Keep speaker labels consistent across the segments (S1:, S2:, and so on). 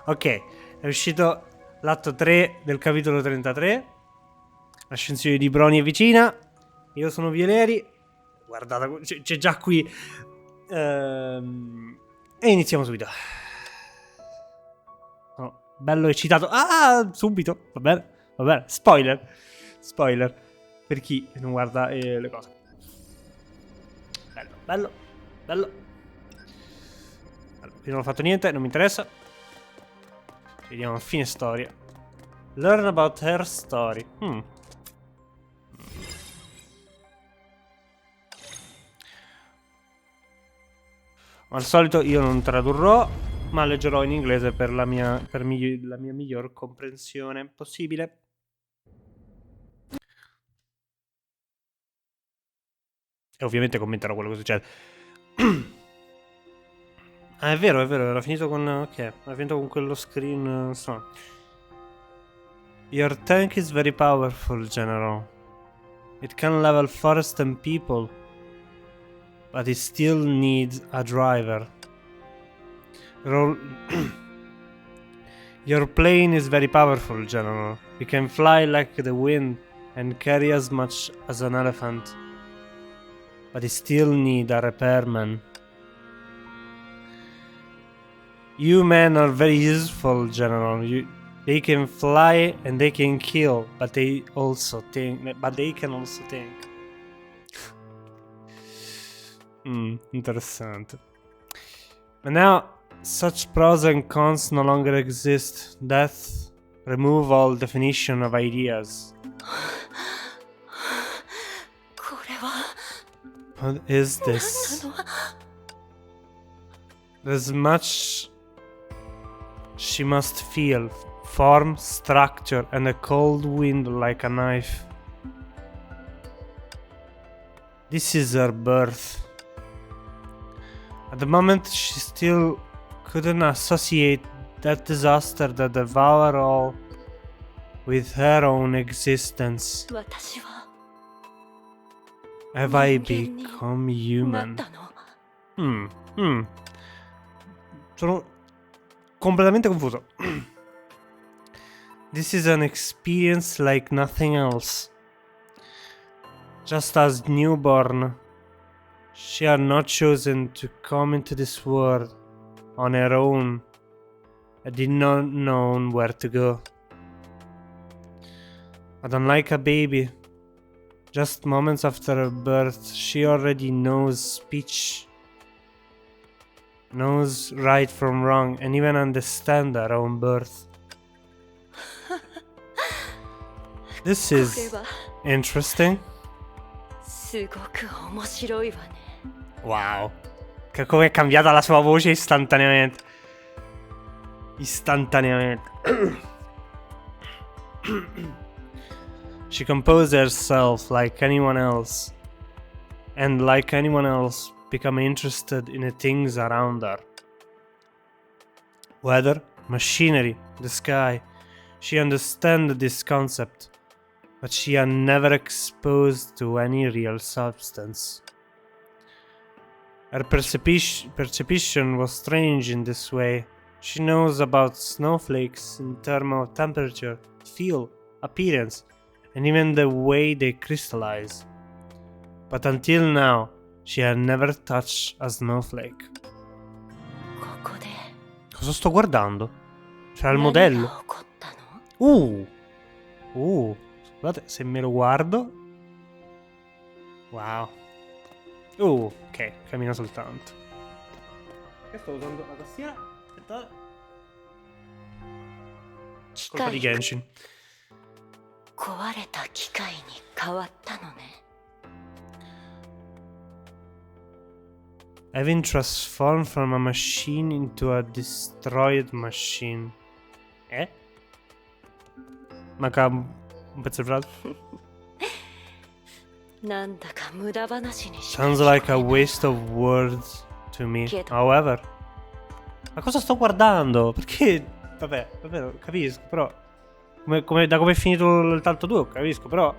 S1: Ok, è uscito l'atto 3 del capitolo 33. Ascensione di Broni è vicina. Io sono Vieleri. Guardate, c'è già qui. E iniziamo subito. Oh, bello eccitato. Ah, subito. Va bene, va bene. Spoiler. Spoiler. Per chi non guarda le cose. Bello, bello, bello. Allora, qui non ho fatto niente, non mi interessa. Vediamo a fine storia. Learn about her story. Al solito io non tradurrò, ma leggerò in inglese per la mia miglior comprensione possibile. E ovviamente commenterò quello che succede. Ah, è vero, era finito con... Ok, era finito con quello screen... So. Your tank is very powerful, General. It can level forest and people. But it still needs a driver. Your plane is very powerful, General. You can fly like the wind and carry as much as an elephant. But you still need a repairman. You men are very useful, General. They can fly and they can kill, but they can also think. Interessante. But now, such pros and cons no longer exist. Death remove all definition of ideas. What is this? There's much she must feel. Form, structure, and a cold wind like a knife. This is her birth. At the moment, she still couldn't associate that disaster that devoured all with her own existence. Have I become human? Sono completamente confuso. This is an experience like nothing else. Just as newborn, she had not chosen to come into this world on her own and did not know where to go. But unlike a baby, just moments after her birth, she already knows speech, knows right from wrong, and even understands her own birth. This is interesting. Wow. Come è cambiata la sua voce istantaneamente. She composed herself like anyone else. And like anyone else, become interested in the things around her. Weather, machinery, the sky. She understands this concept, but she had never exposed to any real substance. Her perception was strange in this way. She knows about snowflakes in terms of temperature, feel, appearance, and even the way they crystallize. But until now, she had never touched a snowflake. Cosa sto guardando? C'era il modello. Scusate se me lo guardo. Wow. Ok, cammina soltanto. Che sto usando la tastiera? Aspettate. Colpa di Genshin. Having transformed from a machine into a destroyed machine. Manca un pezzo di frase. Sounds like a waste of words to me. However. Ma cosa sto guardando? Perché? Vabbè, capisco, però. Da come è finito il Tatto 2, capisco, però.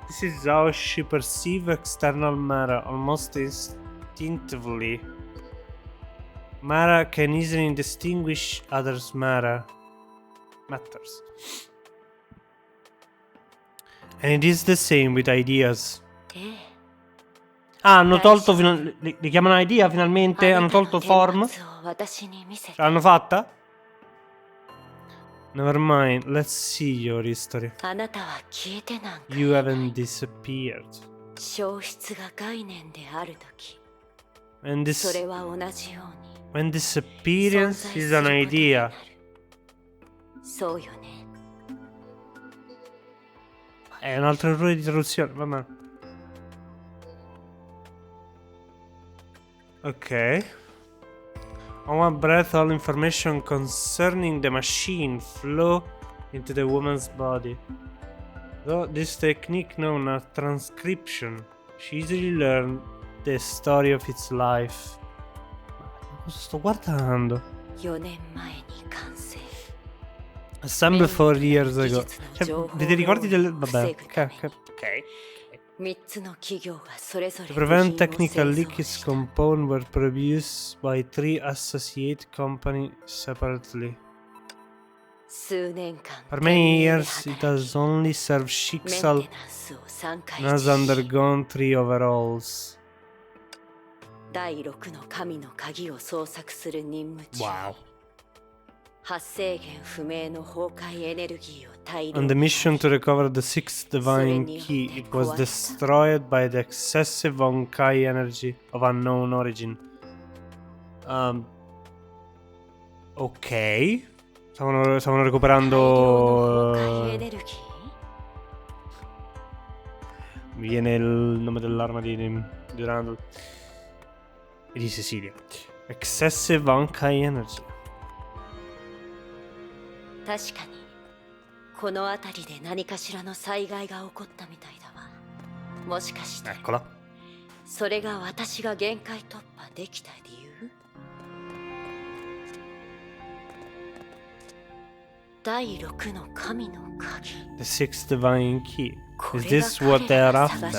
S1: This is how she perceives external matter, almost instinctively. Matter can easily distinguish others matters. And it is the same with ideas. Ah, hanno tolto li chiamano idea finalmente? Hanno tolto form? L'hanno fatta? Never mind, let's see your history. You haven't disappeared. When disappearance is an idea. È un altro errore di traduzione, vabbè. Ok. On one breath, all information concerning the machine flow into the woman's body. Though this technique known as transcription, she easily learned the story of its life. Cosa sto guardando? Assembled 4 years ago. Cioè, ti ricordi del... Vabbè, ok. To prevent technical leaks, components were produced by 3 associate companies separately. For many years, it has only served Shixal and has undergone 3 overhauls. Wow. On the mission to recover the 6th divine key, it was destroyed by the excessive Honkai energy of unknown origin. Ok. Stavano recuperando... Mi viene il nome dell'arma di Randall. E di Cecilia. Excessive Honkai energy. Eccola. The 6th divine key. Is this what they are after?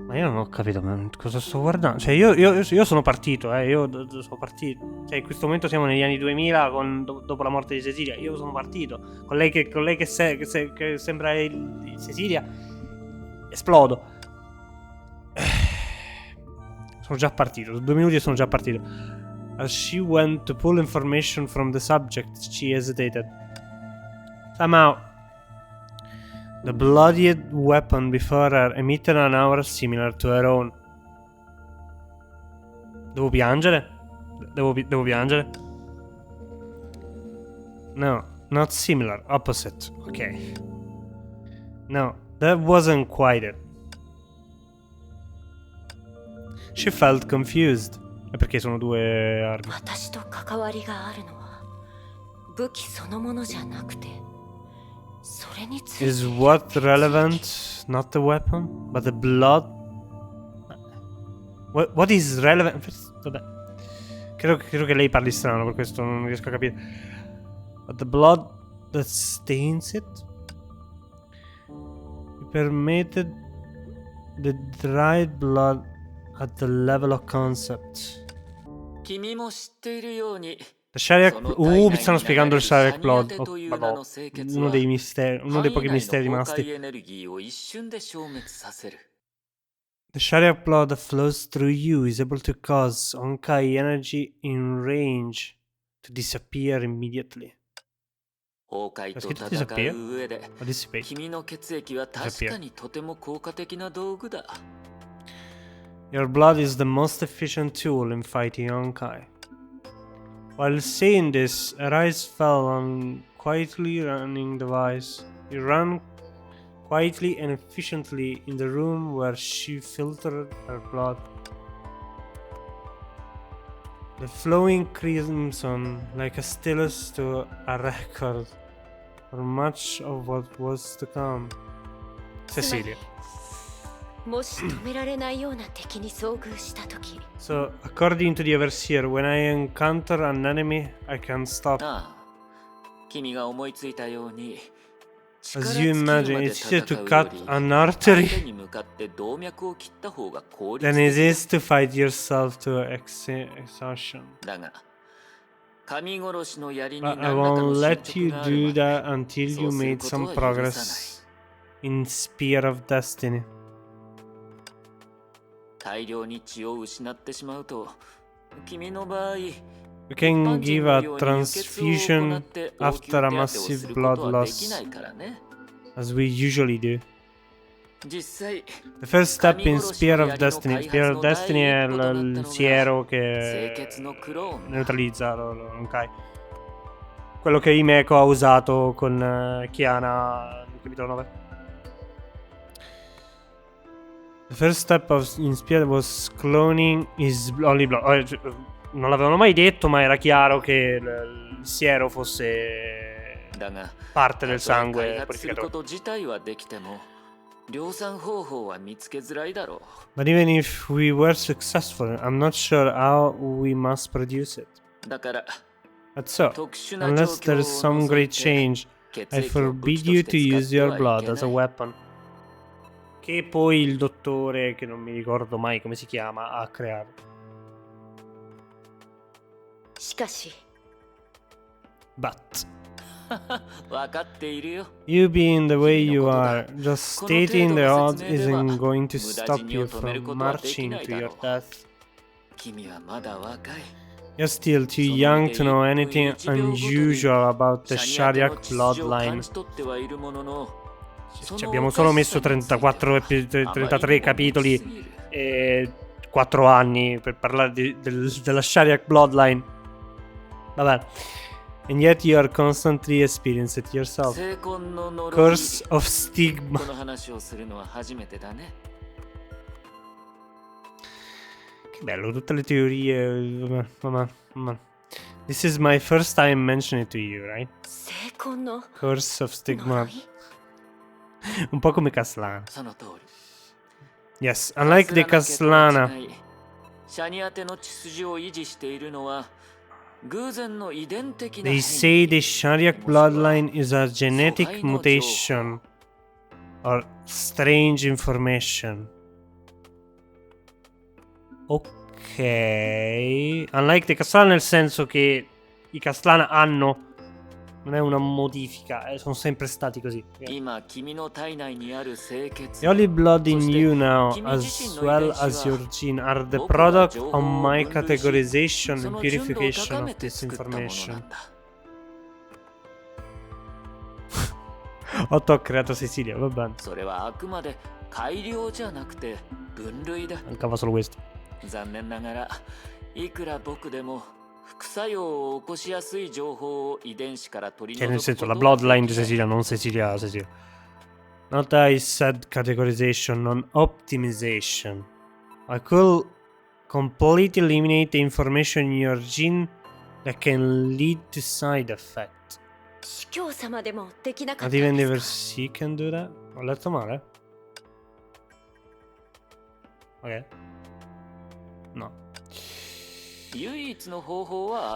S1: Ma io non ho capito cosa sto guardando. Cioè io sono partito, io sono partito. Cioè in questo momento siamo negli anni 2000 dopo la morte di Cecilia. Io sono partito. Con lei che sembra Cecilia. Esplodo. Sono già partito. 2 minuti e sono già partito. As she went to pull information from the subject, she hesitated. Somehow the bloodied weapon before her emitted an aura similar to her own. Devo piangere? Devo piangere? No, not similar, opposite. Ok. No, that wasn't quite it. She felt confused. E perché sono 2 armi? Is what relevant? Not the weapon, but the blood? What is relevant? Vabbè. Credo che lei parli strano, per questo non riesco a capire. But the blood that stains it? We permitted the dried blood at the level of concept. The Sharia... mi stanno spiegando il Sharia Blood. Oh, uno dei misteri, uno dei pochi misteri rimasti. The Sharia Blood that flows through you is able to cause Honkai energy in range to disappear immediately. È scritto disappear? O dissipate? Disappear. Your blood is the most efficient tool in fighting Honkai. While saying this, her eyes fell on quietly running device. He ran quietly and efficiently in the room where she filtered her blood. The flowing crimson, like a stylus to a record, for much of what was to come. Cecilia. So, according to the overseer, when I encounter an enemy, I can stop. As you imagine, it's easier to cut an artery than it is to fight yourself to exhaustion. But I won't let you do that until you made some progress in Spear of Destiny. You can give a transfusion after a massive blood loss, as we usually do. The first step in Spear of Destiny. Spear of Destiny è il siero che neutralizza l'Honkai. Quello che Himeko ha usato con Kiana nel capitolo 9. The first step in Spear was cloning his only blood. Non l'avevano mai detto, ma era chiaro che il siero fosse parte del sangue purificatore. But even if we were successful, I'm not sure how we must produce it. That's so, unless there's some great change, I forbid you to use your blood as a weapon. Che poi il dottore, che non mi ricordo mai come si chiama, ha creato. But you being the way you are, just stating the odds isn't going to stop you from marching to your death. You're still too young to know anything unusual about the Shariak bloodline. Ci abbiamo solo messo 33 capitoli e 4 anni per parlare della Shariak bloodline. Vabbè. And yet you are constantly experiencing it yourself. Curse of stigma. Che bello, tutte le teorie. Mamma. This is my first time mentioning it to you, right? Curse of stigma. Un po' come Caslana. Yes, unlike the Caslana. They say the Shariak bloodline is a genetic mutation or strange information. Ok. Unlike the Caslana nel senso che i Caslana hanno, non è una modifica, sono sempre stati così. The only blood in you now, as well as your gene, are the product of my categorization and purification of this information. Otto ha creato Cecilia, va bene. Mancava solo questo. Cioè nel senso la bloodline di Cecilia, non Cecilia. Not I said categorization, non optimization. I could completely eliminate the information in your gene that can lead to side effect. Not even the Versi can do that? Ho letto male? Ok. No.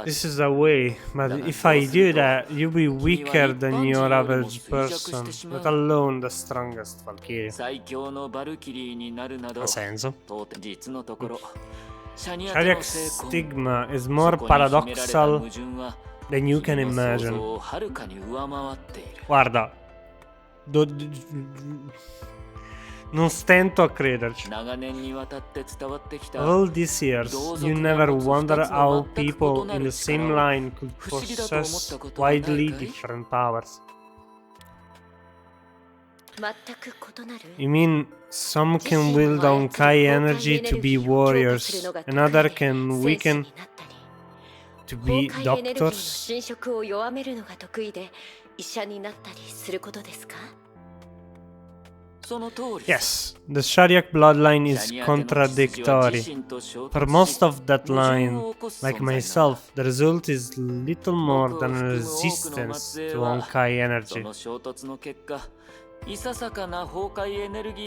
S1: This is a way, but if I do that, you'll be weaker than your average person, let alone the strongest Valkyrie. Ha senso. Shariak stigma is more paradoxal than you can imagine. Guarda, non stento a crederci. All these years, you never wonder how people in the same line could possess widely different powers. You mean some can wield Honkai energy to be warriors, another can weaken to be doctors? Yes, the Shariak bloodline is contradictory. For most of that line, like myself, the result is little more than a resistance to Honkai energy.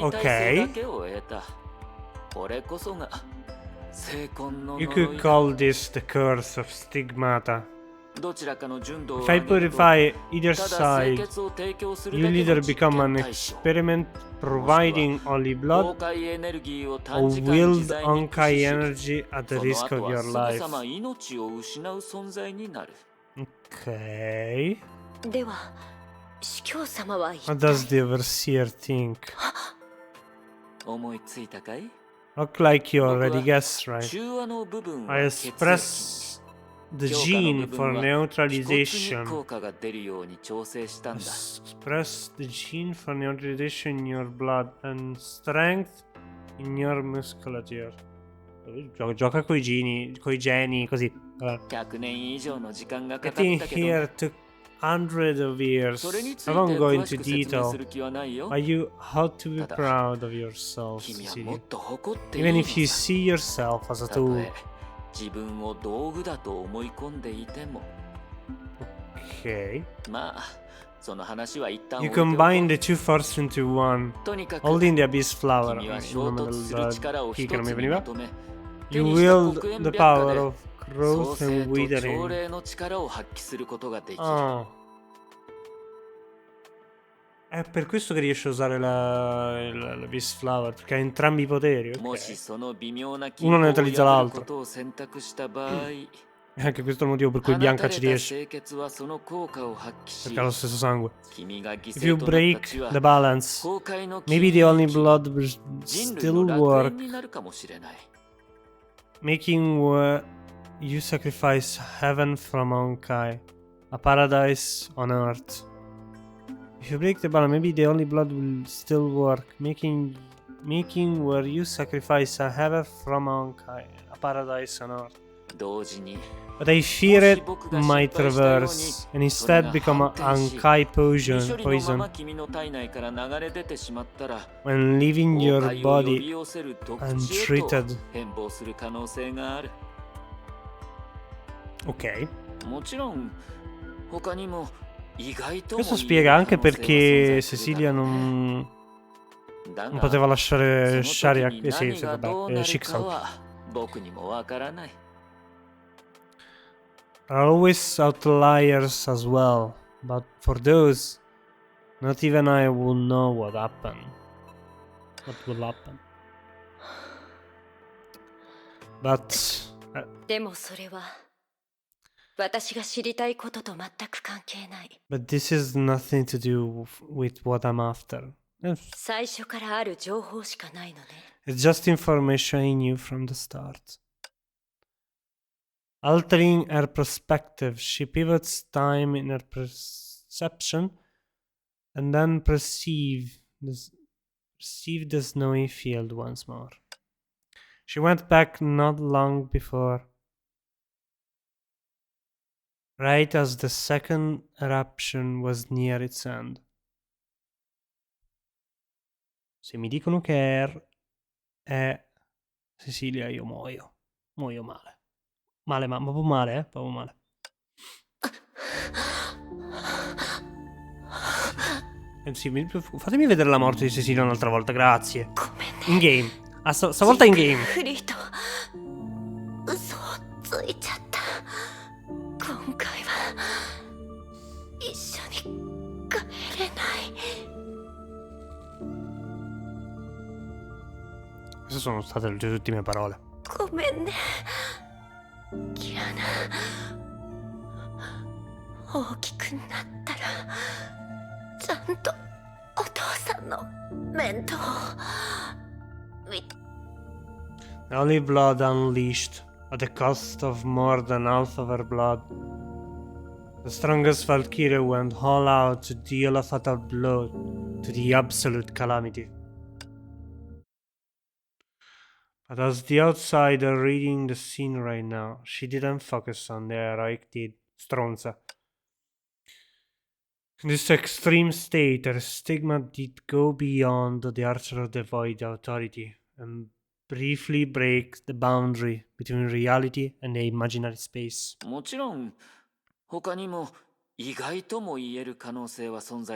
S1: Okay. You could call this the curse of stigmata. If I purify either side, you'll either become an experiment providing only blood or wield Honkai energy at the risk of your life. Okay. What does the overseer think? Look like you already guessed, right? I express the gene for neutralization. Express the gene for neutralization in your blood and strength in your musculature. Gioca coi geni, così. Getting here took hundreds of years. I won't go into detail, but you ought to be proud of yourself, Cecilia. Even if you see yourself as a tool. Okay. You combine the two forces into one, holding the abyss flower. You wield the power of growth and withering. Oh. È per questo che riesce a usare la Beast Flower, perché ha entrambi i poteri, ok. Uno neutralizza l'altro. E anche questo è il motivo per cui Bianca ci riesce, perché ha lo stesso sangue. If you break the balance, maybe the only blood will still work, making you sacrifice heaven from Honkai, a paradise on earth. If you break the balance, maybe the only blood will still work, making where you sacrifice a heaven from Honkai, a paradise on earth. But I fear it might reverse, and instead become a Honkai poison when leaving your body untreated. Ok. Questo spiega anche perché Cecilia non poteva lasciare Shariak. Sì, vabbè, Shiksa. Are always outliers as well, but for those, not even I will know what happened. What will happen. But this has nothing to do with what I'm after. It's just information I knew from the start. Altering her perspective, she pivots time in her perception and then perceive the snowy field once more. She went back not long before, right as the second eruption was near its end. Se mi dicono che è Cecilia, io muoio. Muoio male. Male, ma proprio male, proprio male. Sì, fatemi vedere la morte di Cecilia un'altra volta, grazie. In game. Stavolta in game. Queste sono state le tue ultime parole. The only blood unleashed at the cost of more than half of her blood. The strongest Valkyrie went all out to deal a fatal blow to the absolute calamity. But as the outsider reading the scene right now, she didn't focus on the heroic deed. Stronza. In this extreme state, her stigma did go beyond the Archer of the Void authority and briefly break the boundary between reality and the imaginary space.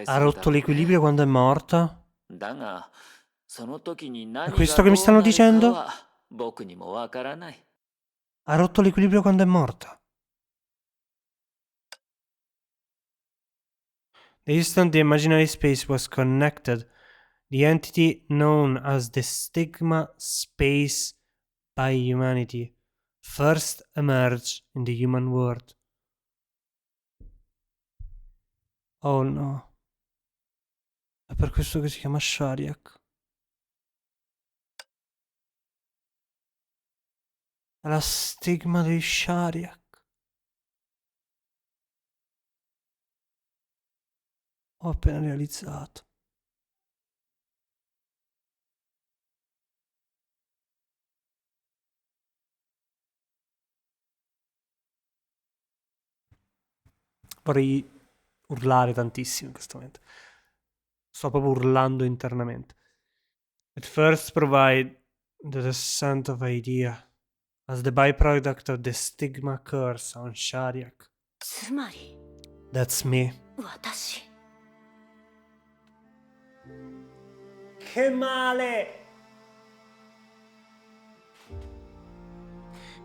S1: Ha rotto l'equilibrio quando è morta? È questo che mi stanno dicendo? Ha rotto l'equilibrio quando è morta. The instant the imaginary space was connected, the entity known as the stigma space by humanity first emerged in the human world. Oh no. È per questo che si chiama Shariak. È la stigma di Shariak. Ho appena realizzato. Vorrei urlare tantissimo in questo momento. Sto proprio urlando internamente. At first provide the descent of idea as the byproduct of the stigma curse on Shariak.
S2: つまり
S1: That's me.
S2: 私
S1: Che male!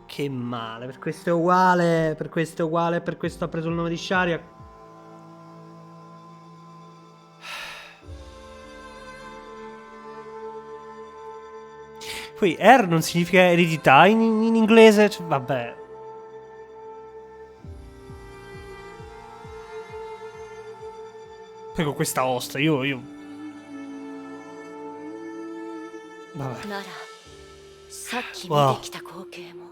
S1: Che male, per questo è uguale, per questo è uguale, per questo ha preso il nome di Shariak. Poi R non significa eredità in inglese, cioè, vabbè. Poi con questa osta, io... Vabbè.
S2: ならさっき見
S1: Wow.
S2: てきた光景も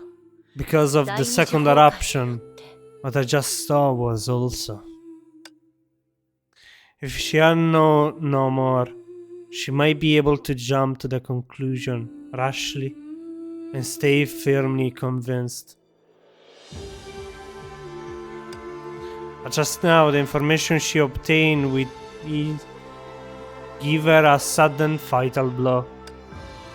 S1: Because of
S2: 第
S1: the
S2: 二次
S1: second
S2: 崩壊によ
S1: eruption,
S2: って
S1: what I just saw was also. If she had no more, she might be able to jump to the conclusion rashly and stay firmly convinced. But just now, the information she obtained would give her a sudden fatal blow.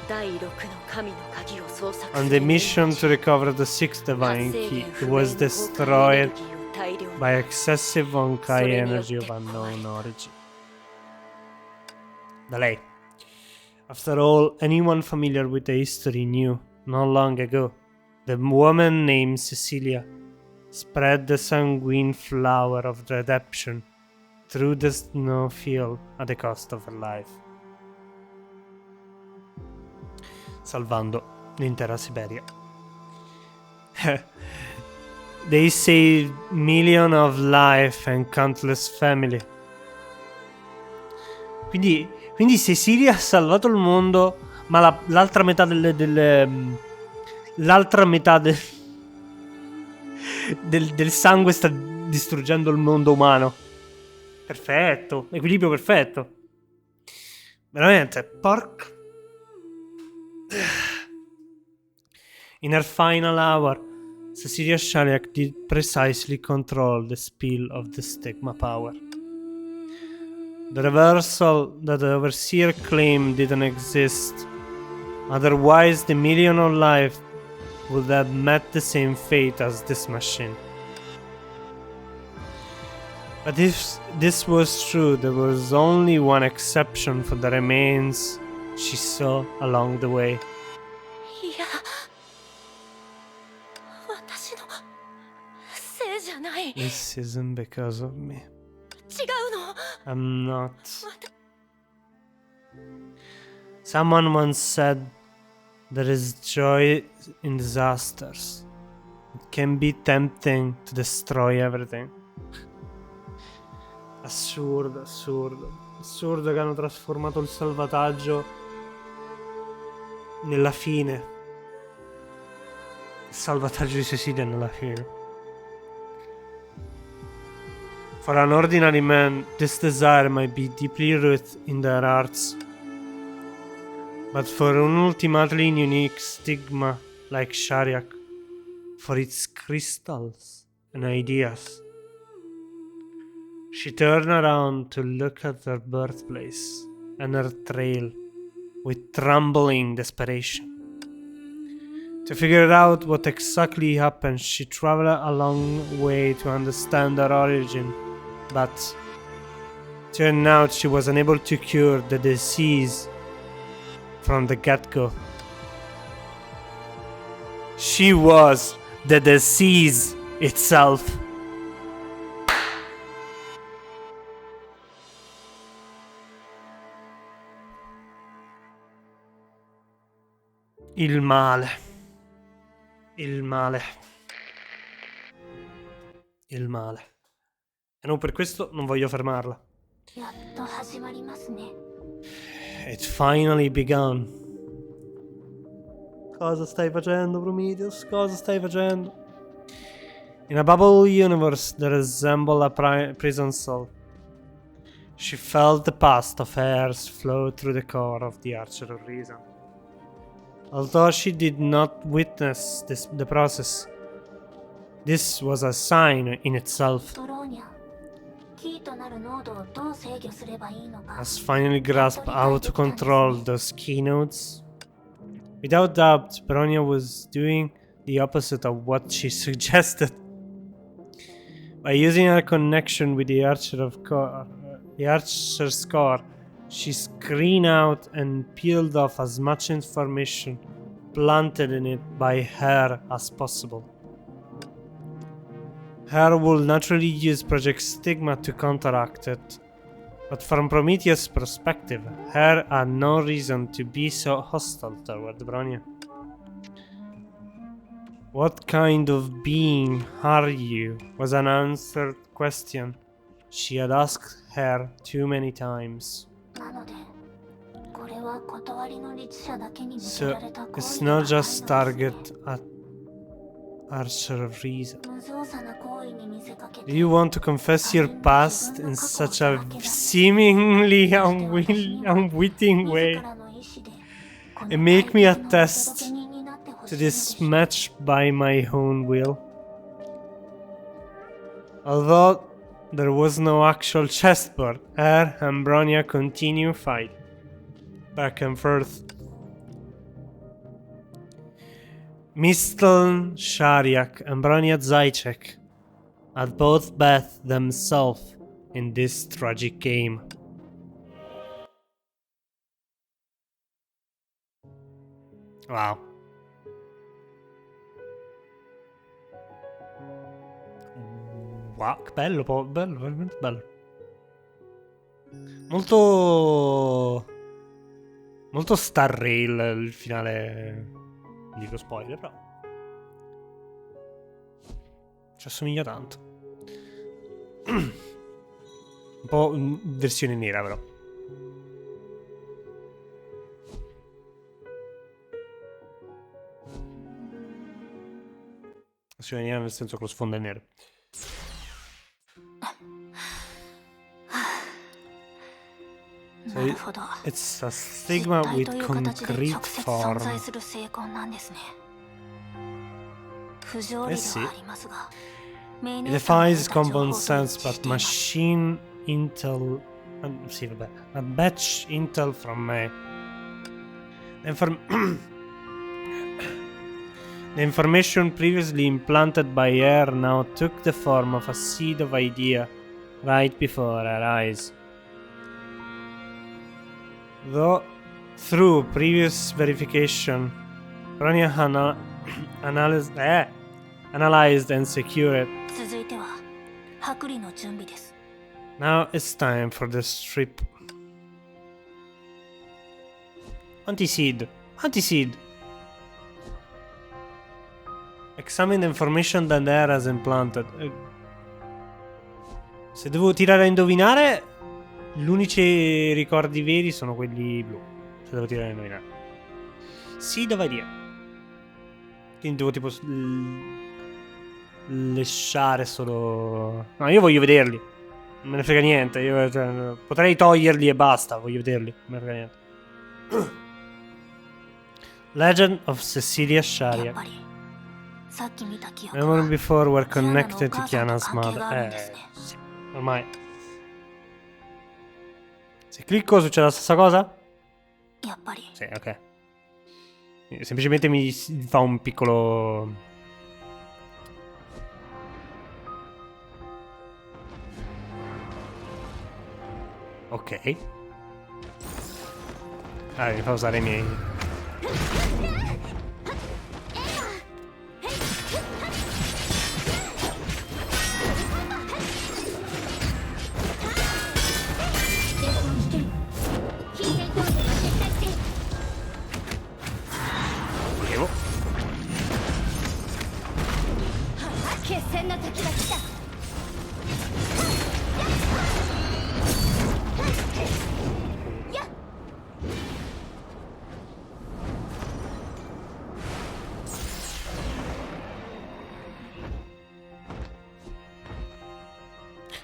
S2: 第六の神の鍵を捜索
S1: On
S2: す
S1: the
S2: る
S1: mission to recover the sixth
S2: 発
S1: divine
S2: 生
S1: key,
S2: 源
S1: it
S2: 不明
S1: was
S2: の崩壊エネ
S1: destroyed
S2: ルギーを大量に
S1: by excessive Honkai energy of
S2: Sorelle
S1: unknown
S2: Otto.
S1: origin. Da lei. After all, anyone familiar with the history knew, not long ago, the woman named Cecilia spread the sanguine flower of redemption through the snowfield at the cost of her life, salvando l'intera Siberia. They saved millions of life and countless family. Quindi Cecilia ha salvato il mondo, ma l'altra metà l'altra metà del sangue sta distruggendo il mondo umano. Perfetto, equilibrio perfetto. Veramente, porca. In her final hour, Cecilia Shariak did precisely control the spill of the stigma power. The reversal that the overseer claimed didn't exist. Otherwise, the million of life would have met the same fate as this machine. But if this was true, there was only one exception for the remains she saw along the way.
S2: いや私のせいじゃない。違
S1: This isn't because of me.
S2: うの。
S1: I'm not. Someone once said there is joy in disasters. It can be tempting to destroy everything. Assurdo, assurdo. Assurdo che hanno trasformato il salvataggio nella fine. Il salvataggio di Cecilia nella fine. For an ordinary man, this desire might be deeply rooted in their hearts. But for an ultimately unique stigma like Shariak, for its crystals and ideas, she turned around to look at her birthplace and her trail with trembling desperation. To figure out what exactly happened, she traveled a long way to understand her origin, but turned out she was unable to cure the disease from the get-go. She was the disease itself. Il male. Il male. Il male. E non per questo non voglio fermarla.
S2: やっと始まりますね。
S1: It's finally begun. Cosa stai facendo, Prometheus? Cosa stai facendo? In a bubble universe that resembled a prison cell, she felt the past of hers flow through the core of the Archer of Reason. Although she did not witness the process, this was a sign in itself.
S2: ドローニャ、キーとなるノードをどう制御すればいいのか。
S1: Has finally grasped how to control those keynotes. Without doubt, Bronya was doing the opposite of what she suggested. By using her connection with the Archer's core, she screened out and peeled off as much information planted in it by her as possible. Her will naturally use Project Stigma to counteract it, but from Prometheus' perspective, her had no reason to be so hostile toward Bronya. What kind of being are you? Was an unanswered question she had asked her too many times.
S2: なので、これは断りの律者だけに向け
S1: So
S2: られた行
S1: it's
S2: 為では
S1: not
S2: ない
S1: just
S2: のですね。
S1: target at Archer of Reason.
S2: 無造作な行為に見せかけて
S1: Do you want to confess your past in such a seemingly unwitting
S2: 自
S1: way
S2: らの意志でこの
S1: and make me
S2: 大義のお
S1: attest
S2: 届け人になってほし
S1: to
S2: いので
S1: this
S2: しょう。
S1: match by my own will? Although there was no actual chessboard, her and Bronya continue fight back and forth. Misteln Shariak and Bronya Zajcek had both bet themselves in this tragic game. Wow. Wow, che bello, bello, veramente bello. Molto Star Rail il finale. Non dico spoiler, però ci assomiglia tanto. Un po' in versione nera, però. Versione nera nel senso che lo sfondo è nero. So
S2: なるほど。
S1: it's a stigma
S2: 実体
S1: with
S2: という形で
S1: concrete
S2: 直接存
S1: form.
S2: 在する成婚なんですね。不条理ではありますが、メイ
S1: It
S2: ネさんの
S1: defies
S2: 形を
S1: common
S2: 放送
S1: sense,
S2: して
S1: but
S2: います。
S1: machine intel. Sì, vabbè. A batch intel from me. The information previously implanted by her now took the form of a seed of idea right before her eyes. Though, through previous verification, Bronya analyzed and secured.
S2: 続いては剥離の準備です。
S1: Now it's time for the strip. Anti-seed. Anti-seed. Examine the information that there has implanted. Se devo tirare a indovinare, gli unici ricordi veri sono quelli blu. Se devo tirare a indovinare. Seed of idea. Quindi devo tipo lesciare solo... No, io voglio vederli. Non me ne frega niente. Io, cioè, potrei toglierli e basta. Voglio vederli. Non me ne frega niente. Legend of Cecilia
S2: やっ
S1: Sharia.
S2: ぱりさっき見た記憶
S1: Memory
S2: は
S1: before were
S2: ジアナのお
S1: connected to
S2: 母さんと
S1: Kiana's
S2: 関係があるん
S1: mother.
S2: ですね。
S1: Sì, ormai. Se clicco succede la stessa cosa?
S2: やっぱり
S1: Sì, ok. Semplicemente mi fa un piccolo... Ok. Ah, mi fa usare i miei...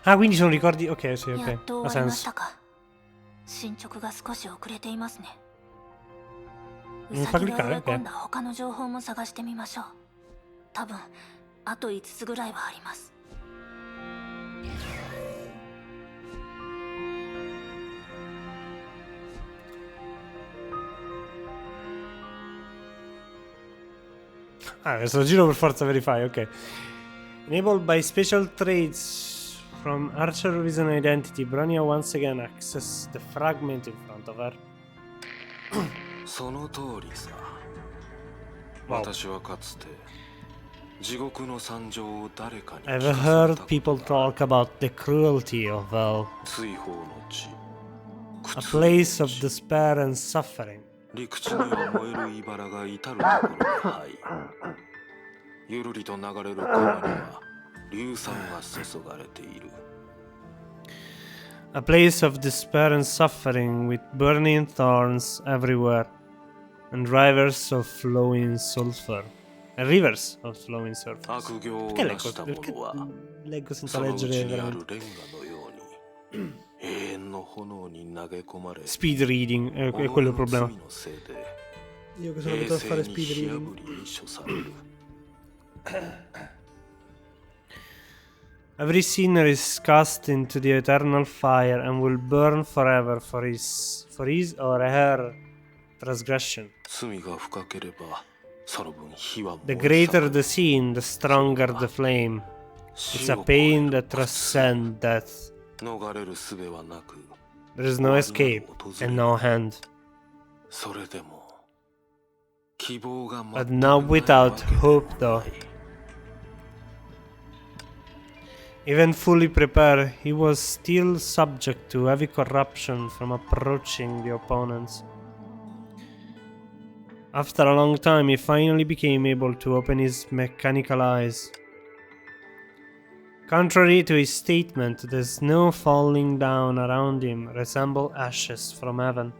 S1: Ah, quindi sono ricordi... Ok, sì,
S2: やっ
S1: ok.
S2: と
S1: Ha
S2: 終わりまし
S1: senso.
S2: たか。進捗が少し遅れていますね。ウ
S1: Non
S2: サ
S1: fa
S2: ギが植
S1: cliccare?
S2: え込
S1: Ok.
S2: んだ他の情報も探してみましょう。多分あと5つぐらいはあります。
S1: Ah, questo giro per forza verify, ok. Enabled by special traits from Archer Reason Identity, Bronya once again access the fragment in front of her.
S3: その通りさ。
S1: Wow.
S3: 私はかつて地獄の惨状を誰かに
S1: I've
S3: 聞かせ
S1: heard
S3: た
S1: people
S3: ことがある
S1: talk about the cruelty of hell,
S3: 追放の地
S1: a place of despair and suffering.
S3: 陸地には燃える茨が至るところに入り、ゆるりと流れる川には硫酸が注がれている。
S1: A place of despair and suffering with burning thorns everywhere and rivers of flowing sulfur. Rivers of flowing sulfur.
S3: 悪行を
S1: Perché
S3: 成した
S1: leggo,
S3: 者は
S1: leggo senza
S3: そのうち
S1: leggere
S3: にある
S1: veramente?
S3: レンガのように永遠の炎に投げ込まれ、
S1: Speed reading, è
S3: 己
S1: quello il
S3: の
S1: problema.
S3: 罪のせいで
S1: Io che sono
S3: 永
S1: abituato a
S3: 世
S1: fare
S3: に
S1: speed
S3: 火
S1: reading.
S3: 炙りに処される。
S1: Every sinner is cast into the eternal fire and will burn forever for his or her transgression.
S3: 罪が深ければその分火は
S1: The
S3: 燃え盛
S1: greater
S3: る。
S1: the sin, the stronger the flame. It's a pain that transcends death.
S3: 逃れる術はなく、
S1: There is no escape and no hand.
S3: それでも希望が
S1: But
S3: 全く
S1: not
S3: ない
S1: without
S3: わけでも
S1: hope, though.
S3: ない。
S1: Even fully prepared, he was still subject to heavy corruption from approaching the opponents. After a long time, he finally became able to open his mechanical eyes. Contrary to his statement, the snow falling down around him resembled ashes from heaven.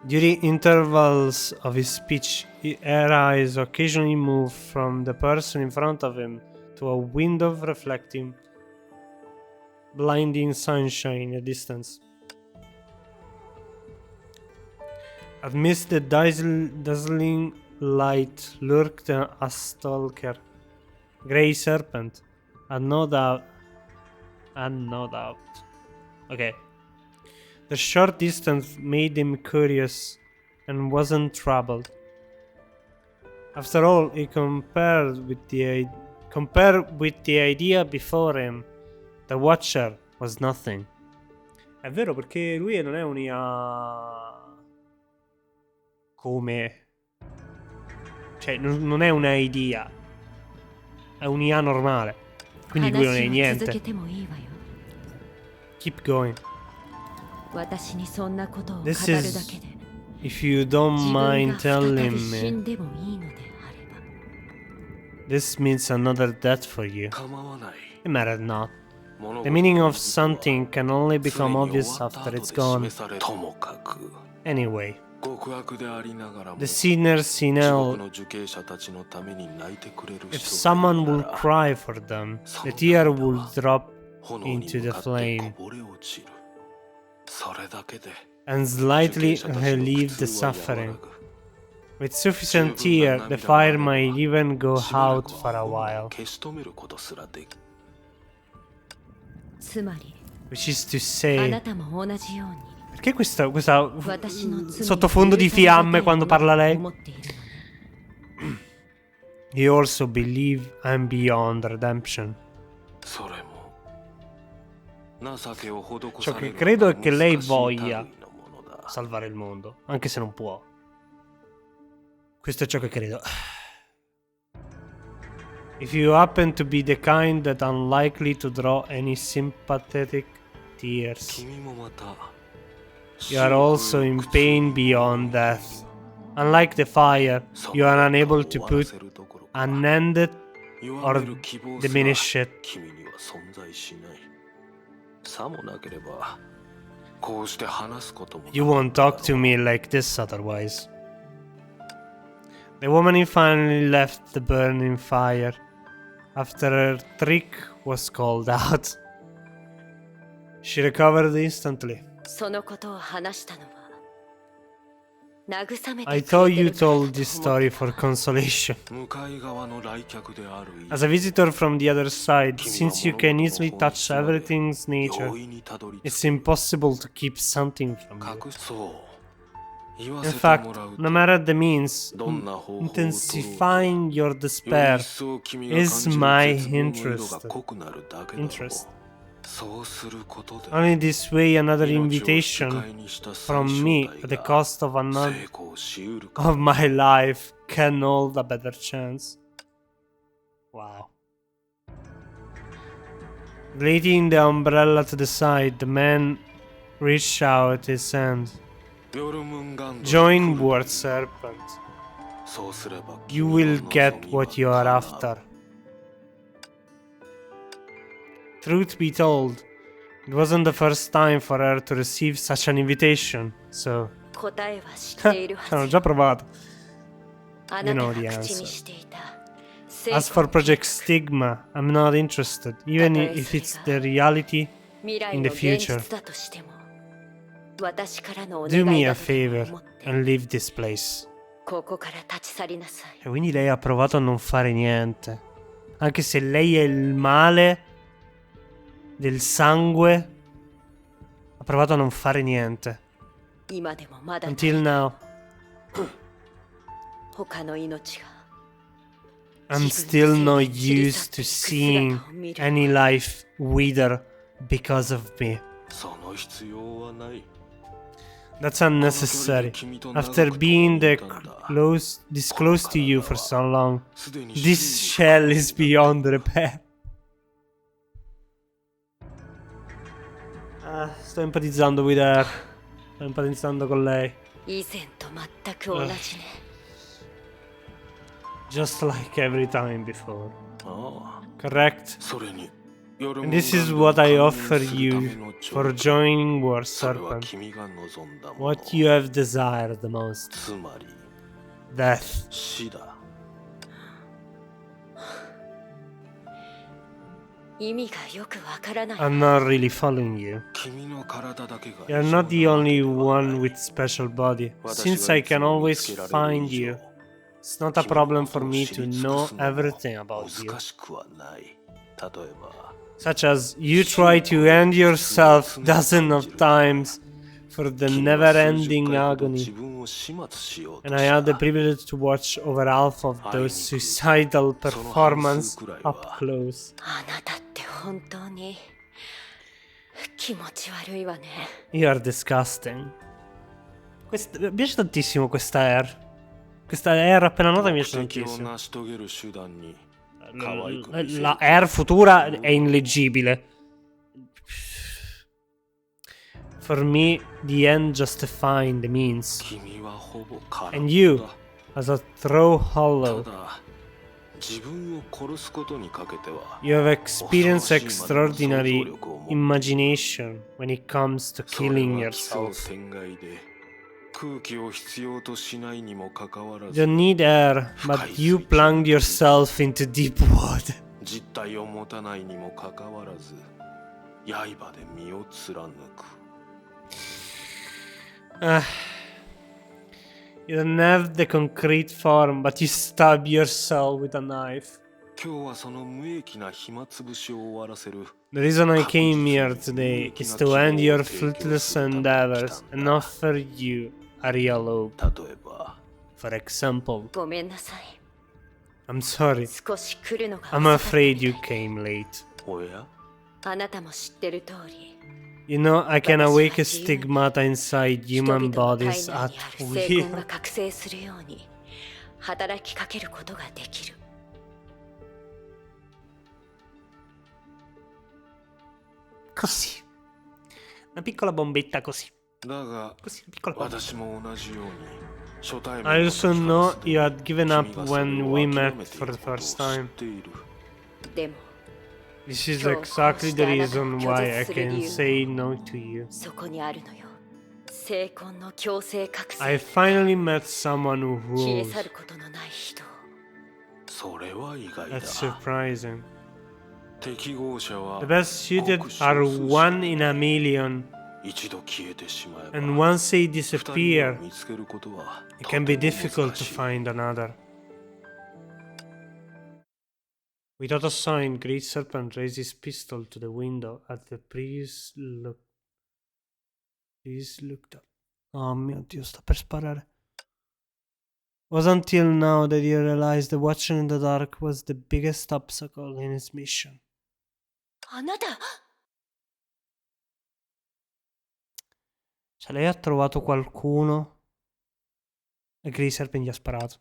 S1: During intervals of his speech, her eyes occasionally moved from the person in front of him to a window reflecting blinding sunshine in the distance. Amidst the dazzling light lurked a stalker, grey serpent, and no doubt. Okay. The short distance made him curious and wasn't troubled. After all, he compared with the idea before him. The Watcher was nothing. È vero, perché lui non è un IA come... Cioè, non è una idea. È un IA normale. Quindi lui non è niente. Keep going. This is... If you don't mind telling me... This means another death for you.
S3: 構わない。
S1: It mattered not.
S3: 物
S1: The
S3: 事
S1: meaning
S3: の
S1: of
S3: 実は
S1: something can only
S3: 常
S1: become
S3: に終
S1: obvious
S3: わった
S1: after
S3: 後
S1: it's
S3: で
S1: gone.
S3: 示されともかく
S1: Anyway,
S3: 極悪でありながらも
S1: the sinners in
S3: 地獄
S1: hell,
S3: の受刑者たちのために泣いてくれる
S1: if
S3: 人がい
S1: someone
S3: る
S1: will
S3: なら
S1: cry for them, the tear will drop
S3: 炎に
S1: into
S3: 向
S1: the
S3: かって
S1: flame
S3: こぼれ落ちる。それだけで
S1: and
S3: 受
S1: slightly
S3: 刑者たちの
S1: relieve
S3: 苦
S1: the
S3: 痛は和ら
S1: suffering.
S3: ぐ。
S1: With sufficient tear, the fire might even go
S3: しばら
S1: out
S3: く
S1: for a
S3: は炎を
S1: while.
S3: 消し止めることすらできる。
S4: つまり
S1: Which is to
S4: あな
S1: say...
S4: たも同じように
S1: Perché questa
S4: 私の罪
S1: sottofondo di fiamme quando parla
S4: を
S1: lei?
S4: 思っているのに
S1: You also believe I'm beyond redemption.
S3: それも情けを施
S1: Ciò
S3: され
S1: che
S3: る
S1: credo
S3: の
S1: è
S3: が
S1: che lei
S3: 難しい
S1: voglia
S3: 類のものだ。
S1: salvare il mondo, anche se non può. Questo è ciò che credo. If you happen to be the kind that unlikely to draw any sympathetic tears,
S3: 君もまた
S1: you are also in pain beyond death. Unlike the fire, you are unable to put an end or diminish it.
S3: 君には存在しない。さもなければこうして話すこともなか
S1: You
S3: った
S1: won't talk to me like this otherwise. The woman finally left the burning fire after her trick was called out. She recovered instantly.
S4: そのことを話したのは慰め
S1: I
S4: てく
S1: thought
S4: れて
S1: you
S4: るからだ
S1: told
S4: と
S1: this
S4: 思っ
S1: story
S4: て
S1: for
S4: た
S1: consolation.
S3: 向かい側の来客である以
S1: As a
S3: 上
S1: visitor from the other side,
S3: 君は
S1: since you
S3: 物
S1: can
S3: 事
S1: easily
S3: の本
S1: touch
S3: 質まで
S1: everything's nature,
S3: 容易にたどり着
S1: it's
S3: く
S1: impossible to keep something from you.
S3: 隠そう言わ
S1: In
S3: せて
S1: fact,
S3: もらうと
S1: no matter the means,
S3: どんな方法を取ろうと
S1: intensifying your
S3: より
S1: despair
S3: 一層君が感
S1: is
S3: じる
S1: my
S3: 絶望の色
S1: interest.
S3: が濃くなるだけだろう
S1: Interest.
S3: そうすることで
S1: Only this way, another
S3: 命を引き
S1: invitation
S3: 換えにした最
S1: from
S3: 小
S1: me
S3: 体
S1: at the
S3: が
S1: cost of another
S3: 成功しうるか
S1: of my life can hold a better chance. Wow. Laying the umbrella to the side, the man reached out his hand.
S3: ヨルムンガンド
S1: Join word serpent.
S3: そうすれば
S1: You
S3: 君の
S1: will
S3: 望
S1: get
S3: みは
S1: what you are
S3: 叶う
S1: after. Truth be told, it wasn't the first time for her to receive such an invitation, so
S4: 答えは知っているは
S1: l'hanno
S4: ず
S1: già provato.
S4: あなた
S1: You know
S4: が
S1: the
S4: 口
S1: answer.
S4: にしていた
S1: As for Project Stigma, I'm not interested, even if it's the reality
S4: 未来
S1: in
S4: の
S1: the
S4: 現
S1: future.
S4: 実だとしても私からのお
S1: Do me
S4: 願い
S1: a
S4: だとでも
S1: favor
S4: 思って
S1: and leave this place.
S4: ここから立ち去りなさい
S1: E quindi lei ha provato a non fare niente. Anche se lei è il male del sangue, ha provato a non fare niente.
S4: 今でもまだ
S1: Until now,
S4: 他の命が
S1: I'm still not used to seeing any life wither because of me.
S3: その必要はない
S1: That's unnecessary. After being this close to you for so long,
S3: すでに
S1: this shell is beyond repair. Sto empatizzando with her. Sto empatizzando con lei.
S4: 以前と全く同じね
S1: Just like every time before.
S3: ああ
S1: Correct?
S3: それに
S1: And this is what I offer you for joining War
S3: それは
S1: Serpent.
S3: 君が望んだもの
S1: What you have desired the most.
S3: つまり
S1: Death.
S3: 死だ
S4: 意味がよくわからない
S1: I'm not really following you.
S3: 君の体だけが
S1: You're not the only one with special body. Since I can always find you, it's not a problem for me to know everything about you.
S3: 難しくはない例えば
S1: Such as you try to end yourself dozens of times for the never-ending
S3: 自
S1: agony,
S3: 分を始末しようと
S1: and I had the
S3: した
S1: privilege to watch over half of those suicidal performances up close.
S4: あなたって本当に気持ち悪いわね
S1: You are disgusting. Mi piace tantissimo questa air. Questa air appena nota mi piace
S3: 目的を
S1: tantissimo.
S3: 成し遂げる手段に可愛く見せる
S1: La air futura è illeggibile. For me, the end justifying the means.
S3: 君はほぼ空っぽ
S1: And you,
S3: だ
S1: as a throw
S3: た
S1: hollow,
S3: だ自分を殺すことにかけては
S1: you have experienced extraordinary imagination when it comes to
S3: それ
S1: killing
S3: は奇想
S1: yourself.
S3: 天外で空気を必要としないにもかかわら
S1: You
S3: ず
S1: don't need air, but you plunged yourself into deep water.
S3: 実体を持たないにもかかわらず刃で身を貫く
S1: You don't have the concrete form, but you stab yourself with a knife.
S3: 今日はその無益な暇つぶしを終わらせる
S1: The reason I came here today is to end your fruitless endeavors and offer you a real hope.
S3: 例えば
S1: For example,
S4: ごめんなさい
S1: I'm sorry.
S4: 少し来るのが
S1: I'm
S4: 遅かった
S1: afraid you came late.
S3: おや
S4: あなたも知ってる通り
S1: You know, I can awake a stigmata inside
S4: 人
S1: human
S4: 々の体
S1: bodies
S4: 内
S1: at
S4: にある成婚が
S1: will.
S4: 覚醒するように働きかけることができる
S1: Così. Una piccola bombetta così.
S3: だが
S1: Così, una piccola bombetta.
S3: 私も同じように初対
S1: I
S3: 面の
S1: also
S3: 時
S1: know
S3: からすで
S1: you
S3: に
S1: had given up
S3: 君がそれ
S1: when
S3: を
S1: we
S3: 諦
S1: met
S3: めてい
S1: for
S3: る
S1: the
S3: ことを
S1: first
S3: 知っ
S1: time.
S3: ている
S4: でも
S1: This is
S4: 今日こう
S1: exactly
S4: して
S1: the
S4: あなたを
S1: reason
S4: 拒
S1: why
S4: 絶
S1: I
S4: する
S1: can
S4: 理由
S1: say no to you.
S4: そこにあるのよ成婚の強制覚醒
S1: I finally met someone who
S4: 消え
S1: rules.
S4: 去ることのない人を
S3: それは意外だ。
S1: That's surprising.
S3: 適合者は
S1: The best suited
S3: ごく少
S1: are
S3: 数しか
S1: one in a million,
S3: 一度消えてしまえば
S1: and once they
S3: 二人を
S1: disappear,
S3: 見つけることは
S1: it
S3: と
S1: can
S3: て
S1: be
S3: も
S1: difficult
S3: 難
S1: to
S3: しい。
S1: find another. Without a sign, Great Serpent raised his pistol to the window at the previous look. Please looked up. Oh mio Dio, sta per sparare. Was until now that he realized that watching in the dark was the biggest obstacle in his mission.
S4: あなた
S1: Cioè, lei ha trovato qualcuno e Grey Serpent gli ha sparato.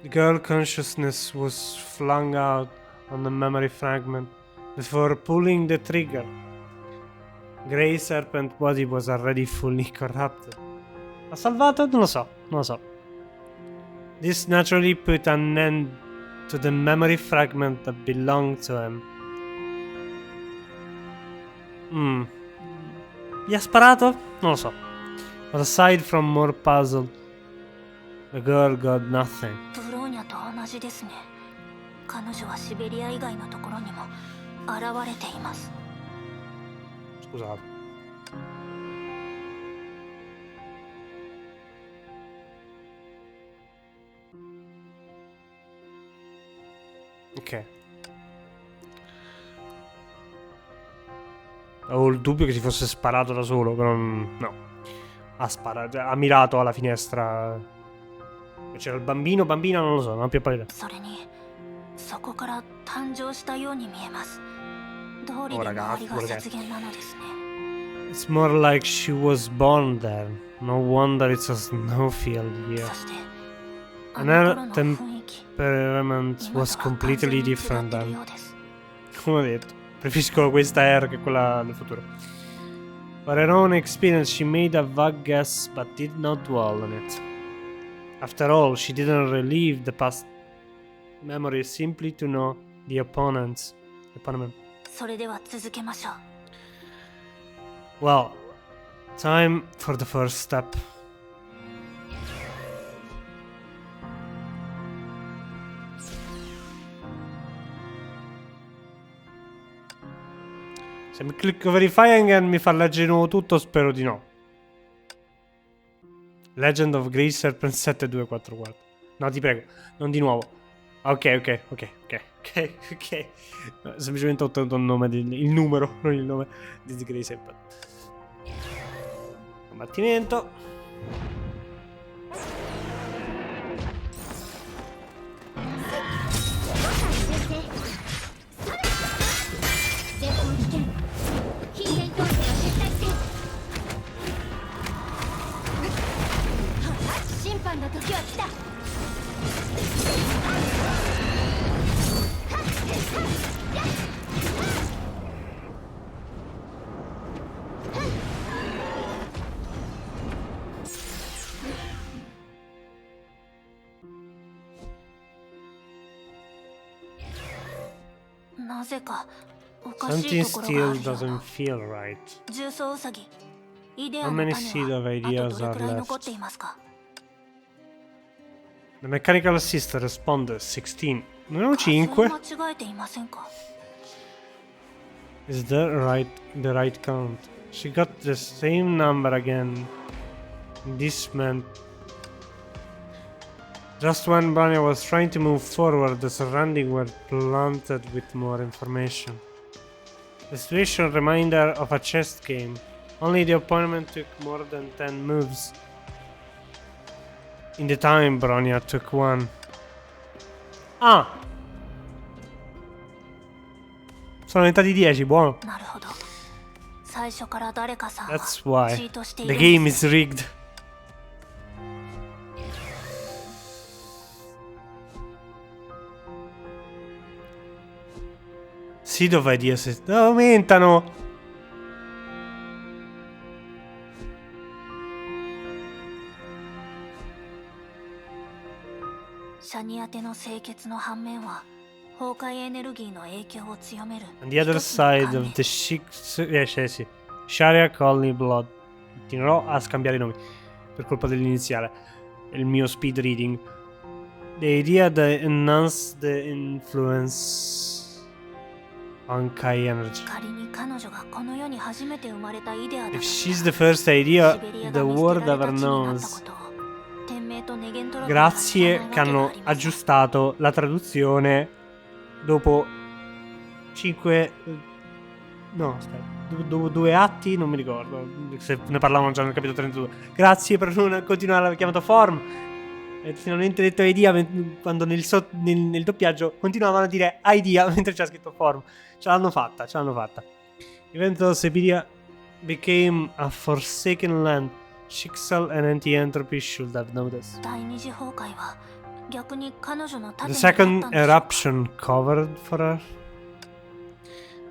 S1: The girl consciousness was flung out on the memory fragment before pulling the trigger. Grey Serpent body was already fully corrupted. Ha salvato? Non lo so, non lo so. This naturally put an end to the memory fragment that belonged to him. Gli ha sparato? Non lo so. But aside from more puzzled, the girl got nothing.
S2: ブローニャと同じですね。彼女はシベリア以外のところにも現れています。
S1: Scusate. Ok. Avevo il dubbio che si fosse sparato da solo, però no. Ha sparato, ha mirato alla finestra. C'era il bambino, bambina, non lo so, non ho più pallida.
S2: それにそこから誕生したように見えます。道理で周りが雪原なのですね。
S1: It's more like she was born there. No wonder it's a snowfield here.
S2: そしてあ
S1: And
S2: の
S1: her
S2: 頃の雰囲気、
S1: temperament
S2: 今
S1: was
S2: とは完全
S1: completely
S2: に違って
S1: different
S2: いる
S1: then.
S2: ようです。
S1: Come ho detto, preferisco questa era che quella del futuro. For her own experience, she made a vague guess but did not dwell on it. After all, she didn't relive the past memories simply to know the opponent.
S2: それでは続けましょう。
S1: Well, time for the first step. Se mi clicco verifying e mi fa leggere di nuovo tutto, spero di no. Legend of Grey Serpent 7244. No, ti prego, non di nuovo. Ok. No, semplicemente ho ottenuto il nome, il numero, non il nome di Grey Serpent. Combattimento. Something still doesn't feel right.
S2: 重曹ウサギ、イデ
S1: How
S2: アの
S1: many
S2: 種
S1: seed of
S2: はあ
S1: ideas
S2: とどれ
S1: are
S2: くらい残っ
S1: left?
S2: ていますか？
S1: The mechanical assist responde 16. Non erano
S2: 数え
S1: 5?
S2: 間違えていませんか？
S1: Is that the right count? She got the same number again. This meant just when Branya was trying to move forward, the surroundings were planted with more information. The situation reminder of a chess game. Only the opponent took more than 10 moves. In the time, Branya took one. Ah! Sono diventati 10, buono.
S2: なるほど。最初から誰かさんは
S1: That's why
S2: チートしてい
S1: the
S2: る
S1: game
S2: んです。
S1: is rigged. Seed of ideas aumentano.
S2: シャニ宛ての清潔の反面は崩壊エネルギーの影響を強める
S1: On the other
S2: 一つの
S1: side
S2: 観
S1: of
S2: 念
S1: the sì. Sharia Colony Blood. Continuerò a scambiare i nomi per colpa dell'iniziale. il mio speed reading. The idea that enhance the influence Honkai energy.
S2: 仮に彼女がこの世に初めて生まれたイデアだと
S1: If
S2: した
S1: she's
S2: ら
S1: the first idea
S2: シベリア
S1: the
S2: が見捨て
S1: world
S2: られ
S1: ever
S2: た地になった
S1: knows.
S2: ことを天命とネゲントロピーが知ら
S1: Grazie
S2: ない
S1: che
S2: わけが
S1: hanno
S2: ありません。
S1: aggiustato la traduzione dopo 5... No, aspetta. Dopo 2 atti, non mi ricordo. Se ne parlavano già nel capitolo 32. Grazie per non continuare la chiamata form. E finalmente detto idea quando nel doppiaggio continuavano a dire idea mentre c'era scritto form. Ce l'hanno fatta. Even though Siberia became a forsaken land, Schicksal and anti-entropy should have noticed.
S2: 第二次崩壊は逆に彼女の盾
S1: The
S2: になった
S1: second
S2: んでしょうか。
S1: eruption covered for her.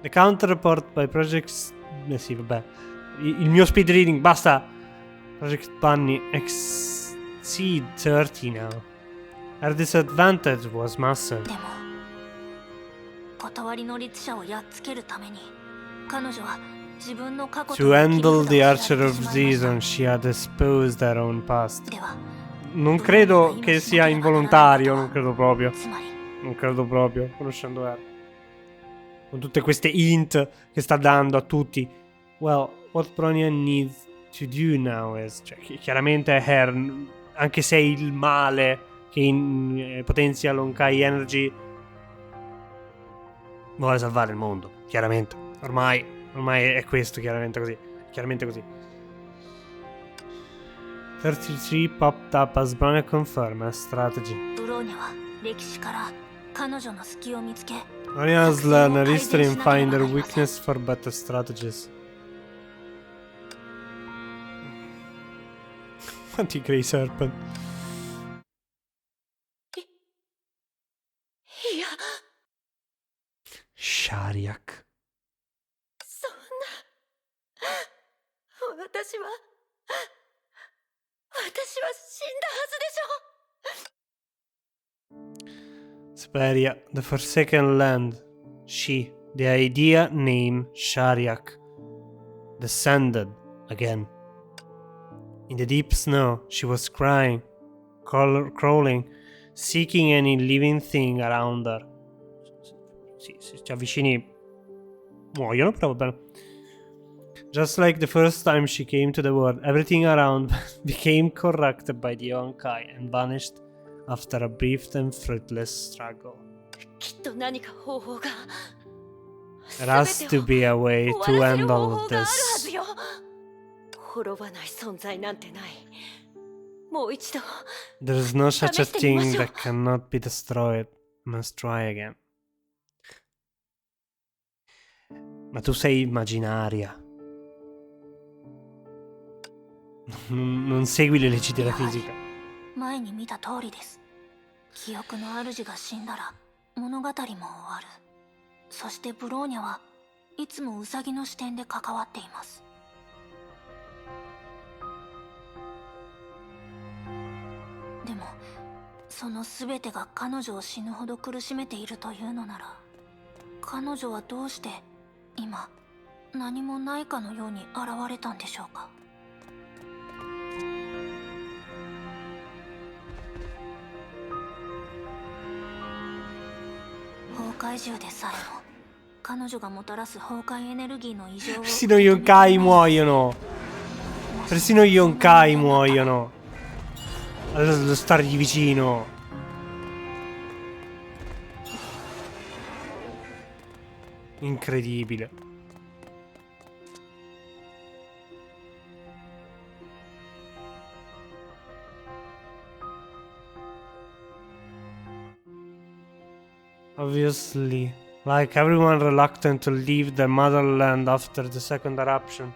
S1: The counter report by Project... sì, vabbè. Il mio speed reading, basta. Project Bunny exceed 30 now. Her disadvantage was massive.
S2: でも断りの律者をやっつけるために彼女は自分の過去と
S1: To
S2: の切り
S1: handle
S2: 札
S1: the
S2: を
S1: Archer
S2: 知られ
S1: of
S2: てしまいました
S1: Season, she had exposed her own past.
S2: では
S1: Non credo che sia involontario, non credo proprio.
S2: つまり
S1: Non credo proprio, conoscendo her. Con tutte queste hint che sta dando a tutti. Well, what Bronya needs to do now is... Cioè, chiaramente her, anche se è il male che potenzia l'Honkai Energy, vuole salvare il mondo, chiaramente. Ormai è questo, chiaramente così. 33 popped up as Bronya confirmed as strategy.
S2: ブローニャは歴史から彼女の隙を見つけ
S1: Bronya has learned her history and find her weakness for better strategies. Anti-Grey Serpent.
S4: いや
S1: Shariak.
S4: そんな私は死んだはずでしょ。
S1: Speria, the Forsaken Land. She, the idea named Shariak, descended again. In the deep snow, she was crying, crawling, seeking any living thing around her. Se ci avvicini muoiono, però va bene. Just like the first time she came to the world, everything around became corrupted by the Honkai and vanished after a brief and fruitless struggle.
S4: きっと何か方法が
S1: There has to be a way
S4: 終
S1: to
S4: わらせる
S1: end
S4: 方
S1: all
S4: 法
S1: of
S4: があるはず
S1: this.
S4: よ。滅ばない存在なんてない。もう一度
S1: There is no such a
S4: 試してみまし
S1: thing
S4: ょう。
S1: that cannot be destroyed. Must try again. Ma tu sei immaginaria. Non segui le leggi della fisica.
S2: 前に見た通りです。記憶の主が死んだら物語も終わる。そしてブローニャはいつもウサギの視点で関わっています。でもその全てが彼女を死ぬほど苦しめているというのなら、彼女はどうして今何もないかのように現れたんでしょうか。崩壊獣でさえも彼女がもたらす崩壊エネルギーの異常を
S1: Persino gli Honkai muoiono. Persino gli Honkai muoiono. Allo stargli vicino. Incredibile. Obviously, like everyone reluctant to leave their motherland after the second eruption.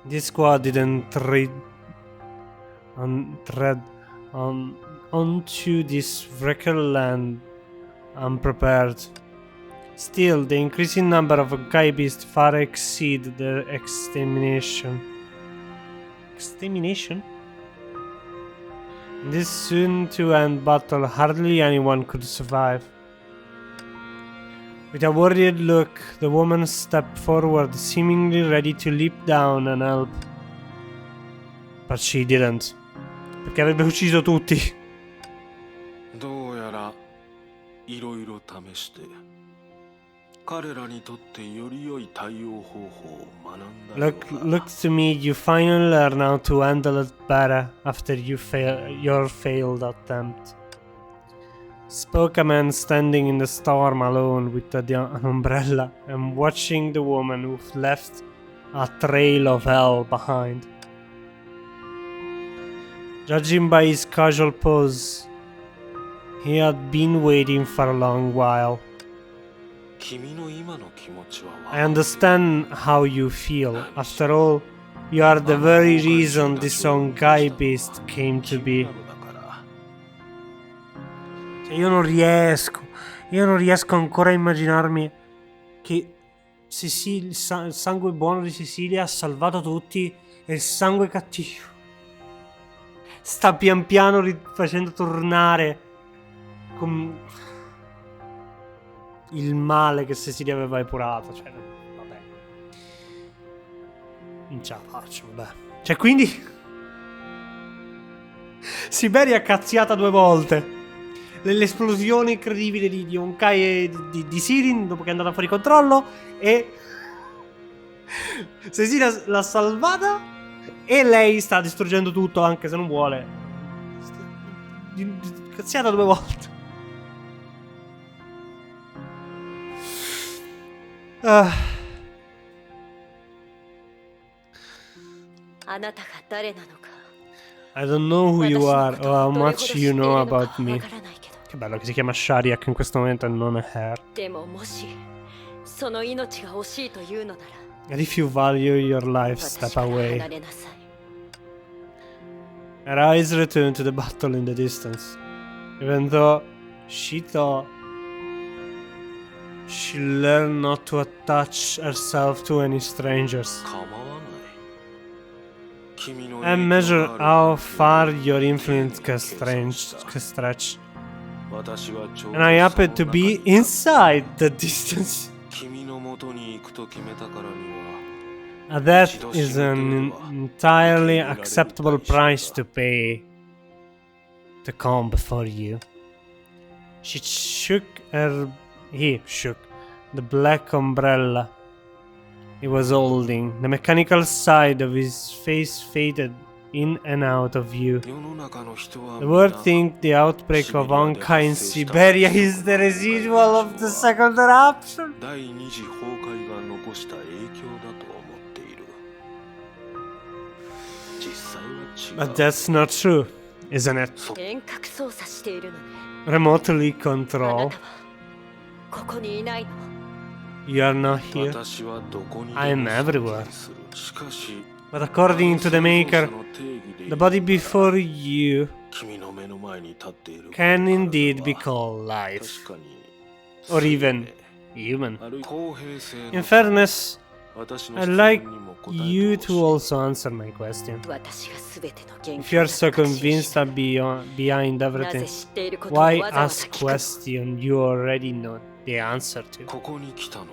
S1: This squad didn't tread onto this wrecked land unprepared. Still, the increasing number of Honkai beasts far exceed the extermination. Extermination? In this soon-to-end battle, hardly anyone could survive. With a worried look, the woman stepped forward, seemingly ready to leap down and help. But she didn't. Perché avrebbe ucciso tutti.
S3: どうやらいろいろ試して彼らにとってより良い対応方法を学んだようだ。
S1: Looks to me you finally learn how to handle it better after your failed attempt. Spoke a man standing in the storm alone with an umbrella and watching the woman who left a trail of hell behind. Judging by his casual pose, he had been waiting for a long while.
S3: 君の今の気持ちは分かる。
S1: I understand how you feel. After all, you are the very reason this Honkai Beast came to be.
S3: 君なのだから。
S1: Io non riesco ancora a immaginarmi che il sangue buono di Cecilia ha salvato tutti e il sangue cattivo sta pian piano facendo tornare il male che Cecilia aveva epurato. Cioè, vabbè. Non ce la faccio, vabbè. Cioè, quindi Siberia è cazziata 2 volte. L'esplosione incredibile di Honkai e di Sirin dopo che è andata fuori controllo, e Cecilia l'ha salvata e lei sta distruggendo tutto anche se non vuole. Cazziata 2 volte. Ah.
S4: あなたが誰なのか
S1: I don't know who you
S4: 私の
S1: are
S4: こと
S1: or
S4: を
S1: how
S4: どれほど
S1: much
S4: 知ってい
S1: you
S4: る
S1: know
S4: のか
S1: about
S4: わ
S1: me.
S4: からないけど
S1: Che bello che si chiama Shariak in questo momento e non HoTr.
S4: でももしその命が惜しいというのなら
S1: And if you value your life,
S4: 私
S1: step
S4: から
S1: away.
S4: 離れなさい
S1: Her eyes returned to the battle in the distance, even though she thought she learned not to attach herself to any strangers.
S3: 構わない。君の
S1: And
S3: 影響
S1: measure
S3: がある
S1: how
S3: 限り
S1: far your
S3: 丁寧
S1: influence
S3: に
S1: can
S3: 計算した
S1: stretch.
S3: 私はちょうど
S1: And I happened
S3: そ
S1: to
S3: の
S1: be
S3: 中にいた。
S1: inside the distance.
S3: 君の元に行くと決めたからには
S1: That is an entirely acceptable price to pay to come before you. He shook the black umbrella he was holding. The mechanical side of his face faded in and out of view.
S3: 世の中の人は
S1: The
S3: みん
S1: world
S3: な
S1: think the outbreak of Honkai in Siberia is the residual of the second eruption.
S3: 第二次崩壊が残した影響だと思っている。実際は違
S1: But
S3: う。
S1: that's not true, isn't it?
S4: 遠隔操作しているのね
S1: Remotely
S4: あな
S1: control.
S4: たはここにいないの
S1: You are not here.
S3: 私はどこにでも
S1: I am everywhere.
S3: 存在する。しかし、
S1: But according to the maker,
S3: その定義で
S1: the body before you
S3: 君の目の前に立っている
S1: can
S3: この
S1: indeed
S3: 体
S1: be
S3: は
S1: called life,
S3: 確かに
S1: or even human.
S3: あるいは公平性の
S1: In fairness,
S3: 私の
S1: I'd
S3: 質
S1: like
S3: 問にも答えて
S1: you
S3: ほし
S1: to
S3: い。
S1: also answer my question.
S4: 私が全ての原
S1: If you are so
S4: 確信
S1: convinced
S4: した
S1: that behind
S4: な
S1: everything,
S4: ぜ知っていることを
S1: why
S4: わざわざ
S1: ask
S4: 聞くの
S1: question you already know the answer to?
S3: ここに来たのは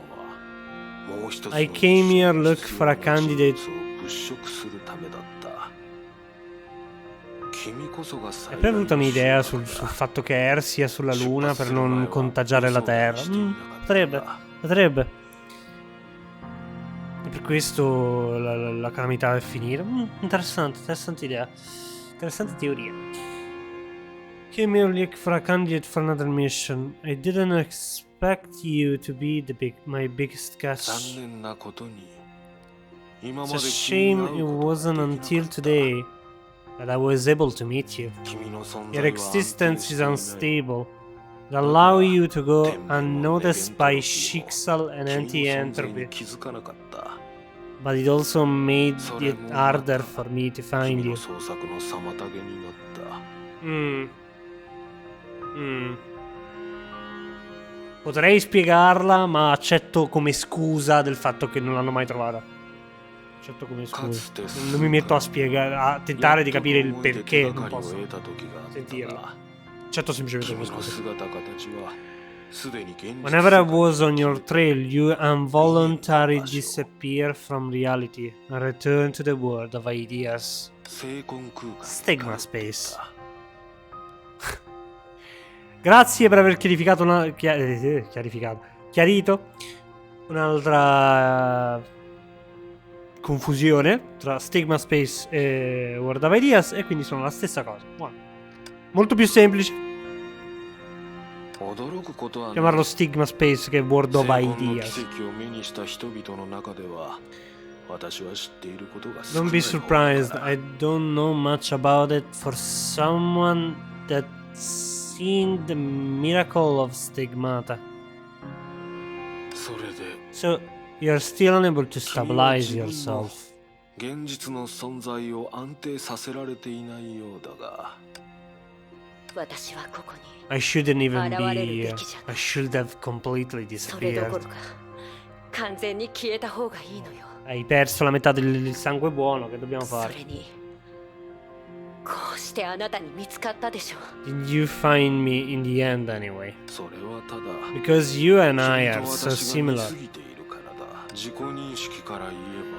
S3: もう一つの
S1: I came here
S3: 物
S1: look
S3: 質
S1: for a
S3: 必要な
S1: candidate
S3: 人物を物色するためだった。君こそが
S1: Hai
S3: 最
S1: mai
S3: 大の
S1: avuto un'idea
S3: 信
S1: sul
S3: 者だ。
S1: fatto che Air sia sulla Luna per non contagiare la Terra? Potrebbe,
S3: だ
S1: potrebbe. E per questo la calamità è finita. Interessante, interessante idea. Interessante teoria. Came here look for a candidate for another mission. I didn't expect you to be my biggest
S3: 残
S1: catch.
S3: 念なことに今ま
S1: It's
S3: で
S1: a
S3: 君に
S1: shame
S3: 会
S1: it
S3: うことが
S1: wasn't
S3: で
S1: until
S3: きなかった
S1: today that I was able to meet you.
S3: 君の存
S1: Your
S3: 在は安定
S1: existence
S3: し
S1: is
S3: ていない。
S1: unstable. It allow you to go unnoticed by Shixal and
S3: 君の存在に
S1: anti-entropy,
S3: 気づかなかった。
S1: but it also made
S3: それ
S1: it
S3: もまた
S1: harder for me to
S3: 君
S1: find
S3: の
S1: you.
S3: 捜索の妨げになった。
S1: Potrei spiegarla, ma accetto come scusa del fatto che non l'hanno mai trovata. Accetto come scusa. Non mi metto a spiegare, a tentare di capire il perché non posso sentirla. Accetto semplicemente
S3: 君
S1: come
S3: の
S1: scusa.
S3: 姿形は
S1: Whenever I was on your trail, you involuntarily disappear from reality and return to the world of ideas. Stigma Space. Grazie per aver chiarificato chiarito un'altra confusione tra Stigma Space e World of Ideas, e quindi sono la stessa cosa. Buono. Molto più semplice chiamarlo Stigma Space che World of Ideas. Don't be surprised, I don't know much about it for someone that's seen the miracle of stigmata. So, you're still unable to stabilize yourself. I shouldn't even be here. I should have completely disappeared. Hai perso la metà del sangue buono, che dobbiamo fare? Did you find me in the end anyway? Because you and I are so similar.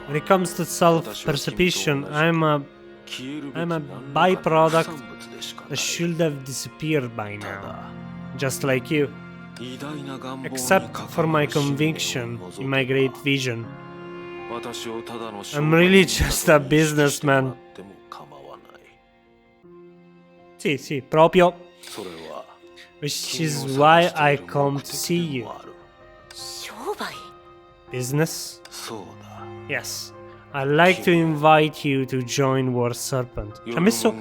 S1: When it comes to self-perception, I'm a byproduct that should have disappeared by now, just like you. Except for my conviction in my great vision. I'm really just a businessman. Sì, proprio. Which is why I come to see you. Business? Yes. I'd like to invite you to join War Serpent. Ci ha messo...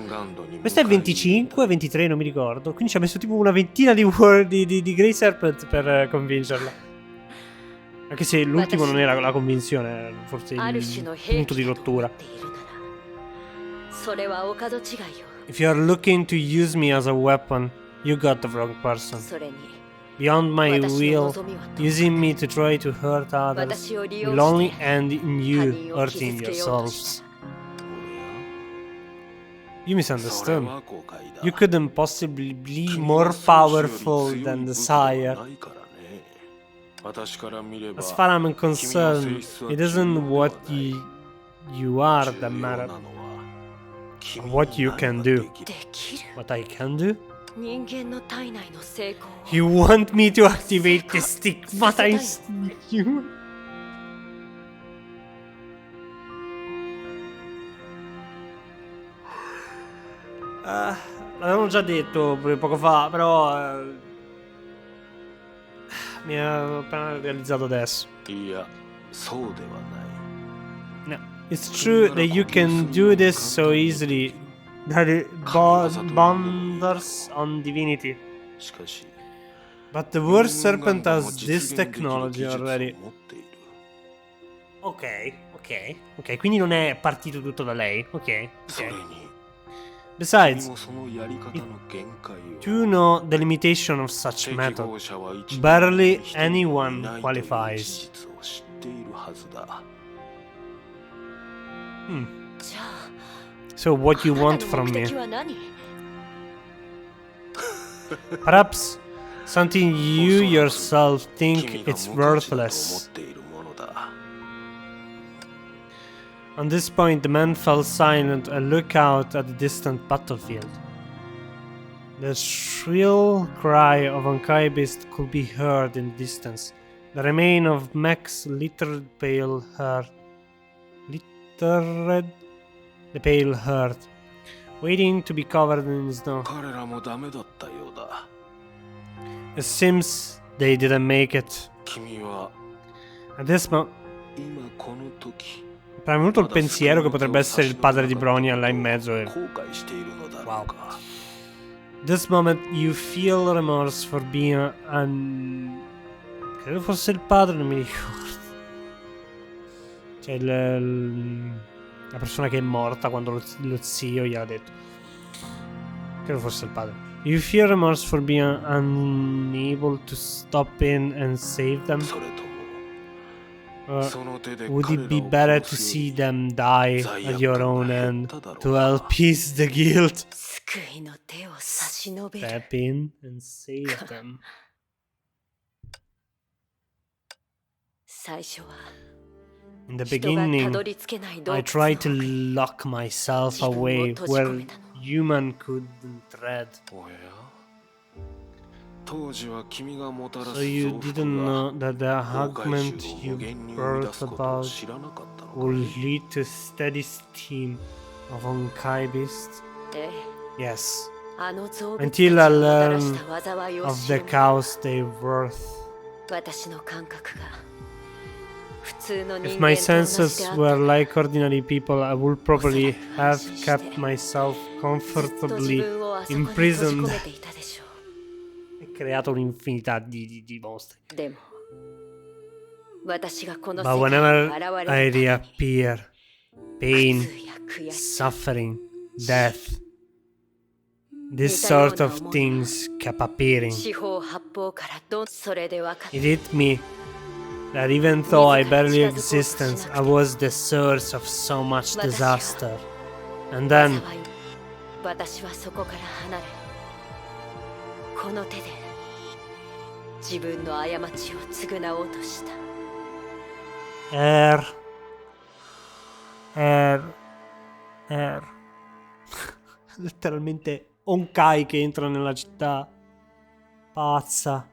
S1: Questo è 25, 23, non mi ricordo. Quindi ci ha messo tipo una ventina di Grey Serpent per convincerla. Anche se l'ultimo non era la convinzione, forse il punto di rottura. If you're looking to use me as a weapon, you got the wrong person. Beyond my will, using me to try to hurt others will only end in you hurting yourselves. You misunderstood. You couldn't possibly be more powerful than desire. As far as I'm concerned, it isn't what you are that matters, or what you can do. What I can do? You want me to activate the stigmatized you? L'avevamo già detto poco fa, però mi ho appena realizzato adesso. No, it's true that you can do this so easily. That it borders on divinity. But the War Serpent has this technology already. Ok, quindi non è partito tutto da lei. Ok. Besides, you know the limitation of such method. Barely anyone qualifies. So what you want from me? Perhaps something you yourself think it's worthless. On this point, the man fell silent and looked out at the distant battlefield. The shrill cry of Honkai Beast could be heard in the distance. The remains of Mech's littered the pale heart, waiting to be covered in snow. It seems they didn't make it. At this moment, mi è venuto il pensiero che potrebbe essere il padre di Bronya là in mezzo e... Wow. This moment you feel remorse for being credo fosse il padre, non mi ricordo. Cioè la persona che è morta quando lo zio gli ha detto. Credo fosse il padre. You feel remorse for being unable to stop in and save them? Would it be better to see them die at your own end to help ease the guilt? Step in and save them.
S4: 最初は
S1: In the
S4: 人がた
S1: beginning,
S4: どり着けない洞
S1: I
S4: 窟
S1: tried to
S4: の奥
S1: lock myself
S4: 自分を
S1: away
S4: 閉じ込
S1: where
S4: めたの。
S1: human couldn't tread.
S3: おや当時は君がもたらす
S1: So you
S3: 増幅
S1: didn't
S3: が
S1: know that the
S3: 崩壊
S1: augment
S3: 臭を
S1: you
S3: 無限に生み出
S1: brought
S3: すことを
S1: about
S3: 知らなかったのか
S1: will lead to steady steam of Honkai Beast?
S4: ええ
S1: Yes.
S4: あの造物た
S1: Until
S4: ち
S1: I
S4: がもたらし
S1: learn
S4: た災いを
S1: of
S4: 知
S1: the
S4: る
S1: cows they worth.
S4: 私の感覚が普通の人
S1: If
S4: 間
S1: my
S4: と同じ
S1: senses
S4: であった
S1: were
S4: ら
S1: like ordinary people, I would probably have
S4: おそらく安心して
S1: kept myself
S4: ずっと自
S1: comfortably
S4: 分をあそこに閉じ
S1: imprisoned
S4: 込めていたでしょ
S1: e creato un'infinità di mostri.
S4: う。でも私がこの
S1: But
S4: 世界に
S1: whenever
S4: 現れ
S1: I
S4: るたびに
S1: reappear, pain,
S4: 苦痛や悔しさ
S1: suffering, death,
S4: 似
S1: this
S4: たよう
S1: sort
S4: な
S1: of
S4: 思いが
S1: things kept appearing.
S4: 四方八方からそれで分かっ
S1: It hit me that even though I barely existed, I was the source of so much disaster. And
S4: た
S1: then,
S4: 災い私はそこから離れこの手で自分の過ちを償おうとした。
S1: letteralmente Honkai che entra nella città. Pazza.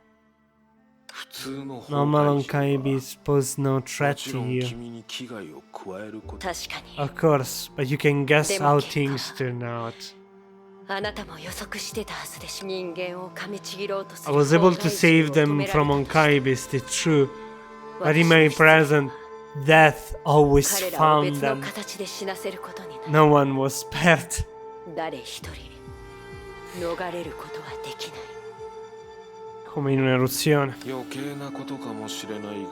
S3: 普通の
S1: Normal
S3: 崩壊
S1: Honkai
S3: 品
S1: beast pose no
S3: はも
S1: threat
S3: ち
S1: to
S3: ろん
S1: you.
S3: 君に危害を加えること
S4: 確かに
S1: Of course, but you can guess
S4: Demo
S1: how
S4: Kenka.
S1: things turn out.
S4: あなたも予測してたはずでしょ。人間を噛みちぎろうとす
S1: I
S4: る
S1: was able to
S4: 崩壊
S1: save
S4: 獣を止
S1: them
S4: めら
S1: from
S4: れたとして
S1: Honkai beast, it's true. But
S4: 私
S1: in
S4: の
S1: my
S4: 必要は
S1: present, death always
S4: 彼らを
S1: found
S4: 別の
S1: them.
S4: 形で死なせることになる。
S1: No one was spared.
S4: 誰一人逃れることはできない。
S1: Come in un'eruzione.
S3: 余計なことかもしれないが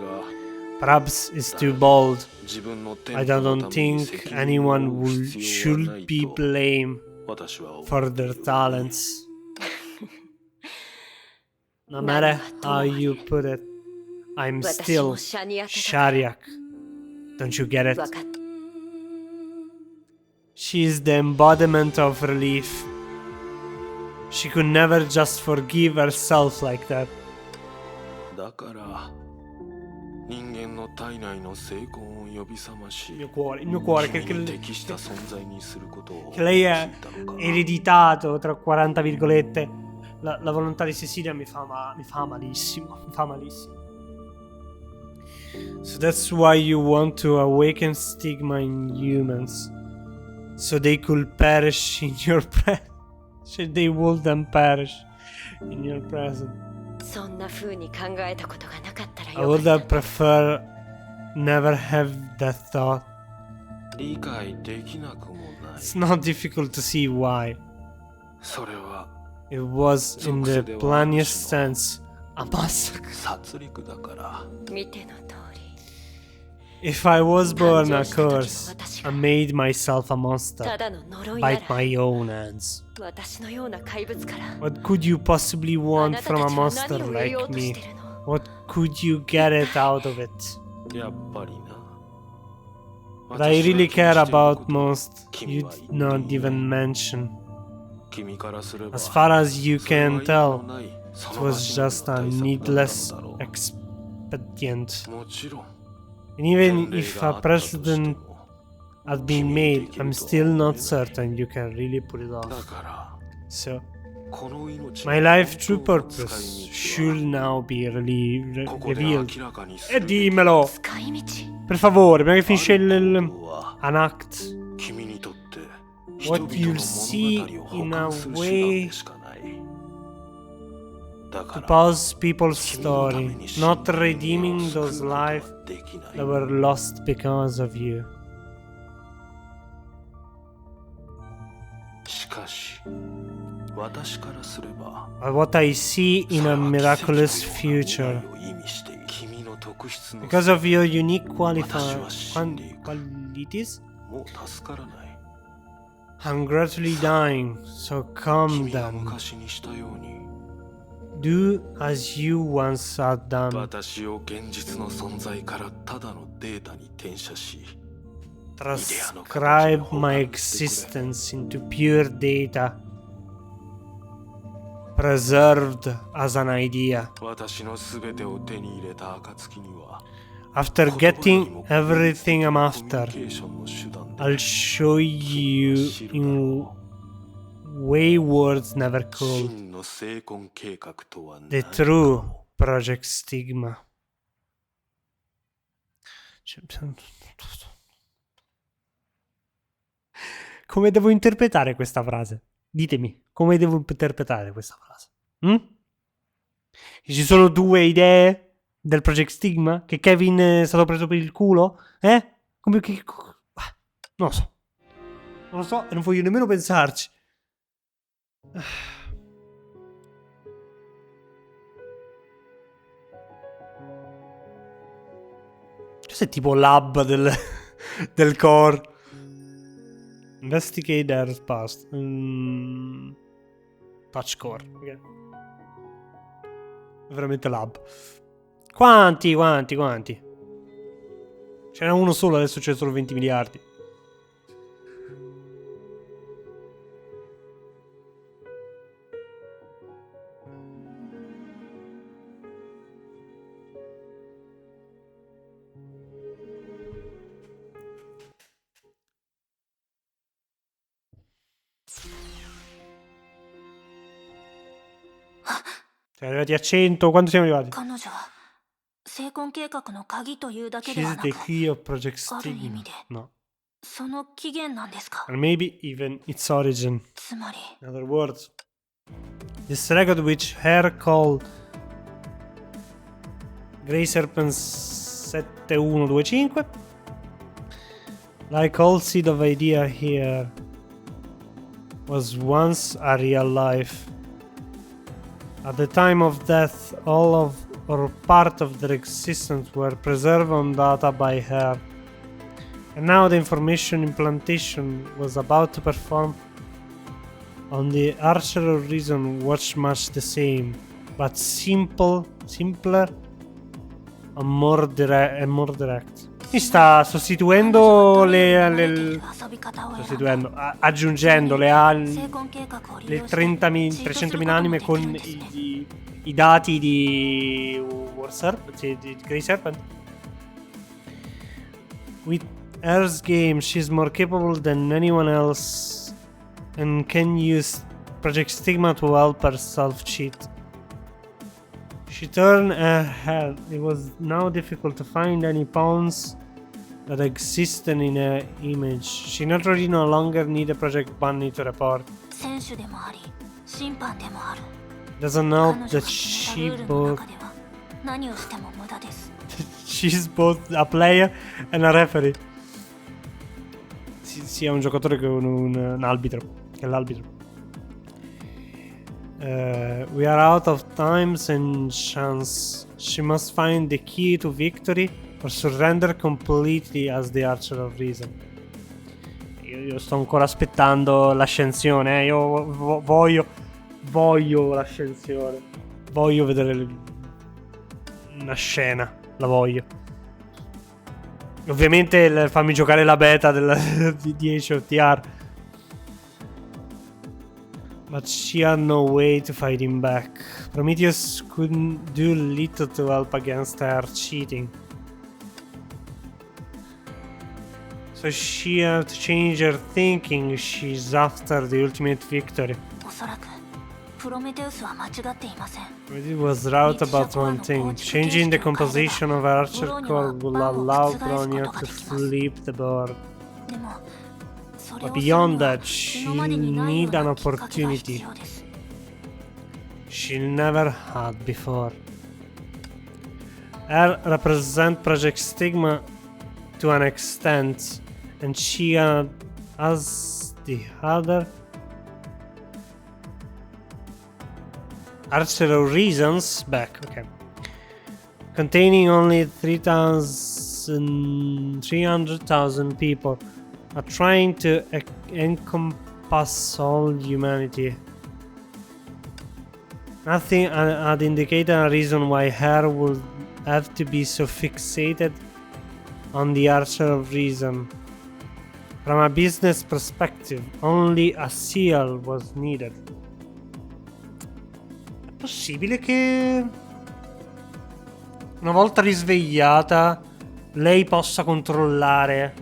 S1: Perhaps it's too bold.
S3: 自分のテ
S1: I
S3: ントの
S1: don't
S3: ために
S1: think
S3: 責任を
S1: anyone
S3: 負う
S1: will,
S3: 必要はな
S1: should
S3: い
S1: be
S3: と
S1: blamed
S3: 私は思
S1: for
S3: ってい
S1: their
S3: る
S1: talents. No matter how you put it, I'm
S4: 私も
S1: still
S4: シャに当てたから
S1: Shariak. Don't you get it?
S4: 分かった。
S1: She is the embodiment of relief. She could never just forgive herself like that.
S3: だから人間の体内の精魂を呼び覚まし
S1: Il mio cuore,
S3: 君に適した存在にすることを
S1: che lei
S3: 教
S1: ha
S3: えたのか
S1: ereditato, tra 40 virgolette, la volontà di Cecilia mi fa malissimo, mi fa malissimo. So that's why you want to awaken stigma in humans, so they could perish in your presence. They would then perish in your presence.
S4: そんな風に考えたことがなかったら
S1: I
S4: よ
S1: would
S4: かっ
S1: have
S4: た。
S1: preferred never have that thought.
S3: 理解できなくもない
S1: It's not difficult to see why.
S3: それは
S1: It was, in the plainest sense, a massacre.
S3: 殺戮だから
S4: 見ての通り
S1: If I was born a curse, I made myself a
S4: た
S1: monster
S4: だの呪いなら
S1: by my own hands.
S4: 私のような怪物から
S1: What could you possibly
S4: あ
S1: want
S4: なた
S1: from
S4: た
S1: a
S4: ちは
S1: monster
S4: 何を得よう
S1: like
S4: とし
S1: me?
S4: てるの？
S1: What could you get it out of it?
S3: やっぱりな
S1: What I really care
S3: 私が
S1: about
S3: 気にし
S1: most,
S3: てい
S1: you
S3: ること
S1: did
S3: 君は
S1: not
S3: 言っていない
S1: even mention.
S3: 君からすれば
S1: As far as you
S3: それは
S1: can
S3: 意味
S1: tell,
S3: のない
S1: it
S3: その
S1: was
S3: 場しのぎの
S1: just a
S3: 対策だったの
S1: needless
S3: だろう
S1: expedient.
S3: もちろん
S1: And even
S3: 前例
S1: if
S3: が
S1: a
S3: あったとして
S1: precedent
S3: も
S1: had been made, I'm still not certain you can really pull it
S3: だ
S1: off.
S3: から
S1: So,
S3: この命
S1: my
S3: の
S1: life
S3: 本
S1: true
S3: 当の使い
S1: purpose
S3: 道は
S1: should now be
S3: ここで
S1: revealed.
S3: 明らかにす
S1: E
S3: るべき
S1: dimmelo!
S4: 使い道
S1: Per favore, prima che finisce
S3: ある
S1: il
S3: 行動は
S1: an act.
S3: 君にとって人
S1: What
S3: 々
S1: you'll
S3: の
S1: see
S3: 物語を
S1: in
S3: 保
S1: a
S3: 管する手段
S1: way
S3: でしかないだ
S1: to
S3: から
S1: pause people's
S3: 君のため
S1: story,
S3: に
S1: not
S3: 死んだ人間を
S1: redeeming
S3: 救う
S1: those
S3: ことは
S1: lives
S3: できない
S1: that were lost because of you.
S3: しかし私からすれば
S1: But what I see in a miraculous future,
S3: それは奇跡のような未来を意味している君の特質の
S1: because of your unique
S3: 私は死んでいく
S1: qualities,
S3: もう助からない
S1: I'm gradually dying, so come
S3: 君が
S1: then.
S3: 昔にしたように
S1: Do as you once had done.
S3: 私を現実の存在からただのデータに転写し
S1: Transcribe my existence into pure data, preserved as an idea.
S3: 私の全てを手に入れた暁には
S1: After getting everything I'm after, I'll show you in way words never could. The true Project Stigma. Come devo interpretare questa frase? Ditemi, come devo interpretare questa frase? Ci sono due idee del Project Stigma? Che Kevin è stato preso per il culo? Come che... Non lo so. Non lo so e non voglio nemmeno pensarci. Questo è tipo lab del core. Investigate their past. Touch core. Okay. È veramente lab. Quanti? C'era uno solo, adesso c'è solo 20 miliardi. Siamo arrivati a 100. Quando siamo arrivati? She's the key of Project Stigma. No. And maybe even its origin. In other words, this record which her called Grey Serpent 7125, like all seed of idea here, was once a real life. At the time of death, all of or part of their existence were preserved on data by her. And now the information implantation was about to perform on the Archer of Reason was much the same, but simpler and more direct. Mi sta sostituendo aggiungendo le 300.000 anime con i dati di Grey Serpent. With Her's game, she's more capable than anyone else and can use Project Stigma to help herself cheat. She turned her head. It was now difficult to find any pawns that existed in her image. She naturally no longer needed Project Bunny to report. Doesn't help that she's both a player and a referee. Sia un giocatore che un arbitro. Che l'arbitro. We are out of times and chance. She must find the key to victory or surrender completely as the Archer of Reason. Io sto ancora aspettando l'ascensione. Io voglio l'ascensione. Voglio vedere una scena. La voglio. Ovviamente fammi giocare la beta di HoTr. But she had no way to fight him back. Prometheus couldn't do little to help against her cheating. So she had to change her thinking. She's after the ultimate victory. Prometheus was right about one thing. Changing the composition of Archer core will allow Bronya to flip the board. But beyond that, she'll need an opportunity she'll never had before. R represents Project Stigma to an extent, and she has the other Archer of Reasons back, okay. Containing only 300,000 people are trying to encompass all humanity. Nothing had indicated a reason why her would have to be so fixated on the Archer of Reason. From a business perspective, only a seal was needed. È possibile che una volta risvegliata lei possa controllare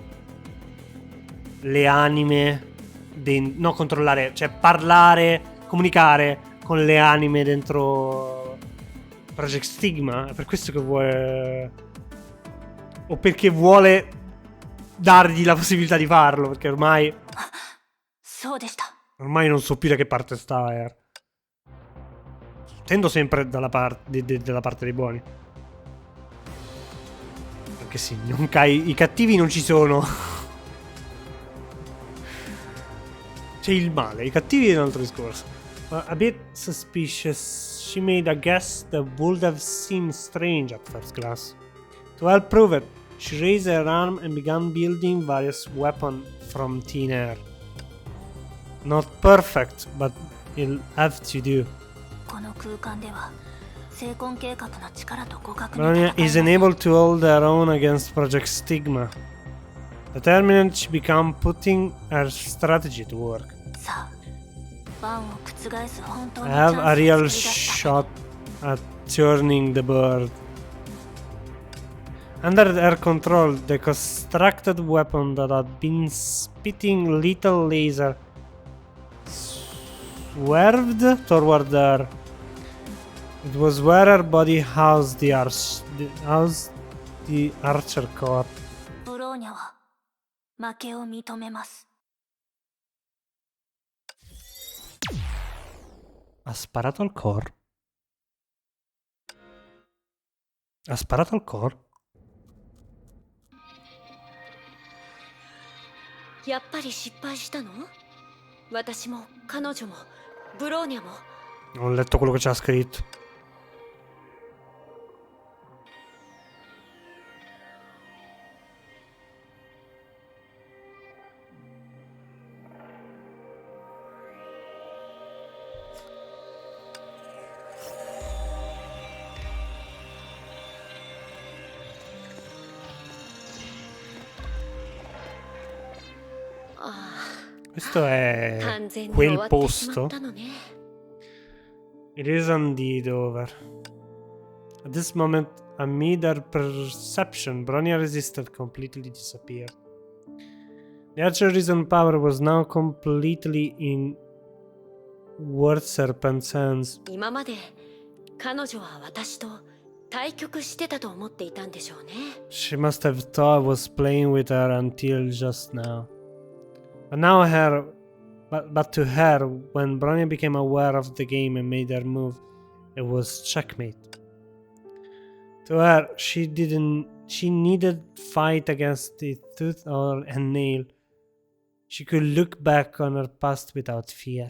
S1: le anime. No, controllare, cioè parlare, comunicare con le anime dentro Project Stigma. È per questo che vuole. O perché vuole dargli la possibilità di farlo. Perché ormai.
S2: そうでした。
S1: Ormai non so più da che parte sta Air. Tendo sempre dalla parte dei buoni. Perché sì, i cattivi non ci sono. C'è il male, i cattivi è un altro discorso. A bit suspicious, she made a guess that would have seemed strange at first glance. To help prove it, she raised her arm and began building various weapons from thin air. Not perfect, but it'll have to do.
S2: この空間では成婚計画の力と互角に
S1: Bronya
S2: 戦い
S1: is
S2: ます。
S1: unable to hold her own against Project Stigma. Determined, she began putting her strategy to work.
S2: さあ、ファンを覆す本当
S1: I
S2: の
S1: have
S2: チ
S1: a
S2: ャンス
S1: real
S2: を作り出すため
S1: shot at turning the bird. Under her control, the constructed weapon that had been spitting little laser swerved toward her. It was where her body housed the Archer core.
S2: ブローニャは負けを認めます。
S1: Ha sparato al core? Ha sparato al core?
S4: やっぱり失敗したの？私も彼女もブローニャも。
S1: Ho letto quello che c'ha scritto. Questo è quel posto. It is indeed over. At this moment, amid her perception, Bronya resisted completely disappeared. The Archer reason power was now completely in Word Serpent's hands.
S4: 今まで彼女は私と対局してたと思っていたんでしょうね。
S1: She must have thought I was playing with her until just now. But to her, when Bronya became aware of the game and made her move, it was checkmate. To her, she needed fight against the tooth or a nail. She could look back on her past without fear.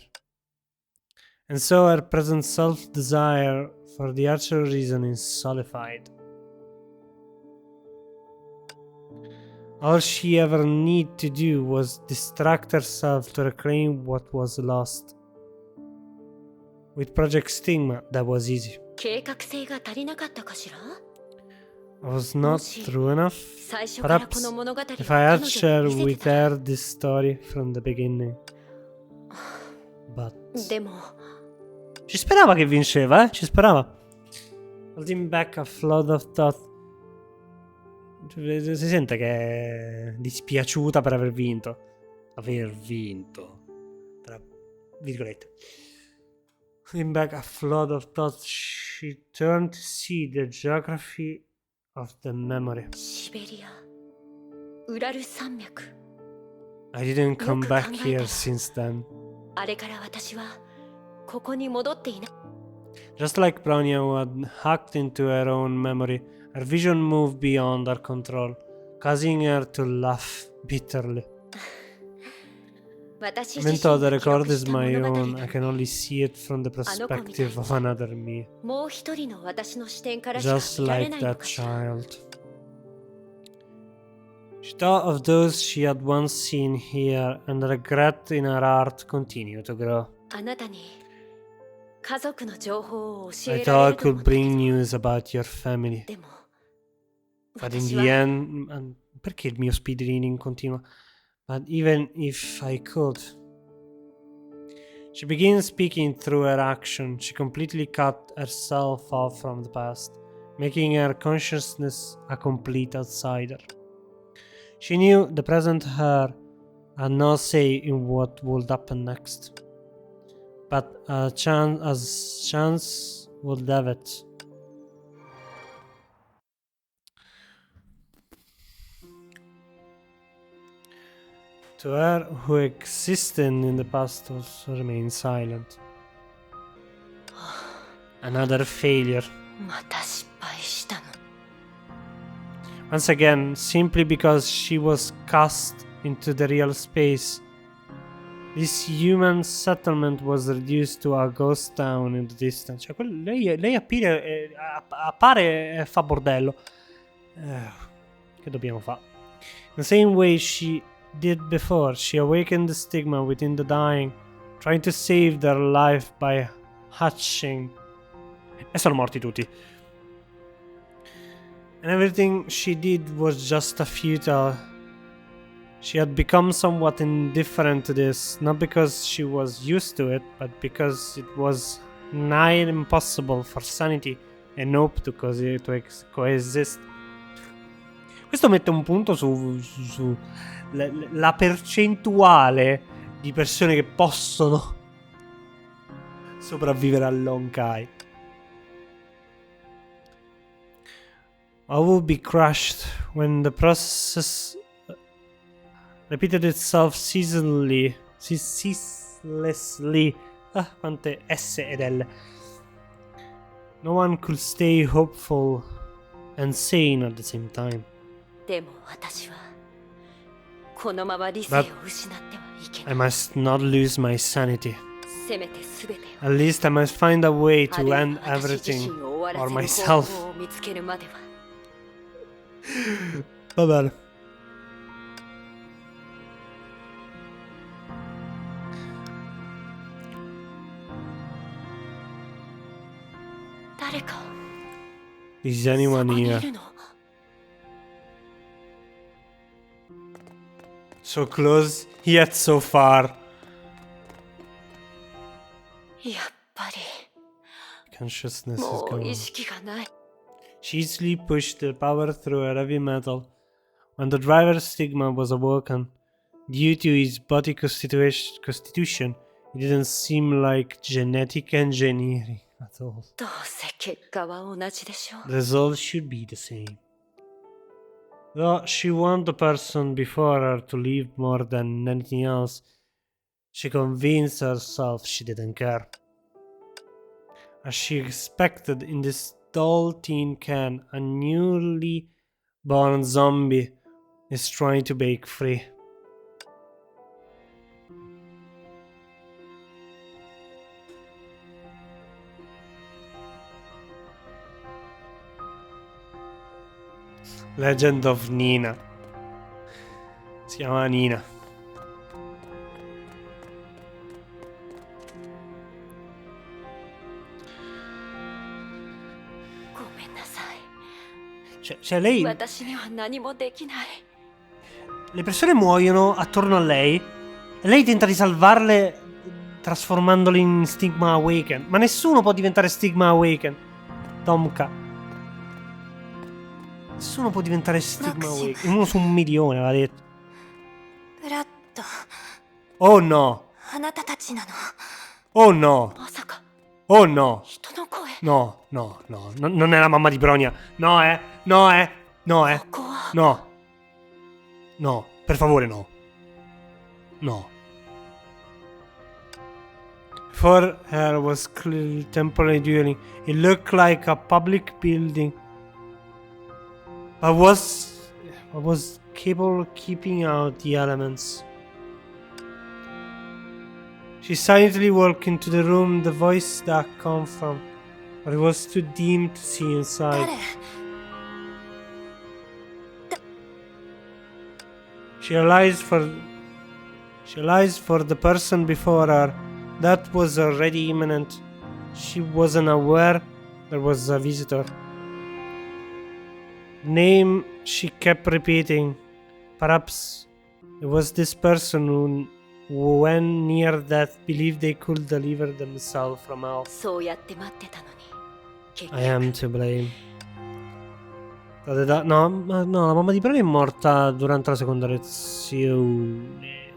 S1: And so her present self-desire for the Archer reason is solidified. All she ever needed to do was distract herself to reclaim what was lost. With Project Stigma, that was easy.
S4: 計画性が足りなかったかしら？
S1: I was not true enough.
S4: 最初からこ
S1: Perhaps
S4: の物語を
S1: if I
S4: 彼
S1: had
S4: 女
S1: shared
S4: に見
S1: with
S4: せてたら。
S1: her this story from the beginning. But
S4: でも
S1: ci sperava che vinceva, ci sperava. Holding back a flood of thought. Si sente che è dispiaciuta per aver vinto. Aver vinto. Tra virgolette. Holding back a flood of thought, she turned to see the geography of the memory.
S4: シベリア、ウラル山脈。
S1: I didn't come back
S4: よく考えたら。
S1: here since then.
S4: あれから私はここに戻っていない。
S1: Just like Bronya, who had hacked into her own memory, her vision moved beyond her control, causing her to laugh bitterly.
S4: 私
S1: Even
S4: 自
S1: though
S4: 身
S1: the
S4: が記録
S1: record is
S4: した
S1: my
S4: 物語
S1: own,
S4: が
S1: I can only see it from the perspective of another me.
S4: もう一人の私の視点からしか
S1: Just
S4: 見られ
S1: like
S4: ないの
S1: that
S4: かしら。
S1: child. She thought of those she had once seen here, and the regret in her heart continued to grow.
S4: あなたに家族の情報を教
S1: I
S4: え
S1: thought
S4: ら
S1: I
S4: れると思
S1: could
S4: ったけ
S1: bring
S4: ど、
S1: news about your family.
S4: でも
S1: But in
S4: 私
S1: the
S4: は
S1: end, perché il mio speed reading continua? But even if I could, she began speaking through her action. She completely cut herself off from the past, making her consciousness a complete outsider. She knew the present her had no say in what would happen next, but chance would have it. To her, who existed in the past, also remained silent. Another failure.
S4: また失敗したの。
S1: Once again, simply because she was cast into the real space, this human settlement was reduced to a ghost town in the distance. Cioè, lei appare e fa bordello. Che dobbiamo fare? In the same way she did before, she awakened the stigma within the dying, trying to save their life by hatching. E sono morti tutti. And everything she did was just a futile. She had become somewhat indifferent to this, not because she was used to it, but because it was nigh impossible for sanity and hope to coexist. Questo mette un punto su la percentuale di persone che possono sopravvivere all'Honkai. I would be crushed when the process repeated itself ceaselessly. Quante S ed L. No one could stay hopeful and sane at the same time.
S4: でも私はこのまま理性を失ってはいけない。
S1: I must not lose my sanity.
S4: せめて全てを
S1: At least I must find a way
S4: あ
S1: to
S4: るいは
S1: end
S4: 私自
S1: everything
S4: 身を終わ
S1: or
S4: らせる方
S1: myself.
S4: 法を見つけるまでは。
S1: Va bene. Is anyone
S4: そこにい
S1: here?
S4: るの？
S1: So close, yet so far.
S4: やっぱり
S1: Consciousness is
S4: もう意
S1: gone.
S4: 識がない。
S1: She easily pushed the power through her heavy metal. When the driver's stigma was awoken, due to his body constitution, it didn't seem like genetic engineering at all.
S4: どうせ結果は同じでしょう。
S1: The result should be the same. Though she wanted the person before her to live more than anything else, she convinced herself she didn't care. As she expected in this dull tin can, a newly born zombie is trying to break free. Legend of Nina. Si chiama Nina. Cioè lei...
S4: 私には何もできない。
S1: Le persone muoiono attorno a lei e lei tenta di salvarle trasformandole in Stigma Awaken. Ma nessuno può diventare Stigma Awaken. Tomka. Nessuno può diventare Stigma Awaken. 1 su 1 milione, aveva detto.
S2: ブラッド、
S1: Oh no.
S2: あなたたちなの？
S1: Oh no.
S4: まさか
S1: Oh no.
S4: 人の声。
S1: No, no, no. Non è la mamma di Bronia. No, no, no,
S4: ここは
S1: no. No, per favore, no. No. Before her was clearly temporary dwelling. It looked like a public building. I was capable of keeping out the elements. She silently walked into the room the voice that come from, but it was too dim to see inside.
S2: 誰？
S1: She realized for the person before her that was already imminent. She wasn't aware there was a visitor. The name she kept repeating. Perhaps it was this person who, when near death, believed they could deliver themselves from hell.
S4: そうやって待ってたのに。結
S1: I am to blame. No, no, la mamma di Bronia è morta durante la seconda lezione.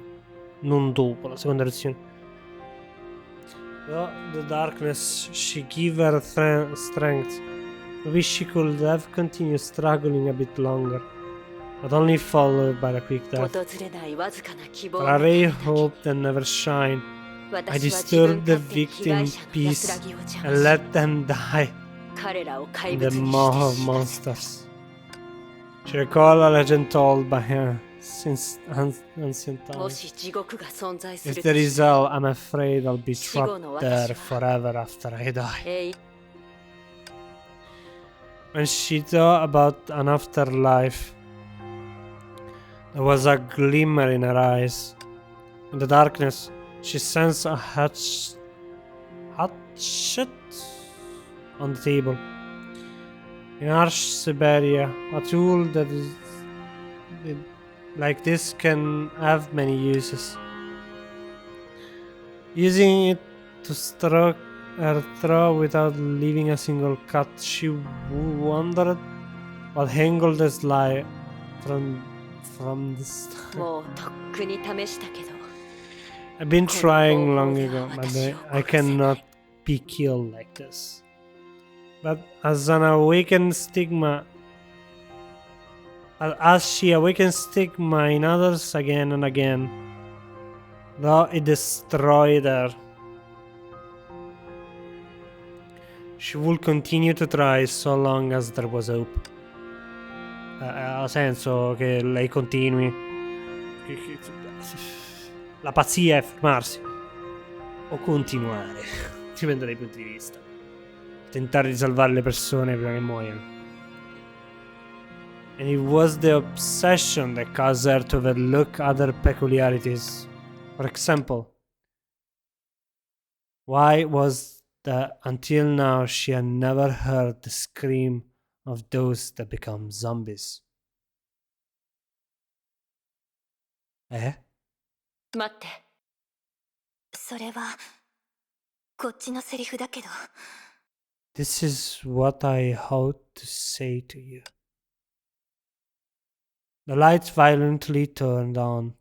S1: Non dopo la seconda lezione. The darkness, she gave her strength. Maybe she could have continued struggling a bit longer, but only followed by a quick death.
S4: 訪れないわずかな希望
S1: For
S4: が
S1: a
S4: 見
S1: ray
S4: えた時
S1: hope that never shine, I
S4: 私は自分
S1: disturbed the
S4: 勝手に被害
S1: victim
S4: 者の
S1: peace
S4: 安らぎを邪
S1: and
S4: 魔
S1: let
S4: し
S1: them die
S4: 彼らを怪
S1: in the
S4: 物に
S1: maw
S4: して
S1: of
S4: 死なせた
S1: monsters. She recalled a legend told by her since ancient
S4: も
S1: times.
S4: し地獄が存在す
S1: If
S4: ると
S1: there
S4: し
S1: is
S4: たら
S1: hell, I'm afraid I'll be
S4: 死後の
S1: trapped there
S4: 私は
S1: forever after I die.
S4: 永遠
S1: When she thought about an afterlife, there was a glimmer in her eyes. In the darkness, she sensed a hatchet on the table. In harsh Siberia, a tool that is like this can have many uses. Using it to stroke her throat without leaving a single cut, she wondered what angled this lie from the start.
S4: もうとっくに試したけど
S1: I've been trying long
S4: この
S1: ago,
S4: 方法
S1: but
S4: では
S1: I
S4: 私を殺せない
S1: cannot be killed like this. But as an awakened stigma, as she awakens stigma in others again and again, though it destroyed her, she would continue to try so long as there was hope. Ha senso che lei continui. La pazzia è fermarsi o continuare, dipende dai punti di vista. Tentare di salvare le persone prima che muoiano. And it was the obsession that caused her to overlook other peculiarities. For example, why was that until now she had never heard the scream of those that become zombies?
S2: 待ってそれはこっちのセリフだけど
S1: This is what I hope to say to you. The lights violently turned on.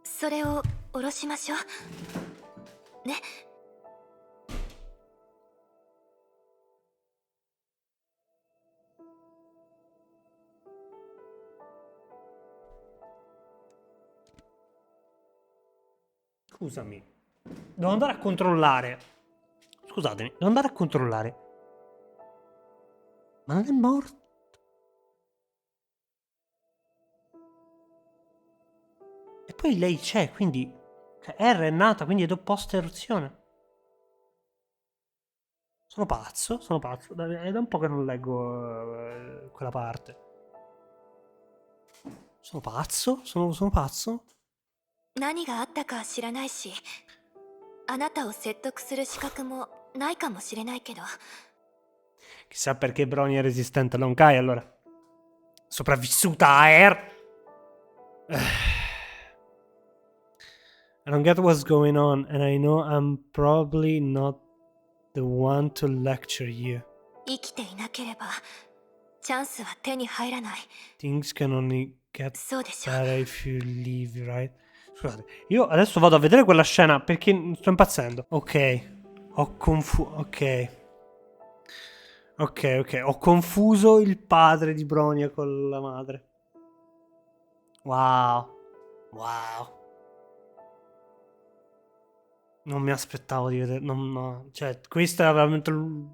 S2: それを下ろしましょうね
S1: Scusami, devo andare a controllare. Scusatemi, devo andare a controllare. Ma non è morto? E poi lei c'è, quindi R è nata, quindi è post eruzione. Sono pazzo. È da un po' che non leggo quella parte. Sono pazzo? Sono pazzo?
S2: 何があったか知らないしあなたを説得する資格もないかもしれないけど
S1: Chissà perché Brony è resistente a Honkai, allora. Sopravvissuta a Air. I don't get what's going on, and I know I'm probably not the one to lecture you.
S2: 生きていなければチャンスは手に入らない
S1: Things can only get
S2: そうでしょ
S1: better if you leave, right? Scusate, io adesso vado a vedere quella scena perché sto impazzendo. Ok, ho ho confuso il padre di Bronia con la madre. Wow. Non mi aspettavo di vedere. No. Cioè, questo era veramente. Vabbè.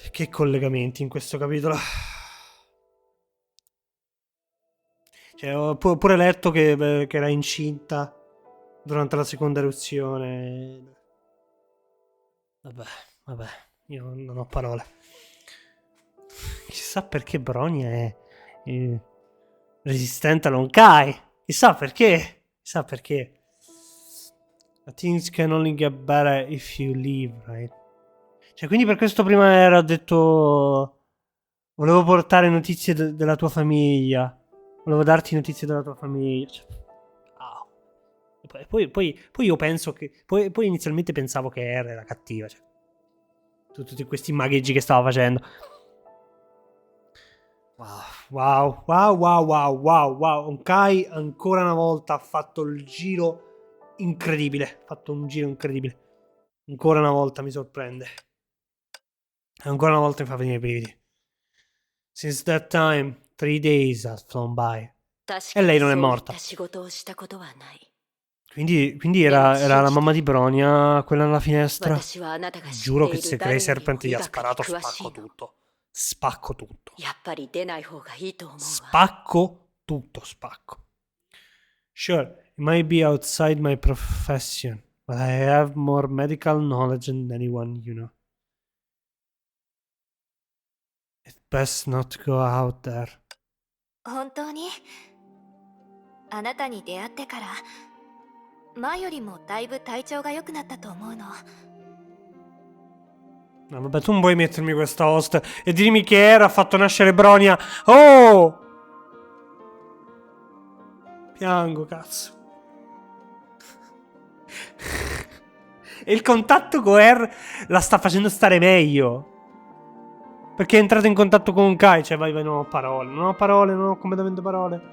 S1: Che collegamenti in questo capitolo. Cioè, ho pure letto che era incinta durante la seconda eruzione. Vabbè, io non ho parole. Chissà perché Bronia è resistente all'Honkai. Chissà perché. Things can only get better if you leave, right? Cioè, quindi per questo prima era detto. Volevo portare notizie della tua famiglia. Volevo darti notizie della tua famiglia. Cioè, wow. Poi io penso che. Poi inizialmente pensavo che R era cattiva. Cioè. tutti questi magheggi che stava facendo. Wow. Honkai ancora una volta ha fatto il giro incredibile. Ha fatto un giro incredibile. Ancora una volta mi sorprende. Ancora una volta mi fa venire i brividi. Since that time, 3 days have flown by. E lei non è morta. Quindi era la mamma di Bronia, quella nella finestra. Giuro che se Grey Serpent gli ha sparato, spacco tutto. Spacco tutto. Sure, it might be outside my profession, but I have more medical knowledge than anyone you know. It's best not to go out there.
S2: 本当にあなたに出会ってから前よりもだいぶ体調が良くなったと思うの。
S1: No, vabbè, tu non puoi mettermi questa host e dirmi che era ha fatto nascere Bronia. Oh! Piango, cazzo. E il contatto con R la sta facendo stare meglio. Perché è entrato in contatto con Kai. Cioè, vai, non ho parole. Non ho completamente parole.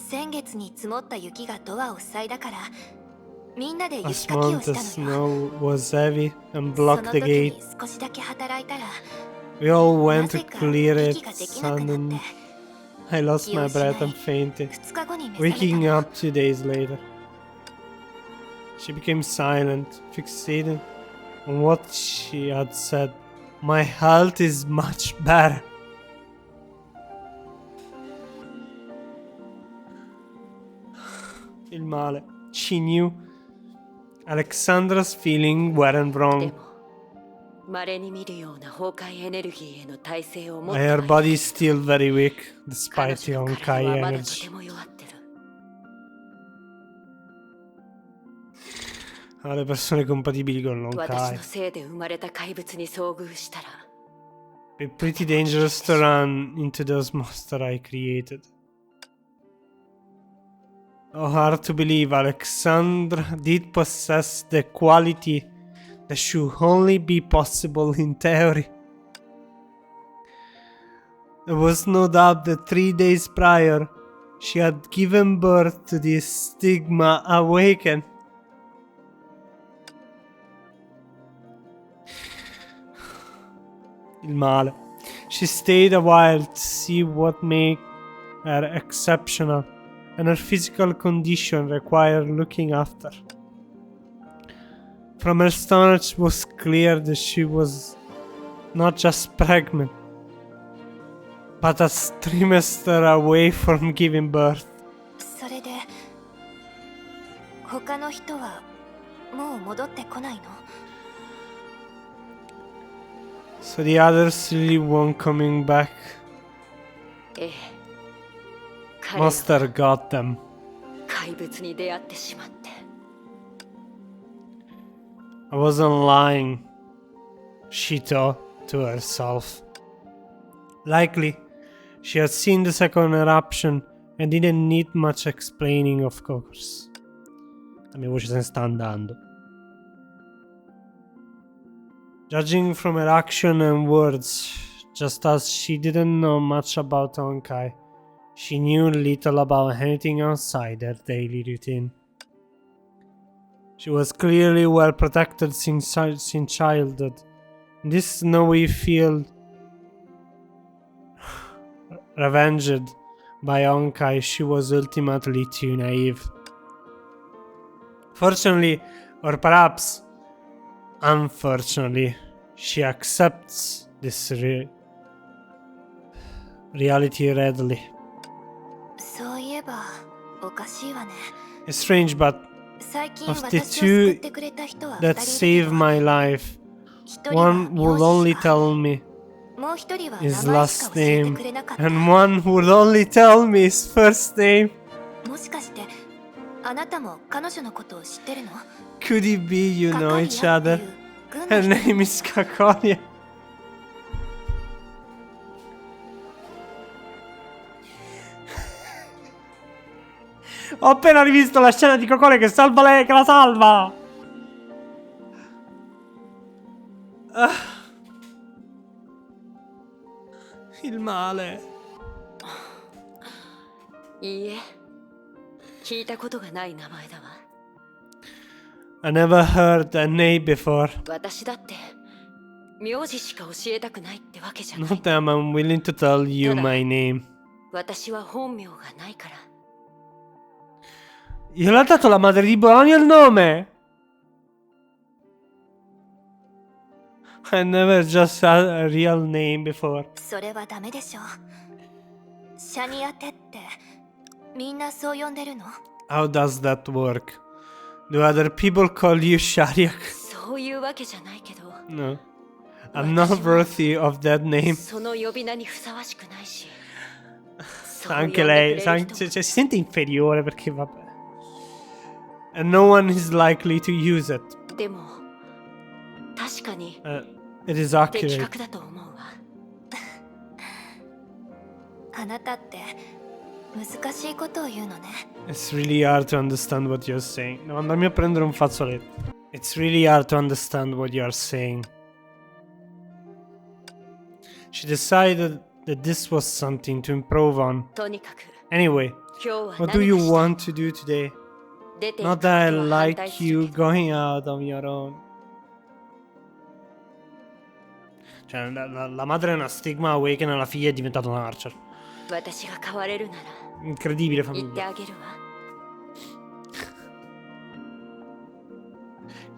S2: 先月に積もった雪がドアを塞いだからみんなで雪
S1: Last
S2: かきを
S1: month the
S2: したのよ。
S1: snow was heavy and
S2: その
S1: blocked the
S2: 時
S1: gate.
S2: に少しだけ働いたら
S1: We all
S2: な
S1: went
S2: ぜ
S1: to
S2: か
S1: clear
S2: 息
S1: it.
S2: ができなくなっ
S1: Sudden,
S2: て
S1: I lost
S2: 息
S1: my
S2: を失
S1: breath
S2: い
S1: and fainted.
S2: 2日後に召された
S1: Waking
S2: の。
S1: up 2 days later. She became silent, fixated on what she had said. My health is much better. Il male. She knew Alexandra's feelings weren't
S4: で
S1: wrong.
S4: も稀に見るような崩壊エネルギーへの耐性を持った
S1: Her body is still very weak
S4: 彼
S1: despite the
S4: 女の体
S1: Honkai
S4: はまだと
S1: energy.
S4: ても弱ってる。
S1: Ha le persone compatibili con
S4: 私
S1: l'Honkai.
S4: のせいで生まれた怪物に遭遇したら
S1: It's pretty dangerous to run into those monsters I created. Oh, hard to believe Alexandra did possess the quality that should only be possible in theory. There was no doubt that 3 days prior, she had given birth to this stigma awakened. Il male. She stayed a while to see what made her exceptional, and her physical condition required looking after. From her stomach it was clear that she was not just pregnant, but a trimester away from giving birth.
S2: それで他の人はもう戻ってこないの？
S1: So the others really weren't coming back.
S4: ええ彼らは
S1: Monster got them.
S4: 怪物に出会ってしまって
S1: I wasn't lying, she thought to herself. Likely, she had seen the second eruption and didn't need much explaining, of course. La mia voce se ne sta andando. Judging from her action and words, just as she didn't know much about Honkai, she knew little about anything outside her daily routine. She was clearly well protected since childhood. In this snowy field, revenged by Honkai, she was ultimately too naive. Fortunately, or perhaps unfortunately, she accepts this reality readily.
S2: そういえばおかしいわね。
S1: It's strange, but
S2: 最近
S1: of the
S2: 私を救っ
S1: two
S2: てくれた人は
S1: that
S2: 2人い
S1: saved
S2: るけど
S1: my life,
S2: 一人は
S1: one
S2: 名
S1: would
S2: 字
S1: only
S2: しか
S1: tell me
S2: もう一人は
S1: his
S2: 名前しか
S1: last
S2: 教えて
S1: name,
S2: くれなかった。
S1: and one would only tell me his first name.
S2: もしかしてあなたも彼女のことを知ってるの？
S1: Could it be you know
S2: カカリ
S1: each
S2: アってい
S1: other?
S2: う軍
S1: Her
S2: の人
S1: name is Kakoria. Ho appena rivisto la scena di Cocole che salva lei, che la salva! Il male.
S4: いいえ、聞いたことがない名前だわ。
S1: I never heard that name before.
S4: 私だって名字しか教えたくないってわけじゃない。
S1: Not that I'm willing to tell you
S4: ただ
S1: my name.
S4: 私は本名がないから。
S1: Gliel'ha dato la madre di Bologna il nome. I never just had a real name before.
S2: それはダメでしょ。シャニアテってみんなそう呼んでるの？
S1: How does that work? Do other people call you Shariak?
S4: そういうわけじゃないけど。
S1: No. I'm not worthy of that name.
S4: その呼び名にふさわしくないし。
S1: Anche lei cioè, si sente inferiore perché vabbè. And no one is likely to use it.
S4: でも確かに
S1: It is
S4: 的
S1: accurate.
S4: 確だと思うわ。
S2: あなたって難しいことを言うのね。
S1: It's really hard to understand what you're saying. No, andami a prendere un fazzoletto. It's really hard to understand what you're saying. She decided that this was something to improve on.
S4: とにかく
S1: Anyway,
S4: 今日は
S1: what do you
S4: 何が
S1: want to do today?
S4: 出ていく
S1: Not
S4: こと
S1: that I
S4: は反
S1: like
S4: 対す
S1: you
S4: るけど。
S1: going out on your own. Cioè, la madre è una stigma awaken e la figlia è diventata un archer.
S4: 私が変われるなら
S1: Incredibile
S4: 言って
S1: famiglia.
S4: あげるわ。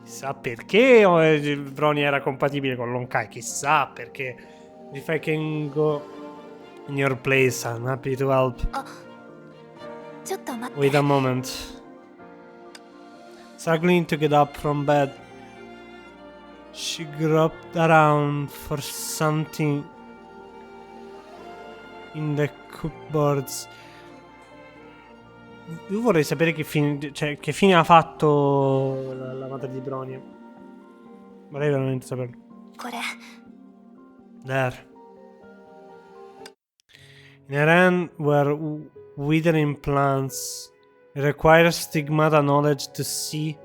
S1: Chissà perché Brony era compatibile con l'Honkai. Chissà perché. If I can go in your place, I'm happy to help.
S2: ちょっと待って。
S1: Wait a moment. Struggling to get up from bed, she groped around for something in the cupboards. Io vorrei sapere che fine ha fatto la madre di Bronia. Vorrei veramente saperlo.
S2: これ
S1: There. In her hand were withering plants. It requires stigmata knowledge to see.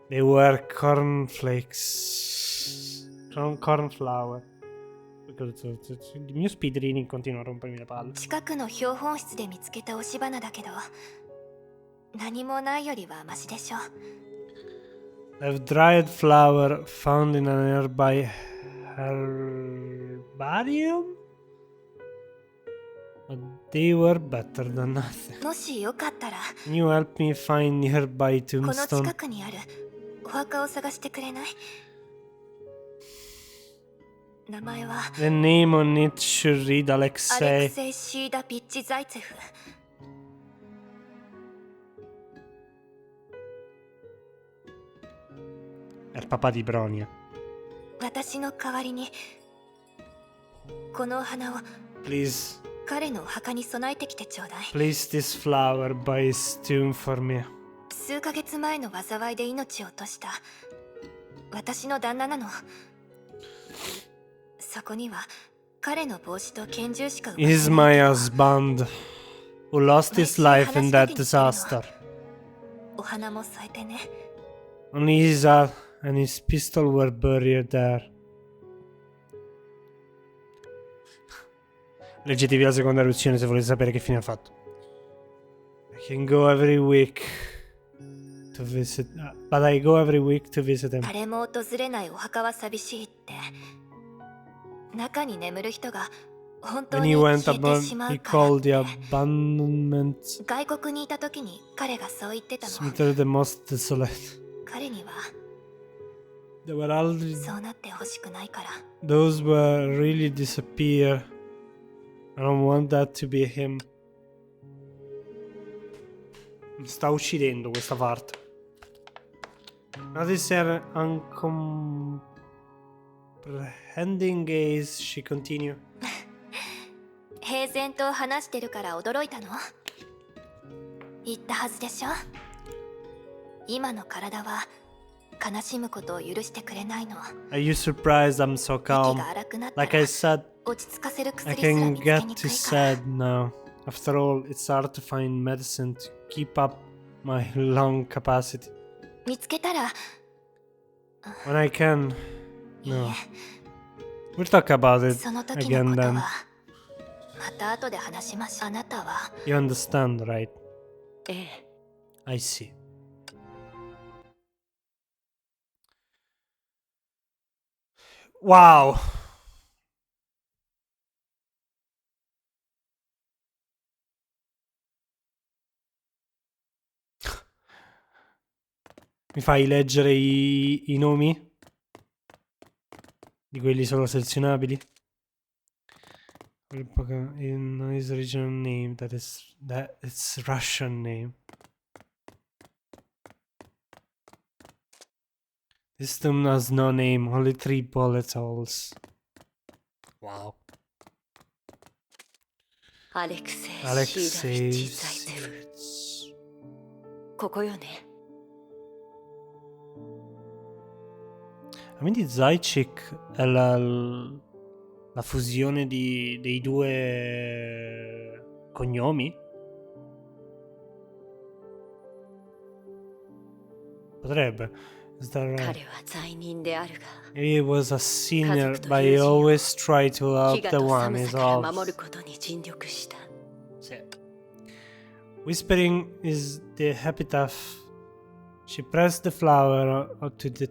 S1: They were cornflakes. Cornflower. Il mio speed reading continua a rompermi le palle.
S2: 近くの標本室で見つけた押し花だけど、何もないよりはマシでしょ。
S1: A dried flower found in a nearby herbarium? But they were better than nothing.
S2: もしよかったら、
S1: Can you help me find nearby
S2: この
S1: tombstone?
S2: 近くにあるお墓を探してくれない？名前は
S1: The name on it should read
S2: アレ
S1: Alexei.
S2: クセイ・シーダ・ピッチ・ザイツェフ。
S1: È il papà di Bronia.
S2: 私の代わりにこのお花を
S1: Please,
S2: 彼のお墓に備えてきてちょうだい。
S1: place this flower by his tomb for me.
S2: 数ヶ月前の災いで命を落とした私の旦那なの。そこには彼の帽子と拳銃しか埋まってない。
S1: He's my husband who lost his life in that disaster.
S2: お花も添えてね。
S1: Only his hat and his pistol were buried there. Leggetevi la seconda lezione se volete sapere che fine ha fatto. I can go every week to visit, but I go every week to visit him.
S2: 誰も訪れないお墓は寂しいって。中に眠る人が本当
S1: When
S2: に
S1: he
S2: 消
S1: went
S2: えて
S1: above,
S2: しま
S1: he
S2: うからっ
S1: called the
S2: て。
S1: abandonment
S2: 外国にいた時に彼がそう言ってたの。
S1: cemetery the most desolate.
S2: 彼には
S1: There were all
S2: そうなってほしくないから。
S1: those were really disappear. I don't want that to be him. Mi sta uccidendo questa parte. Notice her uncomprehending gaze. She continued.
S2: 平然と話してるから驚いたの？言ったはずでしょ。今の体は悲しむことを許してくれないの。
S1: Are you surprised I'm so
S2: 息
S1: calm?
S2: が荒くなった
S1: Like I
S2: ら
S1: said,
S2: 落ち着かせる
S1: I
S2: 薬すら
S1: can
S2: 見つけ
S1: get
S2: にく
S1: too
S2: いから。
S1: sad now. After all, it's hard to find medicine to keep up my lung capacity.
S2: 見つけたら
S1: When I can, No. We'll talk about it
S2: その時
S1: again
S2: のこと
S1: then.
S2: はまた後で話しましょう。あなたは
S1: You understand, right?
S4: ええ。
S1: I see. Wow! Mi fai leggere i nomi? Di quelli solo selezionabili? In his original name, that it's Russian name. This tomb has no name, only 3 bullet holes. Wow.
S4: アレクセイ・シーラ
S1: Alexei
S4: ビッチ在テフ。ここよね。
S1: Quindi Zajcik è la fusione dei due cognomi? Potrebbe. Is that right?
S4: 彼は罪人であるが、
S1: He was a sinner, but he always tried to
S4: 飢
S1: help
S4: 餓
S1: the
S4: と
S1: one
S4: 寒
S1: he
S4: さから
S1: loves.
S4: 守ることに尽力した。
S1: Whispering is the epitaph. She pressed the flower to the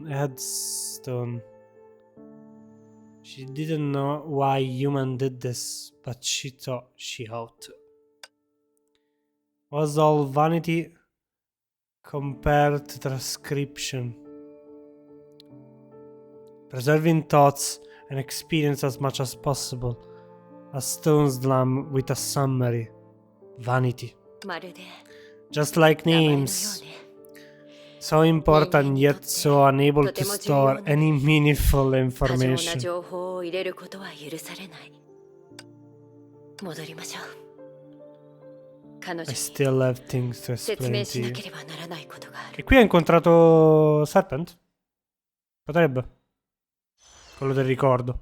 S1: headstone. She didn't know why human did this, but she thought she ought to. Was all vanity compared to transcription. Preserving thoughts and experience as much as possible. A stone's lamb with a summary. Vanity.
S4: まるで
S1: Just like
S4: 名前のよう
S1: names.
S4: ね。
S1: So important yet so unable to store any meaningful
S4: 過剰な
S1: information.
S4: 情報を入れることは許されない。戻りましょう。彼
S1: I
S4: 女に
S1: still have things to
S4: 説
S1: explain
S4: 明
S1: to
S4: しな
S1: you.
S4: ければならないことがあ
S1: E
S4: る。
S1: qui ha incontrato Serpent? Potrebbe. Quello del ricordo.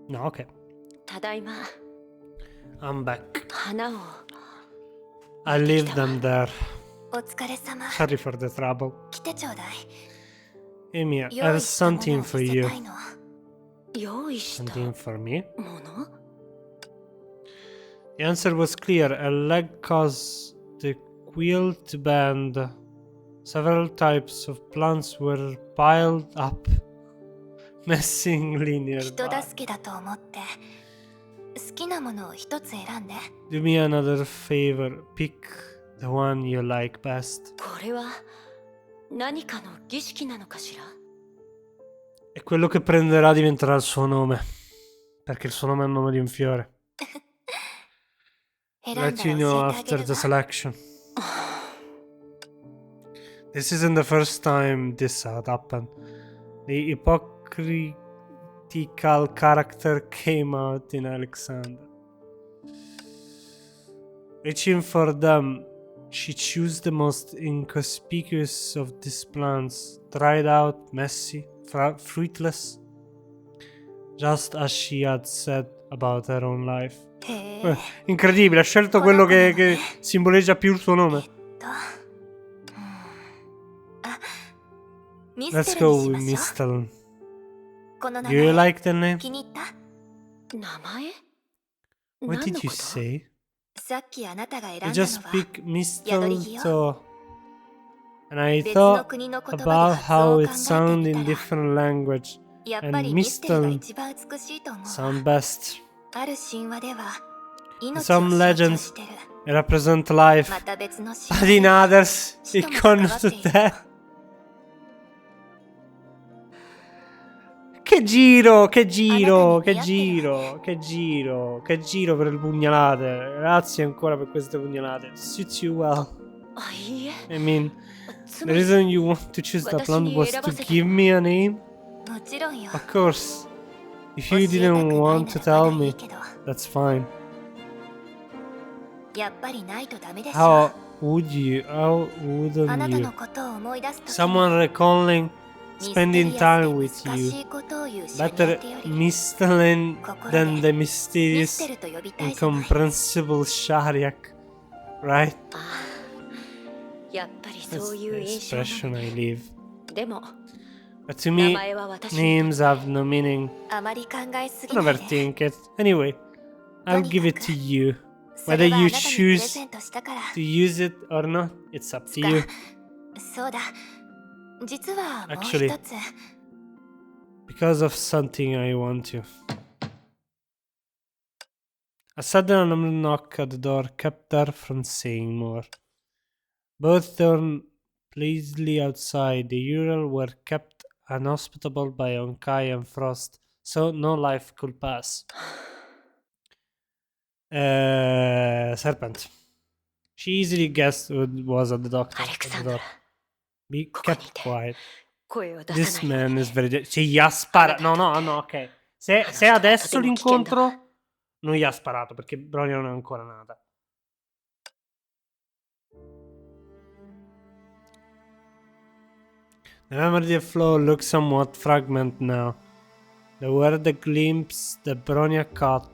S1: No, ok.
S4: ただいま。
S1: I'm back.
S4: 花を
S1: I leave them there.
S2: お疲れ様。
S1: Sorry for the trouble.
S2: 来てちょうだい。
S1: Amy,
S2: 用
S1: I
S2: 意
S1: have
S2: したものを
S1: something
S2: 見
S1: for
S2: せ
S1: you.
S2: たいの。
S4: 用意した
S1: Something for me?
S4: もの？
S1: The answer was clear. A leg caused the quill to bend. Several types of plants were piled up, messingly
S2: 人
S1: nearby.
S2: 助けだと思って好きなものを一つ選んで。
S1: Do me another favor. Pick the one you like best.
S4: これは何かの儀式なのかしら？
S1: E quello che prenderà diventerà il suo nome. Perché il suo nome è il nome di un fiore.
S2: 選んだら
S1: Let
S2: 教
S1: you
S2: え
S1: know
S2: てあげ
S1: after
S2: る
S1: the
S2: わ。
S1: selection. This isn't the first time this had happened. The hypocritical character came out in Alexander. Reaching for them, she chose the most inconspicuous of these plants, dried out, messy, fruitless, just as she had said about her own life.
S2: へえ。
S1: Incredibile, ha scelto quello che simboleggia più il suo nome.
S2: ミ
S1: Let's
S2: ステル
S1: go
S2: にし
S1: with
S2: ましょう。
S1: Mistel.
S2: この名
S1: Do you
S2: 前
S1: like the name?
S2: 気に入った？
S4: 名前？
S1: What
S4: 何の
S1: did
S4: こ
S1: you
S4: と？
S1: say?
S2: さっきあなたが選んだ
S1: I
S2: の
S1: just
S2: は
S1: picked
S2: 宿り木よ。
S1: Mistletoe. And I
S2: 別の
S1: thought
S2: 国の言葉で
S1: about
S2: 発音
S1: how
S2: を考
S1: it
S2: えて
S1: sounded
S2: み
S1: in
S2: たら
S1: different language.
S2: やっ
S1: And
S2: ぱりミステルが
S1: Mistel
S2: 一番美しいと思うわ。
S1: sound best.
S2: ある神話では命を
S1: Some
S2: 象徴
S1: legends
S2: してる。
S1: represent life.
S2: また別の
S1: But
S2: 神
S1: in
S2: 話で
S1: others, it connotes death. Che giro, che giro, che giro, che giro, che giro per le pugnalate. Grazie ancora per queste pugnalate. Suits you well.
S4: あ、いいえ。
S1: I mean,
S4: つ
S1: the
S4: まり
S1: reason you want to choose that plant was to give me a name?
S2: もちろんよ。
S1: Of course. If
S2: 教
S1: you
S2: えたく
S1: didn't
S2: ない
S1: want
S2: な
S1: to
S2: らま
S1: tell
S2: だいい
S1: me,
S2: けど、
S1: that's fine.
S2: やっぱりないとダメでし
S1: How
S2: ょ。
S1: would you, how
S2: あな
S1: wouldn't
S2: た
S1: you?
S2: のことを思い出すときに
S1: Someone recalling spending time with you. Better Mistalen than the mysterious, incomprehensible Shariak, right?
S4: やっぱり
S1: That's
S4: そういう
S1: the
S4: 印象な
S1: expression
S4: の
S1: I
S4: ね
S1: leave.
S4: でも
S1: But to
S4: 名
S1: me,
S4: 前は私に
S1: names have no meaning.
S2: あまり考えすぎ
S1: I
S2: ない
S1: never
S2: で
S1: think it. Anyway, I'll give it to you.
S2: そ
S1: Whether
S2: れはあ
S1: you
S2: なたにプレ
S1: choose
S2: ゼントしたから
S1: to use it or not, it's up to you.
S2: そうだ実はもう
S1: Actually
S2: 一つ
S1: Because of something I want to. A sudden knock at the door kept her from saying more. Both turned pleasantly outside. The Ural were kept unhospitable by Honkai and Frost, so no life could pass. Serpent. She easily guessed who was at the doctor.
S4: アレク
S1: At
S4: サ
S1: the
S4: ンドラ
S1: door. Be
S4: ここに
S1: kept
S4: いて
S1: quiet.
S4: 声を出
S1: This
S4: さないよう
S1: man
S4: に
S1: is very... Sì, gli ha sparato. No, no, no, ok. Se adesso l'incontro... Non gli ha sparato perché Bronia non è ancora nata. The memory of flow looks somewhat fragmented now. There were the glimpses that Bronia caught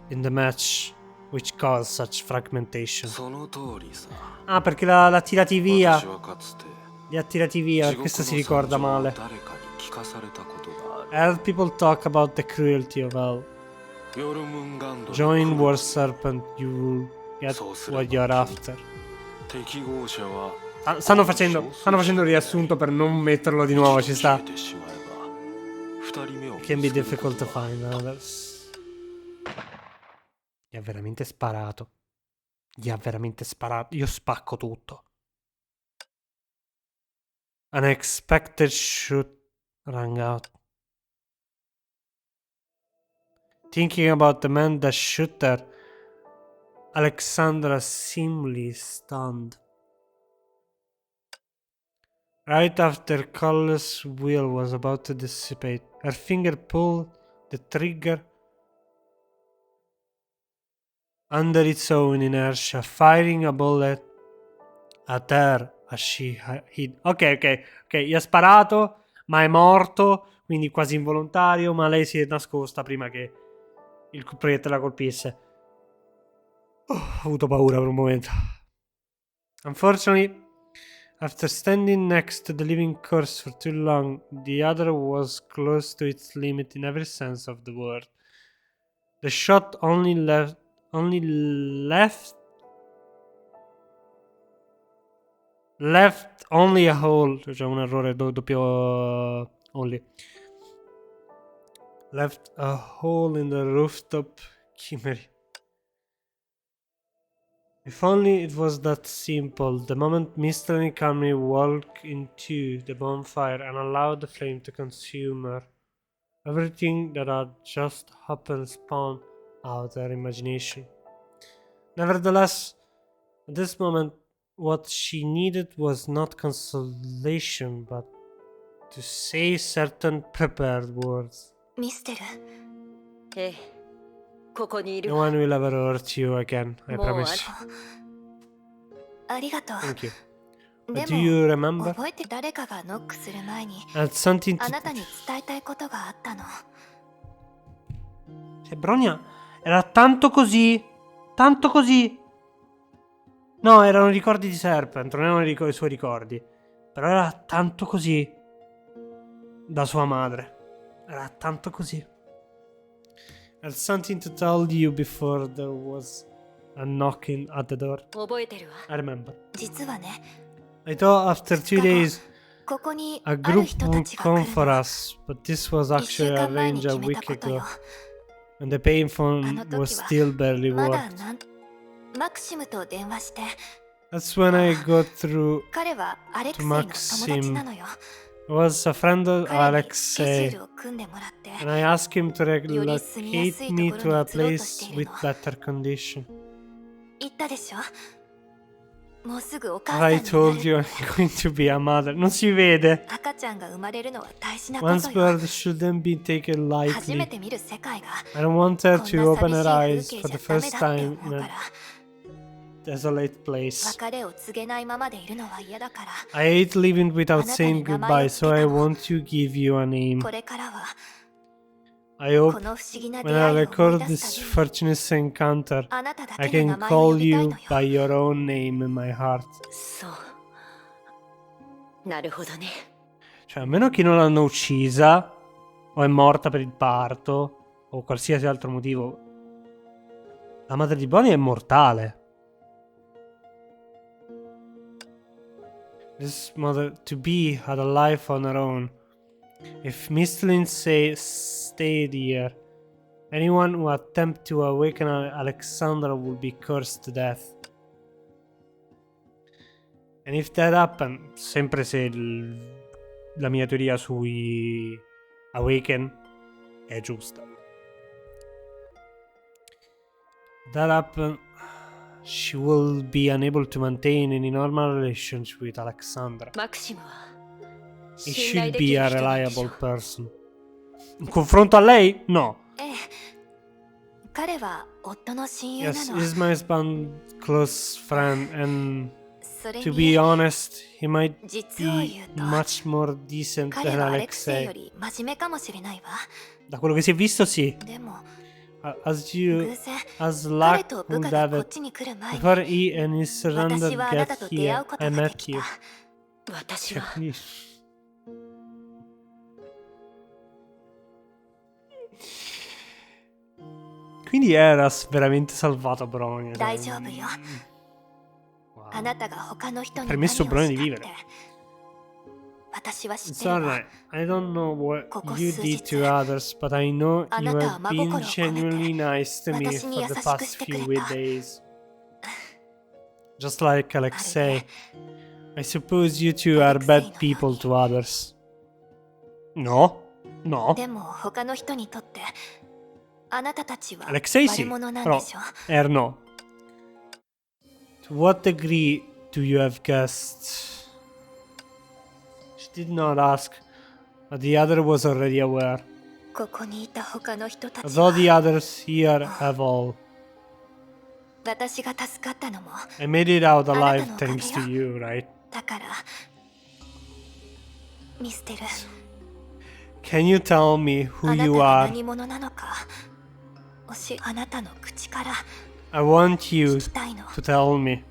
S1: in the match which caused such fragmentation.
S3: その通りさ
S1: Ah, perché l'ha tirati via.
S3: 私はかつて
S1: Li ha tirati via.
S3: 地獄の
S1: Questo si
S3: 惨
S1: ricorda
S3: 状を
S1: male.
S3: 誰かに聞かされたことがあ
S1: I
S3: る
S1: heard people talk about the cruelty of hell.
S3: ヨルムンガンドの
S1: Join
S3: ク
S1: War
S3: ル
S1: Serpent, you will get
S3: そうすれば
S1: what you're after.
S3: 適合者は
S1: Stanno facendo il riassunto per non metterlo di nuovo, ci sta.
S3: 消えてしまえば二人目を
S1: It can be
S3: 見つけるこ
S1: difficult to
S3: とは
S1: find others. Gli ha veramente sparato. Gli ha veramente sparato. Io spacco tutto. Unexpected shoot rang out. Thinking about the man that shot her, Alexandra seemingly stunned. Right after Carlos' will was about to dissipate, her finger pulled the trigger under its own inertia, firing a bullet at her as she hid. Ok, gli ha sparato, ma è morto, quindi quasi involontario, ma lei si è nascosta prima che il proiettile la colpisse. Ho avuto paura per un momento. Unfortunately, after standing next to the living corpse for too long, the other was close to its limit in every sense of the word. The shot only left only a hole, cioè un errore doppio only. Left a hole in the rooftop chimera. If only it was that simple. The moment Mr. calmly walked into the bonfire and allowed the flame to consume her, everything that had just happened spawned out her imagination. Nevertheless, at this moment, what she needed was not consolation, but to say certain prepared words.
S2: ミステル
S4: ええここにいる
S1: No one will ever hurt you again, I
S4: もう
S1: promise.
S2: ありがとう
S1: Thank you.
S2: で
S1: But do you
S2: も
S1: remember?
S2: 覚えて誰かがノックする前に
S1: I had something
S2: あ
S1: to...
S2: なたに伝えたいことがあったの
S1: Cioè, Bronia era tanto così. Tanto così. No, erano ricordi di Serpent, non erano i suoi ricordi. Però era tanto così. Da sua madre. Era tanto così. I had something to tell you before there was a knocking at the door.
S4: 覚えてるわ
S1: I remember.
S2: 実はね
S1: I thought after 2 days
S2: ここに
S1: a
S2: ある
S1: group
S2: 人た
S1: would
S2: ちが
S1: come
S2: 来る
S1: for
S2: の
S1: us, but this was
S2: 1週
S1: actually
S2: 間前に
S1: arranged a
S2: 決めた
S1: week
S2: こと
S1: ago,
S2: よ
S1: and the payphone
S2: あの時は
S1: was still barely
S2: まだ
S1: worked.
S2: マクシムと電話して
S1: That's when I got through.
S2: 彼はアレクセイの友達なのよ
S1: I was a friend of
S2: 彼にスケ
S1: Alexei,
S2: ジュールを組んでもらって
S1: and I asked him to
S2: より住みやす
S1: relocate
S2: い
S1: me
S2: ところ
S1: to a
S2: に移ろうと
S1: place
S2: している
S1: with
S2: の
S1: better condition.
S2: 言ったでしょもうすぐお母
S1: Have
S2: さん
S1: I
S2: に
S1: told
S2: な
S1: you
S2: る
S1: I'm going to be a mother? Non si vede.
S2: 赤ちゃんが生まれるのは大事なこ
S1: One's
S2: とよ
S1: birth shouldn't be taken
S2: 初め
S1: lightly.
S2: て見る世界が
S1: I don't want her
S2: こん
S1: to
S2: な
S1: open
S2: 寂
S1: her
S2: しい
S1: eyes
S2: 風
S1: for
S2: 景
S1: the
S2: じゃダメ
S1: first
S2: だって
S1: time
S2: 思うから
S1: desolate place.
S2: 別れを告げないままでいるのは嫌だから、
S1: I hate living without saying goodbye, so I want to give you a name.
S2: これからは
S1: I hope
S2: この不思議な出
S1: when I
S2: 会いを思い
S1: record
S2: 出
S1: this
S2: すたびに
S1: fortunate encounter,
S2: あなただ
S1: I
S2: けの
S1: can
S2: 名前を呼
S1: call
S2: びたい
S1: you
S2: のよ。
S1: by your own name in my heart.
S4: そうなるほどね。
S1: Cioè, a meno che non l'hanno uccisa, o è morta per il parto, o qualsiasi altro motivo, la madre di Bonnie è mortale. This mother to be had a life on her own. If Miss Lindsay stayed here, anyone who attempt to awaken Alexandra would be cursed to death. And if that happened, sempre se la mia teoria sui Awaken è giusta. That happened, she will be unable to maintain any normal relationship with Alexandra.
S4: マクシムは
S1: He
S4: 信頼
S1: should
S4: でき
S1: be
S4: る
S1: a
S4: 人なんでしょ
S1: reliable person. In confronto a lei? No.
S2: ええ、彼は夫の親友な
S1: Yes,
S2: の。
S1: he's my husband's close friend, and
S2: それ
S1: to
S2: に
S1: be honest, he might
S2: 実を
S1: be
S2: 言うと、
S1: much more decent
S2: 彼
S1: than
S2: はアレクセイよ
S1: Alexei.
S2: り真面目かもしれないわ。
S1: Da quello che si è visto, sì.
S2: でも
S1: As
S2: 偶
S1: you,
S2: 然
S1: as
S2: 彼
S1: luck
S2: と部
S1: would
S2: 下が
S1: have
S2: こっ
S1: it,
S2: ちに来る前に
S1: before he and his surrender
S2: 私はあな
S1: get
S2: たと出会
S1: here,
S2: うこ
S1: I
S2: とがで
S1: met
S2: き
S1: you.
S2: た。
S4: 私は
S1: Quindi era veramente salvato Bronia.
S2: 大丈夫よ。
S1: Wow.
S2: あなたが他の人に
S1: Permesso
S2: 何を
S1: Brony di
S2: したっ
S1: vivere.
S2: て私は知っ
S1: It's
S2: てるわ。
S1: alright. I don't know what
S2: Coco
S1: you
S2: Sujice.
S1: did to others, but I know you
S2: Anata
S1: have been
S2: magokoro
S1: genuinely nice to me
S2: Watashi ni
S1: for the
S2: yasashiku
S1: past
S2: shite
S1: few
S2: kureta.
S1: days. Just like Alexei. I suppose you two are bad people to others. No? No?
S2: でも他の人にとってあなたたちは
S1: Alexei
S2: 悪
S1: sì,
S2: 者なん
S1: però
S2: でしょ。
S1: no. To what degree do you have guessed? She did not ask, but the other was already aware.
S2: ここにいた他の人たち
S1: Although the
S2: は
S1: others here have all.
S2: 私が助かったのも
S1: I made it out alive
S2: あなたのおかげよ。
S1: thanks to you, right?
S2: だからミステル、
S1: Can you tell me
S2: あ
S1: who
S2: なた
S1: you
S2: が
S1: are?
S2: 何者なのかあなたの口から
S1: I want you
S2: 聞きたいの。
S1: to tell me.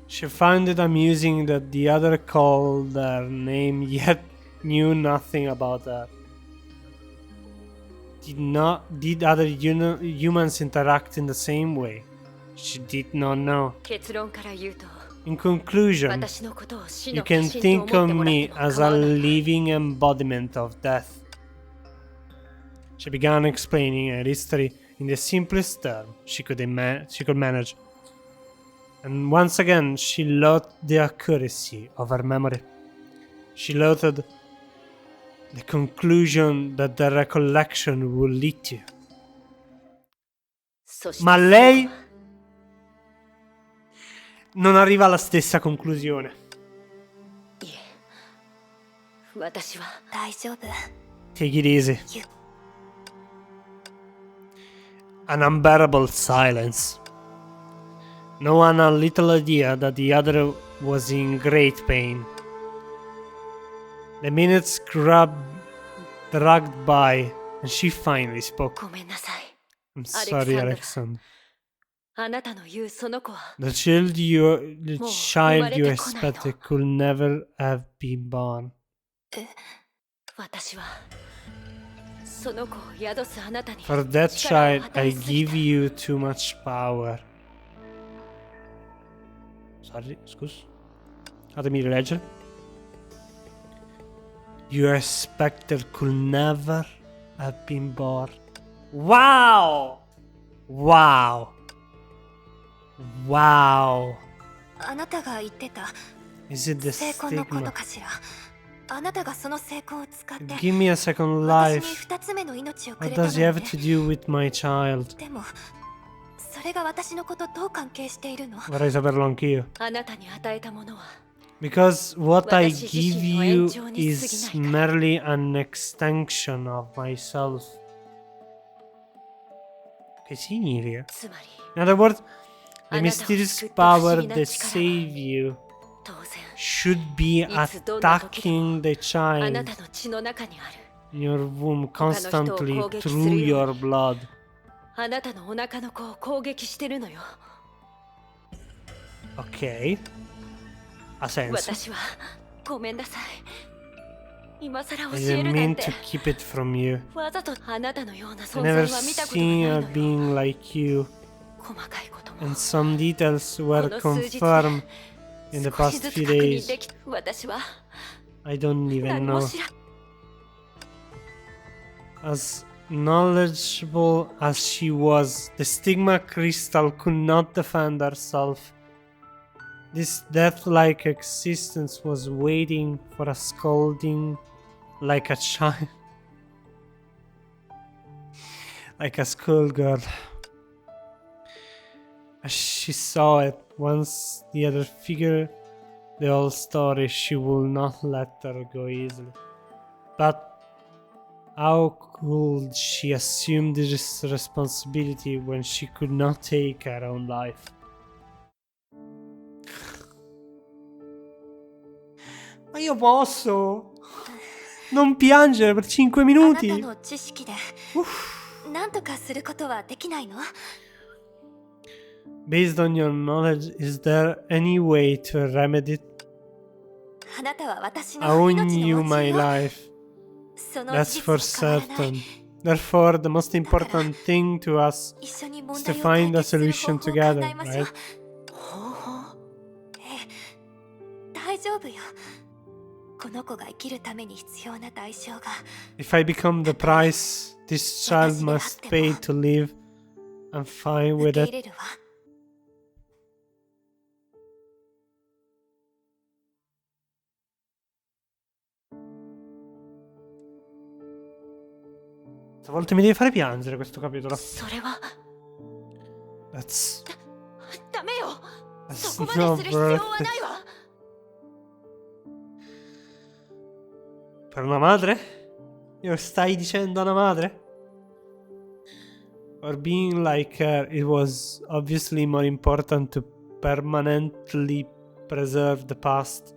S1: She found it amusing that the other called her name yet knew nothing about her. Did other humans interact in the same way? She did not know.
S4: 結論から言うと
S1: In conclusion,
S4: 私のことを死
S1: you
S4: の
S1: can
S4: 化身と
S1: think
S4: 思って
S1: of
S4: もらっ
S1: me
S4: ても
S1: as
S4: 構
S1: a
S4: わない。
S1: living embodiment of death. She began explaining her history in the simplest term she could manage. And once again, she lauded the accuracy of her memory. She lauded the conclusion that the recollection would lead to.
S4: そして
S1: Ma lei non arriva alla stessa conclusione.
S4: いえ私は
S2: 大丈夫。
S1: Take it easy.
S2: ゆ
S1: An unbearable silence. No one had little idea that the other was in great pain. The minutes dragged by, and she finally spoke.
S4: ごめんなさい。
S1: I'm sorry,
S4: Alexandra.
S1: Alexander.
S4: あなたの言うその子は
S1: The child you
S4: umarete
S1: expected could never have been born.
S4: 私はその子を宿すあなたに
S1: For that
S4: 力を
S1: child,
S4: 与
S1: I
S4: えすぎ
S1: give
S4: た。
S1: you too much power. Sorry, scusa. Fatemi rileggere. Your specter could never have been born. Wow! Wow! Wow!
S2: あなたが言ってた
S1: Is it the
S2: 成婚のこと
S1: stigma?
S2: かしら。あなたがその成功を使って
S1: Give me a second
S2: 私に
S1: life.
S2: 二つ目の命をく
S1: What
S2: れたの
S1: does he
S2: よ
S1: have
S2: ね。
S1: to do with my child?
S2: でもそれが私のことどう関係しているの？
S1: Vorrei saperlo anch'io.
S4: あなたに与えたものは
S1: Because what I
S4: 私自
S1: give
S4: 身の
S1: you
S4: 延長に過ぎ
S1: is
S4: ないから。
S1: merely an extension of myself. Che significa?
S4: つまり
S1: In other words, the
S4: あなたを
S1: mysterious
S4: 救った不思
S1: power
S4: 議な
S1: that
S4: 力は
S1: save you
S4: 当然
S1: should be
S4: いつどんな時でも
S1: attacking the
S4: あな
S1: child
S4: たの血の中にある
S1: in your womb
S4: 他の人を
S1: constantly
S4: 攻撃す
S1: through
S4: るよう
S1: your
S4: に
S1: blood.
S4: あなたのお腹の子を攻撃してるのよ
S1: Ok. Ha senso.
S4: 私はごめんなさい今さら教
S1: I
S4: え
S1: didn't
S4: るな
S1: mean
S4: んて
S1: to keep it from you.
S4: わざとあなたのような
S1: I
S4: 存在
S1: never
S4: は見たことが
S1: seen
S4: ない
S1: a
S4: のよ
S1: being like you,
S4: 細かいことも
S1: and some details
S4: こ
S1: were
S4: の数日で
S1: confirmed in the
S4: 少し
S1: past
S4: ずつ
S1: few
S4: 確認
S1: days.
S4: でき私は
S1: I don't even
S4: 何も
S1: know.
S4: 知ら
S1: As knowledgeable as she was, the stigma crystal could not defend herself. This death-like existence was waiting for a scolding like a child. Like a schoolgirl. As she saw it, once the other figured the whole story, she would not let her go easily. But how could she assume this responsibility when she could not take her own life? Ma io posso non piangere per 5
S2: あなた
S1: minuti?
S2: の知識で何とかすることはできないの？
S1: Based on your knowledge, is there any way to remedy it?
S2: あなたは私
S1: I
S2: の
S1: owe
S2: 命
S1: you
S2: の
S1: my
S2: 恩人よ。
S1: life.
S2: その
S1: That's
S2: 事
S1: for
S2: 実は変わらない。
S1: certain. Therefore, the most important thing to us
S2: 一緒に問
S1: is
S2: 題
S1: to
S2: を
S1: find
S2: 解
S1: a
S2: 決する
S1: solution
S2: 方法を考
S1: together,
S2: えましょう。
S1: right?
S4: 方法
S2: 大丈夫よ。この子が生きるために必要な代償が
S1: If I become the price this child must pay to live, I'm fine
S2: 受
S1: with
S2: け
S1: it.
S2: 入れるわ。
S1: Stavolta mi devi fare piangere questo capitolo.
S4: それは
S1: That's
S4: ダメよ
S1: that's
S4: そこまでする必要
S1: not
S4: は
S1: worth
S4: ない
S1: it.
S4: わ
S1: Per una madre? Io stai dicendo a una madre? For being like her, it was obviously more important to permanently preserve the past,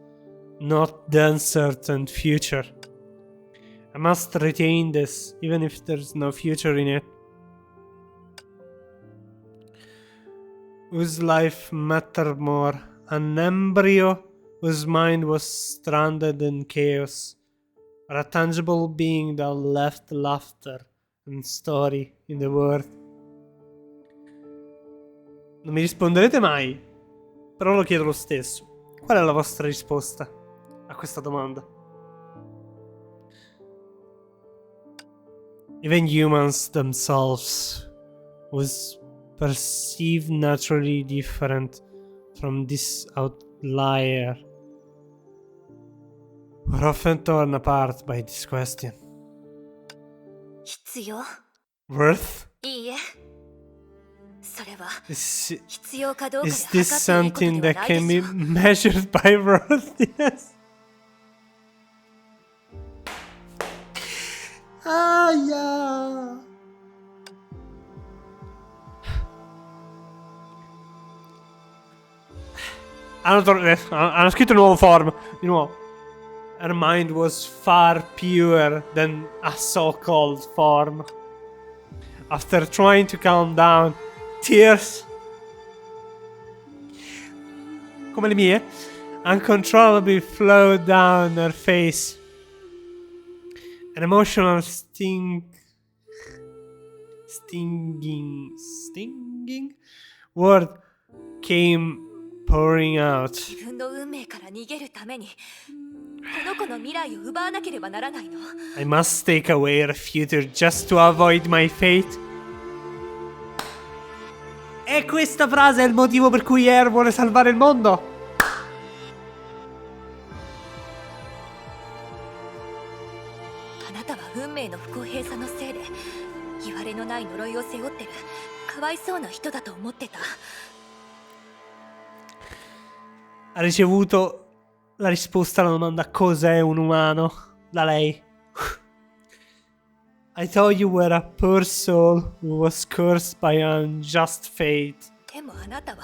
S1: not the uncertain future. I must retain this, even if there's no future in it. Whose life mattered more? An embryo whose mind was stranded in chaos, or a tangible being that left laughter and story in the world? Non mi risponderete mai, però lo chiedo lo stesso. Qual è la vostra risposta a questa domanda? Even humans themselves was perceived naturally different from this outlier were often torn apart by this question.
S2: 必要？
S1: Worth?
S2: いいえ。それは
S1: Is,
S2: 必要かどうかで
S1: is
S2: 測
S1: this
S2: っていいこと
S1: something
S2: では
S1: that
S2: ないで
S1: can
S2: し
S1: be
S2: ょう。
S1: measured by worthiness? Yeah. Hanno scritto un nuovo form. Di nuovo. Her mind was far purer than a so-called form. After trying to calm down, tears, come le mie, uncontrollably flowed down her face. An emotional stinging word came pouring out.
S2: 自分の運命から逃げるためにこの子の未来を奪わなければならないの。
S1: I must take away her future just to avoid my fate. E questa frase è il motivo per cui Air vuole salvare il mondo.
S2: あなたは運命の不公平さのせいで言われのない呪いを背負ってるかわいそうな人だと思ってた。
S1: Ha ricevuto la risposta alla domanda cos'è un umano da lei. I thought you were a poor soul who was cursed by unjust fate.
S2: でもあなたは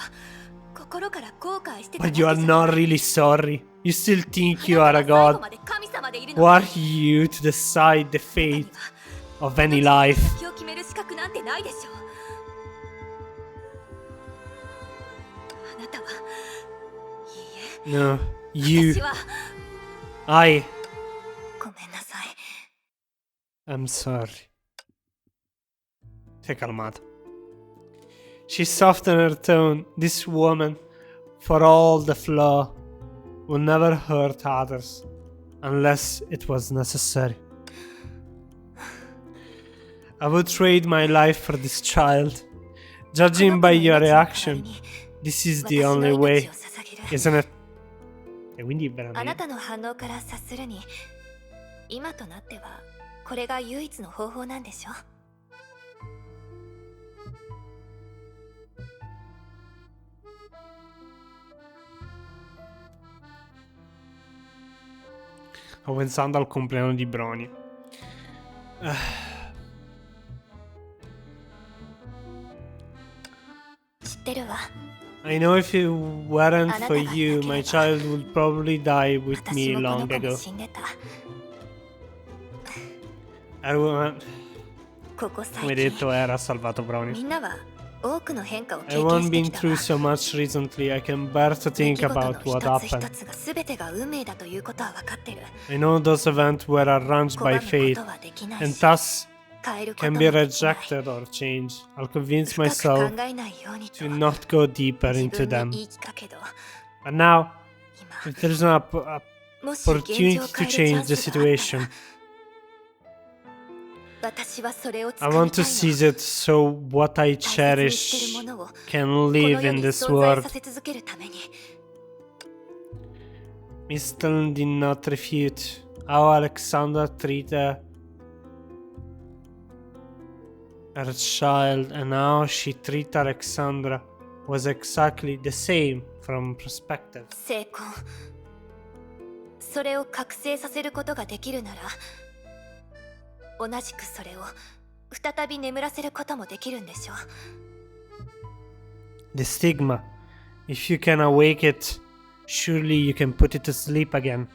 S2: 心から後悔してた
S1: But you are not really sorry. You still think you are a god.
S2: まで神様でいる
S1: Who are you to decide the fate of any life?
S2: 先を決める資格なんてないでしょう。あなたは
S1: No, you.
S2: 私は
S1: I
S2: ごめんなさい。
S1: am sorry. Si è calmata. She softened her tone. This woman, for all the flaw, would never hurt others unless it was necessary. I would trade my life for this child. Judging by your reaction, this is the only way, isn't it? E quindi
S2: あな
S1: veramente
S2: たの反応から察するに、今となってはこれが唯一の方法なんでしょ。
S1: sto pensando al compleanno di Brony.
S2: 知ってるわ。
S1: I know if it weren't for you, my child would probably die with
S2: 私
S1: me
S2: もこの
S1: long
S2: 子も
S1: ago.
S2: 死んでた。
S1: Everyone,
S2: ここ
S1: come
S2: 最近
S1: detto, era salvato
S2: み
S1: Brony.
S2: んなは多くの変化を経
S1: Everyone
S2: 験
S1: been
S2: してきた
S1: through
S2: わ。
S1: so much recently, I can bear to
S2: 出
S1: think
S2: 来事の
S1: about what
S2: 一つ
S1: happened.
S2: 一つが全てが運命だということは分かってる。
S1: I know those events were arranged
S2: 拒
S1: by
S2: むこ
S1: fate
S2: とはできない
S1: and
S2: し、
S1: thus
S2: 変えること
S1: can
S2: も
S1: be
S2: できない。
S1: rejected or changed. I'll convince
S2: 深く
S1: myself
S2: 考えないようにと
S1: to not go deeper
S2: 自
S1: into
S2: 分
S1: them.
S2: に言い聞かけど、
S1: But now,
S2: 今
S1: if there's an
S2: もし現状を
S1: opportunity to
S2: 変えるチャ
S1: change
S2: ン
S1: the
S2: スがあった
S1: situation,
S2: ら、私はそれを
S1: I
S2: 掴
S1: want
S2: みた
S1: to
S2: い
S1: seize
S2: の。
S1: it so what I
S2: 大切にして
S1: cherish
S2: るものをこ
S1: can
S2: の
S1: live
S2: 世
S1: in
S2: に
S1: this
S2: 存在
S1: world.
S2: させ続けるために。
S1: Mistel did not refute how Alexandra treated her child, and how she treated Alexandra was exactly the same from perspective.
S2: 成功。それを覚醒させることができるなら、同じくそれを再び眠らせることもできるんでしょう。
S1: The stigma. If you can awake it, surely you can put it to sleep again.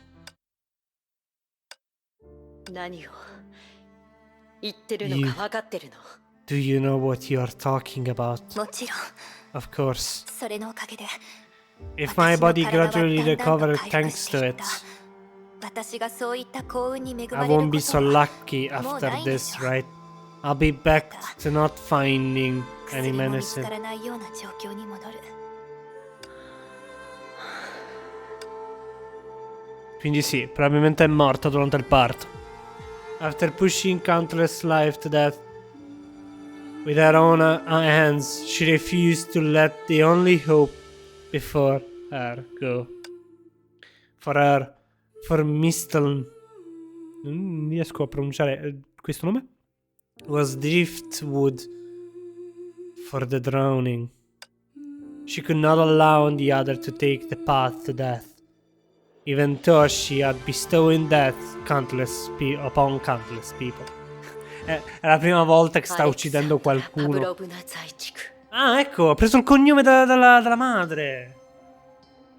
S4: 何を言ってるのか分かってるの？
S1: Do you know what you are talking about?
S2: もちろん、
S1: Of course.
S2: それのおかげで
S1: If my
S2: 私の
S1: body
S2: 体は
S1: gradually
S2: だんだん
S1: recovered
S2: と回復
S1: thanks
S2: して
S1: to
S2: いっ
S1: it,
S2: た。私がそういった幸運に恵
S1: I
S2: まれる
S1: won't
S2: こ
S1: be so
S2: とは
S1: lucky
S2: もう
S1: after
S2: ないで
S1: this,
S2: しょう。
S1: right? I'll be back to not finding
S2: 薬
S1: any
S2: も見つ
S1: medicine.
S2: からないような状況に戻る。
S1: Quindi sì, probabilmente è morta durante il parto. After pushing countless life to death with her own hands, she refused to let the only hope before her go. For Mistel, non riesco a pronunciare questo nome, was driftwood for the drowning. She could not allow the other to take the path to death, even though she had bestowed death upon countless people. È la prima volta che sta uccidendo qualcuno. Ah, ecco, ha preso il cognome dalla madre.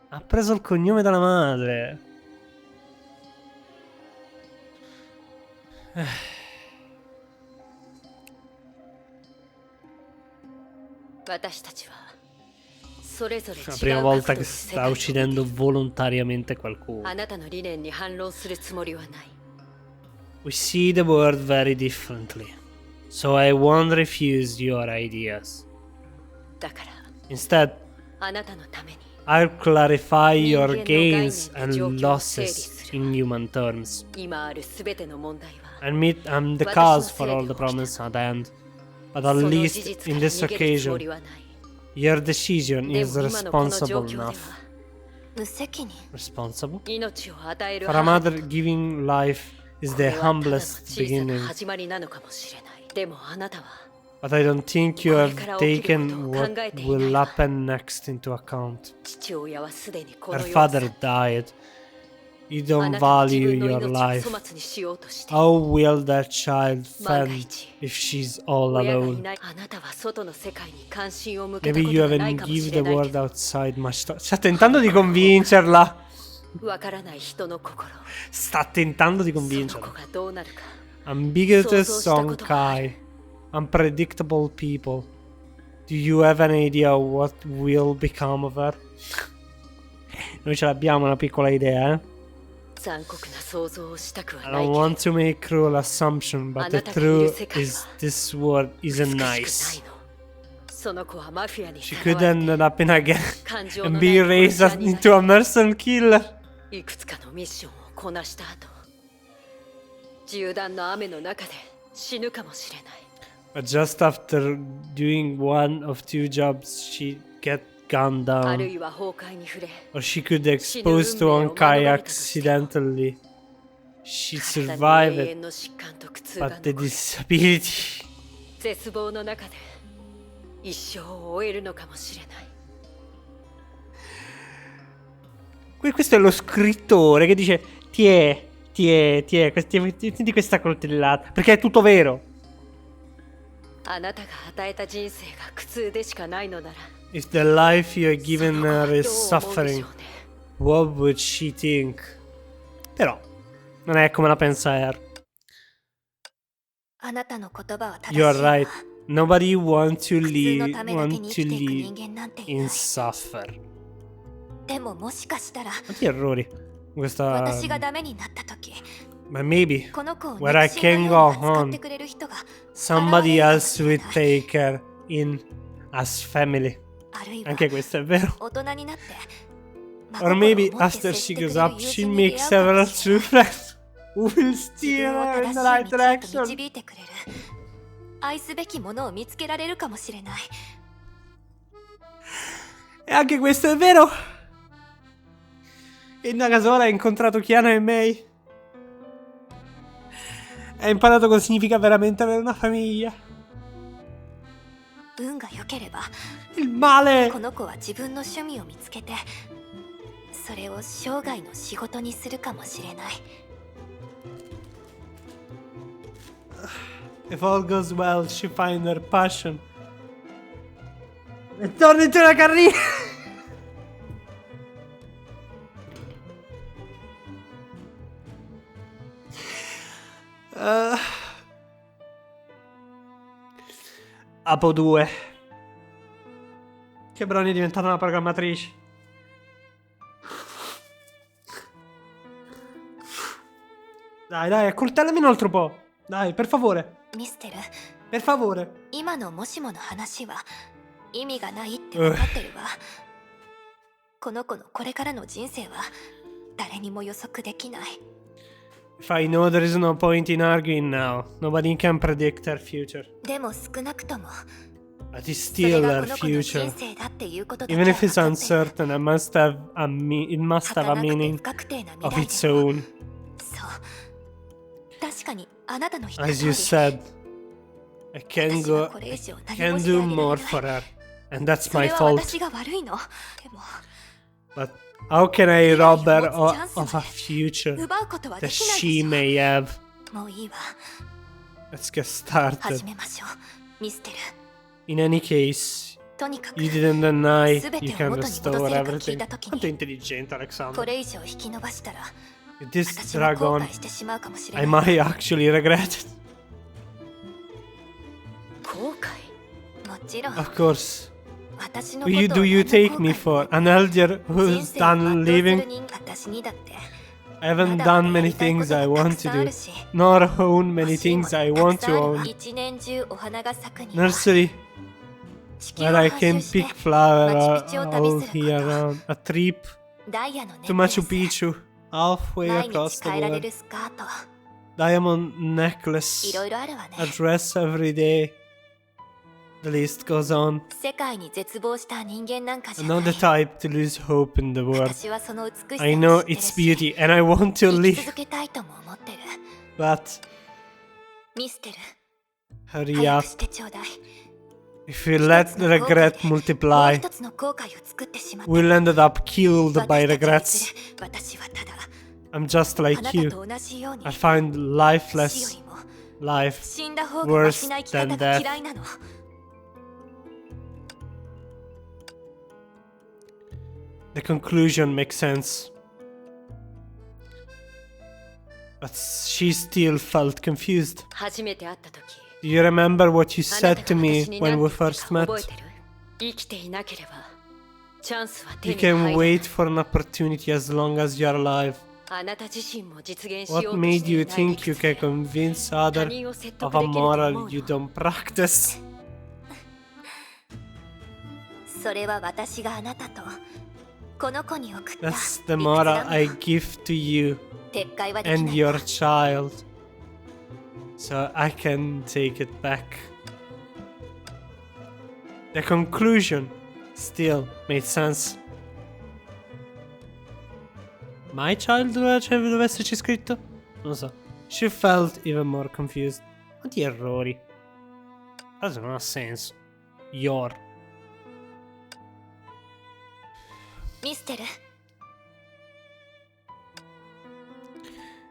S1: Ha preso il cognome dalla madre.
S4: 私たちはそれぞれ
S1: La
S4: 違
S1: prima
S4: う
S1: volta
S4: 角度
S1: che
S4: で
S1: sta uccidendo volontariamente qualcuno.
S4: あなたの理念に反論するつもりはない。
S1: We see the world very differently, so I won't refuse your ideas.
S4: だから
S1: Instead,
S4: あなたのために
S1: I'll clarify your
S4: 人間の概念
S1: gains
S4: で
S1: and
S4: 状況を整理
S1: losses
S4: する。
S1: in human terms.
S4: 今あるすべての問題は
S1: Admit I'm the cause for all the problems at hand, but
S4: そ
S1: at
S4: の事
S1: least
S4: 実
S1: in
S4: から
S1: this
S4: 逃げるつも
S1: occasion,
S4: りはない。
S1: your decision
S4: で
S1: is
S4: も今のこの状
S1: responsible
S4: 況で
S1: enough.
S4: は
S2: 無責任。
S1: Responsible?
S4: 命を与える
S1: For a
S4: 母
S1: mother, giving life is
S4: こ
S1: the
S4: れはただの
S1: humblest
S4: 小さ
S1: beginning.
S4: な始まりなのかもしれない。でもあなたは
S1: But I don't think you
S4: これ
S1: have
S4: から起きること
S1: taken
S4: を
S1: what
S4: 考えていない
S1: will
S4: わ。
S1: happen next into account.
S4: 父親はすでにこ
S1: Her
S4: の世を
S1: father
S4: 去った。
S1: died. You
S4: あ
S1: don't
S4: なたは自
S1: value
S4: 分の
S1: your
S4: 命を
S1: life.
S4: 粗末にしようとして
S1: How will that child
S4: 万が
S1: fend
S4: 一
S1: if she's all
S4: 親がい
S1: alone?
S4: ないあなたは外の世界に関心を向けた
S1: Maybe
S4: こ
S1: you
S4: とがない
S1: haven't
S4: かも
S1: give
S4: し
S1: the
S4: れないけ
S1: world
S4: ど
S1: outside much thought. Sta tentando di convincerla.
S4: わからない人の心
S1: Sta tentando di
S4: その子
S1: convincerla.
S4: がどうなるか
S1: Ambiguous Honkai. Unpredictable people. Do you have an idea what will become of her? Noi ce l'abbiamo una piccola idea, eh?
S4: 残酷な想像をしたくは
S1: I
S4: ない
S1: don't
S4: け
S1: want to make cruel assumption, but the truth is this world
S4: ど
S1: isn't
S4: 難
S1: nice.
S4: しくないのその子はマフィアに
S1: She
S4: さ
S1: could
S4: らわれ
S1: end up in a gang
S4: 感情
S1: and
S4: の
S1: be
S4: ない
S1: raised
S4: 殺し屋にな
S1: into a mercenary killer.
S4: りいくつかのミッションをこなした後銃弾の雨の中で死ぬかもしれない
S1: But just after doing one of two jobs, she'd get gunned
S4: ある
S1: down.
S4: いは崩壊に触れ
S1: Or she could expose to Honkai accidentally. She'd
S4: 体
S1: survive
S4: に永
S1: it,
S4: 遠の疾患と苦痛が
S1: but the
S4: 残り
S1: disability.
S4: 絶望の中で一生を終えるのかもしれない
S1: Questo è lo scrittore che dice: tieni questa coltellata. Perché è tutto vero.
S4: あなたが与えた人生が苦痛でしかないのなら
S1: If the life you're given
S4: その子は
S1: her is
S4: どう思うでし
S1: suffering,
S4: ょうね
S1: what would she think? Però, non è come la pensa Er.
S2: あなたの言葉は正しい
S1: You're
S2: わ
S1: right. Nobody wants to
S2: 普通の
S1: live,
S2: ためだけに
S1: want
S2: 生
S1: to
S2: きていく
S1: live
S2: 人間なんてい
S1: in
S2: ない
S1: suffer.
S2: でももしかしたら
S1: Quanti errori? Questa...
S2: 私がダメになった時
S1: Ma maybe
S2: この子を
S1: Where I
S2: 肉親
S1: can
S2: の
S1: go
S2: ように扱っ
S1: on,
S2: てくれる人が
S1: somebody else will take her in as family.
S2: あるいは
S1: Anche questo è vero.
S2: 大人になって
S1: Or maybe after she goes up, she'll make several true friends who will
S2: 自
S1: steer
S2: 分を
S1: her in
S2: 正
S1: the
S2: し
S1: right
S2: い道へと
S1: direction.
S2: 導いてくれる愛すべきものを見つけられるかもしれない
S1: E anche questo è vero. E Nagasola ha incontrato Kiana e Mei. Ha imparato cosa significa veramente avere una famiglia.
S2: 運が良ければ
S1: Il male.
S2: この子は自分の趣味を見つけてそれを生涯の仕事にするかもしれない
S1: If all goes well, she find her passion. E torna into una carriera. Apo 2. Che Brony è diventata una programmatrice. Dai, accoltellami un altro po'. Dai, per favore.
S2: ミステル
S1: Per favore.
S2: 今のもしもの話は意味がないって分かってるわこの子のこれからの人生は誰にも予測できない
S1: If I know there is no point in arguing now, nobody can predict her future.
S2: でも少なくとも
S1: But it's
S2: それ
S1: still
S2: が
S1: her
S2: この子の人
S1: future.
S2: 生だっていうことだけ
S1: Even
S2: は
S1: if
S2: 分
S1: it's
S2: かってる
S1: uncertain, it must have a
S2: 儚くて
S1: meaning
S2: 不確定な
S1: of
S2: 未
S1: its
S2: 来でも
S1: own.
S2: そう確かにあなたの言った通
S1: As
S2: り
S1: you said, I can
S2: 私は
S1: go,
S2: これ以上何
S1: can
S2: もしてあ
S1: do
S2: げられ
S1: more
S2: ない
S1: for her. And that's
S2: そ
S1: my
S2: れは
S1: fault.
S2: 私が悪いのでも
S1: But how can I rob her of a future
S2: 奪うことはで
S1: that
S2: きない
S1: she
S2: で
S1: may have?
S2: しょもういいわ
S1: Let's get
S2: 始
S1: started.
S2: めましょうミステル
S1: In any case,
S2: とにかく
S1: you didn't deny
S2: 全て
S1: you
S2: を
S1: can
S2: 元に戻
S1: restore
S2: せるか聞
S1: everything.
S2: いたとき
S1: Quanto è
S2: に
S1: intelligente,
S2: こ
S1: Alexander.
S2: れ以上引き伸ばしたら
S1: If this
S2: 私も
S1: drag
S2: 後
S1: on,
S2: 悔してしまうかもしれ
S1: I
S2: ない
S1: might actually regret it.
S4: 後悔
S2: もちろん
S1: Of course.
S2: 私の
S1: Who
S2: ことを
S1: do you
S2: 何も
S1: take me
S2: 後悔
S1: for?
S2: も
S1: An elder
S2: 人
S1: who's
S2: 生を全
S1: done
S2: うする
S1: living?
S2: 人私にだって
S1: I haven't
S2: まだま
S1: done
S2: だや
S1: many
S2: りたいこ
S1: things
S2: と
S1: I
S2: がた
S1: want
S2: く
S1: to
S2: さんあ
S1: do,
S2: るし
S1: nor own many
S2: 欲しいも
S1: things
S2: の
S1: I
S2: たく
S1: want
S2: さんあ
S1: to
S2: る
S1: own.
S2: 一年中お花が咲くには
S1: Nursery
S2: 地球
S1: where
S2: を
S1: I
S2: 半
S1: can
S2: 周して
S1: pick flower
S2: マチュピチュを旅
S1: all
S2: する
S1: year
S2: こと
S1: round. A trip
S2: ダイヤのネッ
S1: to
S2: クレ
S1: Machu
S2: ス
S1: Picchu, halfway
S2: 毎
S1: across
S2: 日
S1: the
S2: 変えられ
S1: world.
S2: るスカート
S1: Diamond
S2: い
S1: necklace,
S2: ろいろあるわね
S1: a dress every day. The list goes on.
S2: 世界に絶望した人間なんかじゃ
S1: I'm
S2: な
S1: not
S2: い
S1: the type to lose hope in the world.
S2: 私はその美しさ
S1: I
S2: を
S1: know
S2: 知ってる
S1: its
S2: し
S1: beauty and I want to
S2: 生き
S1: live,
S2: 続けたいとも思ってる
S1: but
S2: ミステル
S1: hurry
S2: 早く
S1: up.
S2: してちょうだい
S1: If we let the regret
S2: もう
S1: multiply,
S2: 一つの後悔を作ってしまった
S1: we'll end up killed
S2: 私
S1: by
S2: たちに
S1: regrets.
S2: する私はただ
S1: I'm just
S2: あ
S1: like
S2: なた
S1: you.
S2: と同じように
S1: I find
S2: 死よ
S1: lifeless
S2: りも
S1: life
S2: 死んだ方がマシ
S1: worse
S2: な生き
S1: than
S2: 方が
S1: death.
S2: 嫌いなの。
S1: The conclusion makes sense. But she still felt confused.
S4: 初めて会った時
S1: Do you remember what you
S4: あな
S1: said
S4: た
S1: to
S4: が
S1: me
S4: 私に
S1: when
S4: 何
S1: we
S4: て言った
S1: first
S4: か覚え
S1: met?
S4: てる？生きていなければチャンスは手
S1: You
S4: に入
S1: can
S4: らない。
S1: wait for an opportunity as long as you're alive.
S4: あなた自身も実現し
S1: What
S4: ようとし
S1: made
S4: てい
S1: you
S4: ない理
S1: think you
S4: 屈
S1: can
S4: で
S1: convince
S4: 他
S1: others
S4: 人を説
S1: of
S4: 得
S1: a
S4: できると思
S1: moral
S4: う
S1: you
S4: の？
S1: don't practice?
S2: それは私があなたとこの子に送った
S1: That's the
S2: 理屈
S1: moral
S2: だも
S1: I
S2: の。
S1: give to you
S2: 撤回はでき
S1: and
S2: ない
S1: your
S2: わ。
S1: child. So I can take it back. The conclusion still made sense. My child doveva esserci scritto? Non lo so. She felt even more confused. Quanti errori? Adesso non ha senso. Your.
S2: ミステル、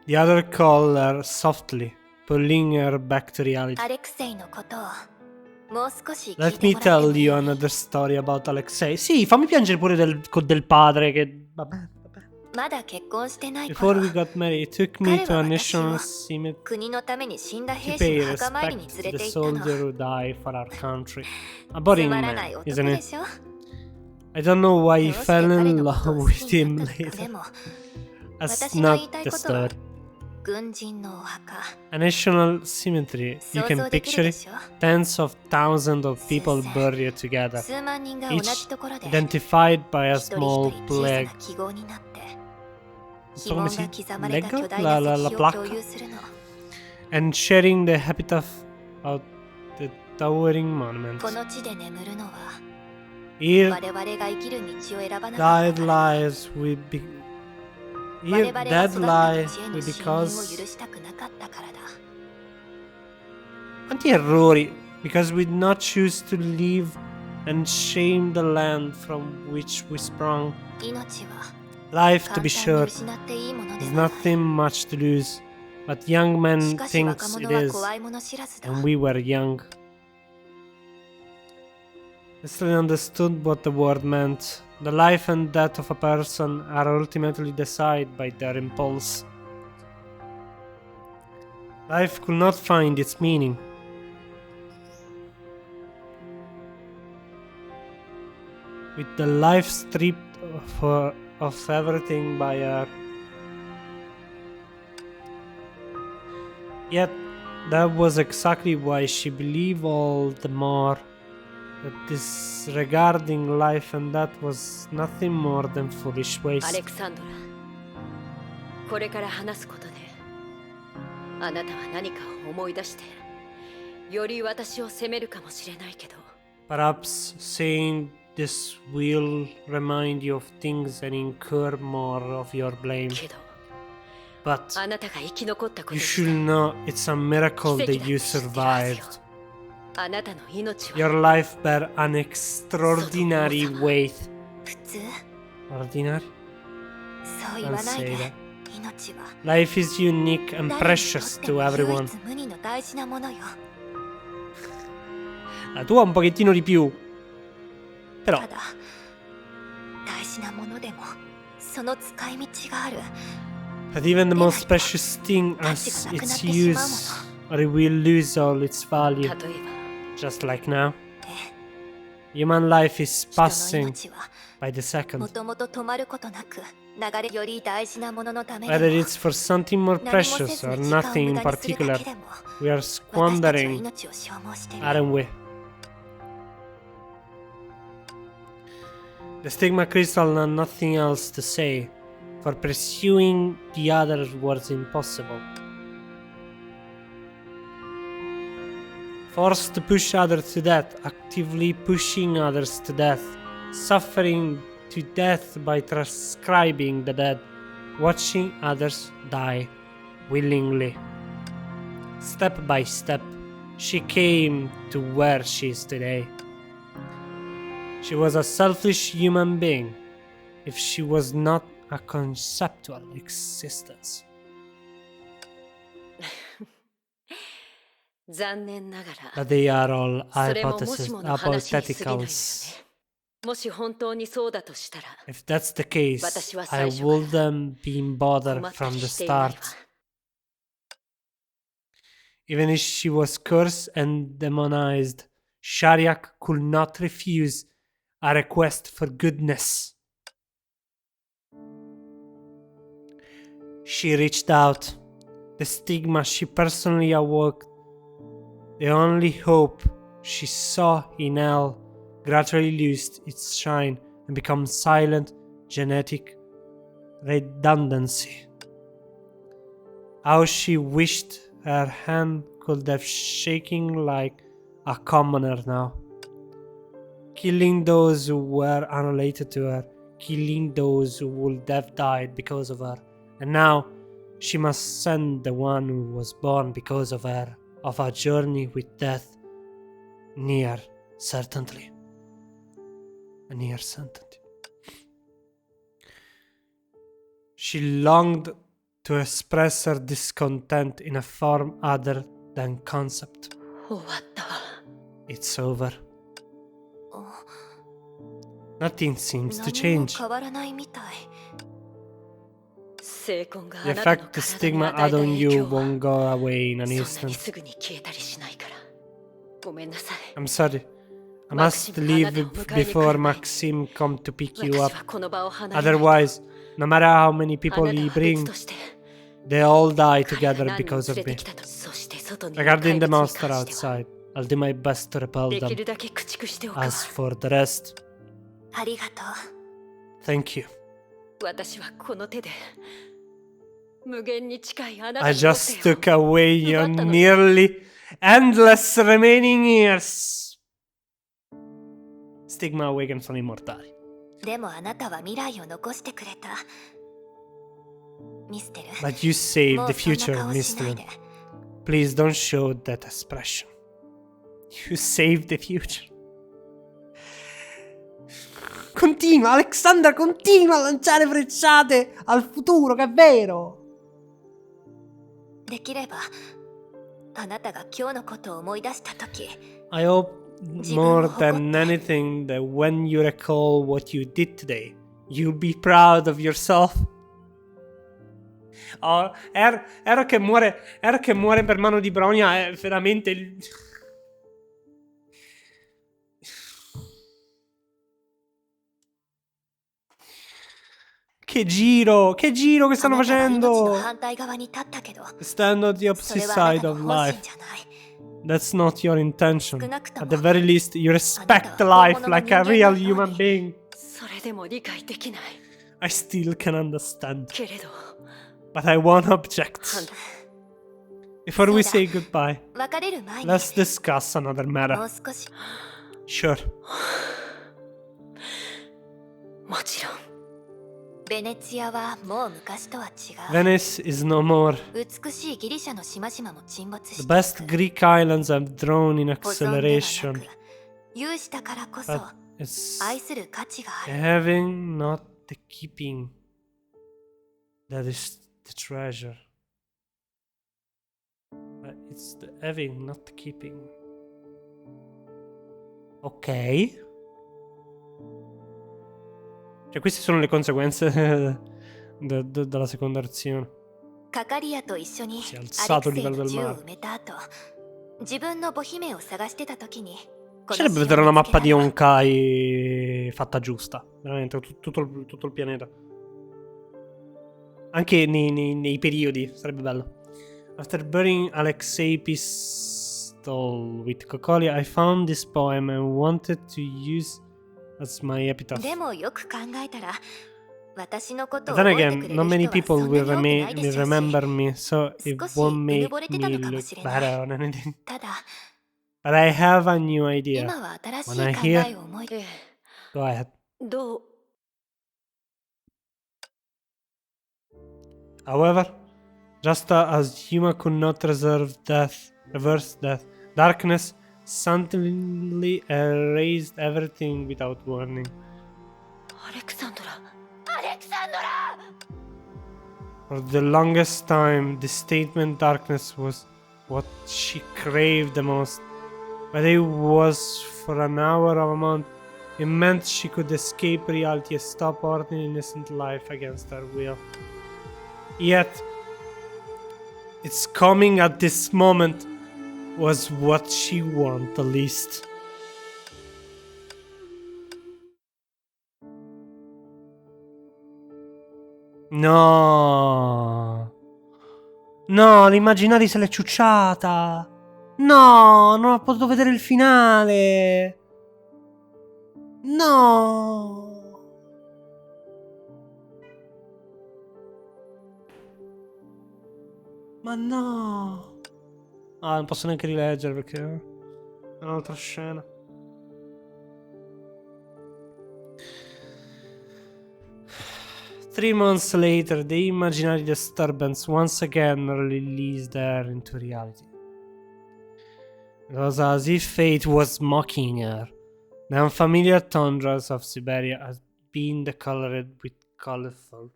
S1: The other called her softly, pulling her back to reality.
S2: アレクセイのことをもう少し聞い
S1: Let
S2: て
S1: me
S2: もらっても
S1: tell
S2: いい？
S1: you another story about Alexei. Sì, fammi piangere pure del padre che... Vabbè.
S2: まだ結婚してない
S1: Before
S2: 頃
S1: we got married, he took me
S2: 彼
S1: to
S2: は
S1: a
S2: 私を
S1: national cemetery
S2: 国のために死んだ
S1: to
S2: 兵士
S1: pay
S2: の墓参りに
S1: respect
S2: 連
S1: to
S2: れ
S1: the
S2: て行ったの。
S1: soldier who died for our country. A
S2: つ
S1: boring
S2: まらない
S1: man,
S2: 男
S1: isn't
S2: で
S1: it?
S2: しょ。
S1: I don't know why
S2: ど
S1: he
S2: うして
S1: fell
S2: 彼
S1: in
S2: のことを
S1: love
S2: 好き
S1: with
S2: に
S1: him
S2: なったのかで
S1: later.
S2: も
S1: That's
S2: 私が
S1: not
S2: 言いたい
S1: the
S2: ことは
S1: story.
S2: 軍人のお墓
S1: A national cemetery, you
S2: 想
S1: can
S2: 像でき
S1: picture
S2: るで
S1: it.
S2: しょ。
S1: Tens of thousands of people
S2: 数千
S1: buried together,
S2: 数万人が同
S1: each
S2: じところで
S1: identified by a
S2: 一人
S1: small
S2: 一人小さ
S1: plague.
S2: な記号になって碑
S1: Come
S2: 文
S1: si
S2: が刻まれた
S1: leggo?
S2: 巨大
S1: La
S2: な
S1: la
S2: 石を
S1: placca.
S2: 共有するの。
S1: And sharing the epitaph of the towering monument.
S2: この地で眠るのは
S1: Here
S2: 我々が生きる道を選ばなか
S1: died
S2: ったから。
S1: lies we be
S2: 我
S1: Here
S2: 々が
S1: dead
S2: 育った
S1: lie
S2: 土地へ
S1: we
S2: の侵入を
S1: because
S2: 許したくなかったからだ。
S1: Quanti errori? Because we did not choose to live and shame the land from which we sprung.
S2: 命は
S1: Life, to
S2: 簡
S1: be
S2: 単に
S1: sure,
S2: 失っていいもので
S1: is
S2: はない。
S1: nothing much to lose. But young
S2: し
S1: man
S2: かし若
S1: thinks
S2: 者
S1: it
S2: は
S1: is,
S2: 怖いもの知らずだ。
S1: and we were young. I still understood what the word meant. The life and death of a person are ultimately decided by their impulse. Life could not find its meaning. With the life stripped of everything by her. Yet, that was exactly why she believed all the more that disregarding life and death was nothing more than foolish
S4: アレ
S1: waste.
S4: クサンドラ、これから話すことであなたは何かを思い出してより私を責めるかもしれないけど、
S1: Perhaps saying this will remind you of things and incur more of your blame.
S4: けど
S1: But
S4: あなたが生き残ったこと
S1: you
S4: 自
S1: should
S4: 体
S1: know it's a miracle
S4: 奇跡
S1: that
S4: だ
S1: you
S4: って知ってるはずよ。
S1: survived.
S4: あなたの命は
S1: Your life bear an extraordinary weight.
S2: 普通
S1: Ordinary?
S2: そう言わ
S1: Don't
S2: ない
S1: say
S2: で
S1: that.
S2: 命は
S1: Life is unique and
S2: 誰にと
S1: precious
S2: って
S1: to
S2: も唯
S1: everyone.
S2: 一無二の大事なものよ。
S1: La tua un pochettino di più. Però
S2: ただ大事なものでもその使い道がある。
S1: But even the most precious thing has its use, or it will lose all its
S4: 例
S1: value.
S4: えば
S1: Just like now.
S2: え
S1: Human life is
S2: 人の
S1: passing
S2: 命は
S1: by the
S2: も
S1: second.
S2: ともと止まることなく流れより大事なもののため
S1: Whether
S2: でも
S1: it's for something more
S2: 何もせ
S1: precious
S2: ず
S1: or
S2: に時間を
S1: nothing
S2: 無
S1: in
S2: 駄にするだ
S1: particular,
S2: けでも
S1: we are
S2: 私たちは
S1: squandering,
S2: 命を消耗している。
S1: aren't we? The stigma crystal had nothing else to say, for pursuing the other was impossible. Forced to push others to death, actively pushing others to death, suffering to death by transcribing the dead, watching others die willingly. Step by step, she came to where she is today. She was a selfish human being. If she was not a conceptual existence.
S4: 残念ながら
S1: That they are all
S4: それももしもの話に過ぎないのよね。
S1: hypotheticals.
S4: もし本当にそうだとしたら
S1: If that's the case,
S4: 私は
S1: I
S4: 最初から
S1: wouldn't been bothered
S4: 困った
S1: from
S4: り
S1: the
S4: していないわ。
S1: start. Even if she was cursed and demonized, Shariak could not refuse a request for goodness. She reached out. The stigma she personally awoke, the only hope she saw in hell, gradually lost its shine and become silent genetic redundancy. How she wished her hand could have shaken like a commoner now. Killing those who were unrelated to her, killing those who would have died because of her. And now she must send the one who was born because of her, of a journey with death, near certainty. A near certainty. She longed to express her discontent in a form other than concept.
S4: 終わったわ。
S1: It's over.
S2: あ
S1: Nothing seems to
S2: 何も
S1: change.
S2: 変わらないみたい。
S4: 成婚が
S1: The
S4: あなたの
S1: effect the
S4: 体に
S1: stigma
S4: 与え
S1: had
S4: た
S1: on
S4: 影
S1: you
S4: 響は
S1: won't go away in an
S4: そんなに
S1: instant.
S4: すぐに消えたりしないから。ごめんなさい。
S1: I'm sorry. I must
S4: Maxim
S1: leave
S4: あなたを迎えに来る
S1: before
S4: 前に
S1: Maxim come to pick you
S4: 私
S1: up.
S4: はこの場を離れないと。
S1: Otherwise, no matter how many
S4: あ
S1: people
S4: なた
S1: he
S4: は別
S1: bring,
S4: として
S1: they all die
S4: 彼が
S1: together
S4: 何人
S1: because
S4: 連
S1: of
S4: れて
S1: me.
S4: きたと。そして外にいる
S1: Regarding
S4: 怪
S1: the
S4: 物に
S1: monster
S4: 関しては
S1: outside, I'll do my best to repel
S4: でき
S1: them.
S4: るだけ駆逐しておくわ。
S1: As for the rest,
S2: ありがとう。
S1: thank you.
S4: 私はこの手で無限に近いあなた
S1: I
S4: の余
S1: just
S4: 生を
S1: took away your
S4: 奪ったの。
S1: nearly endless remaining years. Stigma awakens from immortality.
S2: でもあなたは未来を残してくれた。ミステル。
S1: But you saved
S2: も
S1: the
S2: うそんな
S1: future,
S2: 顔しない
S1: Mr.
S2: で。
S1: Please don't show that expression. You saved the future. Continua, Alexander, continua a lanciare frecciate al futuro, che è vero.
S2: できればあなたが今日のことを思い出したとき、
S1: I hope more than anything that when you recall what you did today, you'll be proud of yourself. Oh, Ero che muore per mano di Bronia è veramente il... Che giro che
S2: あ
S1: stanno
S2: なたは命の
S1: facendo?
S2: 反対側に立ったけど、
S1: Stand on the
S2: そ
S1: opposite
S2: れはあな
S1: side
S2: たの
S1: of
S2: 本
S1: life.
S2: 心じゃない。
S1: That's not your intention.
S2: 少なくと
S1: At
S2: も
S1: the very least, you
S2: あな
S1: respect
S2: たは
S1: life
S2: 本物の
S1: like a
S2: 人間
S1: real
S2: のよう
S1: human
S2: に。
S1: being.
S4: それでも理解できない
S1: I still can understand,
S4: けれど
S1: but I won't object.
S4: 判断
S1: Before we
S2: そうだ。
S1: say goodbye,
S2: 別れる前に
S1: let's discuss another
S2: も
S1: matter.
S2: う少し。
S1: Sure.
S4: もちろん
S2: ベネツィアはもう昔とは違う。
S1: Venice is no more.
S2: 美しいギリシャの島々も沈没
S1: The
S2: して
S1: best Greek islands have drawn in
S2: 保存では
S1: acceleration.
S2: なく、有したからこそ
S1: But it's
S2: 愛する価値がある。
S1: having, not the keeping, that is the treasure. But it's the having, not the keeping. Ok. Cioè, queste sono le conseguenze della seconda azione.
S2: カカリアと一緒に
S1: Si è
S2: アレ
S1: alzato
S2: ク
S1: il
S2: セイ
S1: livello
S2: の
S1: del
S2: 銃を
S1: mare.
S2: 埋めた後、自分の母姫を探してた時にこの
S1: Piacerebbe
S2: 城を
S1: vedere una
S2: 見つけ
S1: mappa
S2: ら
S1: di
S2: れた。
S1: Honkai fatta giusta. Veramente, tutto il pianeta. Anche nei periodi, sarebbe bello. After burning Alexei pistol with Cocolia, I found this poem and wanted to use as my epitaph.
S2: でもよく考えたら私のことを
S1: But then
S2: 覚えてく
S1: again,
S2: れ
S1: not
S2: る
S1: many
S2: 人は
S1: people
S2: そんな
S1: will
S2: に多くないでしょうし、
S1: remember me, so it
S2: 少し
S1: won't
S2: うぬ
S1: make
S2: ぼれて
S1: me
S2: たのかも
S1: look
S2: しれない。
S1: better or anything.
S2: ただ
S1: But I have a new idea.
S2: 今は新しい
S1: When I
S2: 考
S1: hear-
S2: えを思い、
S4: ええ
S1: Go ahead.
S4: どう
S1: However, just as Yuma could not reverse death, darkness suddenly erased everything without warning.
S4: アレクサンドラ
S2: アレ
S1: For the longest time, the statement darkness was what she craved the most. But it was for an hour or a month. It meant she could escape reality and stop ordinary innocent life against her will. Yet, its coming at this moment was what she wanted the least. No. No, l'immaginari se l'è ciucciata. No, non ho potuto vedere il finale. No. Ma no. Ah, non posso neanche rileggere perché è un'altra scena. Three months later, the imaginary disturbance once again released her into reality. It was as if fate was mocking her. The unfamiliar tundras of Siberia had been decolored with colorful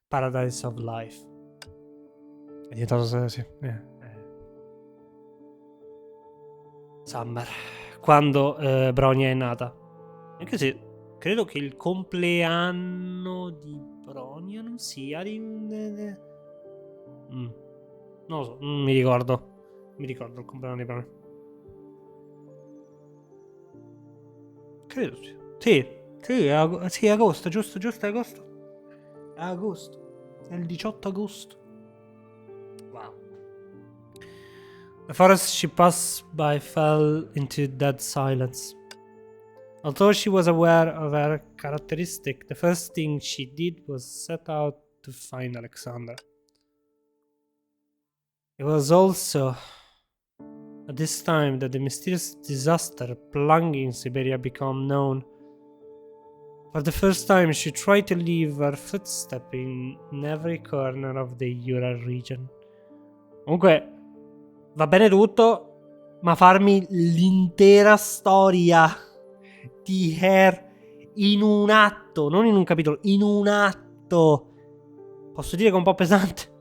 S1: paradise of life. È diventato sì. Summer. Quando Bronia è nata. Anche se credo che il compleanno di Bronia non sia di... Non lo so, non mi ricordo. Mi ricordo il compleanno di Bronia. Credo sì. Sì, è agosto, giusto, è agosto. È agosto. È il 18 agosto. Wow. The forest she passed by fell into dead silence. Although she was aware of her characteristic, the first thing she did was set out to find Alexander. It was also at this time that the mysterious disaster plunging Siberia became known. For the first time, she tried to leave her footstep in every corner of the Ural region. Comunque, va bene tutto, ma farmi l'intera storia di HoTr in un atto, non in un capitolo, in un atto. Posso dire che è un po' pesante.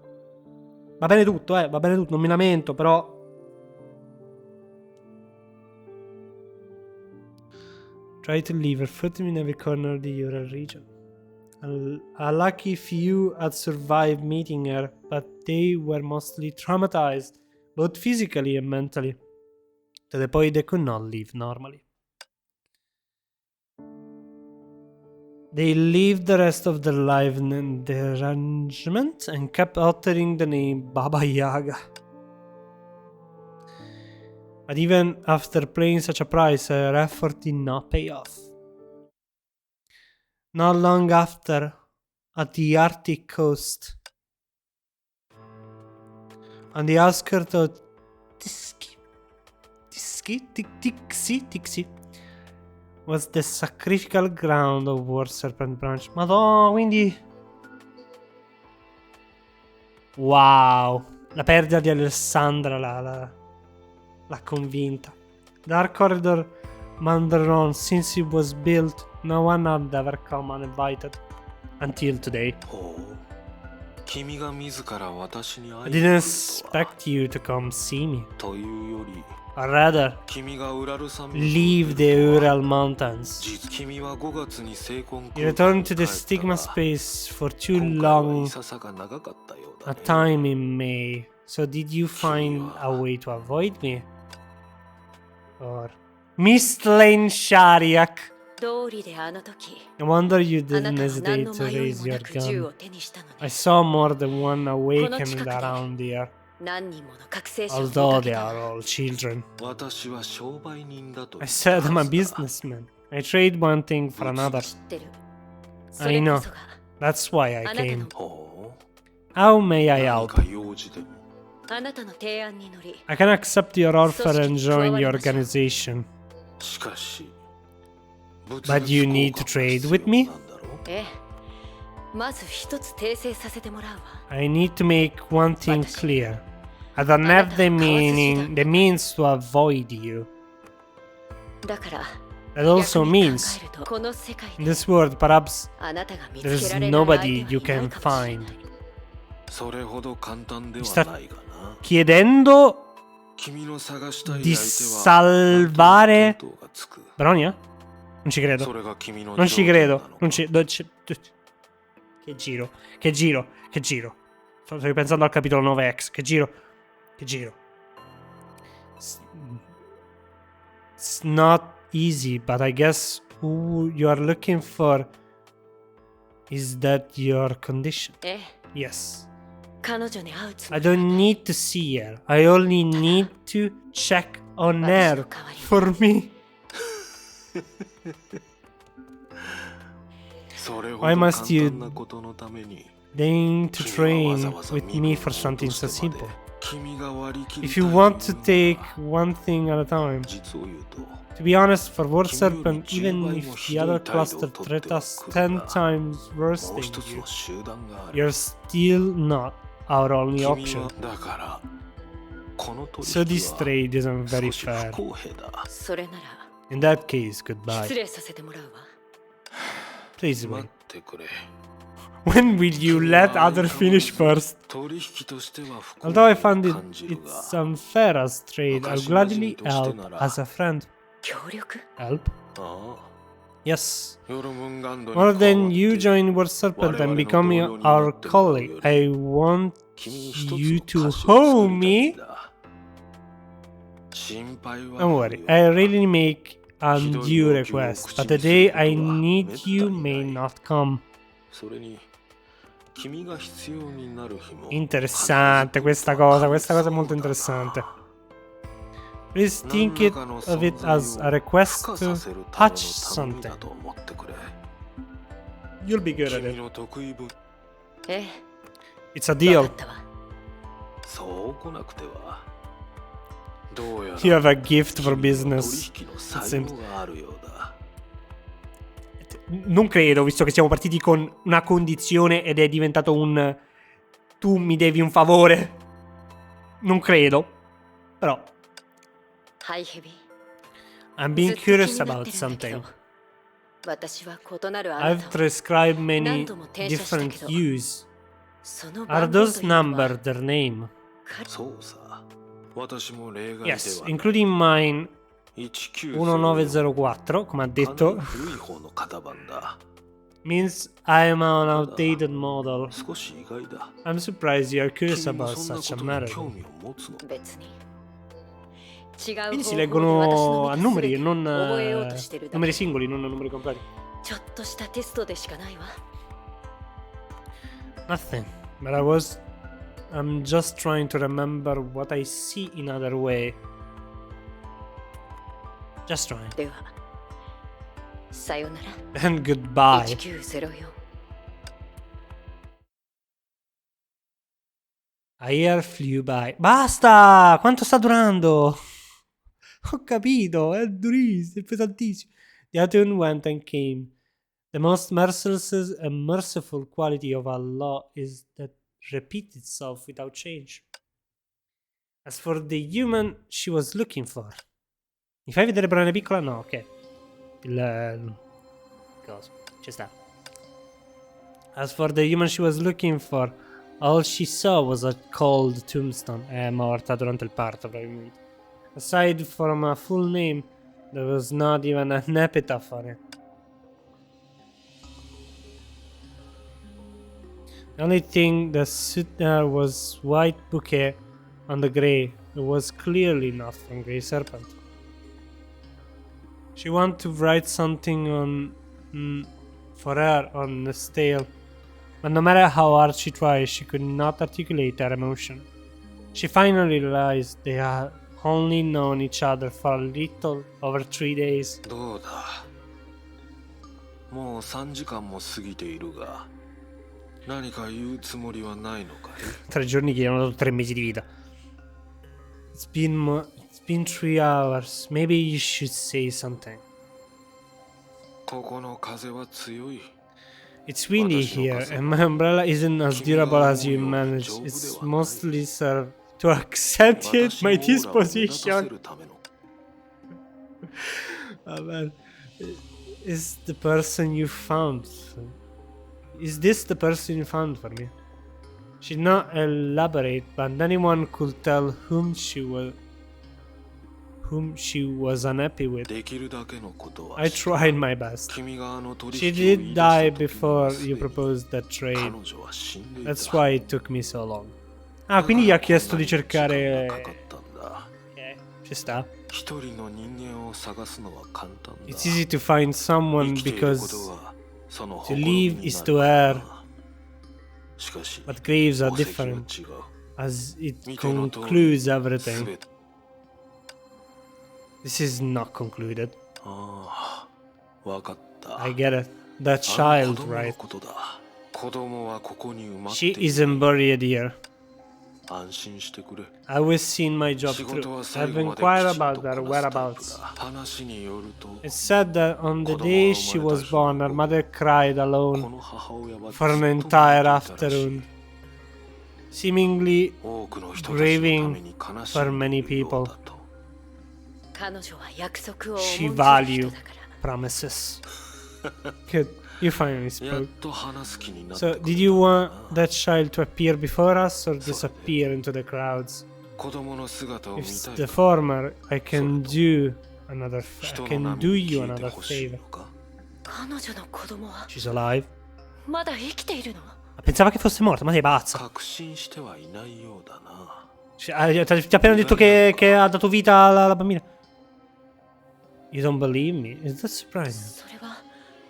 S1: Va bene tutto, non mi lamento, però... Try to leave her foot in every corner of the Ural region. A lucky few had survived meeting her, but they were mostly traumatized, both physically and mentally, to the point they could not live normally. They lived the rest of their life in derangement and kept uttering the name Baba Yaga. But even after paying such a price, her effort did not pay off. Not long after, at the Arctic coast, on the outskirts of Tixi, was the sacrificial ground of War Serpent Branch. Madonna, quindi... Wow! La perdita di Alessandra l'ha convinta. Dark Corridor Mandaron, since it was built, no one had ever come uninvited. Until today. I didn't expect you to come see me. Or rather, leave the Ural Mountains. You returned to the stigma space for too long a time in May. So did you find a way to avoid me? Or Miss Lane Shariak. I wonder you didn't hesitate to raise your gun. I saw more than one awakening around here. Although they are all children. I said I'm a businessman. I trade one thing for another. I know. That's why I came. How may I help? I can accept your offer and join your organization. But you need to trade with me? I need to make one thing clear. I don't have the means to avoid you. That also
S4: 逆に
S1: means
S4: 考えるとこの世界
S1: in
S4: で
S1: this world, perhaps
S4: あなたが見つ
S1: there's
S4: けられない相手はい
S1: nobody you
S4: ない
S1: can
S4: かもしれない
S1: find.
S3: それほど簡単では
S1: sta
S3: ないがな。
S1: Chiedendo
S3: 君の探したい
S1: di
S3: 相手は
S1: salvare
S3: 見当がつく。
S1: Bronia? Non ci
S3: そ
S1: credo.
S3: れが君の
S1: Non ci
S3: 条件な
S1: credo.
S3: のか
S1: Non ci... Che giro. Che giro. Che giro. Sto ripensando al capitolo 9X. Che giro. Che giro. It's not easy, but I guess who you are looking for is that your condition.
S4: ええ
S1: Yes.
S4: 彼女に会うつも
S1: I
S4: りは
S1: don't need to see her. I only need to check on her for me.
S3: それほど
S1: Why
S3: 簡
S1: must you
S3: 単なことのために
S1: Deign to
S3: 君はわざ
S1: train
S3: わざ
S1: with
S3: 身
S1: me
S3: 分
S1: for
S3: を落
S1: something
S3: と
S1: so
S3: してまで
S1: simple.
S3: 君が割り切り
S1: If
S3: たい
S1: you want to
S3: 理由
S1: take
S3: は
S1: one thing at a time,
S3: 実を言うと
S1: to be honest, for War
S3: 君より
S1: Serpent,
S3: 10
S1: even
S3: 倍
S1: if
S3: も
S1: the
S3: ひど
S1: other
S3: い態度を
S1: cluster
S3: とって
S1: threat
S3: は
S1: us
S3: くる
S1: 10
S3: が
S1: times worse
S3: もう
S1: than
S3: 一つ
S1: you,
S3: の集団がある
S1: you're still not our only
S3: 君
S1: option.
S3: はだからこの取
S1: So
S3: 引
S1: this
S3: は
S1: trade isn't very
S3: 少し不
S1: fair.
S3: 公平だ
S4: それなら
S1: In that case,
S4: 失
S1: goodbye.
S4: 礼させてもらうわ
S1: Please
S3: 待
S1: wait.
S3: ってくれ
S1: When will you let other finish first?
S3: 取引としては不公
S1: Although I
S3: 平
S1: found
S3: に
S1: it
S3: 感じる
S1: it's
S3: が
S1: unfair as trade, I'll gladly help as a friend.
S4: 協力
S1: Help?
S3: ああ
S1: Yes.
S3: ヨルムンガンドに
S1: More
S3: 代
S1: than
S3: わって
S1: you join War Serpent and become our colleague, I want
S3: 君に一つ
S1: you
S3: の
S1: to
S3: 歌詞を
S1: hoe
S3: 作りたいん
S1: me.
S3: だ心配は
S1: Don't
S3: ない
S1: worry,
S3: よ
S1: I really make undue requests, but the day I need you may not come.
S3: それに君が必要になる日も
S1: Interessante questa cosa è molto interessante. Please think it of it as a request to touch something. You'll be good at
S3: 君
S1: it.
S3: の得意分
S4: え
S1: It's a
S4: えわ
S1: deal.
S4: かったわ
S3: そう来なくてはどうやら
S1: You have a gift for
S3: 君には
S1: business.
S3: 取引の才能があるようだ
S1: Non credo, visto che siamo partiti con una condizione ed è diventato un tu mi devi un favore. Non credo. Però
S4: はいヘビ
S1: I'm
S4: ず
S1: being
S4: っと気に
S1: curious
S4: なっ
S1: about
S4: てるんだけ
S1: something.
S4: ど私は異なるあな
S1: I've
S4: たを
S1: transcribed many
S4: 何度も転写したけ
S1: different
S4: ど
S1: hues.
S4: その
S1: Are
S4: 番号
S1: those
S4: というのは
S1: numbers their name?
S4: 彼
S3: そうさ私も例外では
S1: Yes,
S3: ない
S1: including mine
S3: 1904
S1: 1904, come ha
S3: かなり
S1: detto,
S3: 古い方の型番だ
S1: means I'm an outdated model.
S3: 少し意外だ
S1: I'm surprised you are curious
S3: 君も
S1: about
S3: そんな
S1: such
S3: こ
S1: a
S3: とに
S1: matter.
S3: 興味を持つの
S4: 別に違う
S1: Quindi si
S4: 方法で私
S1: leggono
S4: の
S1: a
S4: 身
S1: numeri
S4: に
S1: e
S4: 全
S1: non
S4: て覚えようとしてるだ
S1: numeri
S4: け
S1: singoli, non numeri completi.
S4: ちょっとしたテストでしかないわ
S1: Nothing. But I'm just trying to remember what I see in other way. Just trying.
S4: ではさよなら
S1: And goodbye.
S4: 1904
S1: A year flew by. Basta! Quanto sta durando? Ho capito, è durissimo, è pesantissimo. The autumn went and came. The most merciless and merciful quality of Allah is that repeats itself without change. As for the human she was looking for. Mi fai vedere Brana piccola? No, ok. Cosa? Ci sta. As for the human she was looking for, all she saw was a cold tombstone. È morta durante il parto, probabilmente. Aside from a full name, there was not even an epitaph on it. The only thing that suited her was white bouquet on the grey. It was clearly not from Grey Serpent. She wanted to write something on for her on the stale, but no matter how hard she tried, she could not articulate her emotion. She finally realized they had only known each other for a little over 3 days.
S3: どうだもう3時間も過ぎているが何か言うつもりはないのかい
S1: 3 giorni che erano 3 mesi di vita. It's been 3 hours. Maybe you should say something.
S3: ここの風は強い
S1: It's windy here, and my umbrella isn't as durable as you manage. It's mostly served to accentuate my
S3: 私のオーラを目立たせ
S1: disposition.
S3: るための
S1: Vabbè. is the person you found? Is this the person you found for me? She did not elaborate, but anyone could tell whom she was unhappy with.
S3: できるだけのことは
S1: I tried my best.
S3: 君が取
S1: She
S3: 引を
S1: did
S3: 言い出
S1: die
S3: した時に
S1: before
S3: はすで
S1: you
S3: に
S1: proposed that trade.
S3: 彼女は死んでいた
S1: That's why it took me so long. Ah, quindi gli ha chiesto di
S3: 時間がか
S1: cercare...
S3: かったんだ
S1: Ci sta.
S3: 一人の人間を探すのは簡単だ
S1: It's easy to find someone
S3: 生きていること
S1: because
S3: がその
S1: to
S3: 誇り
S1: live
S3: に
S1: is
S3: な
S1: to
S3: る
S1: err,
S3: しかし
S1: but graves are
S3: 宝石は
S1: different
S3: 違う
S1: as it
S3: 見ての通り
S1: concludes
S3: 全
S1: everything.
S3: て
S1: This is not concluded.
S3: ああわかった
S1: I get it. That
S3: あの
S1: child,
S3: 子供の
S1: right?
S3: ことだ子供はここに埋まって
S1: She
S3: いる
S1: isn't buried here.
S3: 安心してくれ
S1: I was seeing my job
S3: 仕事
S1: through.
S3: は最
S1: I've
S3: 後まで
S1: inquired
S3: きちんと
S1: about
S3: こ
S1: their
S3: なすタイプ
S1: whereabouts.
S3: だ話によると
S1: It's said that on the day she was born, her mother cried
S3: こ
S1: alone
S3: の母親は
S1: for an
S3: ずっと
S1: entire
S3: 泣いていたらしい
S1: afternoon, seemingly
S3: 多くの人たちのために悲し
S1: for
S3: んで
S1: many
S3: いるよう
S1: people.
S3: だと
S4: 彼女は約束を
S1: She
S4: 重んじる
S1: value
S4: 人だから
S1: promises. Good, you finally
S3: やっ
S1: spoke.
S3: と話す気になって
S1: So,
S3: く
S1: did
S3: れ
S1: you
S3: たん
S1: want
S3: だな
S1: that child to appear before us or disappear into the crowds?
S3: 子供の姿を見
S1: If it's
S3: たい
S1: the
S3: か
S1: former, I can do another. I
S3: 人の
S1: can
S3: 波
S1: do
S3: に
S1: you
S3: 聞いて
S1: another
S3: ほしい
S1: favor.
S3: のか
S4: 彼女の子供は
S1: She's alive.
S4: まだ生きているの
S1: Pensava che fosse morta, ma sei pazza.
S3: 確信してはいないようだな
S1: Ti ha appena detto che ha dato vita alla bambina. You don't believe me? Is that surprising?
S4: それは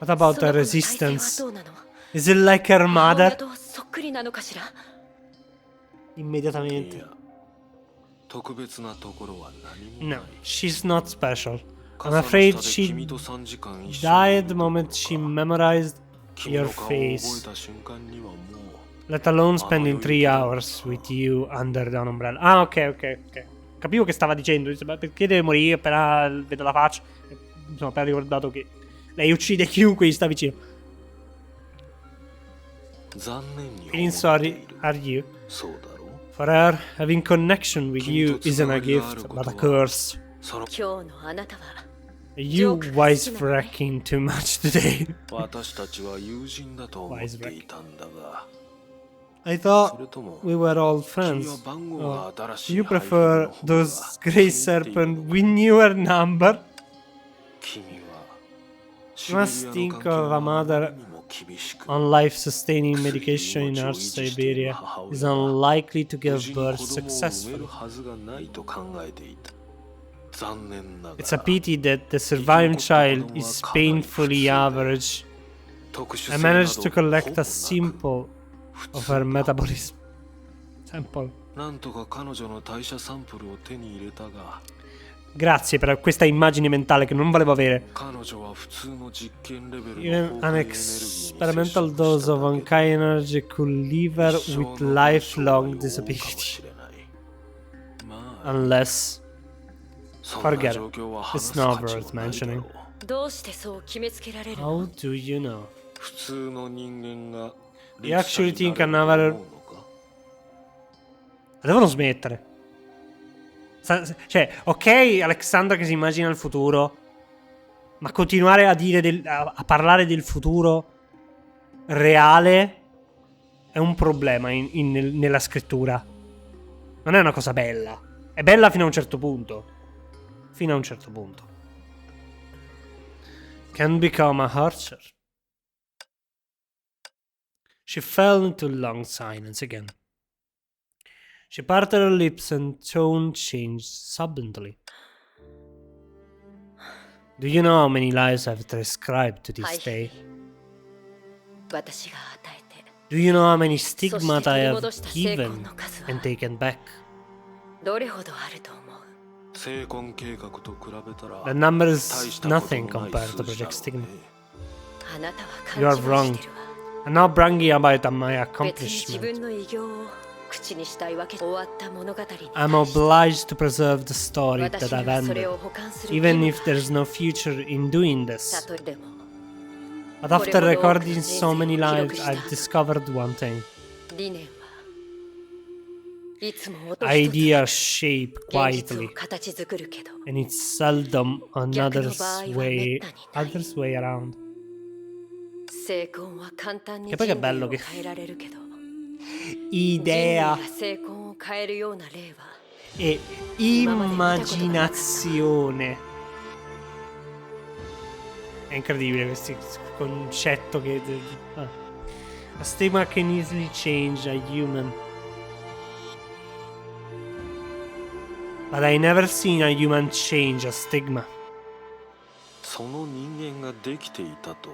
S1: What about
S4: そ
S1: the
S4: の子の体勢は
S1: resistance?
S4: どうなの
S1: Is it like her
S4: 母親
S1: mother?
S4: とそっくりなのかしら
S1: Immediatamente.
S3: いや特別なところは何もない
S1: No, she's not special. I'm
S3: 傘の
S1: afraid
S3: 下で
S1: she
S3: 君と3時間一緒に
S1: died
S3: い
S1: the
S3: るどころ
S1: moment
S3: か
S1: she memorized
S3: 君
S1: your
S3: の顔を覚え
S1: face.
S3: た瞬間にはもう
S1: Let alone spending 3 hours with you under the umbrella. Ah, ok. Capivo che stava dicendo. Dice, "Ma perché deve morire appena vedo la faccia?" Mi sono appena ricordato che lei uccide chiunque gli sta vicino.
S3: 残念に思って
S1: Feeling
S3: い
S1: sorry
S3: る
S1: are you?
S3: そうだろう
S1: For her, having connection with you isn't a gift, but a curse.
S3: その
S4: 今日のあなたは
S1: You wisecracking too much today.
S3: 私たちは友人だと思っていたんだが
S1: I
S3: そ
S1: thought
S3: れとも
S1: we were all
S3: 君
S1: friends.
S3: は番号
S1: Oh,
S3: が新しい
S1: you
S3: 配布
S1: prefer
S3: の方が
S1: those
S3: 気に
S1: grey
S3: 入っている
S1: serpent
S3: のか
S1: with newer number?
S3: 君は
S1: You must think of a mother on life-sustaining medication in North Siberia is unlikely to give birth successfully. It's a pity that the surviving child is painfully average. I managed to collect a sample of her metabolism. Sample.
S3: なんとか彼女の代謝サンプルを手に入れたが
S1: Grazie per questa immagine mentale che non volevo avere.
S3: 彼女は普通の実験レベル
S1: Even
S3: の
S1: an
S3: 崩壊エネルギーに接
S1: experimental
S3: 触
S1: dose
S3: した
S1: of
S3: だけ
S1: Honkai energy could leave her
S3: 一生
S1: with
S3: の生涯
S1: lifelong
S3: を負うかも
S1: disability.
S3: しれないまあ
S1: Unless
S3: そんな
S1: forget
S3: 状況は
S1: it.
S3: 話
S1: It's
S3: す
S1: not
S3: 価値
S1: worth
S3: もないだろ
S1: mentioning.
S3: う
S4: どうしてそう決めつけられる
S1: How
S4: の
S1: do you know?
S3: 普通の人間が
S1: You actually think
S3: リ
S1: another-
S3: クサになれると思うのか
S1: Devono smettere. Cioè, ok, Alexandra che si immagina il futuro, ma continuare a dire a parlare del futuro reale è un problema nella scrittura. Non è una cosa bella. È bella fino a un certo punto. Fino a un certo punto. Can become a HoTr. She fell into long silence again. She parted her lips and tone changed suddenly. Do you know how many lives I've transcribed to this day?
S4: 私が与えて
S1: Do you know how many
S4: そして
S1: stigmata
S4: 取
S1: I
S4: り
S1: have
S4: 戻した成婚
S1: given
S4: の数
S1: and
S4: は
S1: taken back?
S4: どれほどあると思う
S3: 成婚計画と比べたら
S1: The number
S3: 大
S1: is
S3: したこと
S1: nothing
S3: もない
S1: compared
S3: 数
S1: to
S3: 字だ
S1: Project
S3: ろう
S1: Stigma.
S3: ね
S4: あなたは
S1: You are
S4: 勘違いしてるわ
S1: I'm not bragging about my
S4: 別に自
S1: accomplishment.
S4: 分の偉業を口にしたいわけ終わった物語に
S1: I'm
S4: 対して
S1: obliged to preserve the story
S4: 私
S1: that
S4: に
S1: I've
S4: はそれ
S1: ended,
S4: を保管する
S1: even
S4: 義
S1: if
S4: 務がある
S1: there's no future in doing
S4: た
S1: this.
S4: とえでも
S1: But after recording so many lives, I've discovered one thing.
S4: 理念は
S1: ideas shape
S4: 現実
S1: quietly,
S4: を形作るけど
S1: and it's seldom another's
S4: 逆の場合は
S1: way,
S4: 滅多にない。
S1: others way around.
S4: 成婚は簡単に
S1: Che poi che
S4: 人類
S1: bello
S4: を
S1: che
S4: 変えられるけど
S1: idea
S4: 人類が成婚を変えるような例は
S1: e immaginazione. È incredibile questo concetto che... A stigma can easily change a human. But I never seen a human change a stigma.
S3: その人間ができていたと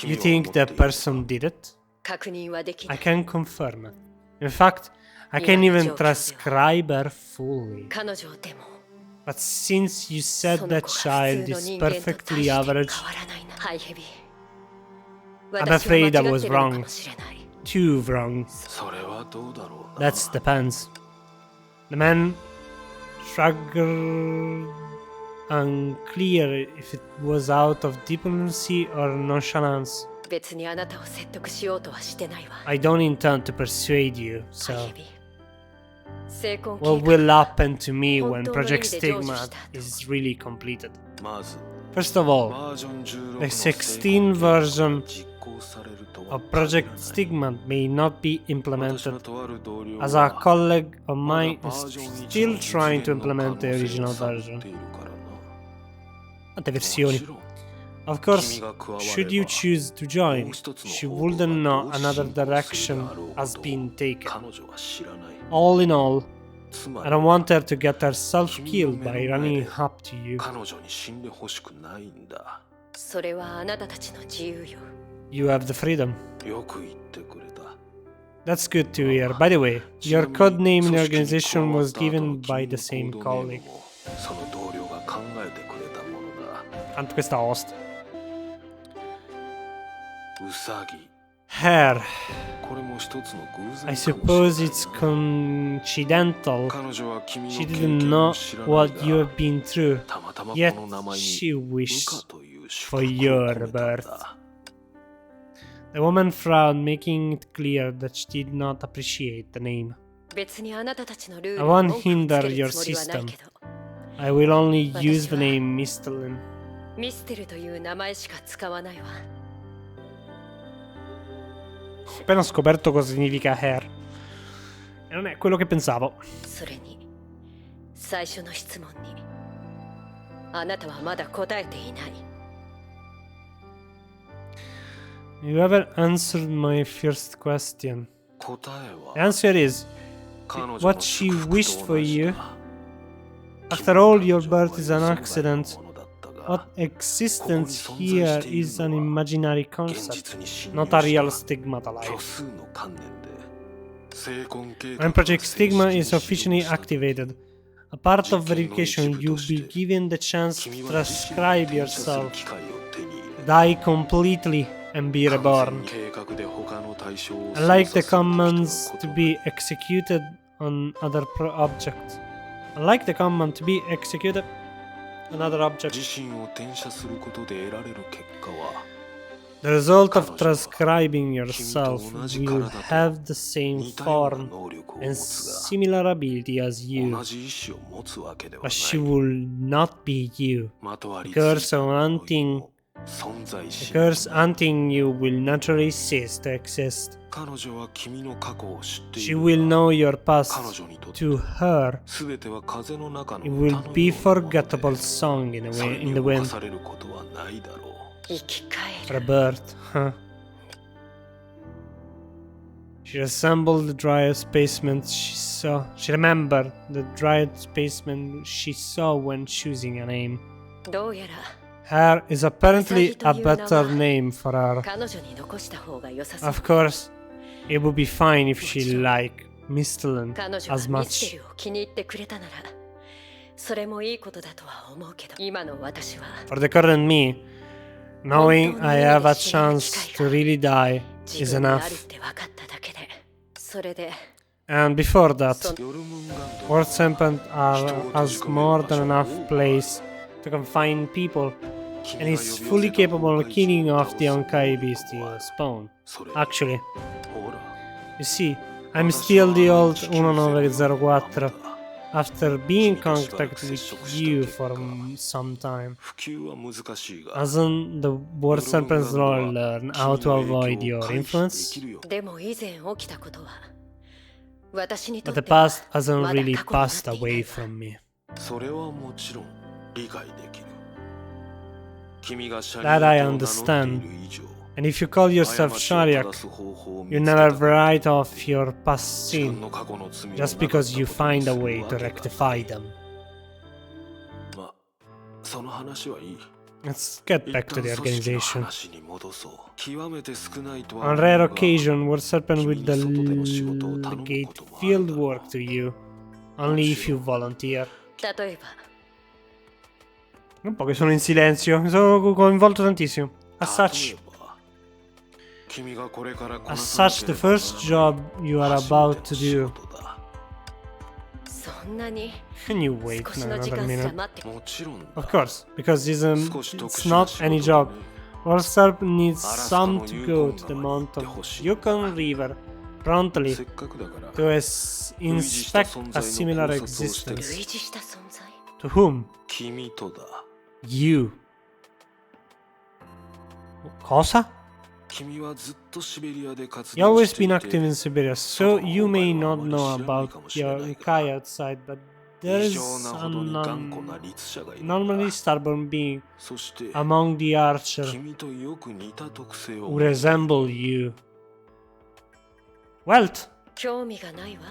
S1: You
S3: 君は思
S1: think
S3: ってい
S1: that
S3: るか
S1: person did it?
S4: 確認はできな
S1: I
S4: い。
S1: can confirm it. In fact, I can even transcribe her fully.
S4: 彼女でも
S1: But since you
S4: そ
S1: said
S4: の
S1: that
S4: 子が普
S1: child
S4: 通の
S1: is
S4: 人間と大して
S1: perfectly
S4: 変
S1: average,
S4: わらないな。ハイヘビ
S1: I'm
S4: 私は間違
S1: afraid I
S4: って
S1: was
S4: るのか
S1: wrong.
S4: もしれない
S1: Too wrong.
S3: それはどうだろうな
S1: That depends. The man shrugged, unclear if it was out of diplomacy or nonchalance.
S4: 別にあなたを説得しようとはしてないわ
S1: I don't intend to persuade you,
S4: ハイ
S1: so
S4: ヘビ成婚計
S1: what
S4: 画
S1: will happen to me when
S4: 本当の意味
S1: Project
S4: で成就
S1: Stigma
S4: した後
S1: is really completed?
S3: まず
S1: First of all,
S3: バージョン16
S1: the
S3: の
S1: 16 version
S3: 実行されると
S1: of
S3: は
S1: Project
S3: 限らない
S1: Stigma may not be
S3: 私
S1: implemented,
S3: のとある同僚
S1: as a
S3: は
S1: colleague of
S3: ま
S1: mine
S3: だバ
S1: is
S3: ージョン1
S1: still
S3: の
S1: trying to
S3: 実現の
S1: implement the
S3: 可能性を
S1: original
S3: 探
S1: version.
S3: っているからな
S1: Tante
S3: も
S1: versioni.
S3: ちろん
S1: Of course,
S3: 君が加われば
S1: should you choose to
S3: もう
S1: join,
S3: 一つの
S1: she
S3: 方向
S1: wouldn't
S3: が
S1: know
S3: どう
S1: another
S3: 進行するで
S1: direction
S3: あろうこと
S1: has
S3: を
S1: been taken.
S3: 彼女は知らない
S1: All in all,
S3: つま
S1: I
S3: り
S1: don't want her to get herself
S3: 君の
S1: killed
S3: 目の
S1: by
S3: 前
S1: running
S3: で
S1: up to you.
S3: 彼女に死んでほしくないんだ
S4: それはあなたたちの自由よ
S1: You have the freedom.
S3: よく言ってくれた
S1: That's good to hear. By the way, your code name in the organization was given by the same colleague.
S3: その同僚が考えてくれたものだ
S1: Tanto questa host.
S3: ウサギ
S1: Hair.
S3: これも一つの偶然
S1: I
S3: かもしれ
S1: suppose
S3: ない
S1: it's
S3: な
S1: coincidental.
S3: 彼女は君の
S1: She
S3: 経
S1: didn't
S3: 験
S1: know
S3: を知らない
S1: what you
S3: が
S1: have been through,
S3: たまたまこ
S1: yet
S3: の名前
S1: she
S3: にウ
S1: wished
S3: カという
S1: for
S3: 祝福を
S1: your
S3: 込めたん
S1: birth.
S3: だ
S1: The woman frowned, making it clear that she did not appreciate the name.
S4: 別にあなたたちのルー
S1: I
S4: ルに
S1: won't
S4: 文句をつけ
S1: hinder
S4: る
S1: your
S4: つもりはないけど
S1: I will only use
S4: 私
S1: the
S4: は
S1: name Mistelin.
S4: ミステルという名前しか使わないわ
S1: Ho appena scoperto cosa significa hair. E non è quello che pensavo.
S4: それに最初の質問にあなたはまだ答えていない
S1: You haven't answered my first question.
S3: 答え
S1: The
S3: は
S1: answer is
S3: 彼女の
S1: what she
S3: 祝福
S1: wished
S3: と
S1: for
S3: 同じ
S1: you.
S3: だ
S1: After all, your birth is an
S3: 君の
S1: accident.
S3: 存在はものだったが
S1: What existence here is an imaginary
S3: 現
S1: concept,
S3: 実に侵
S1: not a
S3: 入
S1: real
S3: した
S1: stigma to
S3: 虚
S1: life.
S3: 数の観念で成婚計画
S1: When
S3: が
S1: Project
S3: 正式
S1: Stigma
S3: に
S1: is
S3: 始動
S1: officially
S3: した
S1: activated, a part of
S3: 実験の一
S1: verification
S3: 部
S1: you'll
S3: として
S1: be given the chance
S3: 君
S1: to
S3: は自身を
S1: transcribe
S3: 転写する
S1: yourself,
S3: 機会を手に入れ
S1: die completely, and be
S3: 完全
S1: reborn.
S3: に計画で他の対象を
S1: Unlike
S3: 操
S1: the
S3: 作する時との
S1: commands
S3: こと
S1: to be executed on other objects. Unlike the command to be executed on other objects.
S3: 自身を転写することで得られる結果は
S1: The result of transcribing yourself will have the same
S3: 似たような
S1: form
S3: 能力を
S1: and
S3: 持つ
S1: similar ability as
S3: が
S1: you,
S3: 同じ意志を持つわけではな
S1: but
S3: い
S1: she will not be you.
S3: まとわり
S1: The
S3: つい
S1: curse
S3: た
S1: of
S3: 思い
S1: hunting,
S3: も存在
S1: the
S3: しなく
S1: curse
S3: なる
S1: hunting you will naturally cease to exist.
S3: 彼女は君の過去を知ってい
S1: She
S3: る
S1: will
S3: が
S1: know your
S3: 彼
S1: past.
S3: 女にとって
S1: To her,
S3: 全ては風の中の
S1: it
S3: 歌
S1: will
S3: の
S1: be
S3: ようなもので
S1: forgettable song in
S3: それ
S1: the
S3: に動
S1: wind.
S3: かされることはないだろう
S4: 生き返る
S1: Rebirth, huh? She resembled the dry spacement she saw. She remembered the dry spacement she saw when choosing a name.
S4: どうやら
S1: Hair is apparently a better name for her.
S4: 彼女に残した方が良さそう
S1: Of course, it would be fine if she liked Mistelin
S4: 彼女
S1: as
S4: がミス
S1: much.
S4: テルを気に入ってくれたならそれもいいことだとは思うけど今の私は
S1: For the current me, knowing I have a chance to really die
S4: 自
S1: is
S4: 分であるっ
S1: enough.
S4: て分かっただけでそれで
S1: And before that,
S3: ヨルムンガンド
S1: World Serpent has more than enough place to confine people, and is fully capable of killing off the Honkai beast you spawn.
S3: それ
S1: Actually,
S3: ほら
S1: you see, I'm still the old 1904 after being in contact with you for some time.
S3: 普及は難しいが
S1: Hasn't the word serpent's lore learn how to avoid your influence?
S4: でも以前起きたことは私にと
S1: But
S4: っ
S1: the
S4: ては
S1: past hasn't
S4: まだ
S1: really
S4: 過去になっ
S1: passed
S4: ていない
S1: away
S4: わ
S1: from me.
S3: それはもちろん理解できる君がシャリ
S1: That I
S3: アと名乗っている以上
S1: And if you call
S3: 過
S1: yourself
S3: ちを
S1: Shariak,
S3: 正す方法を
S1: you
S3: 見つけ
S1: never
S3: たから
S1: write off your past
S3: 自分
S1: sin
S3: の過去の罪を
S1: just
S3: なかった
S1: because you
S3: ことに
S1: find
S3: す
S1: a
S3: る
S1: way
S3: わ
S1: to
S3: けが
S1: rectify them.
S3: まあその話はいい
S1: Let's get
S3: 一
S1: back to
S3: 旦
S1: the
S3: 組織の
S1: organization.
S3: 話に戻そう極めて少ないとは
S1: On
S3: 思う
S1: rare
S3: が
S1: occasion, Word Serpent will
S3: 君に外での仕事を頼む
S1: delegate
S3: こともあるだ
S1: field
S3: ろう
S1: work to you, only if you volunteer.
S4: 例えば
S1: Un po' che sono in silenzio, mi sono coinvolto tantissimo. As
S3: 例
S1: such,
S3: えば君がこれからこな
S1: as
S3: さな
S1: such,
S3: け
S1: the
S3: ればなら
S1: first
S3: ない
S1: job you are
S3: 初め
S1: about
S3: て
S1: to
S3: の仕
S1: do.
S3: 事だ
S4: そんなに
S1: Can you wait
S4: 少しの時
S1: another
S4: 間すら
S1: minute?
S4: 待って
S3: もちろんだ
S1: Of course, because
S3: 少し特
S1: it's
S3: 殊な
S1: not
S3: 仕
S1: any
S3: 事だ
S1: job.
S3: ね
S1: Word Serpent needs
S3: アラスカの
S1: some to
S3: ユー
S1: go
S3: コン
S1: to the
S3: 川に行って
S1: mount
S3: ほ
S1: of
S3: しい
S1: Yukon River promptly
S3: せっかくだから
S1: to
S3: 類似した
S1: inspect
S3: 存
S1: a
S3: 在の
S1: similar
S3: 考察をして
S1: existence.
S4: 類似した存在
S1: To whom?
S3: 君とだ
S1: You. Cosa?
S3: 君はずっとシベリアで活
S1: You
S3: 動
S1: always
S3: してい
S1: been
S3: て
S1: active in Siberia, so you may not know about your Honkai outside, but there
S3: 異
S1: is
S3: 常なほどに頑固な律者がいるんだ
S1: normally stubborn being
S3: そして
S1: among the archer
S3: 君とよく似た特性を
S1: who resemble you. Welt!
S4: 興味がないわ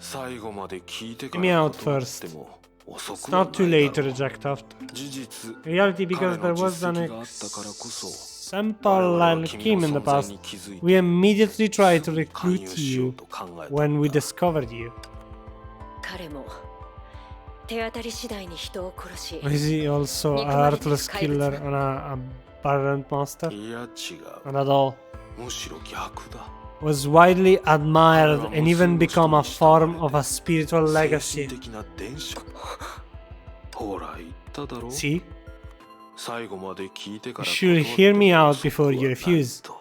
S3: 最後まで聞いてか
S1: Hear me
S3: ら
S1: out
S3: 断っ
S1: first.
S3: ても遅
S1: It's
S3: くは
S1: not too
S3: ない
S1: late
S3: だ
S1: to
S3: ろう
S1: reject after.
S3: 事実
S1: In reality, because
S3: 彼
S1: there
S3: の
S1: was
S3: 実
S1: an
S3: 績があったからこそ
S1: example
S3: 我々は
S1: like
S3: 君
S1: him
S3: の
S1: in the
S3: 存在
S1: past,
S3: に気づい
S1: we
S3: て
S1: immediately tried to
S3: すぐに勧
S1: recruit
S3: 誘しよう
S1: you
S3: と考えた
S1: when
S3: ん
S1: we
S3: だ
S1: discovered you.
S4: 彼も手当たり次第に人を殺し
S1: Is he also a heartless killer and a abhorrent monster?
S3: いや違う
S1: Not at all.
S3: むしろ逆だ
S1: Was widely admired and even become a form of a spiritual
S3: 精
S1: legacy.
S3: 神的な伝承ほら言っただろ
S1: See?
S3: 最後まで聞いてか
S1: You
S3: ら
S1: should hear me
S3: 断
S1: out
S3: っても
S1: before you
S3: 遅くはない
S1: refuse.
S3: と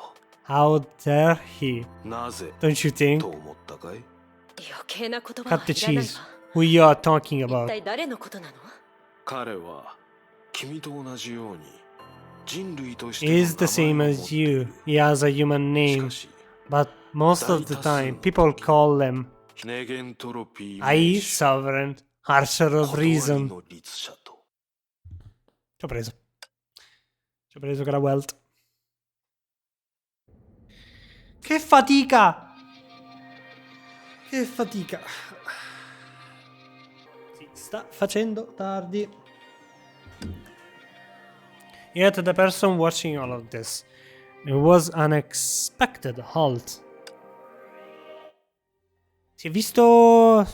S1: How dare he?
S3: なぜ
S1: Don't you think?
S3: と思ったかい
S4: 余計な言葉
S1: Cut
S4: は
S1: the
S4: いらない
S1: cheese.
S4: わ
S1: Who you are talking
S4: 一
S1: about?
S4: 体誰のことなの
S3: 彼は君と同じように人類として
S1: He is the same as you. He has a human
S3: し
S1: name,
S3: かし
S1: but most of the time people call them
S3: ネゲントロピー
S1: I Sovereign, Archer of
S3: 断り
S1: Reason.
S3: の律者と
S1: Ci ho preso. Ci ho preso che era Welt. Che fatica! Che fatica. Si sta facendo tardi. Yet the person watching all of this, it was an unexpected halt. Si è visto...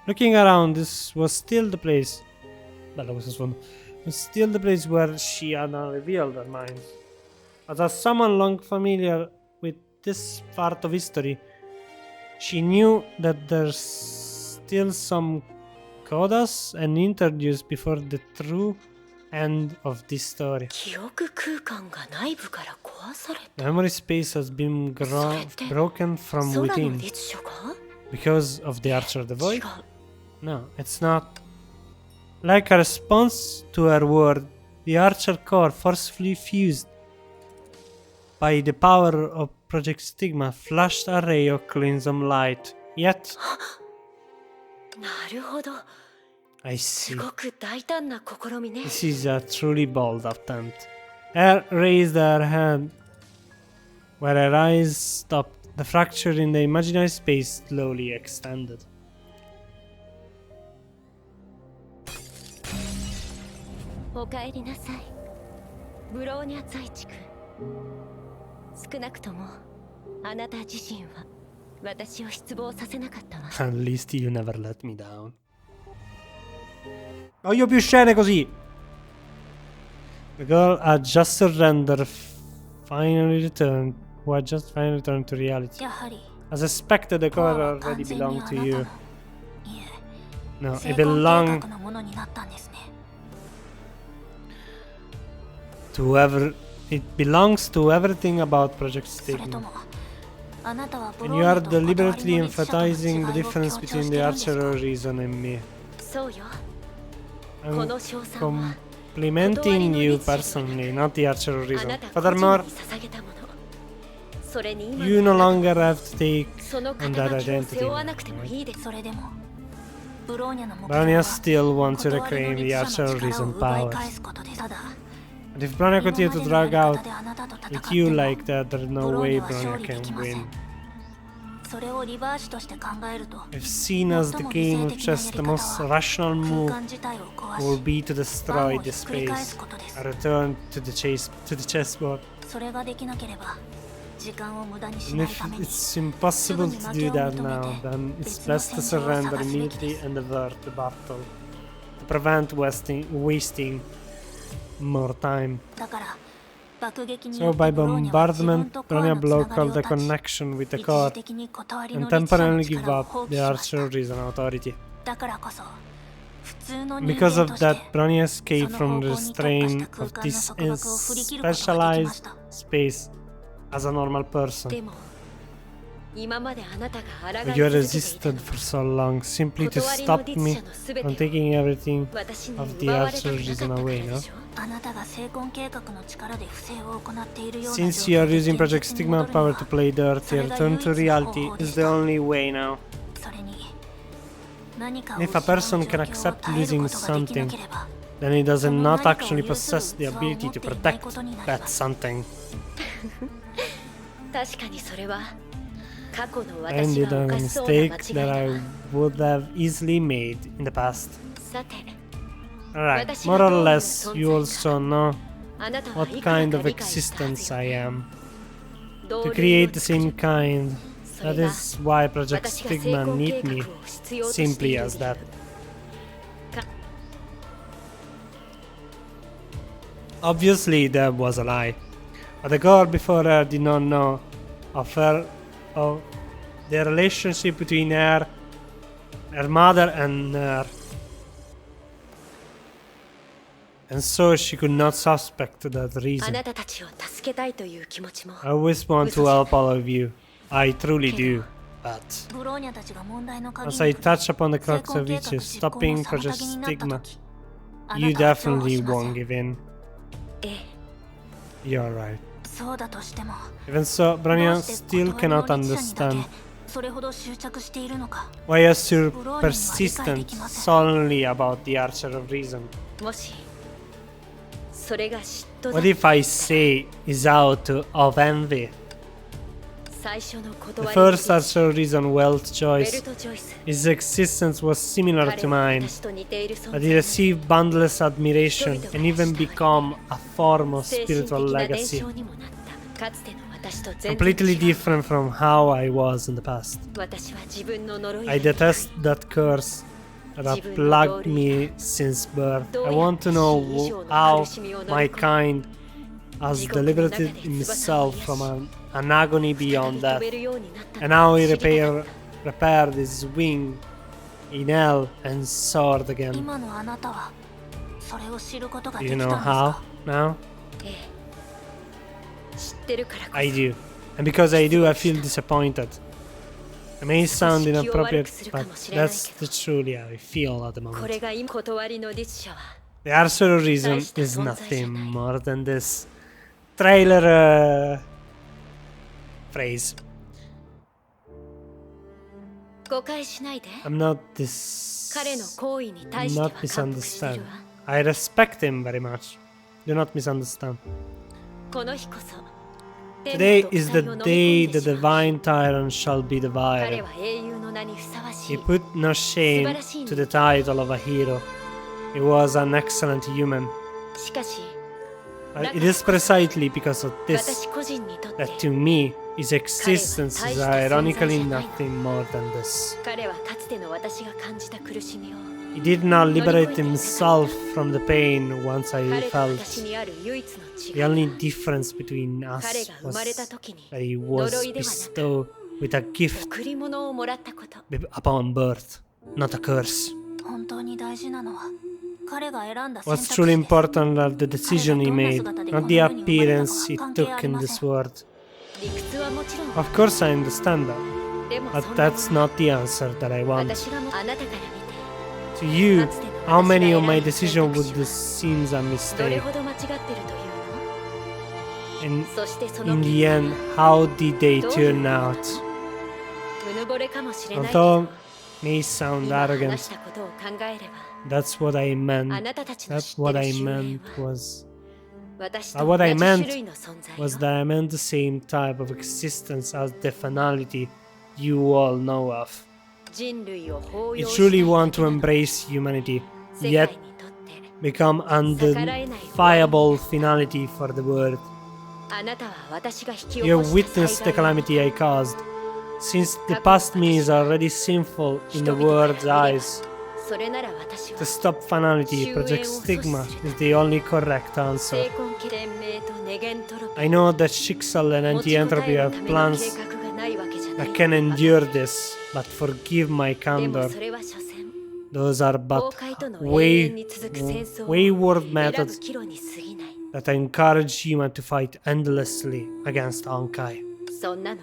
S1: Looking around, this was still the place. Bello questo sfondo. Was still the place where she had unrevealed her mind. But as someone long familiar with this part of history, she knew that there's still some codas and interviews before the true end of this story.
S4: 記憶空間が内部から壊され
S1: The memory space has been broken from
S4: 空の
S1: within
S4: 律書が
S1: because of the Archer of the
S4: 違
S1: Void.
S4: う
S1: No, it's not. Like a response to her word, the Archer core forcefully fused by the power of Project Stigma flashed a ray of crimson light. Yet,
S4: なるほど
S1: I
S4: す
S1: see.
S4: ごく大胆な試みね
S1: This is a truly bold attempt. Her raised her hand. Where her eyes stopped, the fracture in the imaginary space slowly extended.
S2: おかえりなさいブローニャ在地区少なくともあなた自身は私を失望させなかったわ
S1: At least you never let me down. Voglio più scene così. The girl had just surrendered, finally returned. Who had just finally returned to reality.
S2: やはり
S1: As expected, the
S2: コア
S1: core
S2: は
S1: already
S2: 完全にあ
S1: belonged
S2: なた
S1: to
S2: の
S1: you.
S2: いえ
S1: No,
S2: 成
S1: it
S2: 婚計
S1: belonged
S2: 画のものになったんですね
S1: to whoever. It belongs to everything about Project
S2: それと
S1: Stigma.
S2: も
S1: And you are deliberately emphasizing the difference between the archer reason and me.
S4: そうよ。
S1: I'm complimenting you personally, not the archer reason. Furthermore, you no longer have to take on that identity. Bronya still wants to reclaim the archer reason powers. And if Bronya continues to drag out with you like that, there's no way Bronya can win. If seen as the game of chess, the most rational move will be to destroy the space and return to the chessboard. And if it's impossible to do that now, then it's best to surrender immediately and avert the battle to prevent wasting more time. So by bombardment, Bronya blocked all the connection with the core and temporarily give up the archer reason authority. Because of that, Bronya escaped from the restraint of this specialized space as a normal person. But you resisted for so long, simply to stop me from taking everything of the archer reason away, no? Since you are using Project Stigma power to play dirty, return to reality is the only way now. And if a person can accept losing something, then he does not actually possess the ability to protect that something. I ended on a mistake that I would have easily made in the past. Alright, more or less, you also know what kind of existence I am. To create the same kind, that is why Project Stigma need me, simply as that. Obviously, that was a lie. But the girl before her did not know of the relationship between her mother and her. And so she could not suspect that reason. I always want to help all of you. I truly do. But as I touch upon the crux of which is stopping Project Stigma, you definitely won't give in. You're right. Even so, Bronya still cannot understand why you're so persistent solely about the archer of reason. What if I say it's out of envy? The first archer reason wealth choice, his existence was similar to mine, but he received boundless admiration and even become a form of spiritual legacy. Completely different from how I was in the past. I detest that curse that plagued me since birth. I want to know how my kind has liberated himself from an agony beyond death, and how he repaired his wing in hell and soared again. Do you know how now? I do. And because I do, I feel disappointed. It may sound inappropriate, but that's truly how I feel at the moment. The archer reason is nothing more than this trailer phrase. I'm not misunderstand. I respect him very much. Do not misunderstand. Today is the day the divine tyrant shall be divided. He put no shame to the title of a hero. He was an excellent human. It is precisely because of this that to me his existence is ironically nothing more than this. He did not liberate himself from the pain once I felt. The only difference between us was that he was bestowed with a gift upon birth, not a curse. What's truly important are the decision he made, not the appearance he took in this world.
S4: 理屈はもちろん
S1: Of course I understand that,
S4: でも
S1: but
S4: そんな
S1: that's not the answer that I want.
S4: 私があなたから見て
S1: To you,
S4: かつての
S1: how
S4: 私が
S1: many of
S4: 選
S1: my
S4: んだ選
S1: decisions
S4: 択
S1: would
S4: 肢
S1: this seems a
S4: はどれ
S1: mistake?
S4: ほど間違ってるという
S1: And
S4: のそしてその
S1: in
S4: 結
S1: the
S4: 果
S1: end, how did they
S4: どういう
S1: turn out?
S4: うぬぼれかもしれないけど
S1: Although may sound
S4: 今話
S1: arrogant,
S4: したことを考えれば
S1: that's what I
S4: あ
S1: meant.
S4: なたたちの知
S1: That's
S4: って
S1: what
S4: る
S1: I
S4: 終焉
S1: meant
S4: は
S1: was
S4: 私と
S1: what
S4: 同
S1: I
S4: じ
S1: meant
S4: 種類の存在
S1: was
S4: よ
S1: that I meant the same type of existence as the finality you all know of.
S4: 人類を包
S1: You
S4: 容したい
S1: truly
S4: だ
S1: want
S4: け
S1: to
S4: なの
S1: embrace humanity,
S4: 世
S1: yet
S4: 界にとって
S1: become undeniable finality for the world.
S4: あなたは私が引き起
S1: You
S4: こ
S1: have
S4: した
S1: witnessed the
S4: 災害を
S1: calamity I caused. Since the past me is already sinful in the world's eyes,
S4: それなら私は
S1: to stop finality, project stigma is the only correct answer.
S4: 成婚天命とネゲントロピ
S1: I know that Schicksal and
S4: 持ちこた
S1: anti-entropy
S4: え
S1: have
S4: るための計
S1: plans
S4: 画がないわけじゃない
S1: that can endure this, but forgive my
S4: でも
S1: candor.
S4: それは所詮
S1: Those are
S4: 崩
S1: but
S4: 壊との永遠に続く戦争を
S1: wayward
S4: 選ぶ
S1: methods
S4: 岐路に過ぎない
S1: that encourage human to fight endlessly against Honkai.
S4: そんなの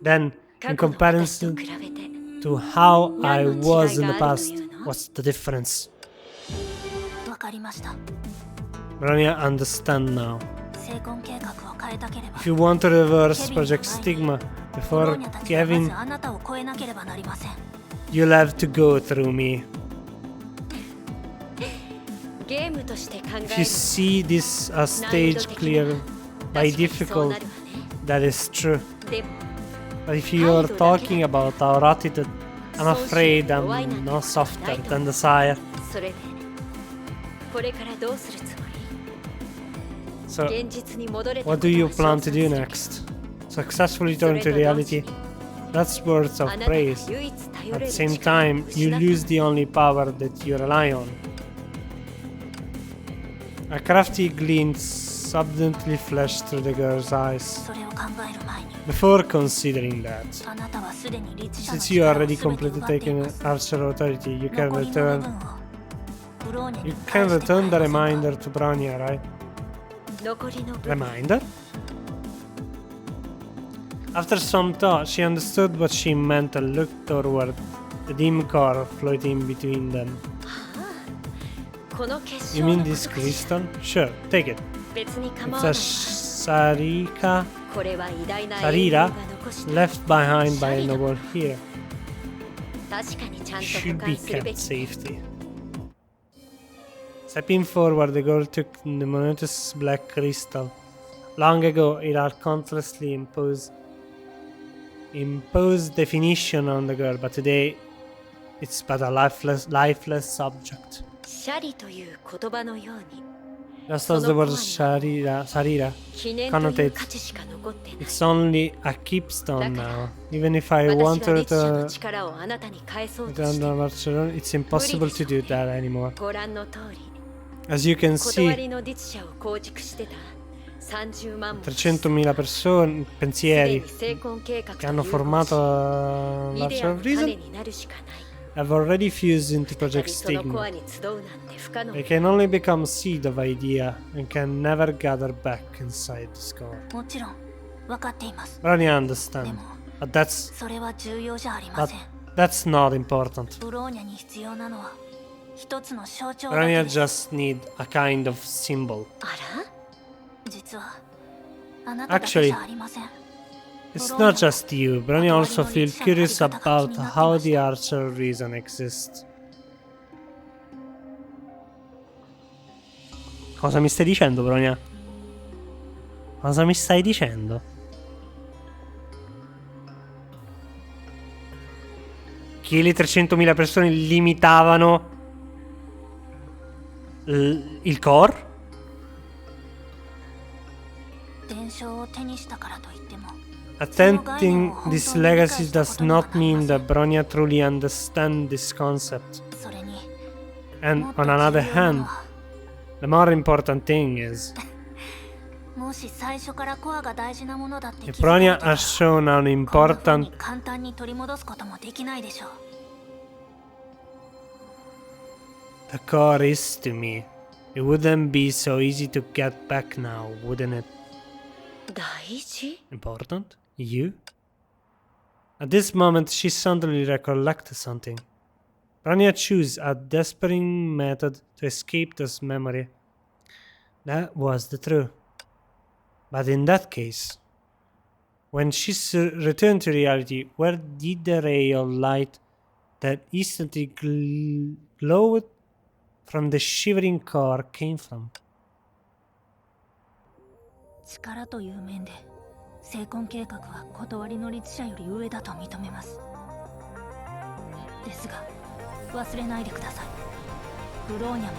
S1: Then,
S4: 過
S1: in
S4: 去の私と
S1: comparison
S4: 比べて
S1: to how I
S4: 何の違い
S1: was in
S4: が
S1: the
S4: あると
S1: past,
S4: いうの？
S1: what's the difference?
S2: わかりました。
S1: Bronya, understand now.
S2: 成婚計画を変えたければ
S1: If you want to reverse
S2: ケビンの
S1: Project
S2: 前に
S1: Stigma
S2: ボロー
S1: before
S2: ニャたちはまず
S1: Kevin,
S2: あなたを超えなければなりません。
S1: you'll have to go through me.
S4: ゲームとして考え
S1: If
S4: る
S1: you see this as
S4: 難易度
S1: stage
S4: 的には
S1: clear by
S4: 確かにそう
S1: difficult,
S4: なるわね
S1: that is true.
S4: でも
S1: But if you are talking about our attitude, I'm afraid I'm no softer than desire.
S4: それでこれからどうするつもり
S1: So,
S4: 現実に戻れた
S1: what
S4: こと
S1: do
S4: を
S1: you
S4: 称
S1: plan
S4: 賛
S1: to do
S4: する
S1: next? Successfully
S4: そ
S1: turn
S4: れ
S1: to
S4: と同時
S1: reality?
S4: に
S1: That's words
S4: あ
S1: of
S4: なたが
S1: praise.
S4: 唯一頼
S1: At
S4: れ
S1: the
S4: る
S1: same
S4: 力を
S1: time,
S4: 失
S1: you
S4: った
S1: lose the only power that you rely on. A crafty glint subtly flashed through the girl's eyes.
S2: それを考える前に
S1: Before considering that,
S2: あなたはすでに律者の
S1: since you
S2: 力を
S1: already
S2: 全て
S1: completely
S2: 奪ってい
S1: taken
S2: ます
S1: Archer authority, you can
S2: 残りの部
S1: return.
S2: 分をブローニャ
S1: You
S2: に
S1: can
S2: 返して
S1: return
S2: も
S1: the
S2: らえませんか
S1: reminder to Bronya, right?
S4: 残りの部分
S1: Reminder? After some thought, she understood what she meant and looked toward the dim core floating between them.
S4: この結
S1: You
S4: 晶
S1: mean
S4: の
S1: this
S4: ことかしら
S1: crystal? Sure, take it.
S4: 別に構
S1: It's
S4: わ
S1: a
S4: ない
S1: sarika
S4: これは偉大な英雄
S1: sarira
S4: が残した
S1: left behind by a noble here.
S4: 確かにちゃんと
S1: Should
S4: 保
S1: be
S4: 管する
S1: kept
S4: べき
S1: safety. Stepping forward, the girl took the monotonous black crystal. Long ago, it had countlessly imposed definition on the girl, but today, it's but a lifeless object.
S4: シャリという言葉のように
S1: Just as the word sarira,
S4: 記念という
S1: connotates
S4: 価値しか残ってない
S1: it's only a keepstone now. Even if I
S4: 私
S1: want
S4: が
S1: to
S4: 律者の
S1: return
S4: 力をあなたに返そうと
S1: return
S4: して
S1: the Archer, it's impossible to do that anymore.
S4: ご覧の通り
S1: As you can
S4: 断
S1: see,
S4: りの律者を構築してた30万も
S1: 300.000 persone,
S4: すで
S1: pensieri
S4: に成婚計画
S1: che
S4: と
S1: hanno
S4: 融合し
S1: formato
S4: イデ
S1: l'Archer
S4: ア
S1: of
S4: の種
S1: Reason
S4: になるしかない
S1: have already fused into
S4: 再
S1: Project
S4: びそのコア
S1: Stigma.
S4: に集うなんて不可能
S1: They can only become seed of idea and can never gather back inside the score.
S2: もちろん分かっています。
S1: But I
S2: で
S1: understand.
S2: も
S1: But that's
S2: それは重要じゃありま
S1: but
S2: せん。
S1: that's not important.
S2: ブローニャに必要なのは一つの象徴
S1: But
S2: だ
S1: I
S2: けです。
S1: just need a kind of symbol.
S4: あら
S2: 実はあなただけじゃありません。
S1: It's not just you, but I also feel curious about how the Archer of Reason exists. Cosa mi stai dicendo, Bronya? Cosa mi stai dicendo? Che le 300.000 persone limitavano il core?
S2: 伝承を手にしたからといっても
S1: Attempting this legacy does not mean that Bronya truly understands this concept.
S2: それに
S1: And
S2: もっと
S1: on
S2: 重
S1: another
S2: 要なの
S1: hand,
S2: は
S1: the more important thing is
S2: もし最初からコアが大事なものだって
S1: that
S2: 気づかれ
S1: Bronya
S2: てたら
S1: has shown an
S2: こんな風
S1: important
S2: に簡単に取り戻すこともできないでしょう。
S1: the core is to me. It wouldn't be so easy to get back now, wouldn't it?
S4: 大事?
S1: Important? You? At this moment, she suddenly recollected something. Bronya chose a despairing method to escape this memory. That was the truth. But in that case, when she returned to reality, where did the ray of light that instantly glowed from the shivering core came from?
S2: 力という面で成婚計画は断りの律者より上だと認めます。ですが忘れないでください。ブローニャも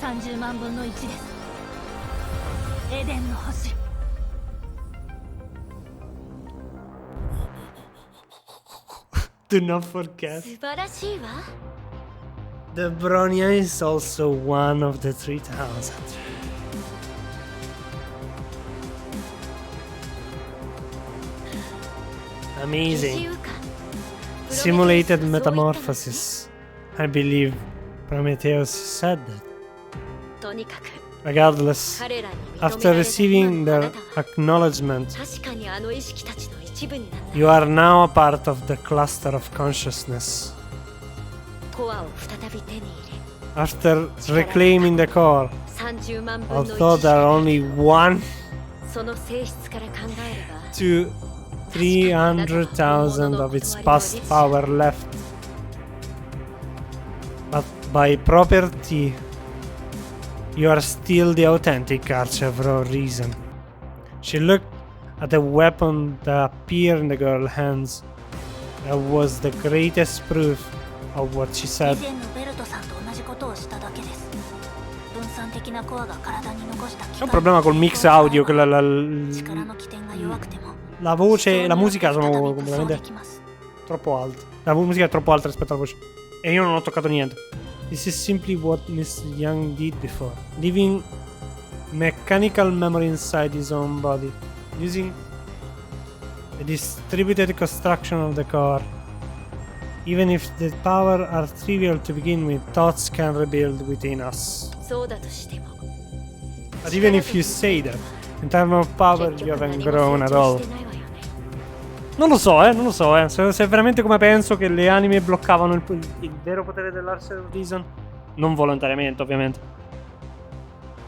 S2: 30万分の1です。エデンの星。
S1: Do not forget,
S4: 素晴らしいわ。
S1: the Bronya is also one of the 3000. Amazing. Simulated metamorphosis. I believe Prometheus said that.
S4: とにかく
S1: Regardless,
S4: 彼らに認め
S1: after
S4: られた
S1: receiving
S4: 今のあな
S1: their
S4: たは
S1: acknowledgement,
S4: 確かにあの意識たちの一部になった。
S1: you are now a part of the cluster of consciousness.
S4: コアを再び手に入
S1: After reclaiming the core,
S4: れ、30万分の
S1: although
S4: 1
S1: there are only 1
S4: その性質から考えれば
S1: to 300,000 of its past power left. But by property, you are still the authentic archer for a reason. She looked at the weapon that appeared in the girl's hands. That was the greatest proof of what she
S2: 以
S1: said.
S2: 前のベルトさんと同じことをしただけです。分散的なコアが体に残した機
S1: C'è un problema col mix audio, che
S2: 力の起点が弱くても
S1: la voce e la musica sono
S2: 再び武装
S1: completamente
S2: できます。
S1: troppo alte. La musica è troppo alta rispetto alla voce. E io non ho toccato niente. This is simply what Miss Young did before. Leaving mechanical memory inside his own body. Using a distributed construction of the core. Even if the power are trivial to begin with, thoughts can rebuild within us.
S4: そうだとしても
S1: But even if you say that, in terms of power
S4: 結
S1: you
S4: 局
S1: haven't
S4: 何も
S1: grown
S4: 成
S1: at
S4: 長
S1: all.
S4: してないわよね。
S1: Non lo so, se è veramente come penso che le anime bloccavano il vero potere dell'Archer Reason, non volontariamente, ovviamente.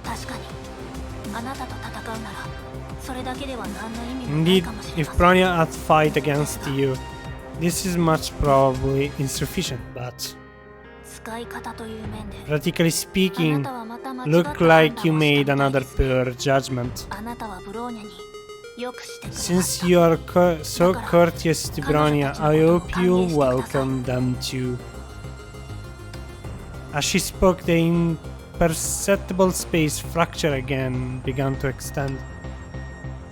S2: 確かにあなたと戦うならそれだけでは何の意味もない
S1: Indeed,
S2: かもしれ
S1: if
S2: ません。
S1: Bronya had fight against you, this is much probably insufficient, but
S2: 使い方という面で
S1: practically
S2: あ
S1: speaking,
S2: なたはまた間違った
S1: look like you
S2: 判断をし
S1: made
S2: たみたい
S1: another
S2: です。
S1: poor judgment.
S2: あなたはブローニャによくしてくれま
S1: Since
S2: した。
S1: you are so courteous to Bronya, I hope you'll welcome them too. As she spoke, the imperceptible space fracture again began to extend.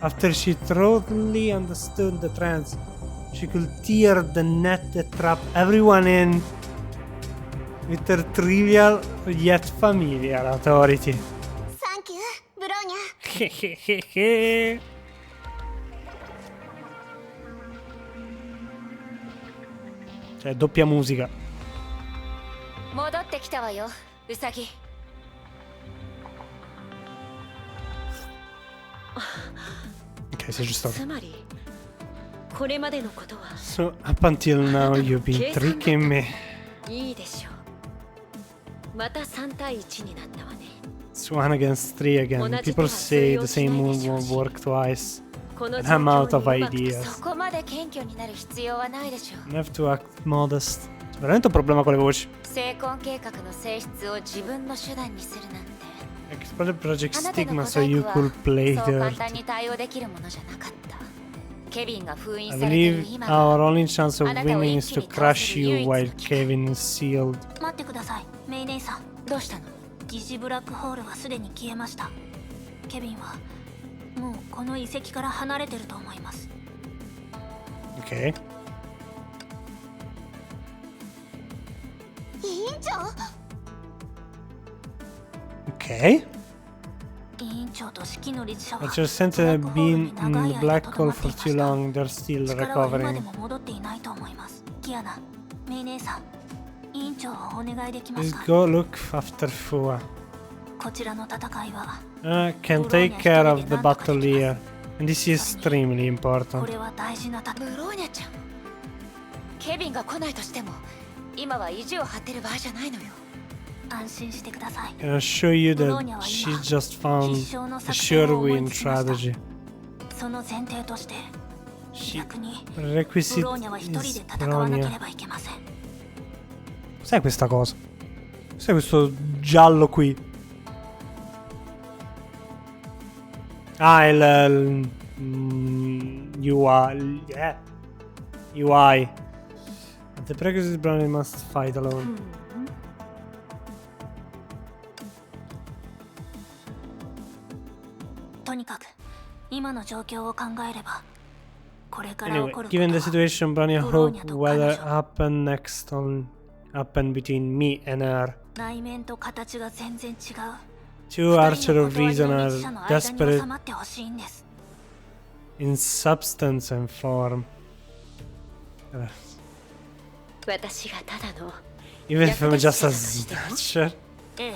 S1: After she thoroughly understood the trance, she could tear the net that trapped everyone in with her trivial yet familiar authority.
S2: サンキューブローニャ。
S1: Hehehehe. Cioè, doppia musica.
S4: 戻ってきたわよ、ウサギ。
S1: Ok, sei giusto.
S4: つまりこれまでのことは
S1: So, up until now, you've been tricking me.
S4: いいでしょう。また3対1になったわね。
S1: It's 1 against 3 again. People say the same move won't work twice.
S4: この
S1: And I'm out of
S4: 状況にうまく
S1: ideas.
S4: そこまで謙虚になる必要はないでしょう。
S1: I have to act modest. C'è veramente un problema con le voci.
S4: 成婚計画の性質を自分の手段にするなんて。
S1: Explored Project
S4: あなたの
S1: Stigma
S4: 小
S1: so you
S4: 細工
S1: could
S4: は
S1: play
S4: そう簡
S1: dirt.
S4: 単に対応できるものじゃなかった。ケビンが封印
S1: I
S4: されている
S1: believe
S4: 今
S1: our
S4: が
S1: only chance of winning is to crush you while Kevin is sealed.
S2: 待ってくださいメイ姉さん。
S4: どうしたの？
S2: 疑似ブラックホールはすでに消えました。ケビンはもうこの遺跡から離れてると思います。
S1: Ok.
S2: 委員長
S1: Ok.
S2: 委員長と指揮の律者は
S1: But your sense have been in the black hole for too long. They're still
S2: 力は今で
S1: recovering.
S2: も戻っていないと思います。キアナ、メイ姉さん、委員長をお願いできます
S1: Let's
S2: か。
S1: go look after Fua.
S2: こちらの戦いは
S1: Can take care of the battle here. And this is extremely
S2: こ
S1: important.
S2: れは大事な
S4: ブローニャちゃん。ケビンが来ないとしても、今は意地を張ってる場合じゃないのよ。
S2: 安心してください。
S1: Can I assure you that she just found a sure win strategy.
S2: その前提として
S1: She
S2: 逆に
S1: prerequisite
S2: ブローニャは一人
S1: is
S2: で戦わなけれ
S1: Bronya.
S2: ばいけません。
S1: Sai questa cosa? Sai questo giallo qui? Ah, UI. UI. The prerequisite Bronya must fight alone.
S2: とにかく今の状況を考えればこれから起
S1: Anyway,
S2: こること
S1: given
S2: は
S1: the situation, Bronya
S2: ブローニ
S1: hope
S2: ャと
S1: whether
S2: 彼女
S1: happen next on happen between me and her.
S2: 内面と形が全然違う
S1: Two
S2: 二
S1: Archer
S2: 人の
S1: of
S2: 断り
S1: Reason
S2: の
S1: are
S2: 日射の間に収
S1: desperate
S2: まってほしいんです
S1: in substance and form.
S4: 私がただの
S1: Even if I'm just a
S4: 略奪者だとしても
S1: snatcher.
S2: ええ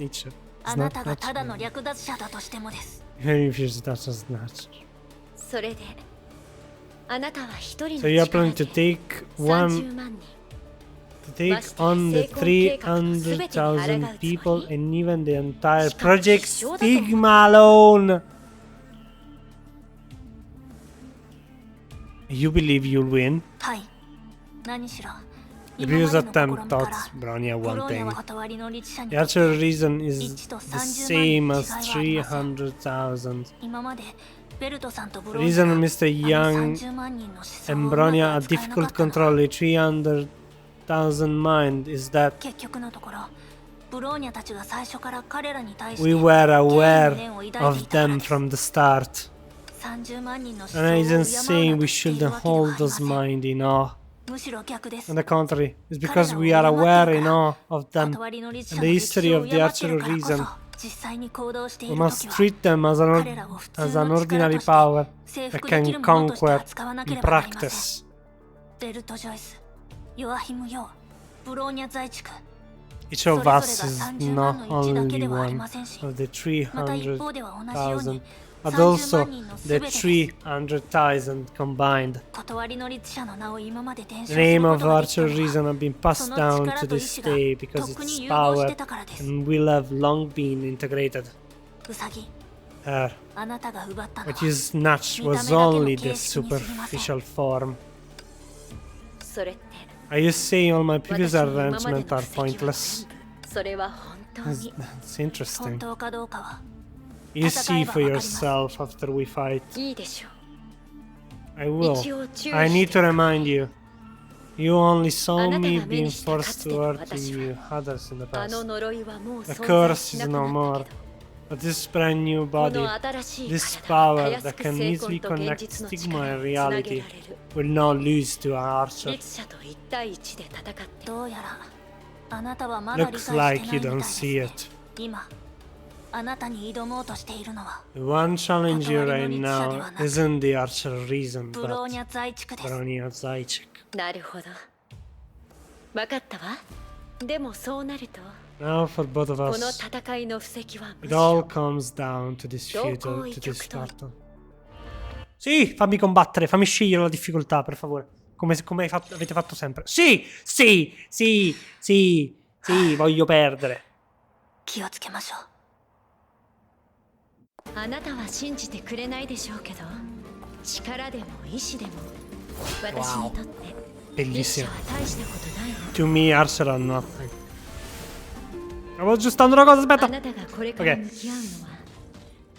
S1: Snitcher.
S2: あ
S1: Snatcher.
S2: なたがただの略奪者だとしてもです
S1: Even if you're just a snatcher.
S4: それであなたは一人
S1: So
S4: の
S1: you're
S4: 力
S1: planning to
S4: で
S1: take
S4: 30
S1: one
S4: 万人
S1: to take on the 300,000 people and even the entire Project Stigma alone. You believe you'll win?
S2: はい何しろ
S1: The
S2: 今ま
S1: previous
S2: での試
S1: attempt
S2: みから
S1: taught Bronya
S2: ブ
S1: one
S2: ローニャ
S1: thing.
S2: は断りの律者に
S1: The Archer reason is
S2: 1と
S1: the
S2: 30
S1: same
S2: 万
S1: as
S2: に違いはありません
S1: 300,000.
S2: 今までベルトさんとブ
S1: The
S2: ローニャ
S1: reason
S2: が
S1: Mr.
S2: あの
S1: Young
S2: 30万人の思想を
S1: and
S2: うまく
S1: Bronya are
S2: 扱えなか
S1: difficult
S2: った
S1: to
S2: のは
S1: control a 300,000 mind is that
S2: 結局のところブローニャたちが最初から彼らに対して
S1: we were
S2: 敬意
S1: aware
S2: の念を抱いて
S1: of
S2: いたから
S1: them
S2: です
S1: from the start.
S2: 30万人の思想を
S1: And I
S2: 敬
S1: isn't
S2: う
S1: saying
S2: な
S1: we
S2: としてい
S1: shouldn't
S2: るわけではあ
S1: hold
S2: りま
S1: those
S2: せん
S1: mind in awe.
S2: むしろ逆です
S1: On the contrary, it's because we are aware in awe of them.
S2: 断りの律者
S1: and
S2: の
S1: the
S2: 歴史
S1: history
S2: を
S1: of
S2: 敬
S1: the
S2: ってい
S1: Archer
S2: る
S1: of
S2: からこ
S1: Reason.
S2: そ実際に行動してい
S1: We
S2: ると
S1: must
S2: きは
S1: treat them as
S2: 彼らを普通
S1: as an
S2: の力
S1: ordinary
S2: として
S1: power
S2: 征
S1: that
S2: 服でき
S1: can
S2: るものとして
S1: conquer
S2: 扱わなけ
S1: in
S2: ればなりません
S1: practice.
S2: ベルト・ジョイス、ヨアヒム・ヨウ、ブローニャ在地区
S1: Each of us is not only one of the
S2: また一方では同じように
S1: 300,000, but
S2: 30
S1: also
S2: 万人の
S1: the
S2: 全てです
S1: 300,000 combined.
S2: 断りの律者の名を今まで伝承
S1: The
S2: する
S1: name
S2: こ
S1: of
S2: とができた
S1: Archer
S2: のは
S1: Reason have been
S2: そ
S1: passed
S2: の
S1: down
S2: 力
S1: to
S2: と意
S1: this
S2: 志が
S1: day
S2: と
S1: because
S2: っく
S1: its
S2: に融合し
S1: power
S2: てたからです
S1: and will have long been integrated.
S2: ウサギ、
S1: Her.
S2: あなたが奪ったのは
S1: What you snatched was only the superficial form.
S4: それって
S1: Are you saying all my
S4: 私
S1: previous
S4: の今まで
S1: arrangements
S4: の
S1: are
S4: 布石は
S1: pointless?
S4: それは本当
S1: That's,
S4: に
S1: that's
S2: 本
S1: interesting.
S2: 当かどうかは
S1: You see for
S2: 戦えばわかります
S1: yourself after we fight.
S4: いいでしょ
S1: I
S4: う
S1: will.
S4: 一応注意
S1: I
S4: し
S1: need
S4: て
S1: to remind you. You only
S4: あ
S1: saw
S4: なた
S1: me
S4: が目
S1: being
S4: にしたか
S1: forced
S4: つての
S1: to hurt
S4: 私
S1: you
S4: は
S1: others in the
S4: あの
S1: past.
S4: 呪いはもう
S1: The
S4: 存在
S1: curse
S4: し
S1: is
S4: なく
S1: no
S4: な
S1: more.
S4: ったけど
S1: But this brand new
S4: こ
S1: body,
S4: の新しい
S1: this
S4: 体はた
S1: power
S4: やす
S1: that
S4: く
S1: can
S4: 成
S1: easily
S4: 婚と現
S1: connect
S4: 実の
S1: stigma
S4: 力
S1: and
S4: につなげら
S1: reality
S4: れる
S1: will not lose to an archer.
S4: 律者と一対一で戦って
S2: どうやらあなたはまだ理解
S1: Looks
S2: してない
S1: like
S2: み
S1: you
S2: たい
S1: don't
S2: です
S1: see
S2: ね
S1: it.
S2: 今あなたに挑もうとしているのは
S1: The one challenge you right
S2: 断りの律者では
S1: now
S2: なく
S1: isn't the archer reason,
S2: ブロー
S1: but
S2: ニャ在地区です
S1: Bronya Zajcik.
S4: なるほど分かったわでもそうなると
S1: Now for both of
S4: この
S1: us,
S4: 戦いの布石はむ
S1: it
S4: し
S1: all
S4: ろ
S1: comes down to this
S4: Dopo
S1: feudal,
S4: i
S1: to this
S4: giocatori.
S1: battle. Sì, fammi combattere, fammi scegliere la difficoltà, per favore. Come avete fatto sempre. Sì, sì, sì, sì, sì, voglio perdere.
S2: 気をつけましょう
S4: あなたは信じてくれないでしょうけど力でも意志でも私にとって律者
S1: Bellissimo.
S4: は大したことないわ
S1: To me, Archer are nothing. Stavo aggiustando una cosa,
S4: あ
S1: aspetta.
S4: なたがこれから向き合うのは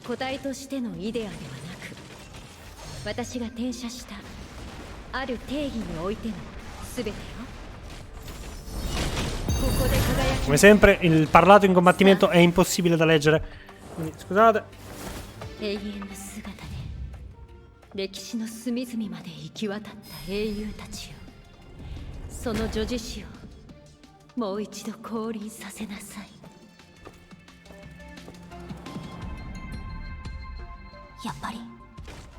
S4: 個体としてのイデアではなく私が転写したある定義においての全てよここで輝き
S1: Come sempre, il parlato in combattimento è impossibile da leggere. Quindi, scusate.
S4: 永遠の姿で歴史の隅々まで行き渡った英雄たちよその女子誌をもう一度降臨させなさい
S2: やっぱり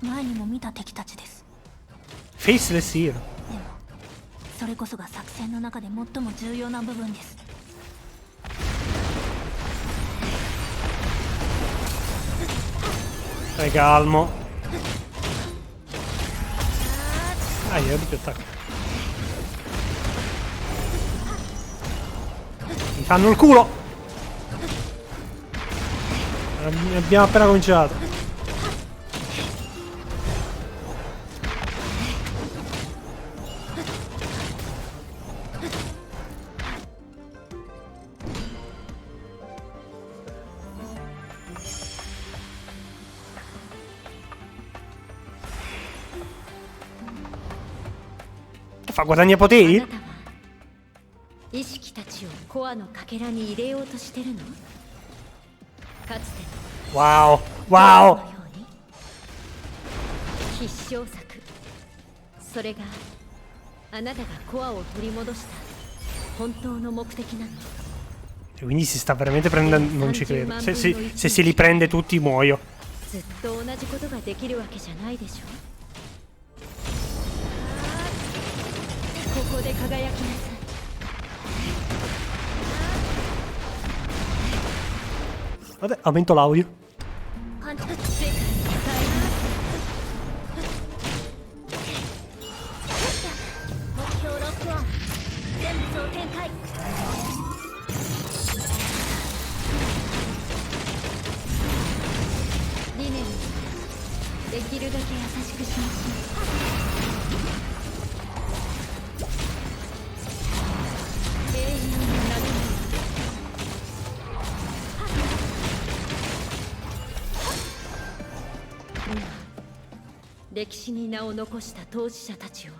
S2: 前にも見た敵たちです
S1: Faceless hero.
S2: でもそれこそが作戦の中で最も重要な部分です
S1: Stai calmo. Ah, io doppio attacco. Mi fanno il culo! Abbiamo appena cominciato. Fa guadagna
S4: あ
S1: poteri?
S4: なたは意識たちをコアのかけらに入れようとしてるの？かつての
S1: Wow!
S4: の
S1: Wow!
S4: ように必勝策。それがあなたがコアを取り戻した本当の目的なの。
S1: Quindi si sta veramente prendendo. Non ci credo. Se si li prende tutti muoio.
S4: ずっと同じことができるわけじゃないでしょ。ここで輝きなさい。
S1: Vabbè, aumento l'audio.
S4: パンチ世界に変え目標ロックオン。全部総展開。理念にできるだけ優しくしましょう。永遠になれない。 歴史に名を残した当事者たちを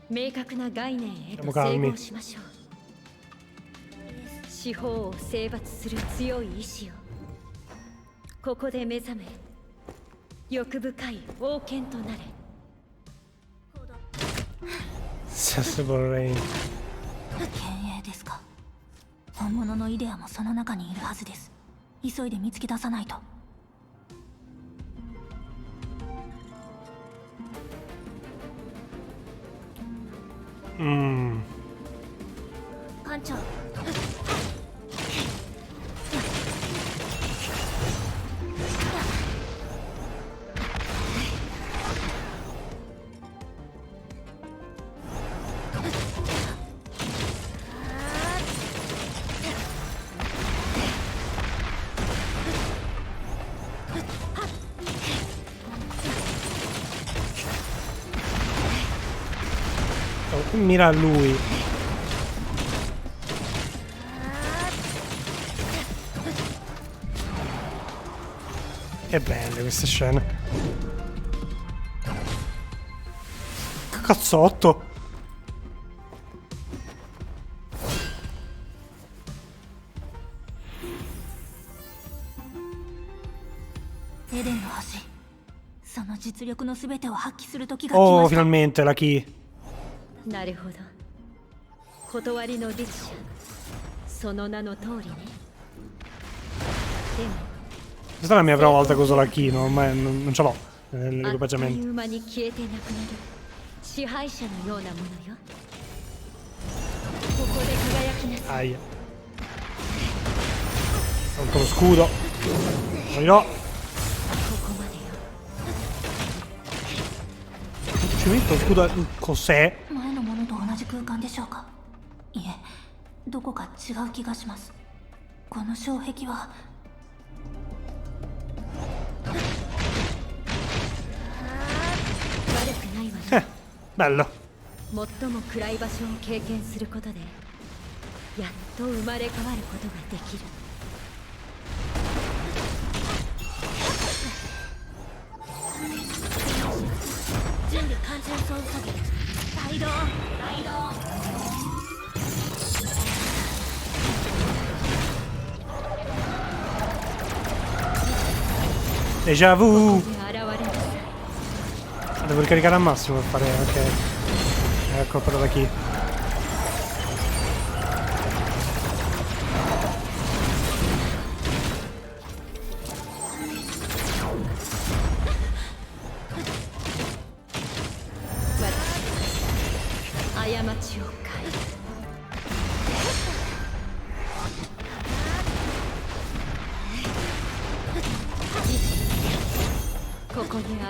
S4: 明確な概念へと整合しましょう。司法を征伐する強い意志をここで目覚め、欲深い王権となれ。
S1: Accessible range.
S2: 幻影ですか。本物のイデアもその中にいるはずです。急いで見つけ出さないと。艦長。
S1: Mira a lui. Che belle queste scene. Che cazzotto. Oh, finalmente la key.
S4: なるほど。断りの律者、その名の通りね。でも
S1: Questa è la mia prima volta che uso la key, no? Ormai non ce l'ho
S4: あっと
S1: nell'equipaggiamento.
S4: いう間に消えてなくなる支配者のようなものよ。ここで輝きなさい。
S1: Aia. Tolto lo scudo. Morirò.
S4: ここまでよ。
S1: Ci metto lo scudo. Cos'è?
S2: 前のものと同じ空間でしょうか。いえ、どこか違う気がします。この障壁は
S4: 悪くないわね。
S1: Bello.
S4: 最も暗い場所を経験することで、やっと生まれ変わることができる。
S2: 準備完全操作技。大動。
S1: Déjà vu.
S4: 現れなさい。
S1: Devo ricaricare al massimo per fare. Ok. Ecco però da chi.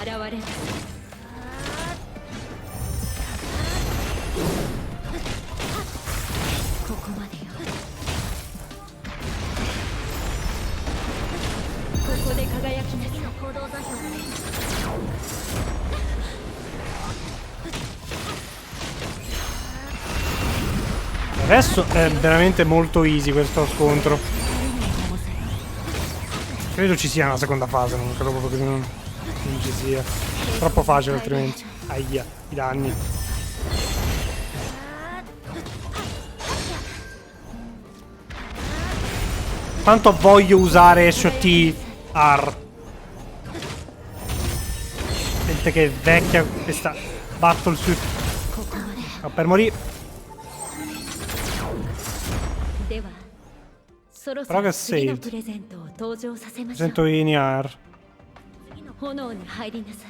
S4: 現れる。ここまでよ。ここで輝きなさい。
S2: 行動座標です。
S1: Adesso è veramente molto easy questo scontro. Credo ci sia una seconda fase, non credo proprio che non ci sia. Troppo facile altrimenti. Aia, i danni. Quanto voglio usare HoTr. Sente che è vecchia questa battle suit. Oh, per morire. Però che saved. Sento INR.
S4: 炎に入りなさ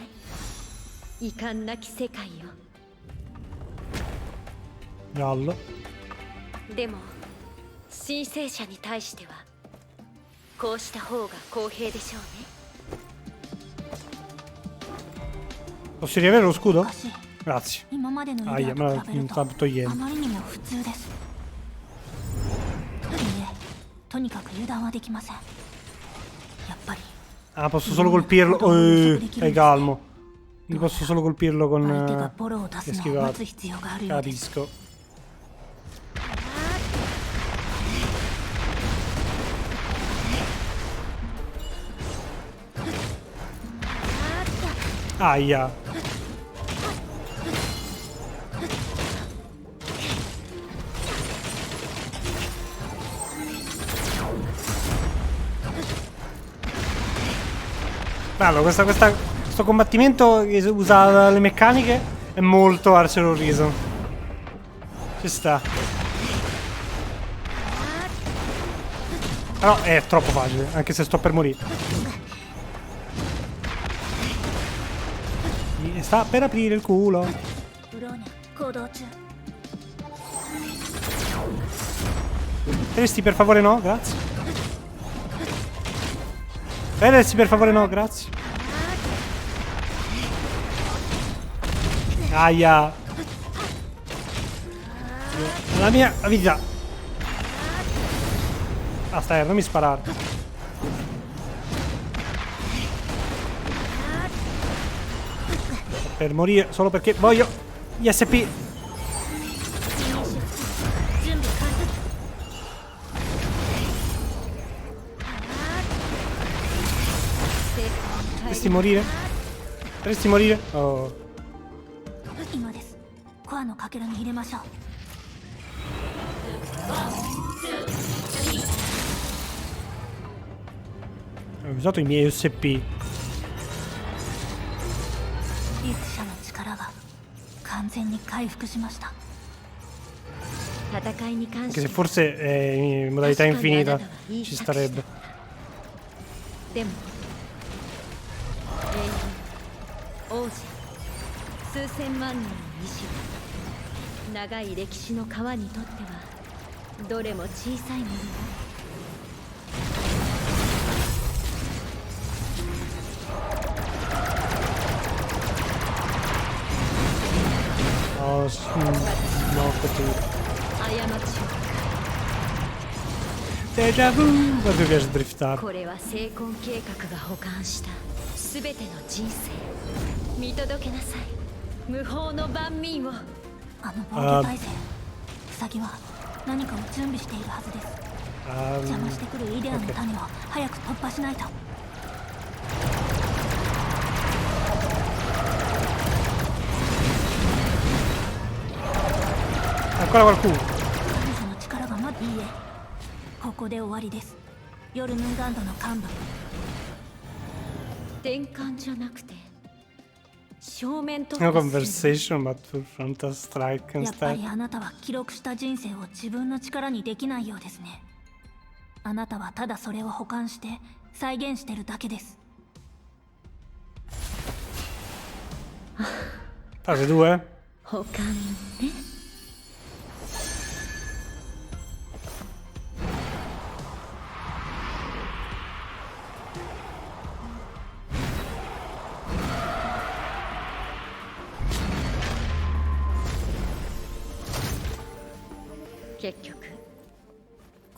S4: い。遺憾なき世界よ。
S1: Giallo.
S4: でも申請者に対してはこうした方が公平でしょうね。
S1: Posso riavere lo scudo?
S2: おかしい。
S1: Grazie.
S2: 今までの医
S1: Aia,
S2: 療
S1: me
S2: と比べる
S1: la
S2: と
S1: sta togliendo.
S2: あまりにも普通です。いいえ、とにかく油断はできません。やっぱり
S1: Ah, posso solo colpirlo. Stai calmo. Quindi posso solo colpirlo
S2: 相手
S1: con
S2: がボロを出すのを
S1: esquivato.
S2: 待つ必要があるようです。
S1: Capisco. Aia. Bello, questo combattimento che usa le meccaniche è molto Archer Horizon. Ci sta. Però è troppo facile, anche se sto per morire. Mi sta per aprire il culo.
S2: ブローニャ行動中。
S1: Resti per favore no, grazie. Resti per favore no, grazie. Aia. La mia vita. Basta, non mi sparare. Per morire solo perché voglio gli SP.
S2: 準備完了。
S1: Potresti morire? Potresti morire? Oh.
S2: 今です。コアのかけらに入れましょう。
S1: Ho usato i miei SP.
S2: 律者の力が完全に回復しました。
S4: 戦いに関
S1: Anche
S4: し
S1: se
S4: て
S1: forse è in modalità infinita ci starebbe.
S4: でも英雄王者数千万人の意志は長い歴史の川にとってはどれも小さいものよ。
S1: Oh, no, così.
S4: 過ちを
S1: Déjà vu! Quanto mi piace driftare.
S4: これは成婚計画が保管したすべての人生見届けなさい無法の万民を。
S2: あの防御体制、ウサギは何かを準備しているはずです。邪魔してくるイデアの種を早く突破しないと。
S1: Ancora qualcuno.
S2: 彼女の力がまだいいえ。ここで終わりです。ヨルムンガンドの幹部。
S4: 転換じゃなくて正面突
S1: No
S4: 破する
S1: conversation, but full frontal strike
S2: やっぱ
S1: instead.
S2: りあなたは記録した人生を自分の力にできないようですね。あなたはただそれを保管して再現してるだけです。
S1: Fase 2?
S4: 保管ね。
S2: こ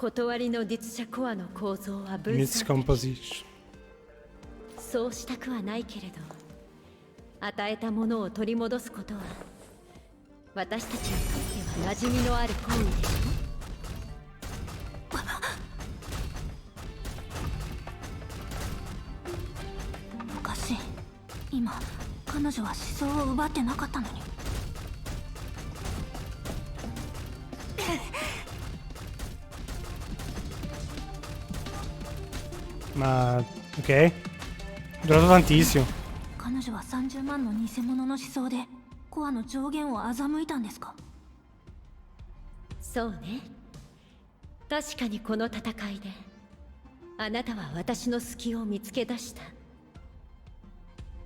S4: 断りの実写コアの構造は分散的。
S1: Miscomposition.
S4: そうしたくはないけれど、与えたものを取り戻すことは私たちにとっては馴染みのある行為でしょ。
S2: おかしい。今彼女は思想を奪ってなかったのに。
S1: Ma ok. Durato tantissimo.
S2: 彼女は30万の偽物の思想でコアの上限を欺いたんですか？
S4: そうね。確かにこの戦いであなたは私の隙を見つけ出した。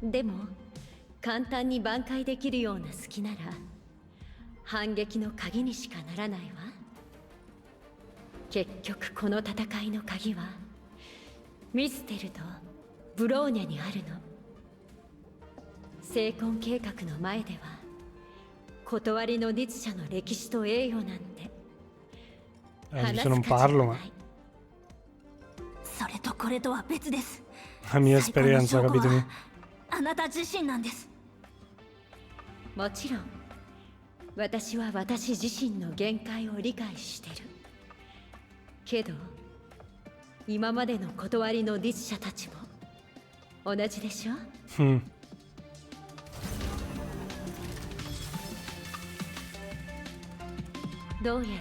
S4: でも簡単に挽回できるような隙なら反撃の鍵にしかならないわ。結局この戦いの鍵はミステルとブローニャにあるの。成婚計画の前では断りの実写の歴史と栄誉なんて話す
S1: non
S4: 価値が
S1: parlo,
S4: な
S1: ma
S4: い。
S2: それとこれとは別です。
S1: la mia
S2: 最高の
S1: esperienza,
S2: 証拠
S1: capito?
S2: はあなた自身なんです。
S4: もちろん私は私自身の限界を理解してるけど、今までの断りの実写たちも同じでしょ。どうやら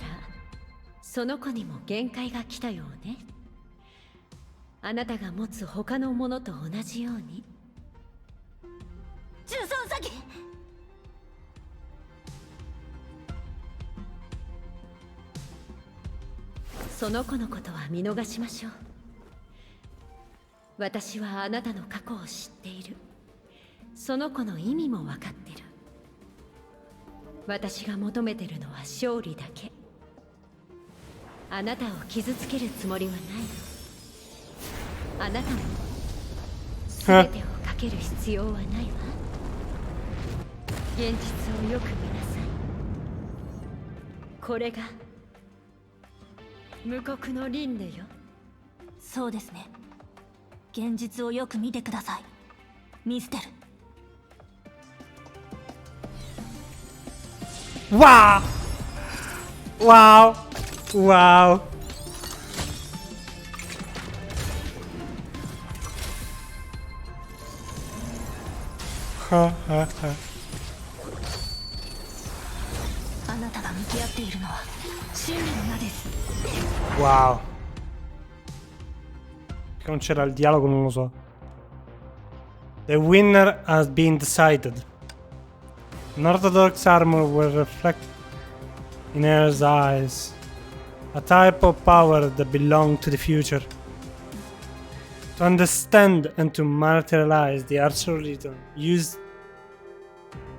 S4: その子にも限界が来たようね。あなたが持つ他のものと同じように。
S2: 重装詐欺。
S4: その子のことは見逃しましょう。私はあなたの過去を知っている。その子の意味も分かってる。私が求めてるのは勝利だけ。あなたを傷つけるつもりはないの。あなたも全てをかける必要はないわ。現実をよく見なさい。これが無国の輪廻よ。
S2: そうですね。現実をよく見てください、ミステル。
S1: Wow! Wow! Wow!
S2: あなたが向き合っているのは真理の名です。
S1: Wow. Che non c'era il dialogo, non lo so. The winner has been decided. An orthodox armor will reflect in her eyes. A type of power that belongs to the future. To understand and to materialize the Archer Return,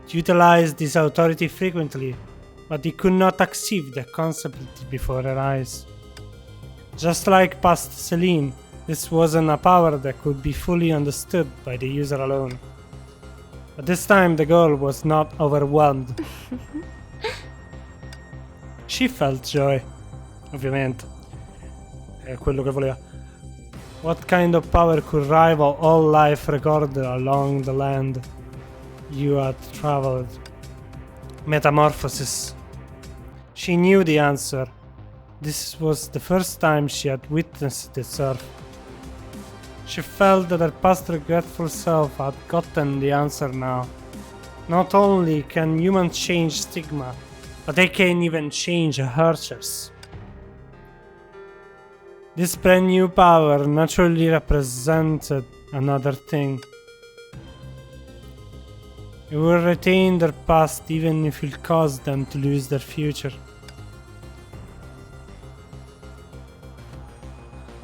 S1: utilize this authority frequently, but he could not achieve the concept before her eyes. Just like past Celine, this wasn't a power that could be fully understood by the user alone. But this time the girl was not overwhelmed. She felt joy, ovviamente. È quello che voleva. What kind of power could rival all life recorded along the land you had traveled? Metamorphosis. She knew the answer. This was the first time she had witnessed its earth. She felt that her past regretful self had gotten the answer now. Not only can humans change stigma, but they can even change Herrschers. This brand new power naturally represented another thing. It will retain their past even if it caused them to lose their future.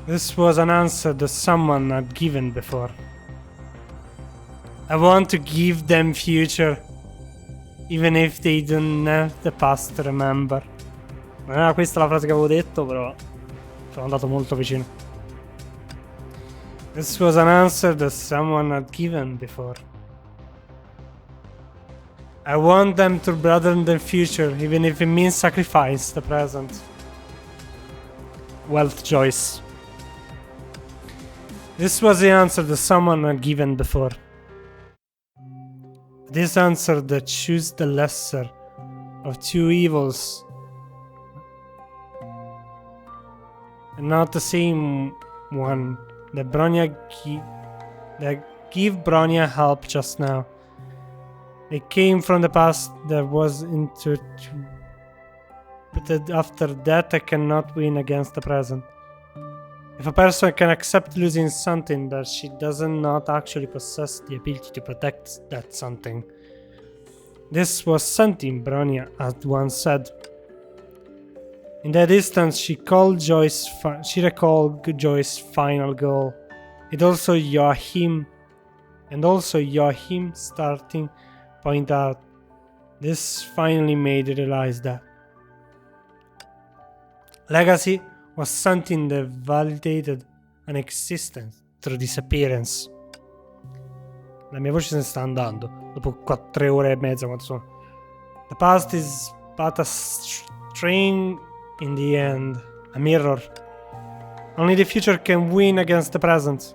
S1: This was an answer that someone had given before. I want to give them future, even if they don't have the past to remember. Non era questa la frase che avevo detto, però sono andato molto vicino. This was an answer that someone had given before. I want them to broaden their future, even if it means sacrifice the present. Wealth choice. This was the answer that someone had given before. This answer that chose the lesser of two evils, and not the same one that gave Bronya help just now. They came from the past that was into, but that after that I cannot win against the present. If a person can accept losing something, but she does not actually possess the ability to protect that something. This was something Bronya had once said. In that instance, she recalled Joyce's final goal. It also Joachim starting point out. This finally made her realize that legacy was something that validated an existence through disappearance. La mia voce se ne sta andando dopo 3 ore e mezza quanto sono. The past is but a string in the end, a mirror. Only the future can win against the present.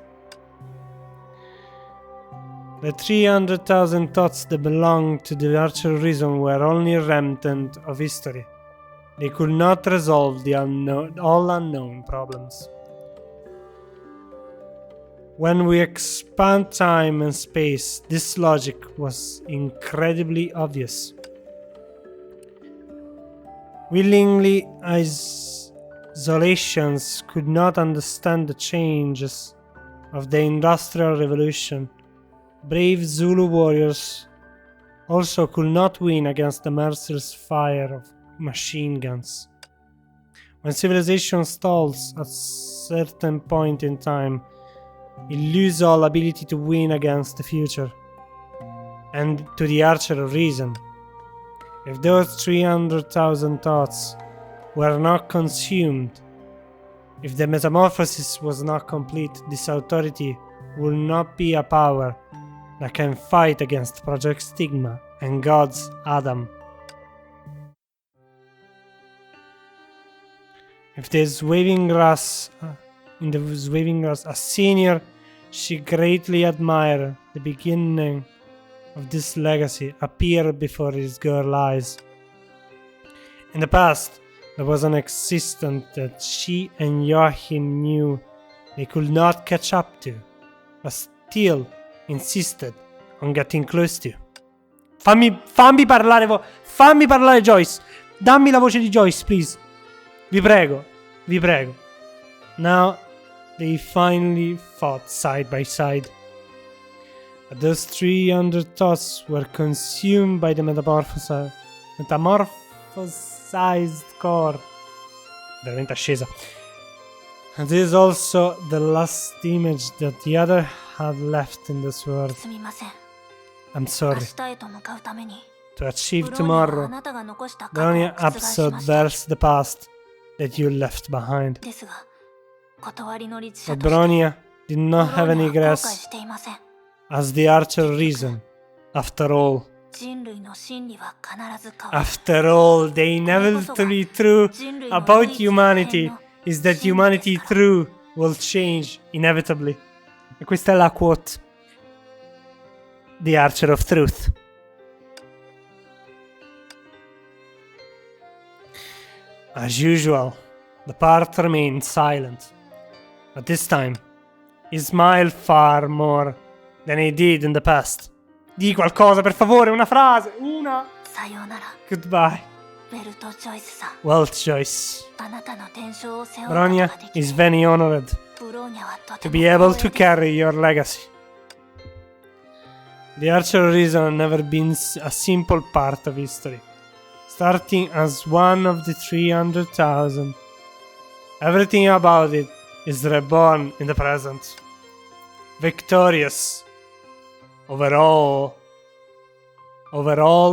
S1: The 300,000 thoughts that belonged to the archer reason were only a remnant of history. They could not resolve the all unknown problems. When we expand time and space, this logic was incredibly obvious. Willingly isolations could not understand the changes of the Industrial Revolution. Brave Zulu warriors also could not win against the merciless fire of machine guns. When civilization stalls at a certain point in time, it loses all ability to win against the future. And to the archer of reason, if those 300,000 thoughts were not consumed, if the metamorphosis was not complete, this authority will not be a power that can fight against Project Stigma and God's Adam. If there's waving grass, in the waving grass, a senior she greatly admired, the beginning of this legacy appeared before his girl eyes. In the past, there was an existence that she and Joachim knew they could not catch up to, but still insisted on getting close to. Fammi parlare Joyce! Dammi la voce di Joyce, please! Vi prego. Now, they finally fought side by side. But those 300 thoughts were consumed by the metamorphosized core. Veramente ascesa. And this is also the last image that the other had left in this world. I'm sorry. To achieve tomorrow, Bronya subverts the past that you left behind. But Bronya did not have any regrets, as the archer reasoned. After all, the inevitably true about humanity is that humanity true will change inevitably. E questa è la quote. The Archer of Truth. As usual, the part remained silent. But this time, he smiled far more than he did in the past. Di qualcosa, per favore, una frase, una. Goodbye. Wealth choice. Bronya is very honored to be able to carry your legacy. The Archer Reason has never been a simple part of history. Starting as one of the 300,000, everything about it is reborn in the present. Victorious overall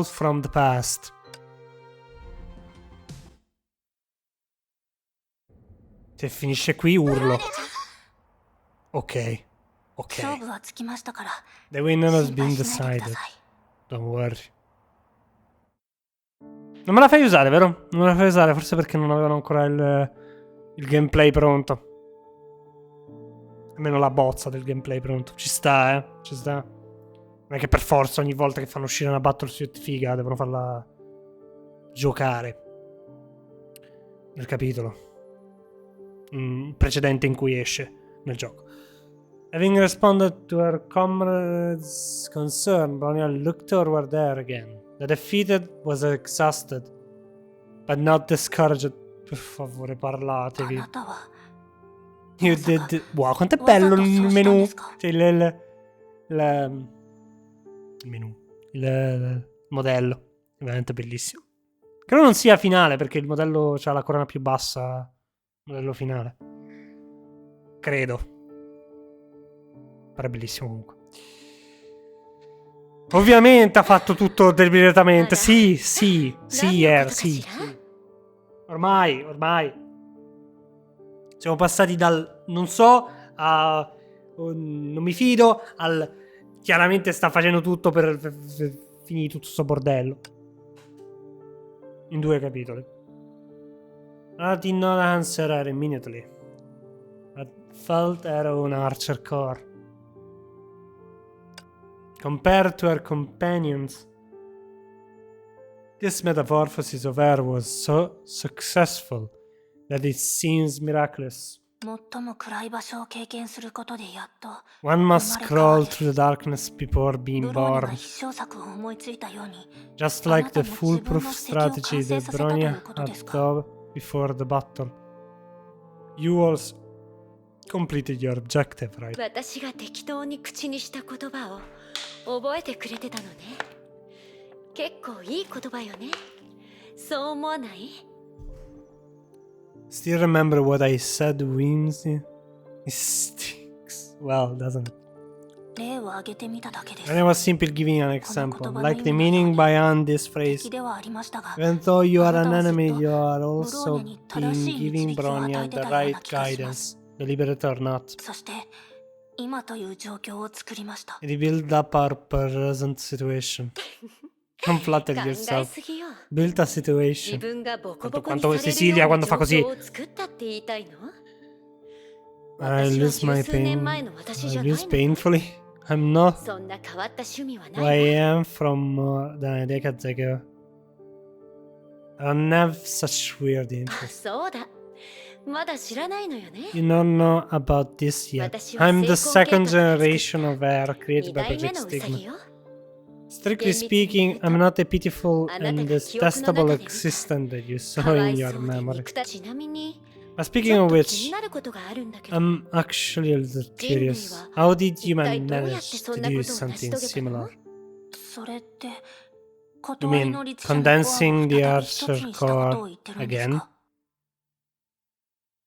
S1: from the past. Se finisce qui urlo. Ok. The winner has been decided. Don't worry. Non me la fai usare, vero? Non me la fai usare, forse perché non avevano ancora il gameplay pronto. Almeno la bozza del gameplay pronto. Ci sta, ci sta. Non è che per forza ogni volta che fanno uscire una battlesuit figa devono farla giocare nel capitolo precedente in cui esce nel gioco. Having responded to her comrade's concern, Bronya looked toward her again. The defeated was exhausted, but not discouraged. Per favore, parlatevi.
S2: あなたは
S1: You did... Wow, quanto è bello il menu. Cioè il menu. Il modello. È veramente bellissimo. Credo non sia finale, perché il modello ha la corona più bassa. Modello finale. Credo. Pare bellissimo comunque. Ovviamente ha fatto tutto deliberatamente. Sì. Sì. Ormai. Siamo passati dal non so a non mi fido al chiaramente sta facendo tutto per finire tutto sto bordello. In 2 capitoli. I did not answer her immediately. I felt her own Archer core. Compared to her companions, this metamorphosis of her was so successful that it seems miraculous.
S2: 最も暗い場所を経験することでやっと
S1: One must crawl through the darkness before being
S2: ブローニャが
S1: born.
S2: 必勝策を思いついたように
S1: Just like the foolproof strategy that Bronya had thought before the battle. You also completed your objective, right?
S4: 私が適当に口にした言葉を覚えてくれてたのね。結構いい言葉よね。そう思わない？
S1: Still remember what I said, Whimsy? It stinks. Well, doesn't it?
S2: 例を挙げてみただけです
S1: And I was simply giving an example. Like the meaning behind this phrase.
S2: 敵ではありましたが
S1: Even though you are
S2: あ
S1: an
S2: なたはずっ
S1: enemy,
S2: と
S1: you are
S2: ブロ
S1: also
S2: ーニャに正し
S1: being
S2: い
S1: giving
S2: 導きを与
S1: Bronya
S2: えて
S1: the
S2: たような
S1: right
S2: 気がします
S1: guidance, deliberate or not.
S2: そして今という状況を作りました
S1: It built up our present situation. Non flatter
S4: 考え
S1: yourself.
S4: すぎよ。
S1: Built a
S4: 自
S1: situation.
S4: 分がボコボコ
S1: Quanto
S4: にされる
S1: Cecilia
S4: ような
S1: quando
S4: 状
S1: fa così.
S4: 況を作ったって言いたいの？
S1: I
S4: 私は
S1: lose my
S4: 十数年
S1: pain.
S4: 前の私
S1: I
S4: じゃない
S1: lose
S4: の。
S1: painfully. I'm not
S4: そんな変わった趣味は
S1: who
S4: ない
S1: I
S4: わ。
S1: am from more than a decade ago. I don't have such weird interests.
S4: そうだ。まだ知らないのよね。
S1: You don't know about this yet.
S4: 私は
S1: I'm the
S4: 成功計
S1: second
S4: 画を作っ
S1: generation of heir
S4: た
S1: created
S4: 二
S1: by
S4: 代目
S1: Project
S4: のウサ
S1: Stigma.
S4: ギよ。
S1: Strictly speaking, I'm not a pitiful
S4: あなた
S1: and
S4: が記憶の中
S1: detestable
S4: で見た
S1: existence that you
S4: か
S1: saw
S4: わ
S1: in
S4: い
S1: your
S4: そうで
S1: memory.
S4: 憎たちなみに
S1: But
S4: ち
S1: speaking
S4: ょっ
S1: of
S4: と気に
S1: which,
S4: なることがあるんだけど
S1: I'm actually a little
S4: 人類
S1: curious.
S4: は
S1: How did
S4: 一
S1: human
S4: 体どうやって
S1: manage
S4: そ
S1: to
S4: んな
S1: do
S4: ことを成し
S1: something
S4: 遂げたの？
S1: similar?
S2: それって
S1: You
S2: 断り
S1: mean
S2: の律者のコアを
S1: condensing the
S2: 再び一つ
S1: Herrscher
S2: にしたことを
S1: core
S2: 言ってるんです
S1: again?
S2: か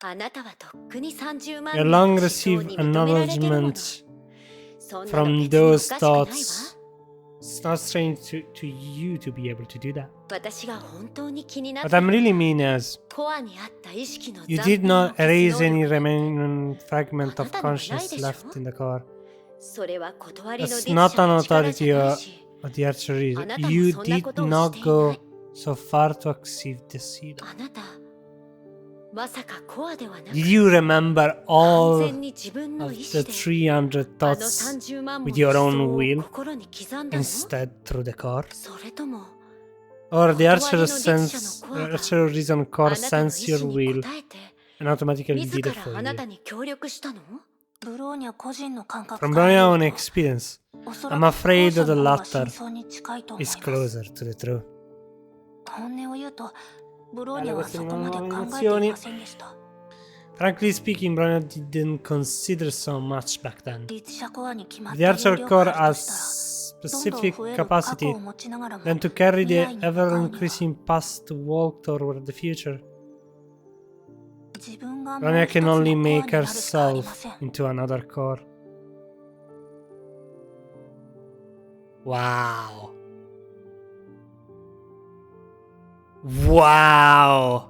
S4: あなたはとっくに30万
S1: You
S4: 人
S1: long
S4: の思想
S1: received
S4: に認められてるもの。
S1: acknowledgement
S4: そんなの
S1: from
S4: 別におか
S1: those
S4: しくないわ。
S1: thoughts. It's not strange to you to be able to do that.
S4: 私が本当に気になっ
S1: What
S4: た
S1: I'm really mean is,
S4: コアにあった意識の
S1: you
S4: 残
S1: did
S4: 骸を
S1: not
S4: 消す
S1: erase
S4: 能
S1: any
S4: 力。
S1: remaining fragment of
S4: あなたにはない
S1: conscience
S4: でしょ？
S1: left in the core.
S4: それは断りの
S1: That's
S4: 律
S1: not
S4: 者
S1: an
S4: の力じ
S1: authority
S4: ゃない
S1: of
S4: し、
S1: the Archer
S4: あなたも
S1: You
S4: そんな
S1: did
S4: ことをし
S1: not
S4: ていな
S1: go
S4: い。
S1: so far to achieve this either.
S4: あなた、まさかコアではなく、
S1: Did you remember
S4: 完
S1: all
S4: 全に自分の
S1: of
S4: 意
S1: the
S4: 志で
S1: 300
S4: あの
S1: thoughts
S4: 30万も
S1: with your
S4: の
S1: own
S4: 思想を
S1: will
S4: 心に刻んだの？
S1: instead through the core?
S4: それとも
S1: Or the
S4: 断り
S1: Archer
S4: の律者
S1: sense,
S4: のコアが
S1: Archer reason
S4: あ
S1: core
S4: なたの意
S1: sense your
S4: 志に
S1: will
S4: 応えて
S1: and automatically
S4: 自
S1: did it
S4: ら
S1: for
S4: あな
S1: you?
S4: たに協力したの？
S2: ブローニャ個人の感覚
S1: From
S2: から
S1: my
S2: 言
S1: own
S2: うと
S1: experience,
S2: おそら
S1: I'm
S2: く
S1: afraid
S2: 後者
S1: that the
S2: の方が
S1: latter
S2: 真相に近いと思い
S1: is
S2: ます
S1: closer to the truth.
S2: 本音を言うとブローニャ
S1: Dale,
S2: は
S1: queste
S2: そこ
S1: non
S2: まで
S1: sono
S2: 考えてい
S1: emozioni.
S2: ませんでした
S1: Frankly speaking, Bronya didn't consider so much back then.
S2: 律者コアに決まっ
S1: The
S2: た
S1: Archer
S2: 容量が
S1: core
S2: あると
S1: has
S2: したらどんどん
S1: specific
S2: 増える過去
S1: capacity
S2: を持ちながらも
S1: than to carry
S2: 未
S1: the
S2: 来に向かうには
S1: ever increasing past to walk toward the future.
S2: 自分がもう
S1: Bronya
S2: 一つ
S1: can
S2: の
S1: only
S2: コアに
S1: make
S2: なるしかあり
S1: herself
S2: ません
S1: into another core. Wow. Wow.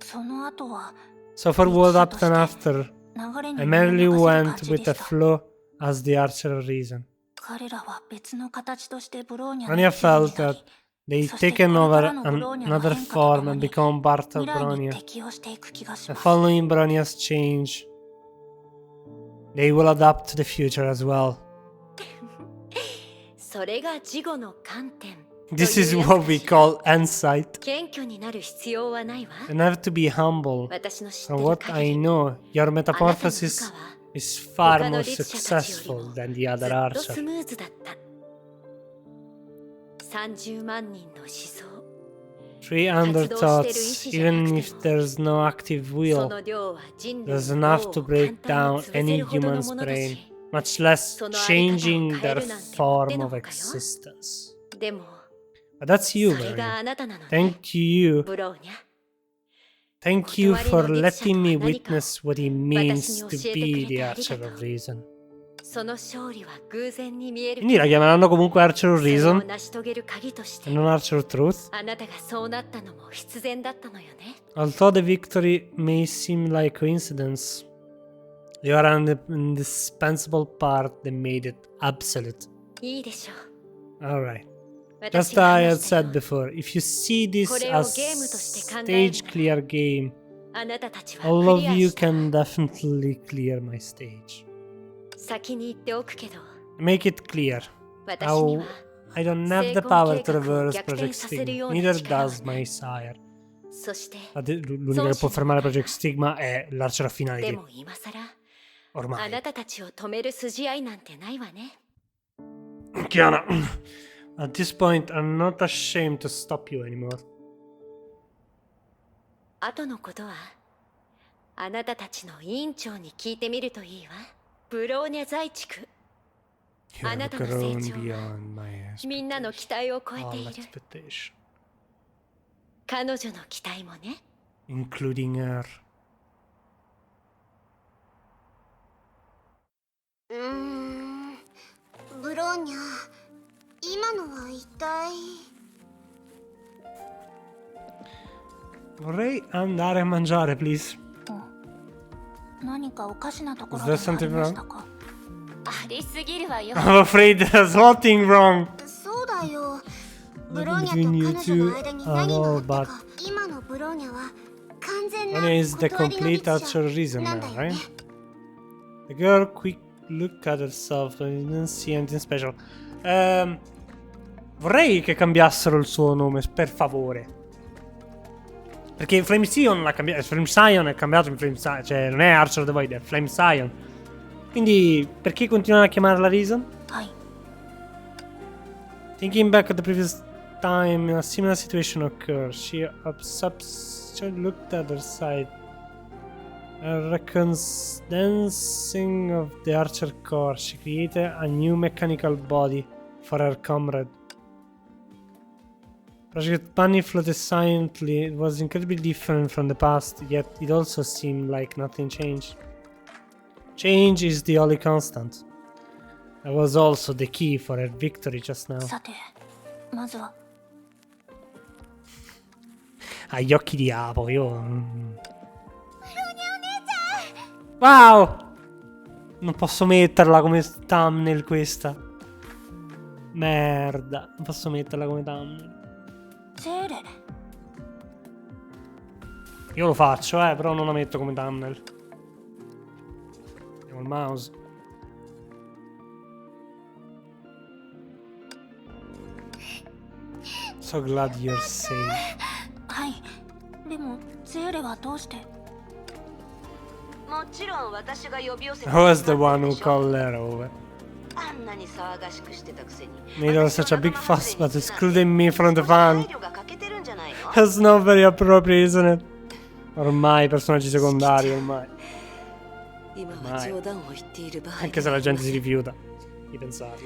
S2: その後は
S1: So for what happened after,
S2: 流れに
S1: I
S2: 身を
S1: merely
S2: 任せる
S1: went
S2: 感じ
S1: with
S2: で
S1: the
S2: した
S1: flow as the Archer reasoned.
S2: 彼らは別の形としてブローニャの
S1: Bronya
S2: 一部に
S1: felt
S2: な
S1: that
S2: り
S1: They
S2: そして
S1: take
S2: これ
S1: over
S2: からのブローニャの
S1: another
S2: 変化とと
S1: form
S2: も
S1: and
S2: に
S1: become part of
S2: 未来に
S1: Bronya.
S2: 適応していく気がし
S1: And
S2: ます。
S1: following Bronia's change, they will adapt to the future as well.
S4: それが事後の観点。
S1: This is what we call insight.
S4: 謙虚になる必要はないわ。
S1: And have to be humble.
S4: 私の知って
S1: From
S4: る
S1: what I
S4: 限り、
S1: know, your
S4: あなたの部
S1: metamorphosis
S4: 下は
S1: is far
S4: 他
S1: more
S4: の律者たちより
S1: successful
S4: も
S1: than the
S4: ず
S1: other
S4: っとス
S1: archer.
S4: ムーズだった。30万人の思想、
S1: 300 thoughts, even if there's no active
S4: そ
S1: will,
S4: の量は人類
S1: there's
S4: の
S1: enough
S4: 脳
S1: to
S4: を
S1: break
S4: 簡単に
S1: down
S4: 潰せ
S1: any
S4: るほどの
S1: human's
S4: ものだ
S1: brain,
S4: し、
S1: much less
S4: そのあり方を
S1: changing
S4: 変え
S1: their
S4: るなんてもって
S1: form
S4: の
S1: of
S4: ほかよ。
S1: existence.
S4: でも
S1: But that's you,
S4: それが
S1: Bronya.
S4: あなたなのね、
S1: Thank you.
S4: ブローニャ。
S1: Thank you for letting me witness what it means to be the Archer of Reason.
S4: その勝利は偶然に見える。
S1: Quindi la chiameranno comunque Archer of
S4: それを
S1: Reason
S4: 成し遂げる鍵として
S1: e non Archer of Truth.
S4: あなたがそうなったのも必然だったのよね。
S1: Although the victory may seem like coincidence, you are an indispensable part that made it absolute.
S4: いいでしょう。
S1: Alright.
S4: 私
S1: Just
S4: が
S1: I
S4: 話
S1: had
S4: したよ
S1: said before, if you see this
S4: これを
S1: as
S4: ゲームとして考える
S1: stage clear game,
S4: あなたたちは
S1: all
S4: ク
S1: of
S4: リア
S1: you
S4: した。
S1: can definitely clear my stage.
S4: 先に言っておくけど、
S1: Make it clear.
S4: 私には
S1: I don't have the power to reverse Project Stigma, neither does my sire.
S4: そして、
S1: L'unico che può fermare Project Stigma è l'Archer of
S4: で
S1: Finality.
S4: も今さらあ
S1: Ormai.
S4: なたたちを止める筋合いなんてないわね。
S1: Chiara, at this point, I'm not ashamed to stop you anymore.
S4: 後のことはあなたたちの委員長に聞いてみるといいわ。ブローニャ在地区。
S1: You have
S4: あなたの成
S1: grown
S4: 長は
S1: beyond my
S4: みんなの期待を超えて
S1: all
S4: いる。
S1: expectation,
S4: 彼女の期待もね。
S1: including her.
S2: ブローニャ、今のは一体。
S1: Vorrei andare a mangiare, please.
S2: 何かおかしなところ
S1: Is
S2: で
S1: there
S2: もあり
S1: something
S2: ま
S1: wrong?
S2: したか？ありすぎるわよ。
S1: I'm afraid there's something wrong.
S2: そうだよ。ブロー
S1: Between
S2: ニ
S1: you
S2: ャと彼女
S1: two
S2: の間に
S1: are
S2: 何があ
S1: all
S2: った
S1: bad.
S2: か。今のブローニャは完全な
S1: Anya is the
S2: 断りの
S1: complete
S2: 律
S1: Archer
S2: 者
S1: reason
S2: なん
S1: now,
S2: だよ
S1: right?
S2: ね。
S1: The girl quick look at herself but didn't see anything special. Vorrei che cambiassero il suo nome, per favore. Perché Flame Sion l'ha cambiato. Flame Sion è cambiato in Flame Sion. Cioè, non è Archer of the Void, è Flame Sion. Quindi, perché continuano a chiamarla Reason?
S2: はい。
S1: Thinking back at the previous time, a similar situation occurred. She looked at her side. A reconciliation of the Archer core. She created a new mechanical body for her comrade. Project Bunny floated silently. It was incredibly different from the past, yet it also seemed like nothing changed. Change is the only constant. That was also the key for her victory just now.
S2: さて、まずは
S1: Ha gli occhi di Apo, io... Wow! Non posso metterla come thumbnail questa. Merda, non posso metterla come thumbnail.
S2: ゼーレ。
S1: Io lo faccio, però non la metto come thumbnail. Andiamo al mouse. So glad you're safe.
S2: はい。でもゼーレはどうして？
S5: もちろん私が呼び寄せ
S1: I was the one who called her over.
S5: あんなに騒がしくしてたくせに
S1: Made her such a big fuss, but excluding me from the fun.
S5: 配慮が欠けてるんじゃないの
S1: That's not very appropriate, isn't it? Ormai personaggi secondari, ormai.
S5: 今は冗談を言っている場合
S1: Anche se la gente si rifiuta di pensarlo.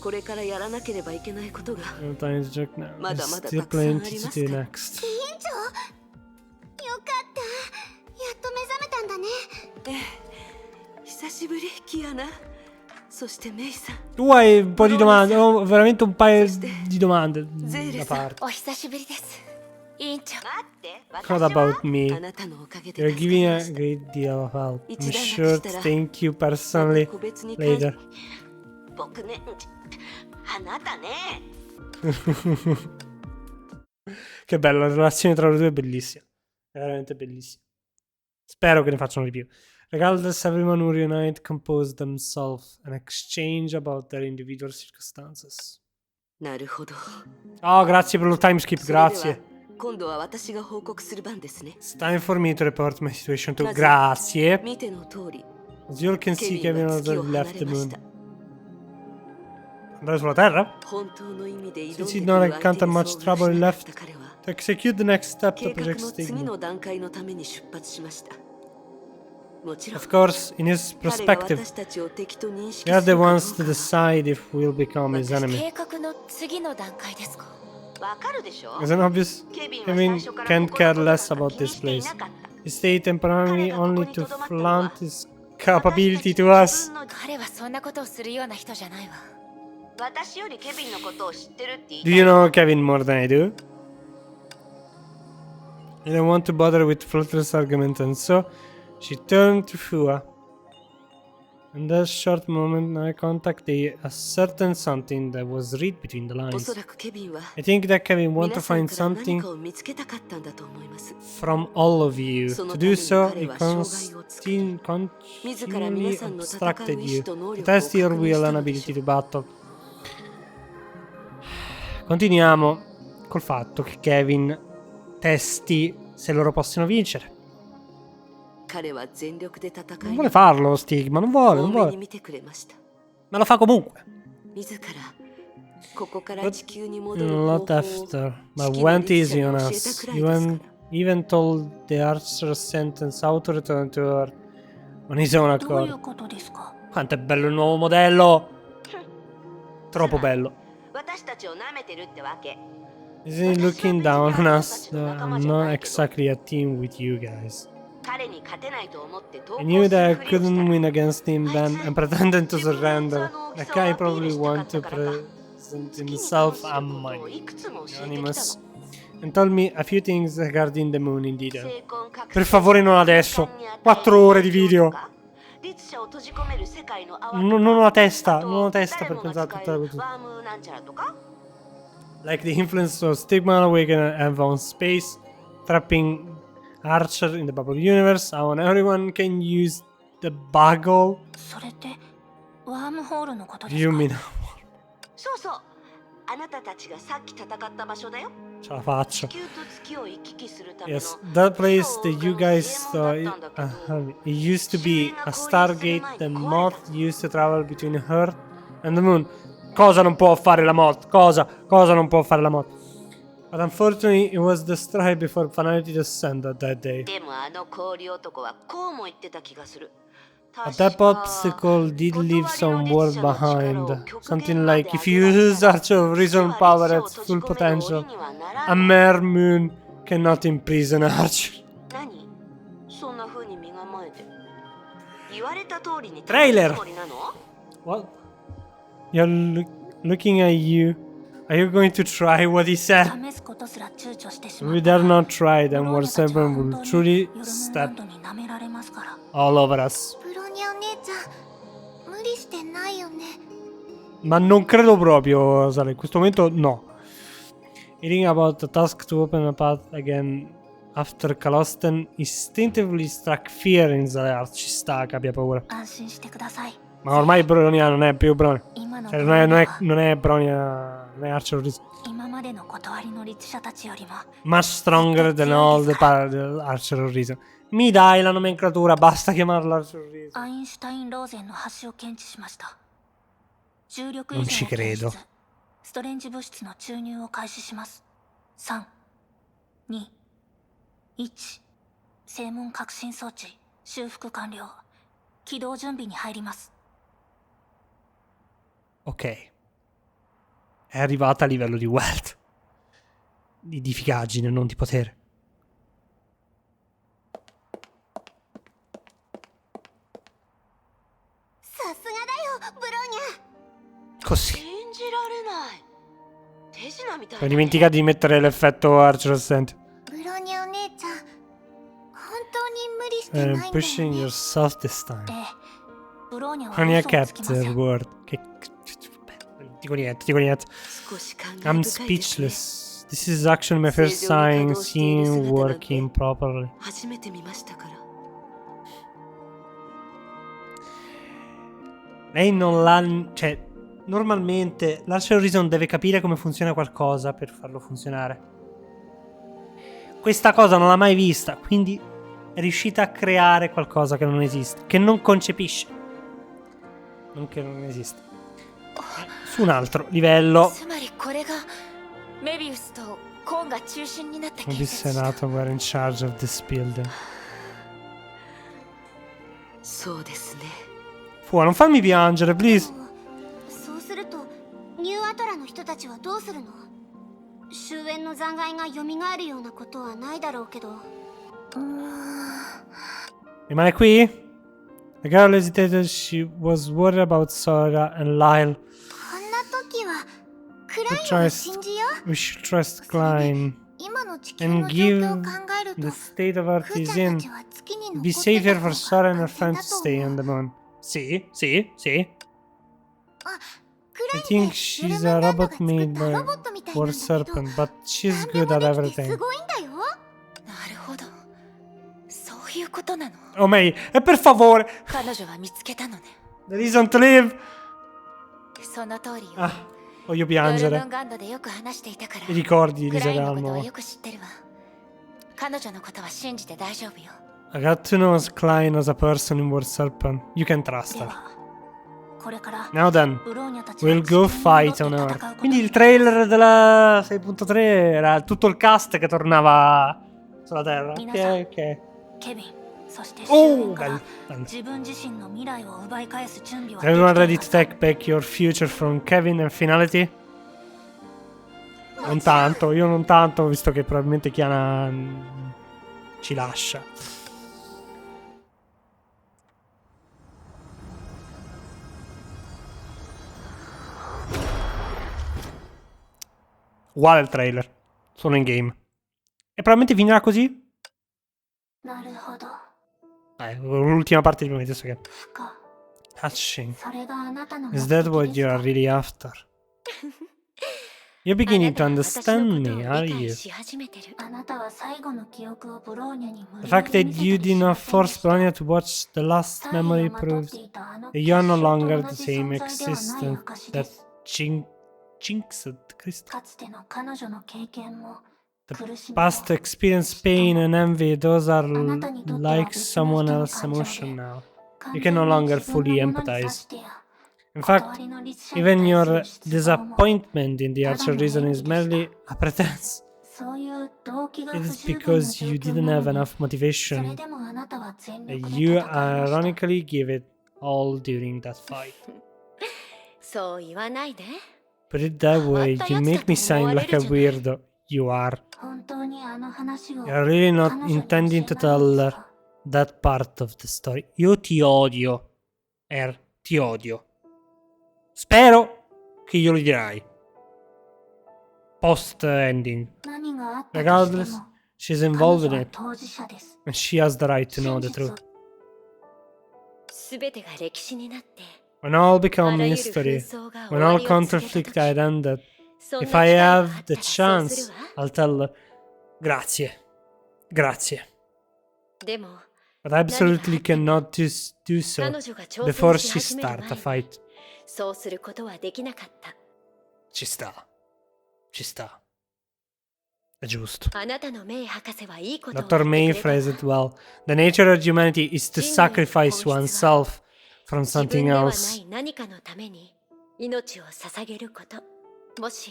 S5: これからやらなければいけないことが
S1: No time to check now.
S5: Mada,
S1: There's
S5: mada,
S1: still
S5: takusan
S1: plenty to
S5: arimasu
S1: do
S5: ka?
S1: next.
S2: 委員長。よかった。やっと目覚めたんだね。
S5: 久しぶりキアナそしてメイさん
S1: Tu hai un po' di domande, ho veramente un paio di domande da parte.
S2: お久しぶりです。委員長。
S5: 待って
S1: What about me?
S5: あなたのおかげで
S1: You're
S5: 助かり
S1: giving
S5: ま
S1: a
S5: した
S1: great deal of help. I'm
S5: 一段
S1: sure
S5: 落した
S1: to
S5: ら
S1: thank you personally
S5: 個別に
S1: later.
S5: 僕ねあなたね
S1: Che bello, la relazione tra loro due è bellissima. È veramente bellissima. Spero che ne facciano di più. Regardless, everyone who reunite compose themselves and exchange about their individual circumstances.
S5: なるほど。
S1: Oh, grazie per lo time skip,
S5: それでは
S1: grazie.
S5: 今度は私が報告する番ですね。
S1: It's time for me to report my situation to.
S5: まず
S1: Grazie.
S5: 見ての通り、
S1: As you all can see,
S5: ケビン
S1: Kevin
S5: は
S1: has
S5: 月を
S1: left
S5: 離
S1: the
S5: れまし
S1: moon.
S5: た。
S1: Andare sulla Terra?
S5: 本当の意味で挑んで
S1: Since
S5: く
S1: he
S5: る
S1: not
S5: 相手に
S1: encountered much
S5: 遭遇
S1: trouble,
S5: し
S1: he
S5: なかっ
S1: left
S5: た彼は
S1: to execute the next step
S5: 計
S1: the
S5: 画
S1: project
S5: の次
S1: stigma.
S5: の段階のために出発しました。もちろん
S1: Of course, in his
S5: 彼が
S1: perspective,
S5: 私たちを敵と認識
S1: we are
S5: す
S1: the
S5: るかどう
S1: ones to
S5: か
S1: decide if we'll become his enemy.
S2: 計画の次の段階ですか？
S5: わかるでしょ？
S1: As an obvious,
S5: ケビンは
S1: Kevin
S5: 最初から
S1: can't
S5: ここの
S1: care
S5: ことなん
S1: less
S5: か
S1: about
S5: 気に
S1: this
S5: してい
S1: place.
S5: なかった。
S1: He stayed temporarily
S5: 彼がここ
S1: only
S5: に
S1: to
S5: 留まったのは
S1: flaunt his capability to us.
S2: 彼はそんなことをするような人じゃないわ。
S5: 私よりケビンのことを知ってるって言い
S1: Do
S5: たい
S1: you know Kevin more than I do? I don't want to bother with fruitless argument, and so she turned to Fua. In that short moment, eye contact, they ascertained something that was read between the
S5: お
S1: lines.
S5: そらくケビンは
S1: I think that Kevin want
S5: 皆
S1: to
S5: さん
S1: find
S5: から何
S1: something
S5: かを見つけたかったんだと思います。
S1: from all of you.
S5: そ
S1: To
S5: の
S1: do
S5: ために
S1: so,
S5: 彼
S1: he
S5: は障害を作り、自ら皆
S1: continually
S5: さんの戦う
S1: obstructed
S5: 意
S1: you
S5: 志と能
S1: to
S5: 力を
S1: test your
S5: 確認
S1: will
S5: した
S1: and
S5: のでし
S1: ability
S5: ょ
S1: to
S5: う。
S1: battle. Continuiamo col fatto che Kevin testi se loro possono vincere.
S5: 彼は全力で戦
S1: Non
S5: い
S1: vuole farlo, Stigma, non
S5: 多
S1: vuole, non
S5: めに
S1: vuole.
S5: 見てくれました。
S1: Ma lo fa comunque.
S5: 自らここから
S1: But
S5: 地球に戻る方
S1: not
S5: 法を
S1: after.
S5: 式
S1: But
S5: の
S1: went
S5: 律
S1: easy
S5: 者
S1: on
S5: に教え
S1: us.
S5: たくらいですから。
S1: Even told the Archer sentence how to return to Earth on his own
S2: どういう
S1: accord.
S2: ことですか？
S1: Quanto è bello il nuovo modello! Troppo bello.
S5: 私たちを舐めてるってわけ。
S1: Isn't he looking down on us? No, I'm not exactly a team with you guys.
S5: 彼に勝てないと思って投
S1: I
S5: 降
S1: knew
S5: す
S1: that I
S5: るふりをした
S1: couldn't
S5: ら
S1: win against him then and pretended to surrender. That guy probably wanted to present himself anonymous and told me a few things regarding the moon in detail. Per favore non adesso. 4 ore di video. Non ho la testa, non ho la testa per pensare a tutta la cosa. Like the influence of Stigma Awaken and on space, trapping Archer in the bubble universe, how everyone can use the buggle.
S2: それってワームホールのことです
S1: You
S2: か？
S1: mean
S5: そうそう。あなたたちがさっき戦った場所だよ。
S1: ce la faccio.
S5: 地球と月を行き来するための
S1: Yes, that place that you guys saw, it used to be a Stargate the moth used to travel between Earth and the moon. Cosa non può fare la moth? Cosa non può fare la moth? But unfortunately, it was destroyed before finality descended that day.
S5: でもあの氷男はこうも言ってた気がする。
S1: But that obstacle did leave some word behind. Something like, if you use Archer of Reason power at full potential, a mere moon cannot imprison Archer.
S5: 何？そんな風に身構えて。言われた通りに
S1: Trailer
S5: つもりなの？
S1: What? You're looking at you. Are you going to try what he said?
S2: 試すことすら躊躇してし
S1: If
S2: ま
S1: we
S2: った
S1: dare not try,
S2: ブ
S1: then
S2: ロー
S1: what
S2: ニャたちは
S1: seven
S2: 本
S1: will
S2: 当に
S1: truly
S2: ヨルムンラ
S1: step
S2: ンドに舐められますから。
S1: all over us.
S2: ブロニャお姉ちゃん無理してないよね。
S1: Ma non credo proprio, Sara, in questo momento no. Hearing about the task to open a path again after Calosten instinctively struck fear in Zalear. Ci sta che abbia paura.
S2: 安心してください。
S1: Ma ormai Bronia non è più Bronia.
S2: 今の
S1: Cioè
S2: ブロニャは
S1: non è Bronia, non è Archer of Reason.
S2: 今までの断りの律者たちよりも
S1: Much stronger than all the Archer of Reason. Mi dai la nomenclatura, basta chiamarla Archer of Reason.
S2: アインシュタインローゼンの端を検知しました。重力以
S1: Non
S2: 前
S1: ci
S2: の検
S1: credo.
S2: 出ストレンジ物質の注入を開始します。3、2、1。正門革新装置修復完了。起動準備に入ります。
S1: Ok. È arrivata a livello di wealth. Di figagine, non di potere. Così.
S5: 信じられない。手品みたい
S1: Ho
S5: だね。
S1: dimenticato di mettere l'effetto Archer Assent.
S2: ブロニャお姉ちゃん、本当に無理してないんだよね。
S1: Pushing yourself this time.
S2: ええ、ブローニャは
S1: Honey
S2: 嘘をつきませ
S1: kept
S2: ん。
S1: word. Che... Dico niente, dico niente.
S5: 少し感慨
S1: I'm
S5: 深いですね。
S1: speechless. This is actually my first time seeing working properly.
S5: 初めて見ましたから。
S1: Lei non l'ha... Cioè, normalmente l'Archer Horizon deve capire come funziona qualcosa per farlo funzionare. Questa cosa non l'ha mai vista, quindi è riuscita a creare qualcosa che non esiste, che non concepisce. Non che non esiste. Su un altro livello.
S2: つまりこれがメビウスとコーンが中心になった建
S1: This
S2: 設した
S1: Senato were in charge of this building.
S5: そうですね。
S1: Fu, non farmi piangere, please.
S2: そうするとニューアトラの人たちはどうするの？終焉の残骸が蘇るようなことはないだろうけど。
S1: Rimane qui? The girl hesitated. She was worried about Sora and Lyle.
S2: こんな時はク
S1: We
S2: ラインを
S1: trust,
S2: 信じよう。
S1: we should trust Klein
S2: 今の地球
S1: and
S2: の状
S1: give
S2: 況を考えると
S1: the state of Earth
S2: クー
S1: is
S2: ちゃん
S1: in.
S2: たちは月に
S1: It'd
S2: 残
S1: be
S2: ってた
S1: safer
S2: 方
S1: for
S2: が
S1: Sora and her
S2: 安全
S1: friend
S2: だ
S1: to
S2: と
S1: stay
S2: 思
S1: on
S2: う。
S1: the moon. See, see, see.
S2: クラ
S1: I
S2: イン
S1: think
S2: って
S1: she's
S2: ブル
S1: a
S2: ムランドが
S1: robot
S2: 作っ
S1: made
S2: たロ
S1: by
S2: ボットみたいなん
S1: War
S2: だけど
S1: Serpent, but she's
S2: 何
S1: good
S2: で
S1: at
S2: もできて
S1: everything.
S2: すごいんだよ。なるほど。そういうことなの。
S1: Oh, May, e per favore,
S2: 彼女は見つけたのね。
S1: the reason to live.
S2: その通りよ。
S1: Ah, voglio
S2: ドルム
S1: piangere.
S2: ンガンドでよく話していたから
S1: I ricordi di
S2: クラインのことは
S1: Lisagalmo.
S2: よく知ってるわ。彼女のことは信じて大丈夫よ。
S1: I got to know Klein as a person in War Serpent. You can trust
S2: で
S1: her.
S2: はこれから
S1: Now then,
S2: ブローニャたちは
S1: we'll
S2: 地
S1: go
S2: 球に
S1: fight
S2: 戻
S1: on
S2: って戦
S1: Earth.
S2: うこと
S1: Quindi
S2: に
S1: il trailer della 6.3 era tutto il cast che tornava sulla Terra. Ok, ok.
S2: ケビン、そして
S1: Oh,
S2: から
S1: bello, bello.
S2: 自分自身の未来を奪い返す準備は
S1: Is everyone
S2: で
S1: ready
S2: き
S1: to
S2: ているはず
S1: take back your future from Kevin and Finality? Non tanto, io non tanto, visto che probabilmente Chiana ci lascia. Uguale al trailer, solo in game. E probabilmente finirà così?
S2: なるほど。
S1: L'ultima parte di Prometheus che...
S2: か、
S1: Touching.
S2: それがあなたの
S1: Is
S2: 目
S1: that
S2: 的
S1: what
S2: です
S1: you
S2: か
S1: are really after? You're beginning to understand me, are you?
S2: あなたは最後の記憶をブローニャに無
S1: The
S2: 理
S1: fact
S2: やり
S1: that
S2: 見
S1: you
S2: せたり
S1: did
S2: しま
S1: not
S2: せんで
S1: force
S2: した。
S1: Bronya to watch the last
S2: サイン
S1: memory
S2: をまとっ
S1: proves
S2: ていたあの
S1: that you are no
S2: 結晶と
S1: longer
S2: 同
S1: the
S2: じ
S1: same
S2: 存在ではない
S1: existence
S2: 証で
S1: that
S2: す。
S1: jinxed Crystal.
S2: かつての彼女の経験も
S1: The
S2: 苦しみも
S1: past experience, pain and envy, those are
S2: あなたにとっては
S1: like
S2: 別の
S1: someone
S2: 人の
S1: else's
S2: 感情
S1: emotion
S2: で
S1: now.
S2: 完
S1: You
S2: 全
S1: can no
S2: に
S1: longer
S2: 自分
S1: fully
S2: のものにさ
S1: empathize.
S2: してや
S1: In
S2: 断
S1: fact,
S2: りの律者に対
S1: even
S2: す
S1: your
S2: る失望も
S1: disappointment in the Archer reason is merely a pretense.
S2: そういう動機が
S1: It
S2: 不
S1: is
S2: 十分な
S1: because
S2: 状
S1: you
S2: 況
S1: didn't
S2: な
S1: have
S2: のに
S1: enough
S2: それ
S1: motivation
S2: でもあなたは全
S1: that
S2: 力で
S1: you
S2: 戦いました
S1: ironically gave it all during that fight.
S4: そう言わないで。
S1: Put it that way, you make me sound like a weirdo. You are.
S2: 本当にあの話を
S1: You're really
S2: 彼
S1: not
S2: 女に
S1: intending to
S2: 教えないん
S1: tell
S2: です
S1: her
S2: か
S1: that part of the story. Io ti odio. Ti odio. Spero che glielo dirai. Post ending.
S2: 何があったとして
S1: Regardless,
S2: も
S1: she's
S2: 彼
S1: involved
S2: 女
S1: in
S2: は
S1: it.
S2: 当事者です
S1: And she has the right to know
S2: 真
S1: the
S2: 実
S1: truth.
S2: を
S4: すべてが歴史になって
S1: When all
S4: あ
S1: become
S4: らゆる
S1: history,
S4: 紛争が
S1: when
S4: 終わ
S1: all
S4: りを告げた
S1: conflict
S4: 時
S1: had ended,
S4: そんな
S1: if
S4: 機会
S1: I
S4: があ
S1: have
S4: った
S1: the
S4: らそうす
S1: chance,
S4: るわ。
S1: I'll tell her, grazie. Grazie.
S4: でも
S1: But I absolutely cannot do so
S4: 彼女が挑
S1: before
S4: 戦し
S1: she
S4: 始める
S1: start a
S4: 前に
S1: fight.
S4: そうすることはできなかった。
S1: Ci sta. Ci sta. È giusto.
S4: あなたのメイ博士はいいことを
S1: Dr.
S4: 言
S1: May
S4: ってくれた。
S1: phrased it well. The nature of humanity is to sacrifice oneself from
S4: 自分
S1: something
S4: ではな
S1: else.
S4: い何かのために命を捧げること。もし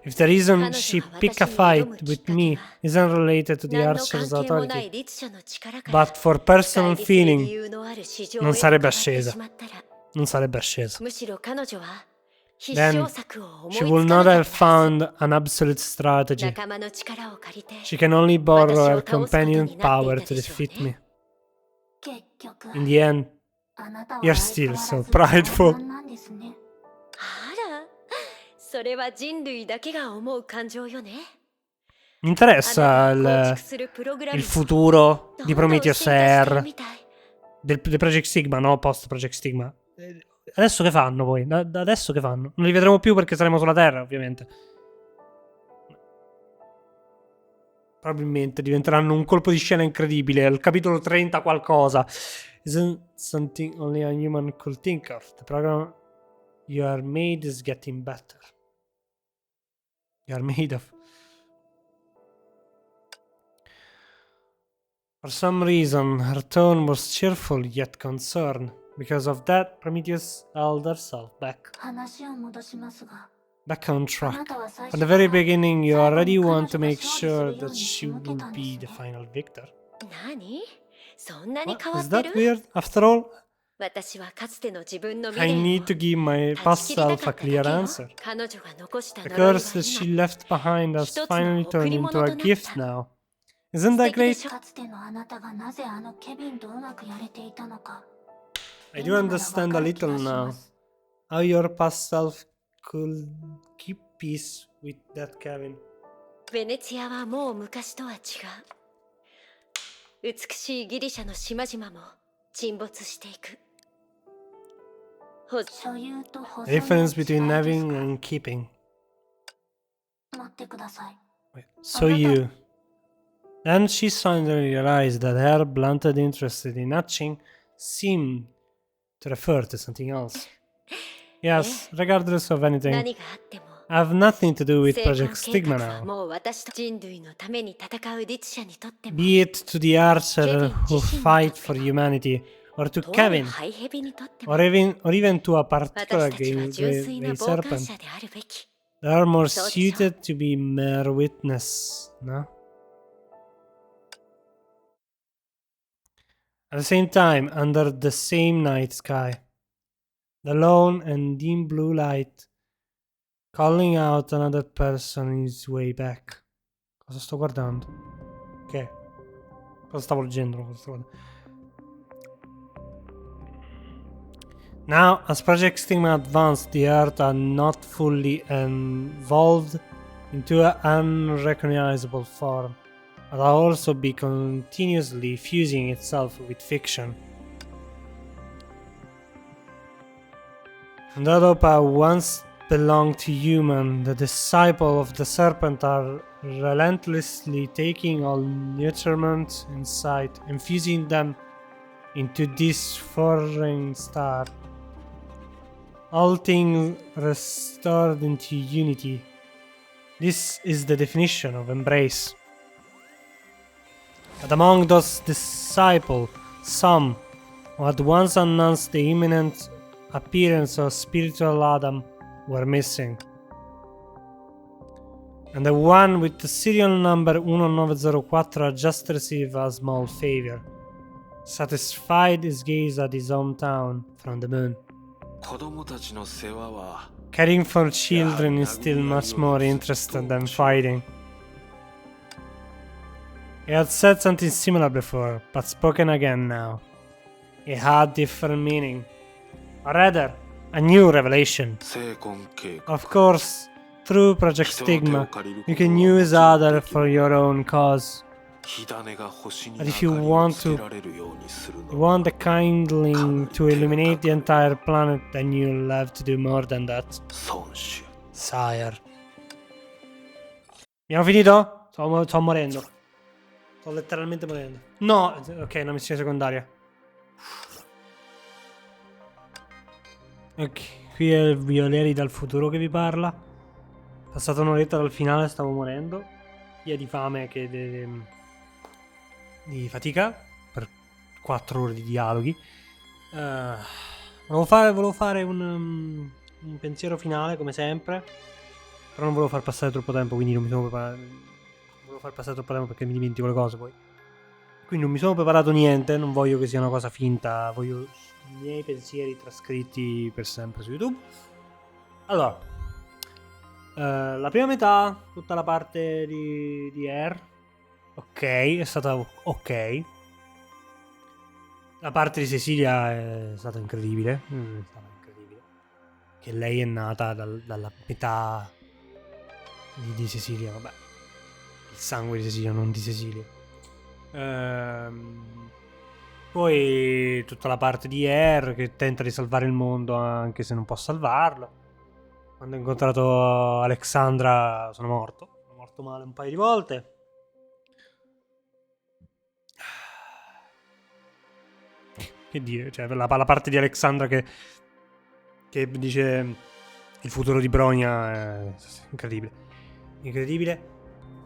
S1: If the reason she picked a fight with me isn't related to the
S4: 何の
S1: Archer's
S4: 関係もない
S1: authority,
S4: 律者の力から
S1: but for personal
S4: 乖離する理
S1: feeling,
S4: 由のある市場へ
S1: non
S4: 変わ
S1: sarebbe
S4: ってし
S1: ascesa.
S4: まったら
S1: Non sarebbe asceso.
S4: むしろ彼女は必
S1: Then
S4: 勝策を思いつ
S1: she
S4: か
S1: would
S4: な
S1: not
S4: か
S1: have
S4: ったはず。
S1: found an absolute strategy.
S4: 仲間の力を借りて
S1: She can only borrow her
S4: 私を倒すことに
S1: companion's
S4: なってい
S1: power
S4: た
S1: to
S4: でしょう
S1: defeat
S4: ね。
S1: me.
S2: 結局
S1: In the end,
S2: あなたは
S1: you're
S2: 相
S1: still
S2: 変わ
S1: so
S2: らず
S1: prideful.
S2: 傲慢なんですね
S4: あら、それは人類だけが思う感情よね。
S1: Mi interessa
S4: あなたが構
S1: il,
S4: 築するプログラム
S1: il futuro
S4: どん
S1: di
S4: どん進化
S1: Prometheus
S4: してる
S1: R,
S4: みたい。
S1: del Project Sigma, no? Post Project Sigma. Adesso che fanno poi? Da adesso che fanno? Non li vedremo più perché saremo sulla Terra, ovviamente. probabilmente diventeranno un colpo di scena incredibile. Al capitolo 30 qualcosa. Isn't something only a human could think of. The program you are made is getting better. You are made of. For some reason, her tone was cheerful yet concerned. Because of that, Prometheus held herself back.
S2: 話を戻しますが、
S1: Back on
S2: あ
S1: track.
S2: なたは最
S1: From
S2: 初
S1: the
S2: から
S1: very beginning, you
S2: 最後
S1: already
S2: に彼
S1: want
S2: 女
S1: to
S2: が
S1: make
S2: 勝利す
S1: sure
S2: るよう
S1: that
S2: に
S1: she
S2: 仕向け
S1: will
S2: たんで
S1: be
S2: す
S1: the
S2: ね。
S1: final victor.
S4: 何？そんなに
S1: What?
S4: 変わ
S1: Is
S4: って
S1: that
S4: る？
S1: weird? After all,
S4: 私はかつての自分の未
S1: I
S4: 練を
S1: need to give my
S4: 断ち切りた
S1: past
S4: か
S1: self
S4: っ
S1: a
S4: ただ
S1: clear
S4: けよ。
S1: answer.
S4: 彼女が残した
S1: The
S4: 呪いは
S1: curse that she
S4: 今
S1: left behind has
S4: 一つの
S1: finally
S4: 贈
S1: turned
S4: り
S1: into
S4: 物
S1: a
S4: となっ
S1: gift
S4: た。
S1: now. Isn't that
S4: 素敵で
S1: great?
S4: しょ？
S2: かつてのあなたがなぜあのケビンとうまくやれていたのか、
S1: I do
S2: 今ならわ
S1: understand
S2: か
S1: a
S2: る気が
S1: little
S2: しま
S1: now
S2: す。
S1: how your past self could keep peace with that Kevin.
S4: ベネツィアはもう昔とは違う。美しいギリシャの島々も沈没していく。ほ
S2: 所有と保
S1: The
S2: 存の
S1: difference
S2: 違い
S1: between
S2: です
S1: having
S2: か。
S1: and keeping.
S2: 待ってください。
S1: Wait, so you. Then she suddenly realized that her blunted interest in hatching seemed to refer to something else. Yes, regardless of anything,
S4: 何があっても
S1: I have nothing to do with
S4: 成婚
S1: Project
S4: 計画
S1: Stigma
S4: は
S1: now.
S4: もう私と人類のために戦う律者にとっても
S1: Be it to the Archer
S4: Kevin
S1: who
S4: 自身に
S1: fight
S4: とって
S1: for
S4: も
S1: humanity, or to
S4: とある
S1: Kevin,
S4: ハイヘビにとっても
S1: or even to a particular
S4: 私たちは
S1: game
S4: 純粋な
S1: grey
S4: 傍観
S1: serpent.
S4: 者であるべき。
S1: They are more
S4: そうでしょ？
S1: suited to be mere witness, no? At the same time, under the same night sky, the lone and dim blue light, calling out another person on his way back. Cosa sto guardando? Che? Cosa stavo leggendo? Cosa sto guardando? Now, as Project Stigma advanced, the Earth had not fully evolved into an unrecognizable form, but had also be continuously fusing itself with fiction. And that Opa once belonged to human, the disciple of the serpent are relentlessly taking all nutriment in sight, infusing them into this foreign star. All things restored into unity. This is the definition of embrace. But among those disciples, some who had once announced the imminent appearance of spiritual Adam were missing. And the one with the serial number 1904 had just received a small favor. Satisfied his gaze at his hometown from the moon.
S3: 子供たちの世話は
S1: Caring for children is still much more interesting than fighting. He had said something similar before, but spoken again now. It had different meaning. Or rather, a new revelation.
S3: 成婚計画
S1: Of course, through Project
S3: 人の手を
S1: Stigma,
S3: 借りる
S1: you
S3: ことは
S1: can
S3: も
S1: use
S3: ちろん
S1: HoTr
S3: でき
S1: for
S3: る
S1: your own cause.
S3: 火種が星に
S1: But
S3: 明
S1: if you
S3: かりを
S1: want
S3: つけ
S1: to-
S3: られるようにする
S1: You
S3: のは
S1: want the kindling to illuminate the entire planet, then you'll have to do more than that.
S3: 孫子
S1: Sire. Abbiamo finito? Sto morendo. Sto letteralmente morendo. No! Ok, una missione secondaria. Ok, qui è il Violeri dal futuro che vi parla. Passata un'oretta dal finale, stavo morendo. Sia di fame che di fatica. Per 4 ore di dialoghi. Volevo fare un pensiero finale, come sempre. Però non volevo far passare troppo tempo, quindi non mi sono preparato. Non volevo far passare troppo tempo perché mi dimentico le cose poi. Quindi non mi sono preparato niente, non voglio che sia una cosa finta, voglio i miei pensieri trascritti per sempre su YouTube. Allora, la prima metà, tutta la parte di R, ok, è stata ok. La parte di Cecilia è stata incredibile, che lei è nata dalla metà di Cecilia, vabbè, il sangue di Cecilia, non di Cecilia. Poi tutta la parte di R che tenta di salvare il mondo anche se non può salvarlo. Quando ho incontrato Alexandra sono morto male un paio di volte. Che dire, cioè la parte di Alexandra che dice il futuro di Bronia è incredibile. Incredibile.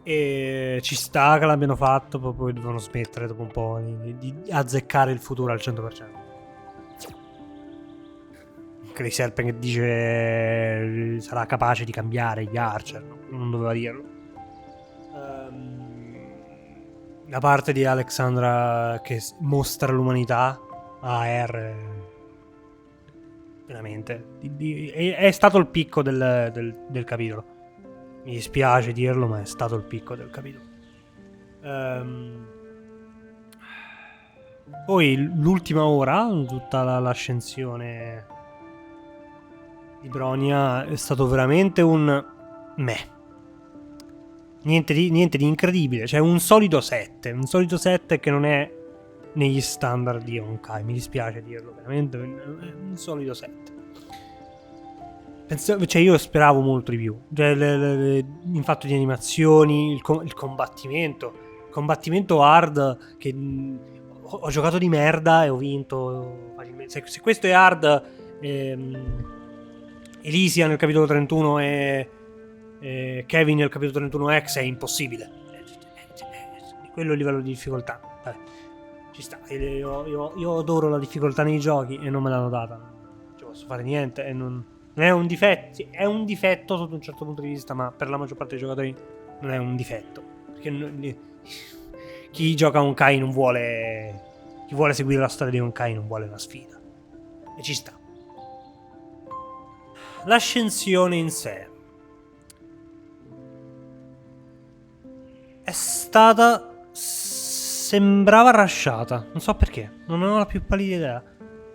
S1: E ci sta che l'abbiano fatto, poi devono smettere dopo un po' di azzeccare il futuro al 100%. Che Serpent che dice sarà capace di cambiare gli Archer, no? Non doveva dirlo. La parte di Alexandra che mostra l'umanità a R veramente è stato il picco del capitolo. Mi dispiace dirlo, ma è stato il picco del capitolo. Poi l'ultima ora, tutta l'ascensione di Bronia è stato veramente un meh. Niente di incredibile, cioè un solido 7 che non è negli standard di Honkai, mi dispiace dirlo, veramente un solido 7. Cioè io speravo molto di più, cioè, in fatto di animazioni, il combattimento hard che ho giocato di merda e ho vinto facilmente. Se questo è hard, Elysia nel capitolo 31 e Kevin nel capitolo 31X è impossibile. Quello è il livello di difficoltà. Vabbè, ci sta. Io adoro la difficoltà nei giochi e non me l'hanno data. Non ci posso fare niente. E non è un difetto. Sì, è un difetto sotto un certo punto di vista, ma per la maggior parte dei giocatori non è un difetto. Perché chi gioca a Honkai non vuole. Chi vuole seguire la storia di Honkai non vuole una sfida. E ci sta. L'ascensione in sé è stata. Sembrava rushata. Non so perché. Non ho la più pallida idea.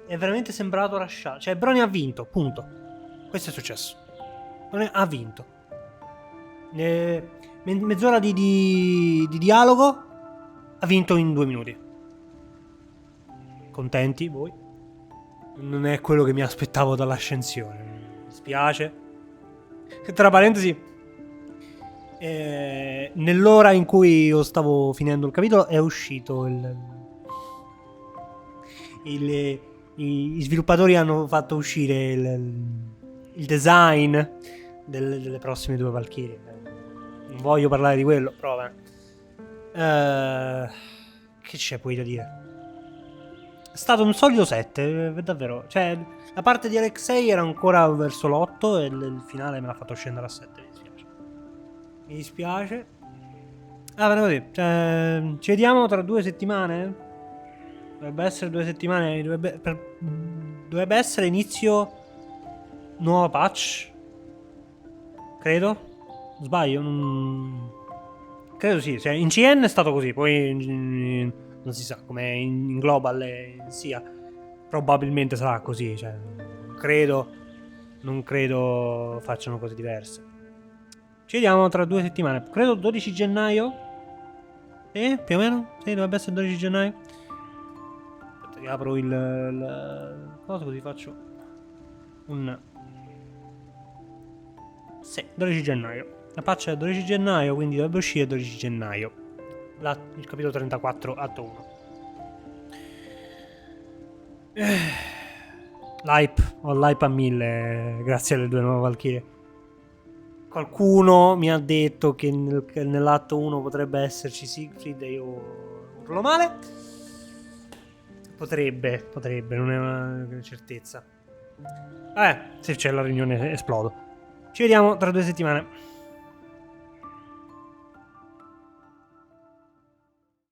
S1: È veramente sembrato rushata. Cioè, Brony ha vinto. Punto. Questo è successo. Brony ha vinto. Mezz'ora di dialogo. Ha vinto in 2 minuti. Contenti voi? Non è quello che mi aspettavo dall'ascensione. Mi dispiace. Tra parentesi. Nell'ora in cui io stavo finendo il capitolo è uscito gli sviluppatori hanno fatto uscire il design delle prossime 2 Valkyrie. Non voglio parlare di quello, però che c'è poi da dire? È stato un solido 7, davvero. Cioè, la parte di Alexei era ancora verso l'8 e il finale me l'ha fatto scendere a 7. Mi dispiace. Però così. Cioè, ci vediamo tra 2 settimane? Dovrebbe essere 2 settimane. Dovrebbe essere inizio nuova patch. Credo. Sbaglio? Credo sì. Cioè, in CN è stato così. Poi non si sa come in global sia. Probabilmente sarà così. Cioè, non credo facciano cose diverse. Ci vediamo tra 2 settimane. Credo 12 gennaio. Più o meno. Sì, dovrebbe essere 12 gennaio. Aspetta che apro cosa così faccio. Sì, 12 gennaio. La patch è 12 gennaio, quindi dovrebbe uscire 12 gennaio. Il capitolo 34, atto 1. L'hype. Ho l'hype a 1000. Grazie alle 2 nuove Valkyrie. Qualcuno mi ha detto che nell'atto 1 potrebbe esserci Siegfried e io urlo male. Potrebbe, non è una certezza. Se c'è la riunione esplodo. Ci vediamo tra 2 settimane.